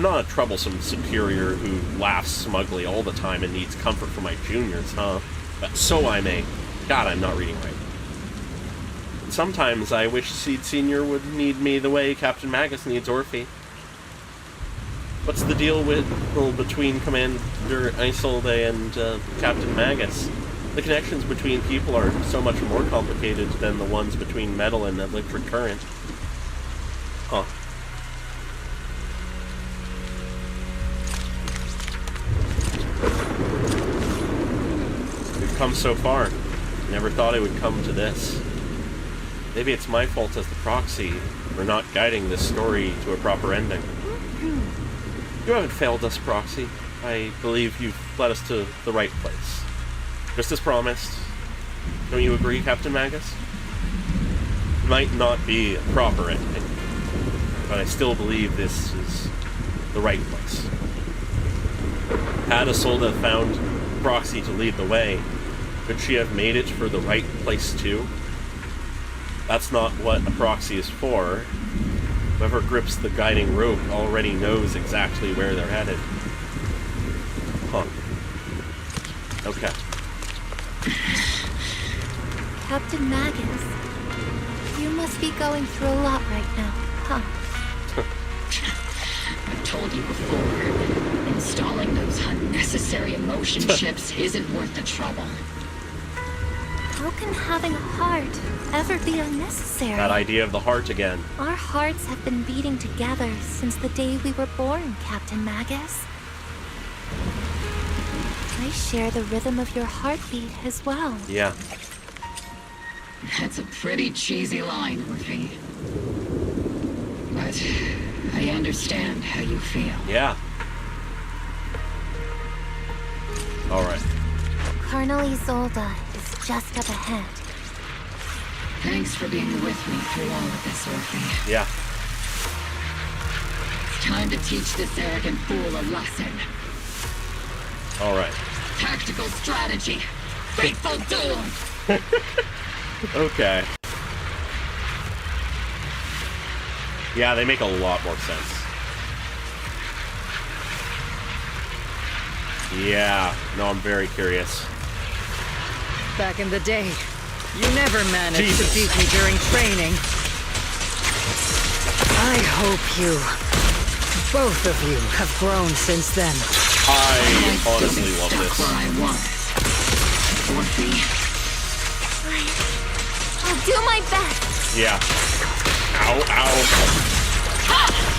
not a troublesome superior who laughs smugly all the time and needs comfort from my juniors, huh? But so I may. God, I'm not reading right. sometimes I wish Seed Senior would need me the way Captain Magus needs Orphe. What's the deal between Commander Isolde and Captain Magus? The connections between people are so much more complicated than the ones between metal and electric current. Huh. We've come so far. Never thought it would come to this. Maybe it's my fault as the proxy for not guiding this story to a proper ending. You haven't failed us, Proxy. I believe you've led us to the right place. Just as promised. Don't you agree, Captain Magus? It might not be a proper ending, but I still believe this is the right place. Had Isolde found Proxy to lead the way, could she have made it for the right place too? That's not what a proxy is for. Whoever grips the guiding rope already knows exactly where they're headed. Huh. Okay. Captain Magus, you must be going through a lot right now, huh? I've told you before, installing those unnecessary emotion chips isn't worth the trouble. How can having a heart ever be unnecessary? That idea of the heart again. Our hearts have been beating together since the day we were born, Captain Magus. I share the rhythm of your heartbeat as well. Yeah. That's a pretty cheesy line, Orphe. But I understand how you feel. Yeah. Alright. Colonel Isolde is just up ahead. Thanks for being with me through all of this, Orphe. Yeah. It's time to teach this arrogant fool a lesson. Alright. Tactical strategy. Fateful doom. Okay. Yeah, they make a lot more sense. Yeah. No, I'm very curious. Back in the day, you never managed to beat me during training. I hope you, both of you, have grown since then. I honestly love this. I'll do my best. Yeah. Ow, ow.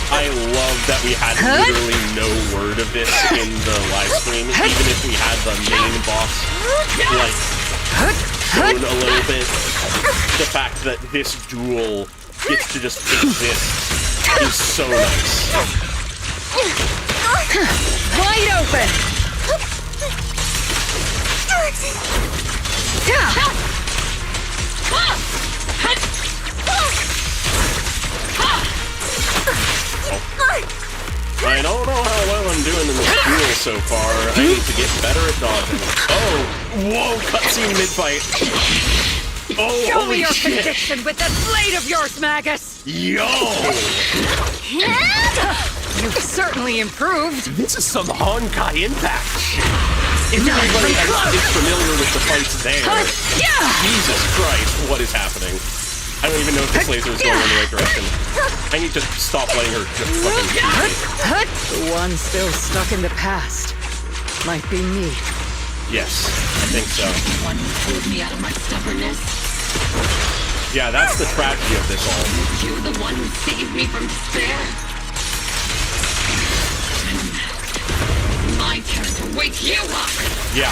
I love that we had literally no word of this in the live stream, even if we had the main boss, like, shown a little bit. The fact that this duel gets to just exist is so nice. Wide open! I don't know how well I'm doing in this duel so far. I need to get better at dodging. Oh! Whoa! Cutscene mid-fight! Oh, Show holy me your shit! conviction with that blade of yours, Magus! Yo! You've certainly improved. This is some Honkai impact. If anybody is familiar with the fights there, Jesus Christ, what is happening? I don't even know if this laser is going in the right direction. I need to stop letting her just fucking shoot me. The one still stuck in the past might be me. Yes, I think so. One who pulled me out of my stubbornness. Yeah, that's the tragedy of this all. You the one who saved me from despair. My turn to wake you up. Yeah.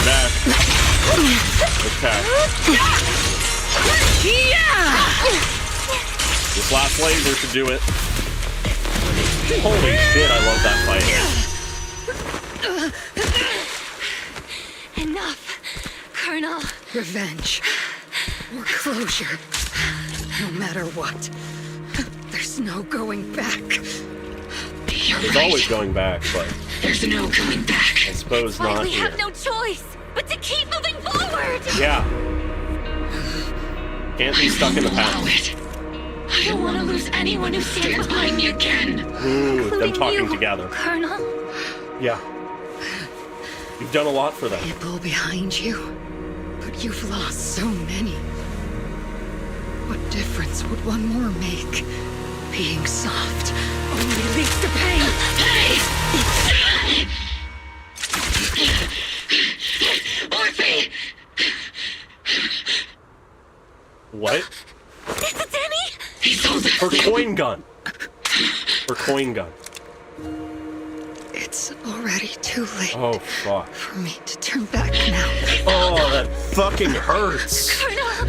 Back. Okay. This last laser should do it. Holy shit, I love that fight. Enough, Colonel. Revenge. Or closure. No matter what. There's no going back. There's always going back, but... There's no going back. I suppose not We here. have no choice but to keep moving forward. Yeah. Can't be stuck in the past. I don't want to lose anyone who stands behind me again. Ooh, them talking together. Colonel? Yeah. You've done a lot for them. People behind you, but you've lost so many. What difference would one more make? Being soft only leads to pain. Hey! Orphe! What? Is it Danny? Her coin gun. Her coin gun. It's already too late. Oh, fuck. For me to turn back now. Oh, that fucking hurts. Colonel!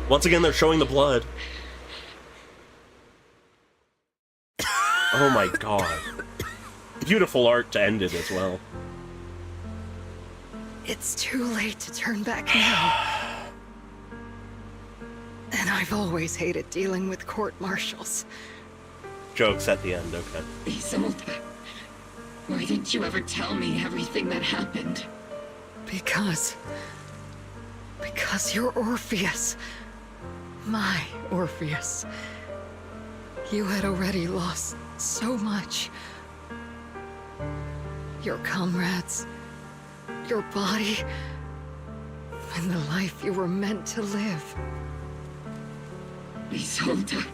Once again, they're showing the blood. Oh my god. Beautiful art to end it as well. It's too late to turn back now. And I've always hated dealing with court-martials. Jokes at the end, okay. Isolde, why didn't you ever tell me everything that happened? Because you're Orpheus. My Orpheus. You had already lost so much. Your comrades, your body, and the life you were meant to live. Isolde.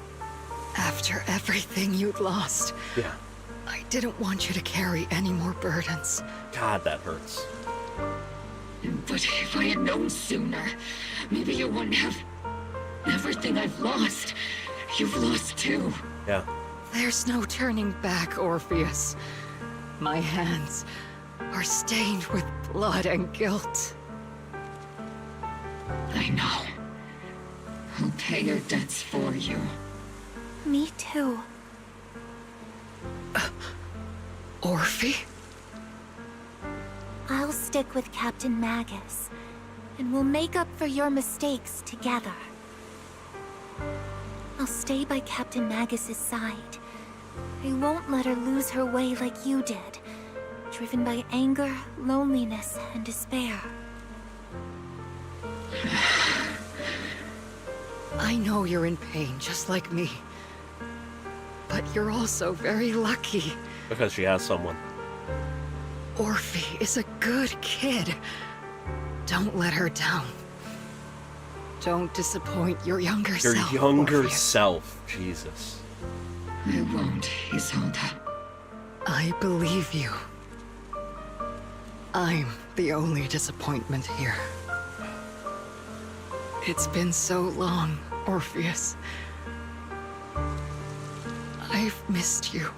After everything you'd lost, yeah, I didn't want you to carry any more burdens. God, that hurts. But if I had known sooner, maybe you wouldn't have... Everything I've lost, you've lost too. Yeah. There's no turning back, Orpheus. My hands are stained with blood and guilt. I know. I'll pay your debts for you. Me too. Orphe? I'll stick with Captain Magus, and we'll make up for your mistakes together. I'll stay by Captain Magus's side. I won't let her lose her way like you did, driven by anger, loneliness, and despair. I know you're in pain, just like me. But you're also very lucky. Because she has someone. Orphe is a good kid. Don't let her down. Don't disappoint your younger self. Your younger Orpheus. self, Jesus. I won't, Isolde. I believe you. I'm the only disappointment here. It's been so long, Orpheus. I've missed you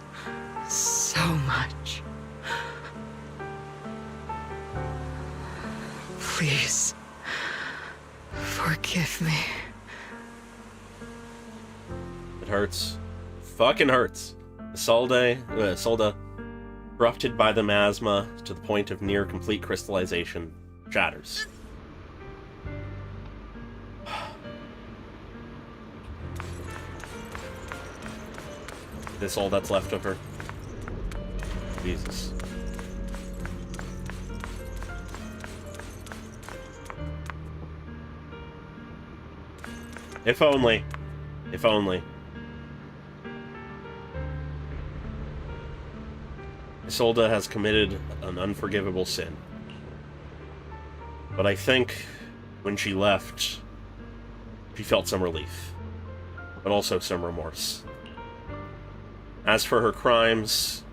so much. Please, forgive me. It hurts. Fucking hurts. Isolde, corrupted by the miasma to the point of near complete crystallization, shatters. This all that's left of her. Jesus. If only. If only. Isolde has committed an unforgivable sin. But I think when she left, she felt some relief. But also some remorse. As for her crimes,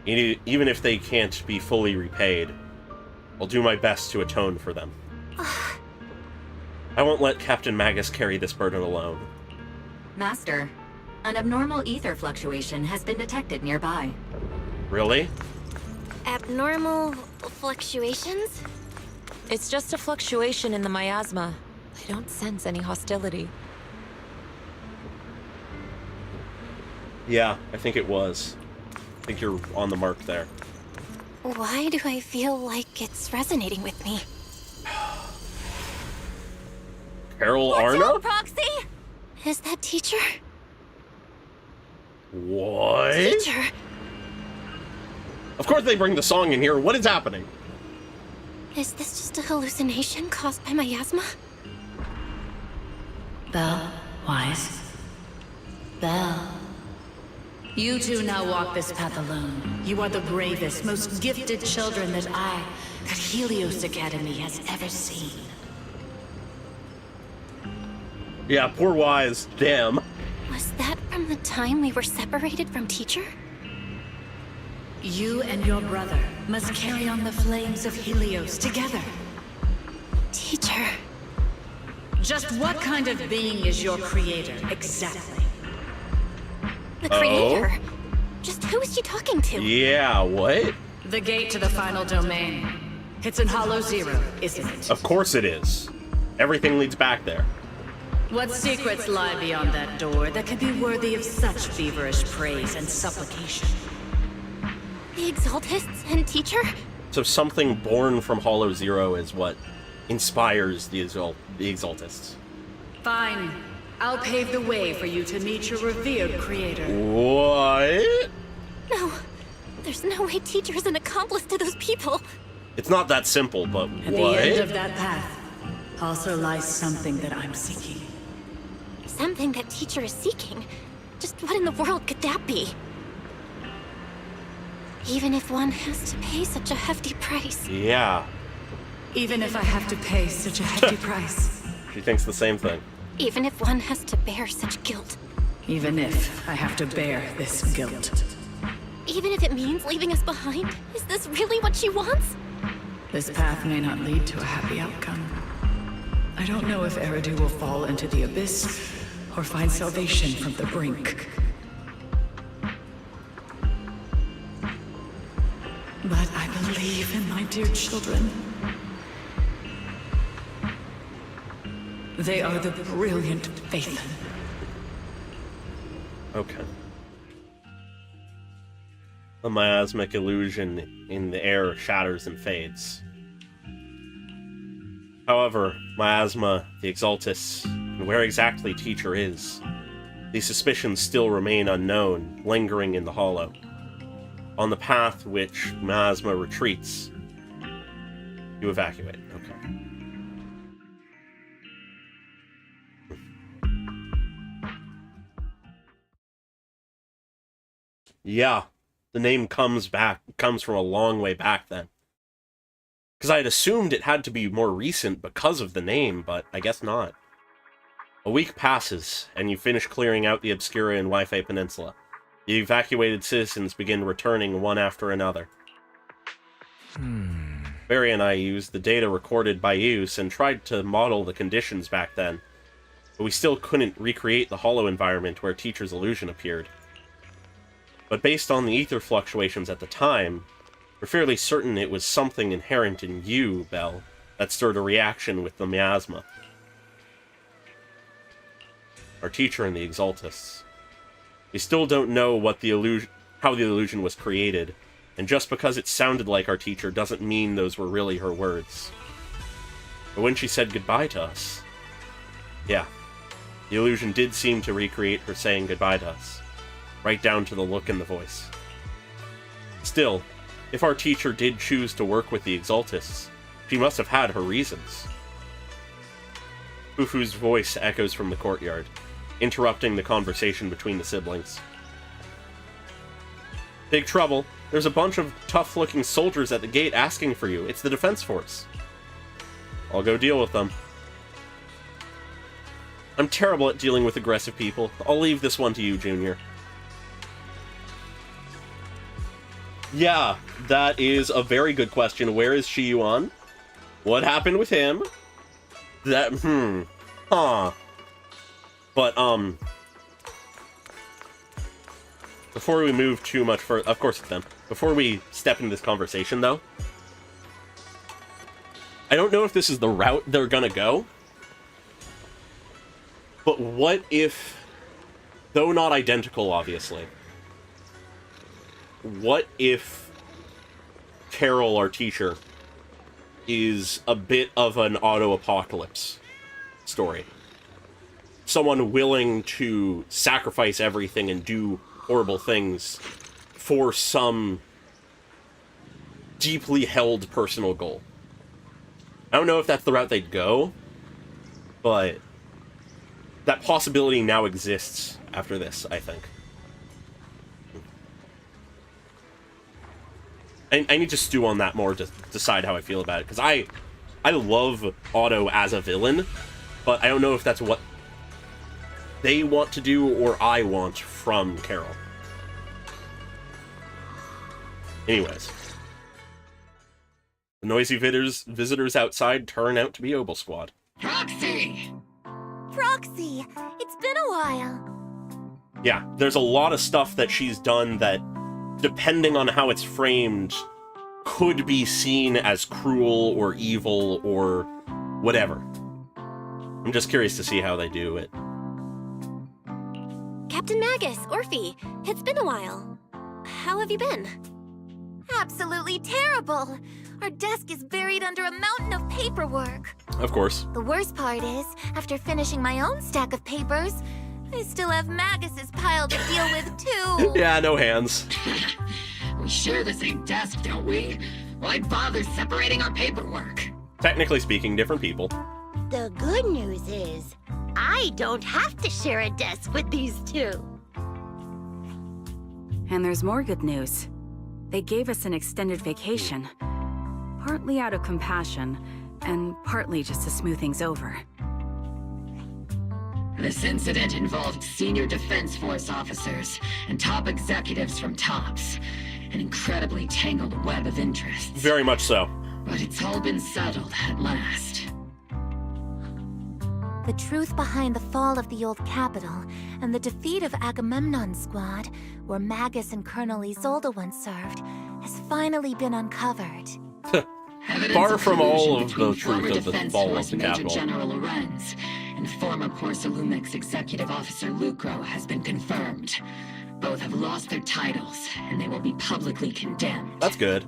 even if they can't be fully repaid, I'll do my best to atone for them. I won't let Captain Magus carry this burden alone. Master, an abnormal ether fluctuation has been detected nearby. Really? Abnormal fluctuations? It's just a fluctuation in the miasma. I don't sense any hostility. Yeah, I think it was. I think you're on the mark there. Why do I feel like it's resonating with me? Carol Watch Arna? out, Proxy! Is that teacher? What? Teacher? Of course they bring the song in here. What is happening? Is this just a hallucination caused by miasma? Belle, Wise. Belle. You two now walk this path alone. You are the bravest, most gifted children that Helios Academy has ever seen. Yeah, poor Wise. Damn. Was that from the time we were separated from teacher? You and your brother must carry on the flames of Helios together. Teacher. Just what kind of being is your creator, exactly? The creator? Just who is she talking to? Yeah, what? The gate to the final domain. It's in Hollow Zero, isn't it? Of course it is. Everything leads back there. What secrets lie beyond that door that could be worthy of such feverish praise and supplication? The Exaltists and teacher? So something born from Hollow Zero is what inspires the Exaltists. Fine. I'll pave the way for you to meet your revered creator. What? No. There's no way teacher is an accomplice to those people. It's not that simple, but At what? the end of that path also lies something that I'm seeking. Something that teacher is seeking? Just what in the world could that be? Even if one has to pay such a hefty price. Yeah. Even if I have to pay such a hefty price. She thinks the same thing. Even if one has to bear such guilt. Even if I have to bear this guilt. Even if it means leaving us behind? Is this really what she wants? This path may not lead to a happy outcome. I don't know if Eridu will fall into the abyss or find salvation from the brink. But I believe in my dear children. They are the brilliant Phaethon. Okay. A miasmic illusion in the air shatters and fades. However, Miasma, the Exaltis, and where exactly Teacher is, these suspicions still remain unknown, lingering in the hollow. On the path which Miasma retreats, you evacuate. Okay. Yeah, the name comes from a long way back then. Because I had assumed it had to be more recent because of the name, but I guess not. A week passes, and you finish clearing out the Obscura and Wi-Fi Peninsula. The evacuated citizens begin returning one after another. Barry and I used the data recorded by use and tried to model the conditions back then, but we still couldn't recreate the hollow environment where Teacher's illusion appeared. But based on the ether fluctuations at the time, we're fairly certain it was something inherent in you, Belle, that stirred a reaction with the miasma. Our teacher and the Exaltists. We still don't know what the how the illusion was created, and just because it sounded like our teacher doesn't mean those were really her words. But when she said goodbye to us, yeah, the illusion did seem to recreate her saying goodbye to us. Right down to the look in the voice. Still, if our teacher did choose to work with the Exaltists, she must have had her reasons. Fufu's voice echoes from the courtyard, interrupting the conversation between the siblings. Big trouble. There's a bunch of tough-looking soldiers at the gate asking for you. It's the defense force. I'll go deal with them. I'm terrible at dealing with aggressive people. I'll leave this one to you, Junior. Yeah, that is a very good question. Where is Shiyuan? What happened with him? That, But, before we move too much further, of course it's them. Before we step into this conversation, though, I don't know if this is the route they're gonna go, but what if, though not identical, obviously, what if Carol, our teacher, is a bit of an auto-apocalypse story? Someone willing to sacrifice everything and do horrible things for some deeply held personal goal. I don't know if that's the route they'd go, but that possibility now exists after this, I think. I need to stew on that more to decide how I feel about it, because I love Otto as a villain, but I don't know if that's what they want to do or I want from Carol. Anyways. The noisy visitors outside turn out to be Obol Squad. Proxy! Proxy! It's been a while. Yeah, there's a lot of stuff that she's done that, depending on how it's framed, could be seen as cruel or evil or whatever. I'm just curious to see how they do it. Captain Magus, Orphe, it's been a while. How have you been? Absolutely terrible! Our desk is buried under a mountain of paperwork. Of course. The worst part is, after finishing my own stack of papers, I still have Magus's pile to deal with, too. Yeah, no hands. We share the same desk, don't we? Why bother separating our paperwork? Technically speaking, different people. The good news is, I don't have to share a desk with these two. And there's more good news. They gave us an extended vacation. Partly out of compassion, and partly just to smooth things over. This incident involved senior Defense Force officers and top executives from TOPS. An incredibly tangled web of interests. Very much so. But it's all been settled at last. The truth behind the fall of the old capital and the defeat of Agamemnon's squad, where Magus and Colonel Isolde once served, has finally been uncovered. Far from all of the truth of the fall of the Major capital. General Lorenz and former Porcelumix Executive Officer Lucro has been confirmed. Both have lost their titles, and they will be publicly condemned. That's good.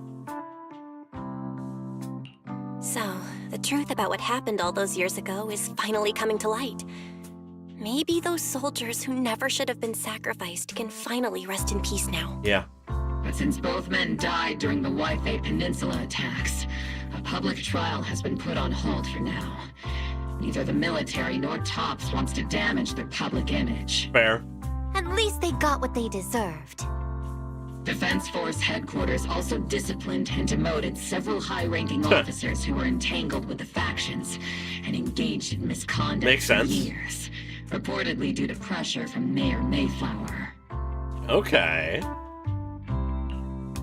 So, the truth about what happened all those years ago is finally coming to light. Maybe those soldiers who never should have been sacrificed can finally rest in peace now. Yeah. But since both men died during the Waifei Peninsula attacks, a public trial has been put on hold for now. Neither the military nor TOPS wants to damage their public image. Fair. At least they got what they deserved. Defense Force headquarters also disciplined and demoted several high-ranking officers who were entangled with the factions and engaged in misconduct Makes for sense. years, reportedly due to pressure from Mayor Mayflower. Okay.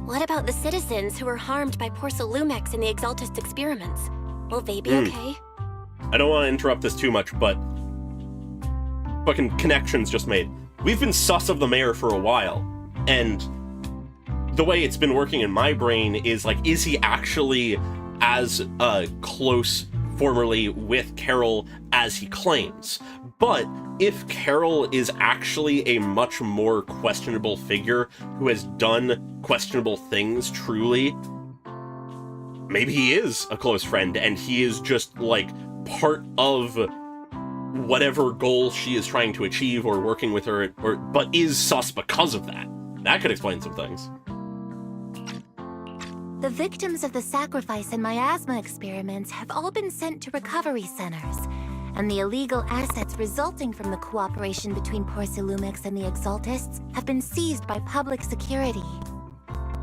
What about the citizens who were harmed by Porcelumix in the Exaltist experiments? Will they be okay? I don't want to interrupt this too much, but fucking connections just made. We've been sus of the mayor for a while, and the way it's been working in my brain is like, is he actually as close formerly with Carol as he claims? But if Carol is actually a much more questionable figure who has done questionable things truly, maybe he is a close friend and he is just like part of whatever goal she is trying to achieve or working with her, but is sus because of that. That could explain some things. The victims of the sacrifice and miasma experiments have all been sent to recovery centers, and the illegal assets resulting from the cooperation between Porcelumix and the Exaltists have been seized by public security.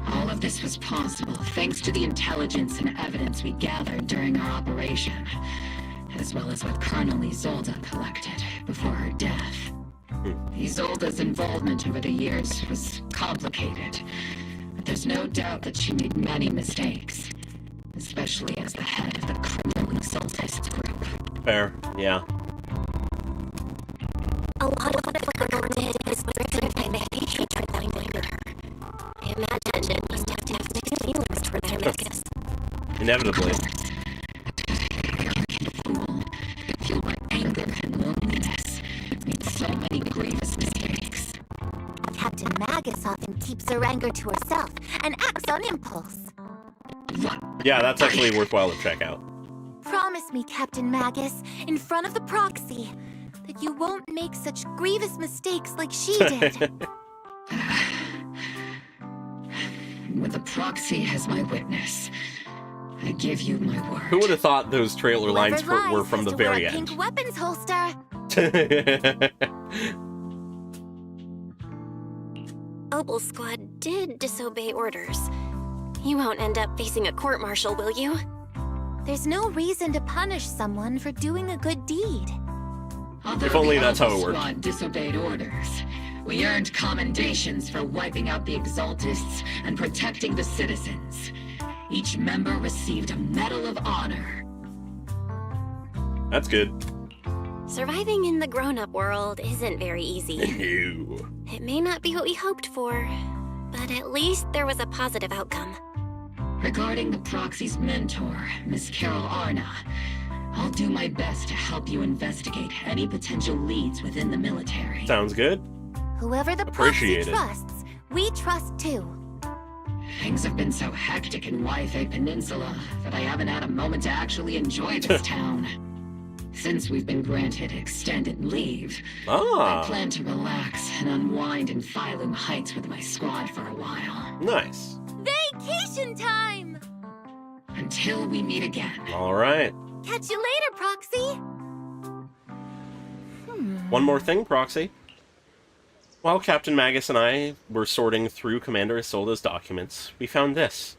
All of this was possible thanks to the intelligence and evidence we gathered during our operation, as well as what Colonel Isolde collected before her death. Isolde's involvement over the years was complicated, but there's no doubt that she made many mistakes, especially as the head of the criminal Exaltist group. Fair, yeah. A lot of what Colonel did is driven by the hatred that blinded her. I imagine it must have mixed feelings toward her Magus. Inevitably. Fueled by anger and loneliness, made so many grievous mistakes. Captain Magus often keeps her anger to herself and acts on impulse. Yeah, that's actually worthwhile to check out. Promise me, Captain Magus, in front of the proxy, that you won't make such grievous mistakes like she did. With the proxy as my witness, I give you my word. Who would have thought those trailer lines Whoever lies were from has the to wear very a end? pink weapons holster. Obol Squad did disobey orders. You won't end up facing a court-martial, will you? There's no reason to punish someone for doing a good deed. Although If only the that's how Obol it worked. Squad disobeyed orders, we earned commendations for wiping out the Exaltists and protecting the citizens. Each member received a Medal of Honor. That's good. Surviving in the grown-up world isn't very easy. No. It may not be what we hoped for, but at least there was a positive outcome. Regarding the Proxy's mentor, Miss Carol Arna, I'll do my best to help you investigate any potential leads within the military. Sounds good. Whoever the Appreciate Proxy it. trusts, we trust too. Things have been so hectic in Wi-Fi Peninsula that I haven't had a moment to actually enjoy this town. Since we've been granted extended leave, I plan to relax and unwind in Phylum Heights with my squad for a while. Nice. Vacation time! Until we meet again. All right. Catch you later, Proxy! One more thing, Proxy. While Captain Magus and I were sorting through Commander Isolde's documents, we found this.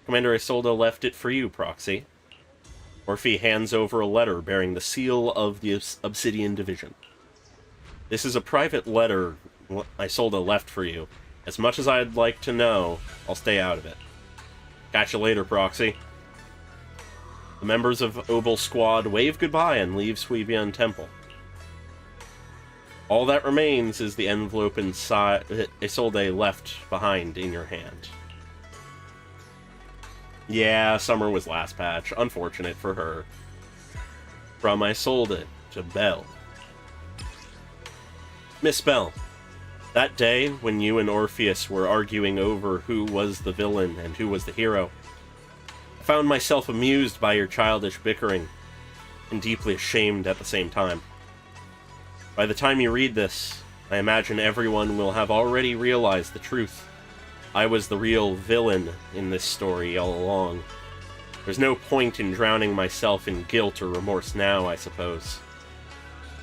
Commander Isolde left it for you, Proxy. Morphe hands over a letter bearing the seal of the Obsidian Division. This is a private letter Isolde left for you. As much as I'd like to know, I'll stay out of it. Catch you later, Proxy. The members of Obol Squad wave goodbye and leave Suebian Temple. All that remains is the envelope inside Isolde left behind in your hand. Yeah, summer was last patch. Unfortunate for her. From Isolde to Belle. Miss Belle, that day when you and Orpheus were arguing over who was the villain and who was the hero, I found myself amused by your childish bickering and deeply ashamed at the same time. By the time you read this, I imagine everyone will have already realized the truth. I was the real villain in this story all along. There's no point in drowning myself in guilt or remorse now, I suppose.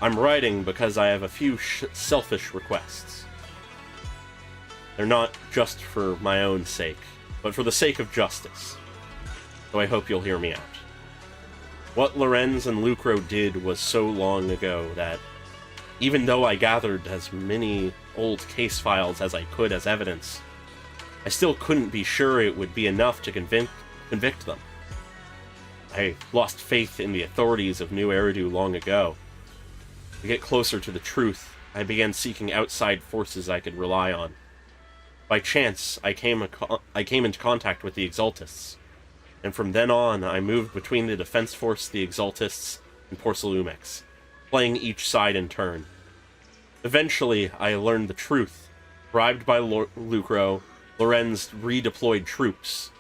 I'm writing because I have a few selfish requests. They're not just for my own sake, but for the sake of justice. So I hope you'll hear me out. What Lorenz and Lucro did was so long ago that, even though I gathered as many old case files as I could as evidence, I still couldn't be sure it would be enough to convict them. I lost faith in the authorities of New Eridu long ago. To get closer to the truth, I began seeking outside forces I could rely on. By chance, I came into contact with the Exaltists, and from then on I moved between the Defense Force, the Exaltists, and Porcelumex, playing each side in turn. Eventually, I learned the truth. Bribed by Lucro, Lorenz redeployed troops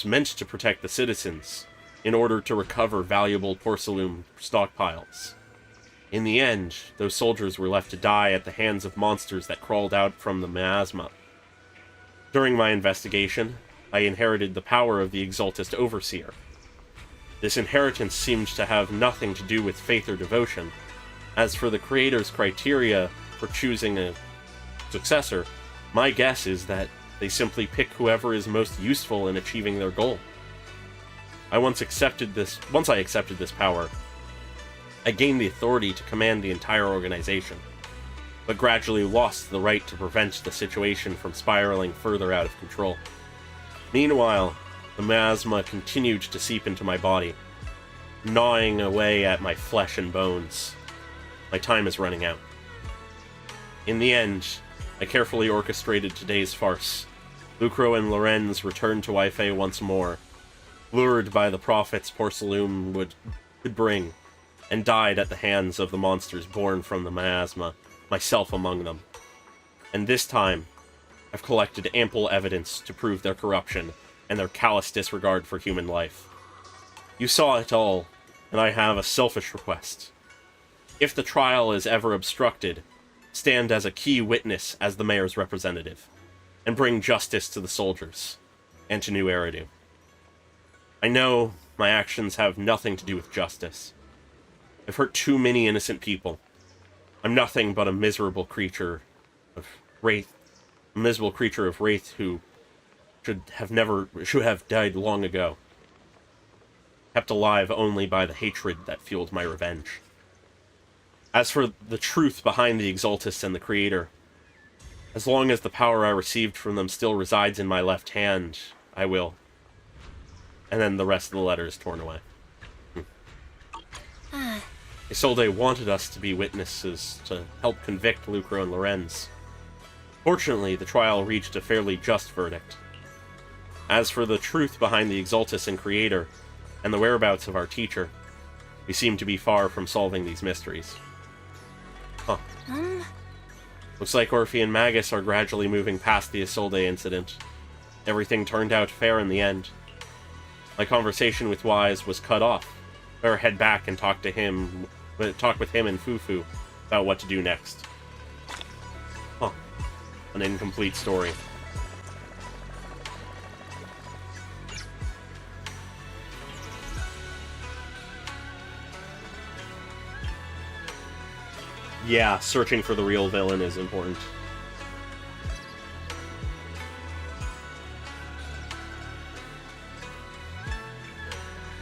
meant to protect the citizens, in order to recover valuable porcelain stockpiles. In the end, those soldiers were left to die at the hands of monsters that crawled out from the miasma. During my investigation, I inherited the power of the Exaltist Overseer. This inheritance seemed to have nothing to do with faith or devotion. As for the Creator's criteria for choosing a successor, my guess is that they simply pick whoever is most useful in achieving their goal. Once I accepted this power, I gained the authority to command the entire organization, but gradually lost the right to prevent the situation from spiraling further out of control. Meanwhile, the miasma continued to seep into my body, gnawing away at my flesh and bones. My time is running out. In the end, I carefully orchestrated today's farce. Lucro and Lorenz returned to Wi-Fi once more, lured by the profits Porcelume would bring, and died at the hands of the monsters born from the miasma, myself among them. And this time, I've collected ample evidence to prove their corruption and their callous disregard for human life. You saw it all, and I have a selfish request. If the trial is ever obstructed, stand as a key witness as the mayor's representative, and bring justice to the soldiers, and to New Eridu. I know my actions have nothing to do with justice. I've hurt too many innocent people, I'm nothing but a miserable creature of wraith. A miserable creature of wraith who should have died long ago. Kept alive only by the hatred that fueled my revenge. As for the truth behind the Exaltists and the Creator, as long as the power I received from them still resides in my left hand, I will. And then the rest of the letter is torn away. Isolde wanted us to be witnesses to help convict Lucro and Lorenz. Fortunately, the trial reached a fairly just verdict. As for the truth behind the Exaltists and Creator, and the whereabouts of our teacher, we seem to be far from solving these mysteries. Huh. Looks like Orphe and Magus are gradually moving past the Isolde incident. Everything turned out fair in the end. My conversation with Wise was cut off. Better head back and talk with him and Fufu about what to do next. Huh. An incomplete story. Yeah, searching for the real villain is important.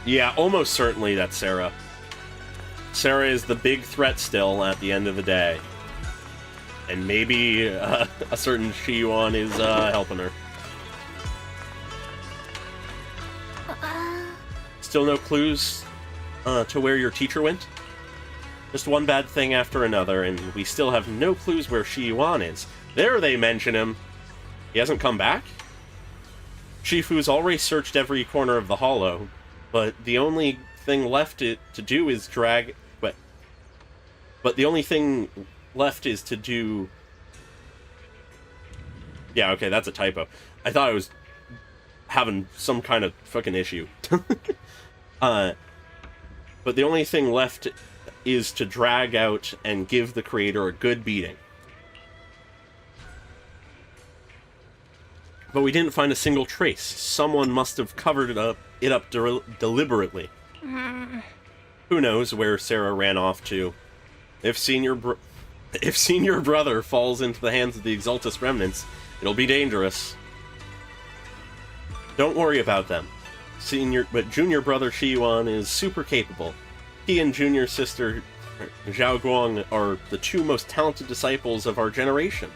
Yeah, almost certainly that's Sarah. Sarah is the big threat still at the end of the day. And maybe a certain Shiyuan is helping her. Still no clues to where your teacher went? Just one bad thing after another, and we still have no clues where Shiyuan is. There they mention him. He hasn't come back? Shifu's already searched every corner of the hollow, but the only thing left to do is drag... But the only thing left is to do... Yeah, okay, that's a typo. I thought I was having some kind of fucking issue. But the only thing left is to drag out and give the Creator a good beating. But we didn't find a single trace. Someone must have covered it up deliberately. Who knows where Sarah ran off to? If senior brother falls into the hands of the Exaltus remnants, it'll be dangerous. Don't worry about them. But junior brother Shiyuan is super capable. He and junior sister Zhao Guang are the two most talented disciples of our generation.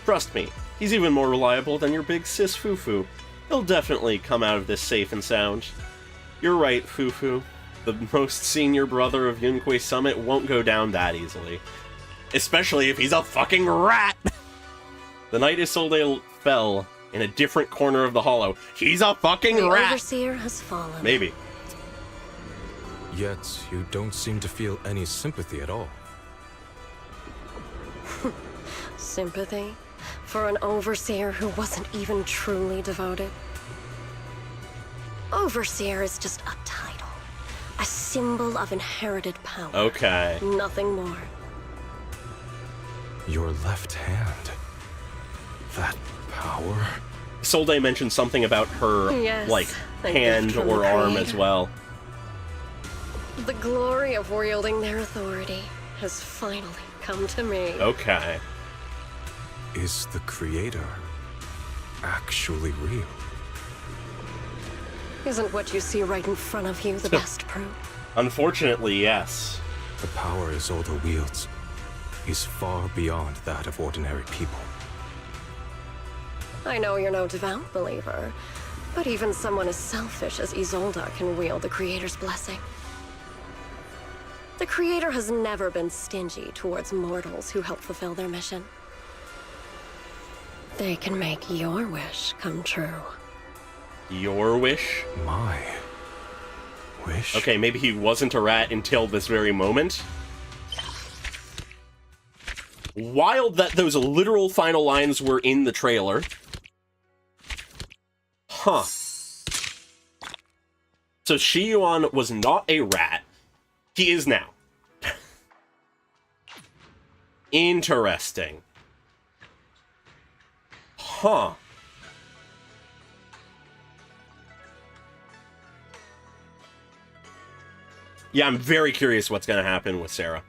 Trust me, he's even more reliable than your big sis Fufu. He'll definitely come out of this safe and sound. You're right, Fufu. The most senior brother of Yunque Summit won't go down that easily. Especially if he's a fucking rat! The night Isolde fell in a different corner of the hollow. He's a fucking rat! The Overseer has fallen. Maybe. Yet, you don't seem to feel any sympathy at all. Sympathy? For an Overseer who wasn't even truly devoted? Overseer is just a title. A symbol of inherited power. Okay. Nothing more. Your left hand. That power? Isolde mentioned something about her, Yes, hand or arm as well. The glory of wielding their authority has finally come to me. Okay. Is the Creator actually real? Isn't what you see right in front of you the best proof? Unfortunately, yes. The power Isolde wields is far beyond that of ordinary people. I know you're no devout believer, but even someone as selfish as Isolde can wield the Creator's blessing. The Creator has never been stingy towards mortals who help fulfill their mission. They can make your wish come true. Your wish? My wish? Okay, maybe he wasn't a rat until this very moment. Wild that those literal final lines were in the trailer. Huh. So Shiyuan was not a rat. He is now. Interesting. Huh. Yeah, I'm very curious what's going to happen with Sarah.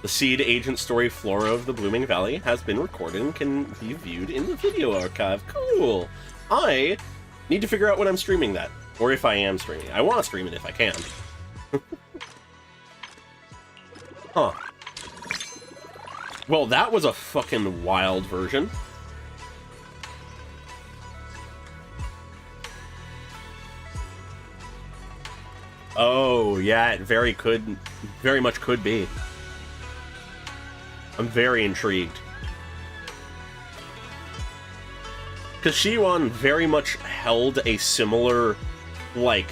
The Seed Agent story Flora of the Blooming Valley has been recorded and can be viewed in the video archive. Cool! I need to figure out when I'm streaming that. Or if I am streaming. I want to stream it if I can. Huh. Well, that was a fucking wild version. Oh, yeah, it very much could be. I'm very intrigued. Because Shiwan very much held a similar, like,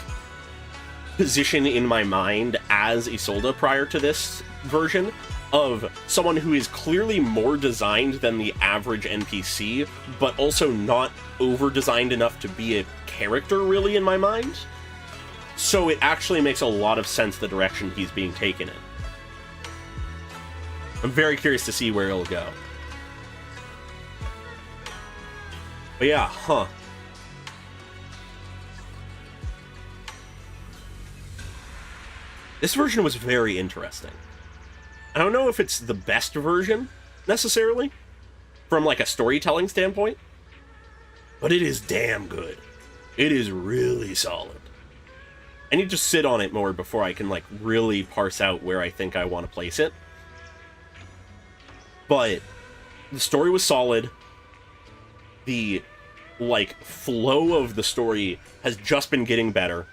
position in my mind as Isolde prior to this version, of someone who is clearly more designed than the average NPC, but also not over-designed enough to be a character, really, in my mind. So it actually makes a lot of sense the direction he's being taken in. I'm very curious to see where it'll go. But yeah, huh. This version was very interesting. I don't know if it's the best version, necessarily, from like a storytelling standpoint, but it is damn good. It is really solid. I need to sit on it more before I can like really parse out where I think I want to place it. But the story was solid. The like flow of the story has just been getting better.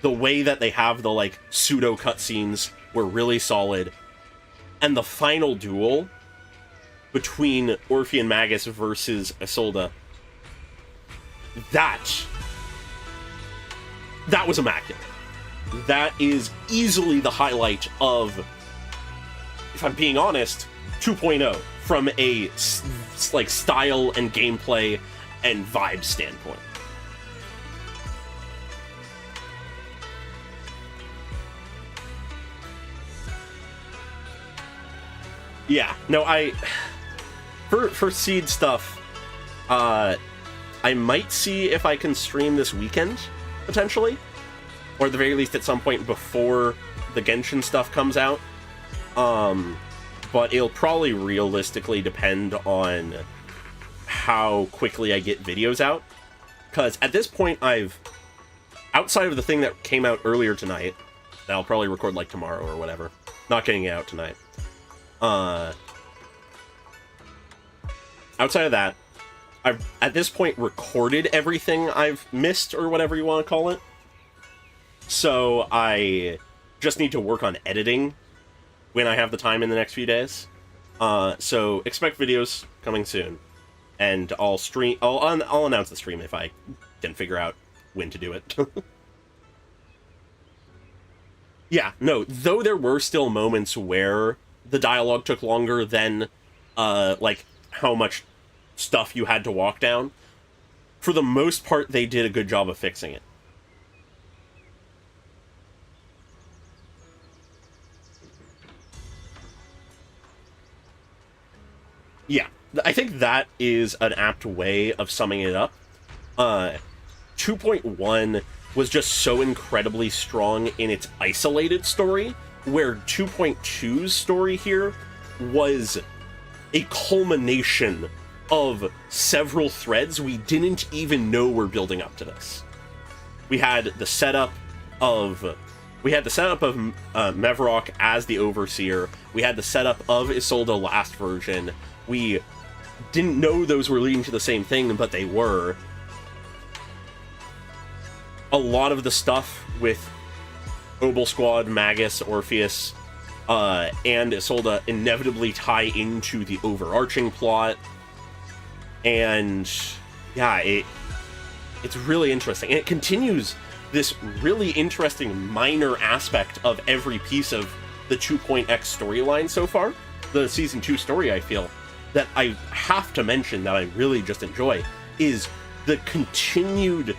The way that they have the like pseudo cutscenes were really solid. And the final duel between Orphean Magus versus Isolde, that was immaculate. That is easily the highlight of, if I'm being honest, 2.0 from a like style and gameplay and vibe standpoint. Yeah, no, for Seed stuff, I might see if I can stream this weekend, potentially. Or at the very least at some point before the Genshin stuff comes out. But it'll probably realistically depend on how quickly I get videos out. Because at this point outside of the thing that came out earlier tonight, that I'll probably record like tomorrow or whatever. Not getting it out tonight. Outside of that, I've at this point recorded everything I've missed, or whatever you want to call it. So I just need to work on editing when I have the time in the next few days. So expect videos coming soon, and I'll announce the stream if I can figure out when to do it. Yeah, no, though there were still moments where the dialogue took longer than, like, how much stuff you had to walk down, for the most part, they did a good job of fixing it. Yeah, I think that is an apt way of summing it up. 2.1 was just so incredibly strong in its isolated story, where 2.2's story here was a culmination of several threads we didn't even know were building up to this. We had the setup of Mevrok as the Overseer. We had the setup of Isolde last version. We didn't know those were leading to the same thing, but they were. A lot of the stuff with Obol Squad, Magus, Orpheus, and Isolde inevitably tie into the overarching plot. And yeah, it's really interesting. And it continues this really interesting minor aspect of every piece of the 2.x storyline so far. The Season 2 story, I feel, that I have to mention that I really just enjoy, is the continued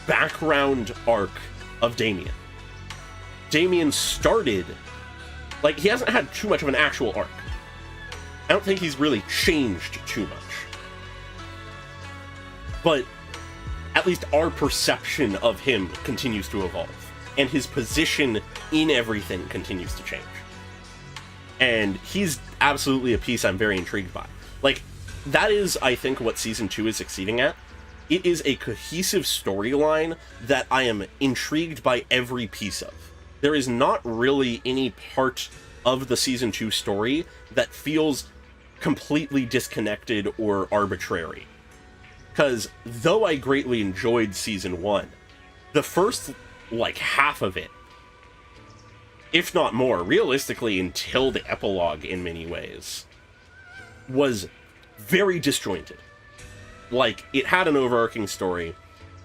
background arc of Damien. Damien started, like, he hasn't had too much of an actual arc. I don't think he's really changed too much. But at least our perception of him continues to evolve, and his position in everything continues to change. And he's absolutely a piece I'm very intrigued by. Like, that is, I think, what Season 2 is succeeding at. It is a cohesive storyline that I am intrigued by every piece of. There is not really any part of the Season 2 story that feels completely disconnected or arbitrary. Because, though I greatly enjoyed Season 1, the first, like, half of it, if not more, realistically until the epilogue in many ways, was very disjointed. Like, it had an overarching story,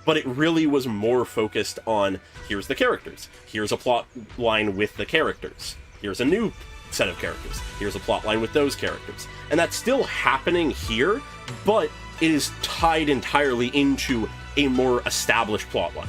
but it really was more focused on, here's the characters, here's a plot line with the characters, here's a new set of characters, here's a plot line with those characters. And that's still happening here, but it is tied entirely into a more established plot line.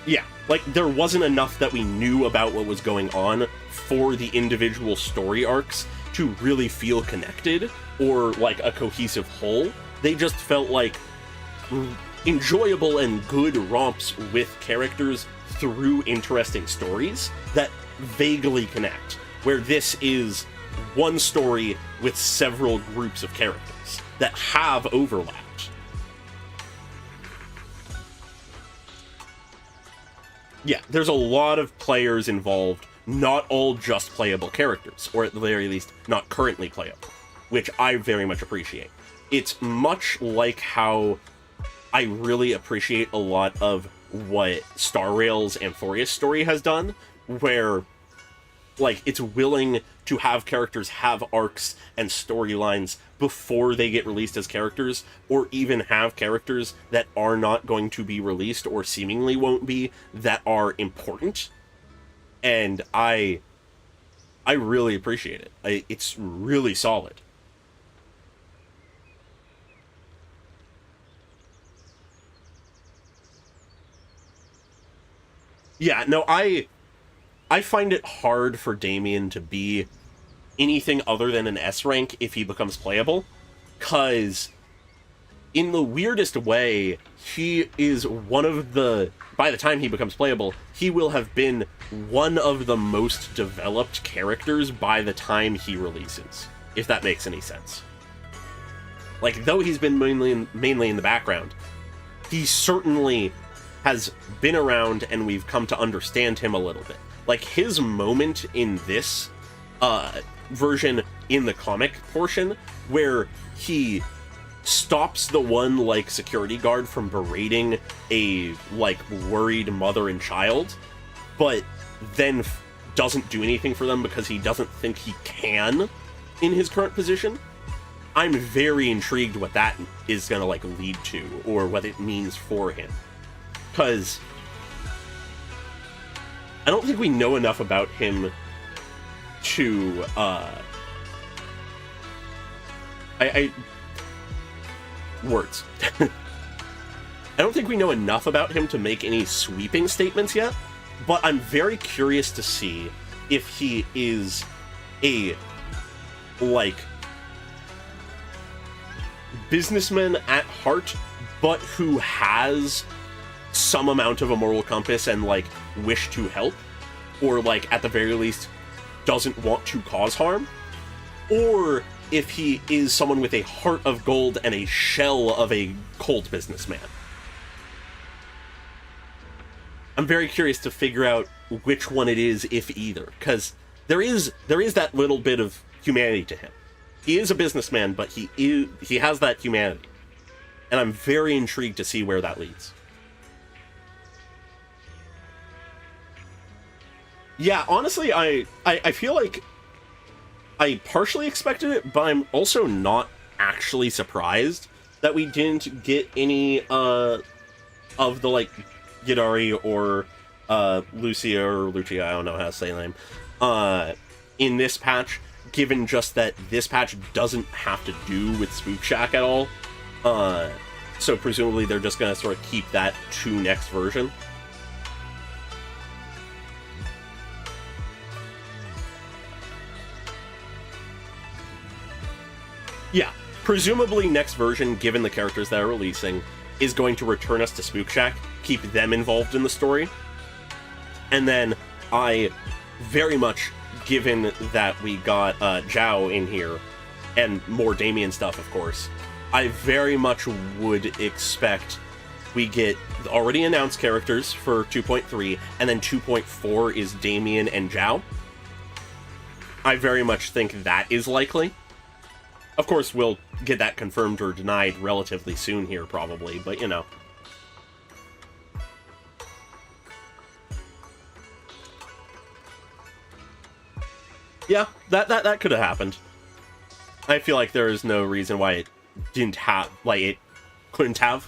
Yeah, like, there wasn't enough that we knew about what was going on for the individual story arcs to really feel connected or like a cohesive whole. They just felt like enjoyable and good romps with characters through interesting stories that vaguely connect, where this is one story with several groups of characters that have overlapped. Yeah, there's a lot of players involved, not all just playable characters, or at the very least, not currently playable, which I very much appreciate. It's much like how I really appreciate a lot of what Star Rail's Amphorius story has done, where, like, it's willing to have characters have arcs and storylines before they get released as characters, or even have characters that are not going to be released or seemingly won't be, that are important. And I really appreciate it. It's really solid. Yeah, no, I find it hard for Damien to be anything other than an S rank if he becomes playable, because in the weirdest way, he is one of the, by the time he becomes playable, he will have been one of the most developed characters by the time he releases, if that makes any sense. Like, though he's been mainly in the background, he certainly has been around and we've come to understand him a little bit. Like, his moment in this version in the comic portion, where he stops the one, like, security guard from berating a, like, worried mother and child, but then doesn't do anything for them because he doesn't think he can in his current position. I'm very intrigued what that is gonna, like, lead to, or what it means for him. Because I don't think we know enough about him to, words. I don't think we know enough about him to make any sweeping statements yet, but I'm very curious to see if he is a, like, businessman at heart, but who has some amount of a moral compass and, like, wish to help, or, like, at the very least doesn't want to cause harm, or if he is someone with a heart of gold and a shell of a cold businessman. I'm very curious to figure out which one it is, if either, because there is that little bit of humanity to him. He is a businessman, but he has that humanity, and I'm very intrigued to see where that leads. Yeah, honestly, I feel like I partially expected it, but I'm also not actually surprised that we didn't get any of the, like, Yidari or Lucia or Lucia, I don't know how to say the name, in this patch, given just that this patch doesn't have to do with Spook Shack at all. So presumably they're just going to sort of keep that to next version. Yeah, presumably next version, given the characters that are releasing, is going to return us to Spook Shack, keep them involved in the story. And then I very much, given that we got Zhao in here, and more Damien stuff, of course, I very much would expect we get already announced characters for 2.3, and then 2.4 is Damien and Zhao. I very much think that is likely. Of course, we'll get that confirmed or denied relatively soon here, probably, but you know. Yeah, that could have happened. I feel like there is no reason why it didn't have, like, it couldn't have.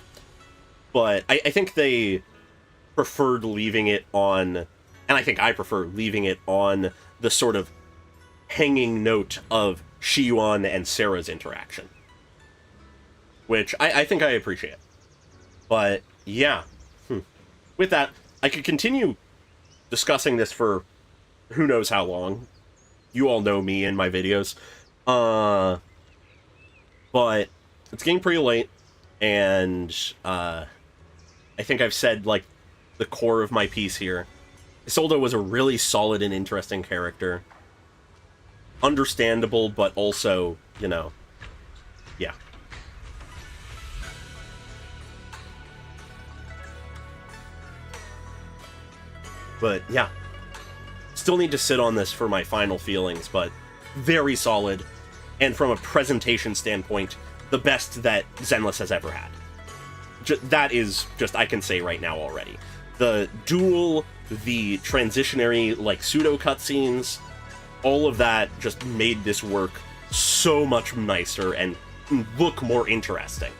But I think they preferred leaving it on, and I think I prefer leaving it on the sort of hanging note of Shiyuan and Sarah's interaction. Which I think I appreciate. But, yeah. With that, I could continue discussing this for who knows how long. You all know me in my videos. But it's getting pretty late, and I think I've said, like, the core of my piece here. Isolde was a really solid and interesting character. Understandable, but also, you know, yeah. But, yeah. Still need to sit on this for my final feelings, but very solid. And from a presentation standpoint, the best that Zenless has ever had. That is just, I can say right now already. The duel, the transitionary, like, pseudo cutscenes, all of that just made this work so much nicer and look more interesting.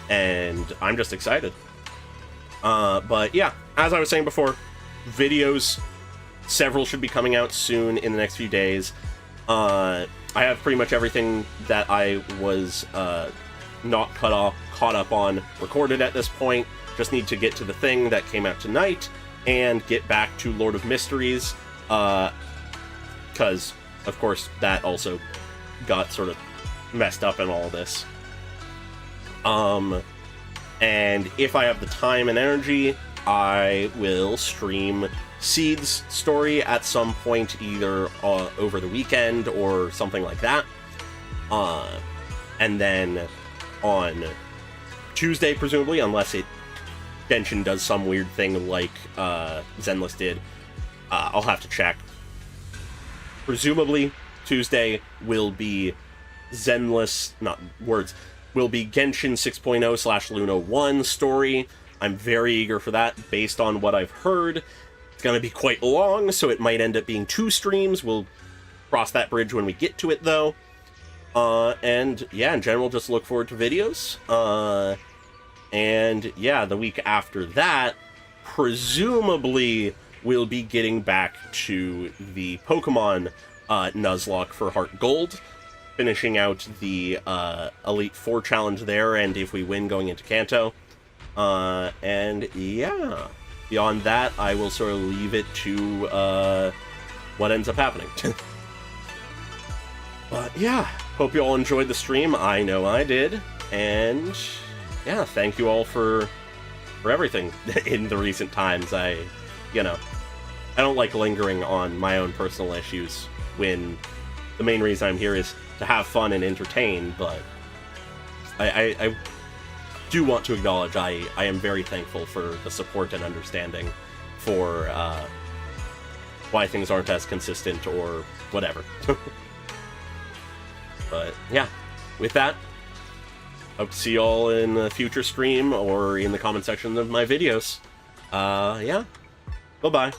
And I'm just excited. But yeah, as I was saying before, videos, several should be coming out soon in the next few days. I have pretty much everything that I was not caught up on recorded at this point. Just need to get to the thing that came out tonight and get back to Lord of Mysteries, because, of course, that also got sort of messed up in all this. And if I have the time and energy, I will stream Seed's story at some point, either over the weekend or something like that. And then on Tuesday, presumably, unless Genshin does some weird thing like Zenless did, I'll have to check. Presumably, Tuesday will be Zenless, will be Genshin 6.0 / Luna 1 story. I'm very eager for that, based on what I've heard. It's going to be quite long, so it might end up being 2 streams. We'll cross that bridge when we get to it, though. And, yeah, in general, just look forward to videos. And, yeah, the week after that, presumably, we'll be getting back to the Pokemon Nuzlocke for Heart Gold, finishing out the Elite Four challenge there, and if we win, going into Kanto. And yeah, beyond that, I will sort of leave it to what ends up happening. But yeah, hope you all enjoyed the stream. I know I did. And yeah, thank you all for everything in the recent times. I don't like lingering on my own personal issues when the main reason I'm here is to have fun and entertain, but I do want to acknowledge I am very thankful for the support and understanding for why things aren't as consistent or whatever. But yeah, with that, hope to see you all in a future stream or in the comment section of my videos. Yeah, bye-bye.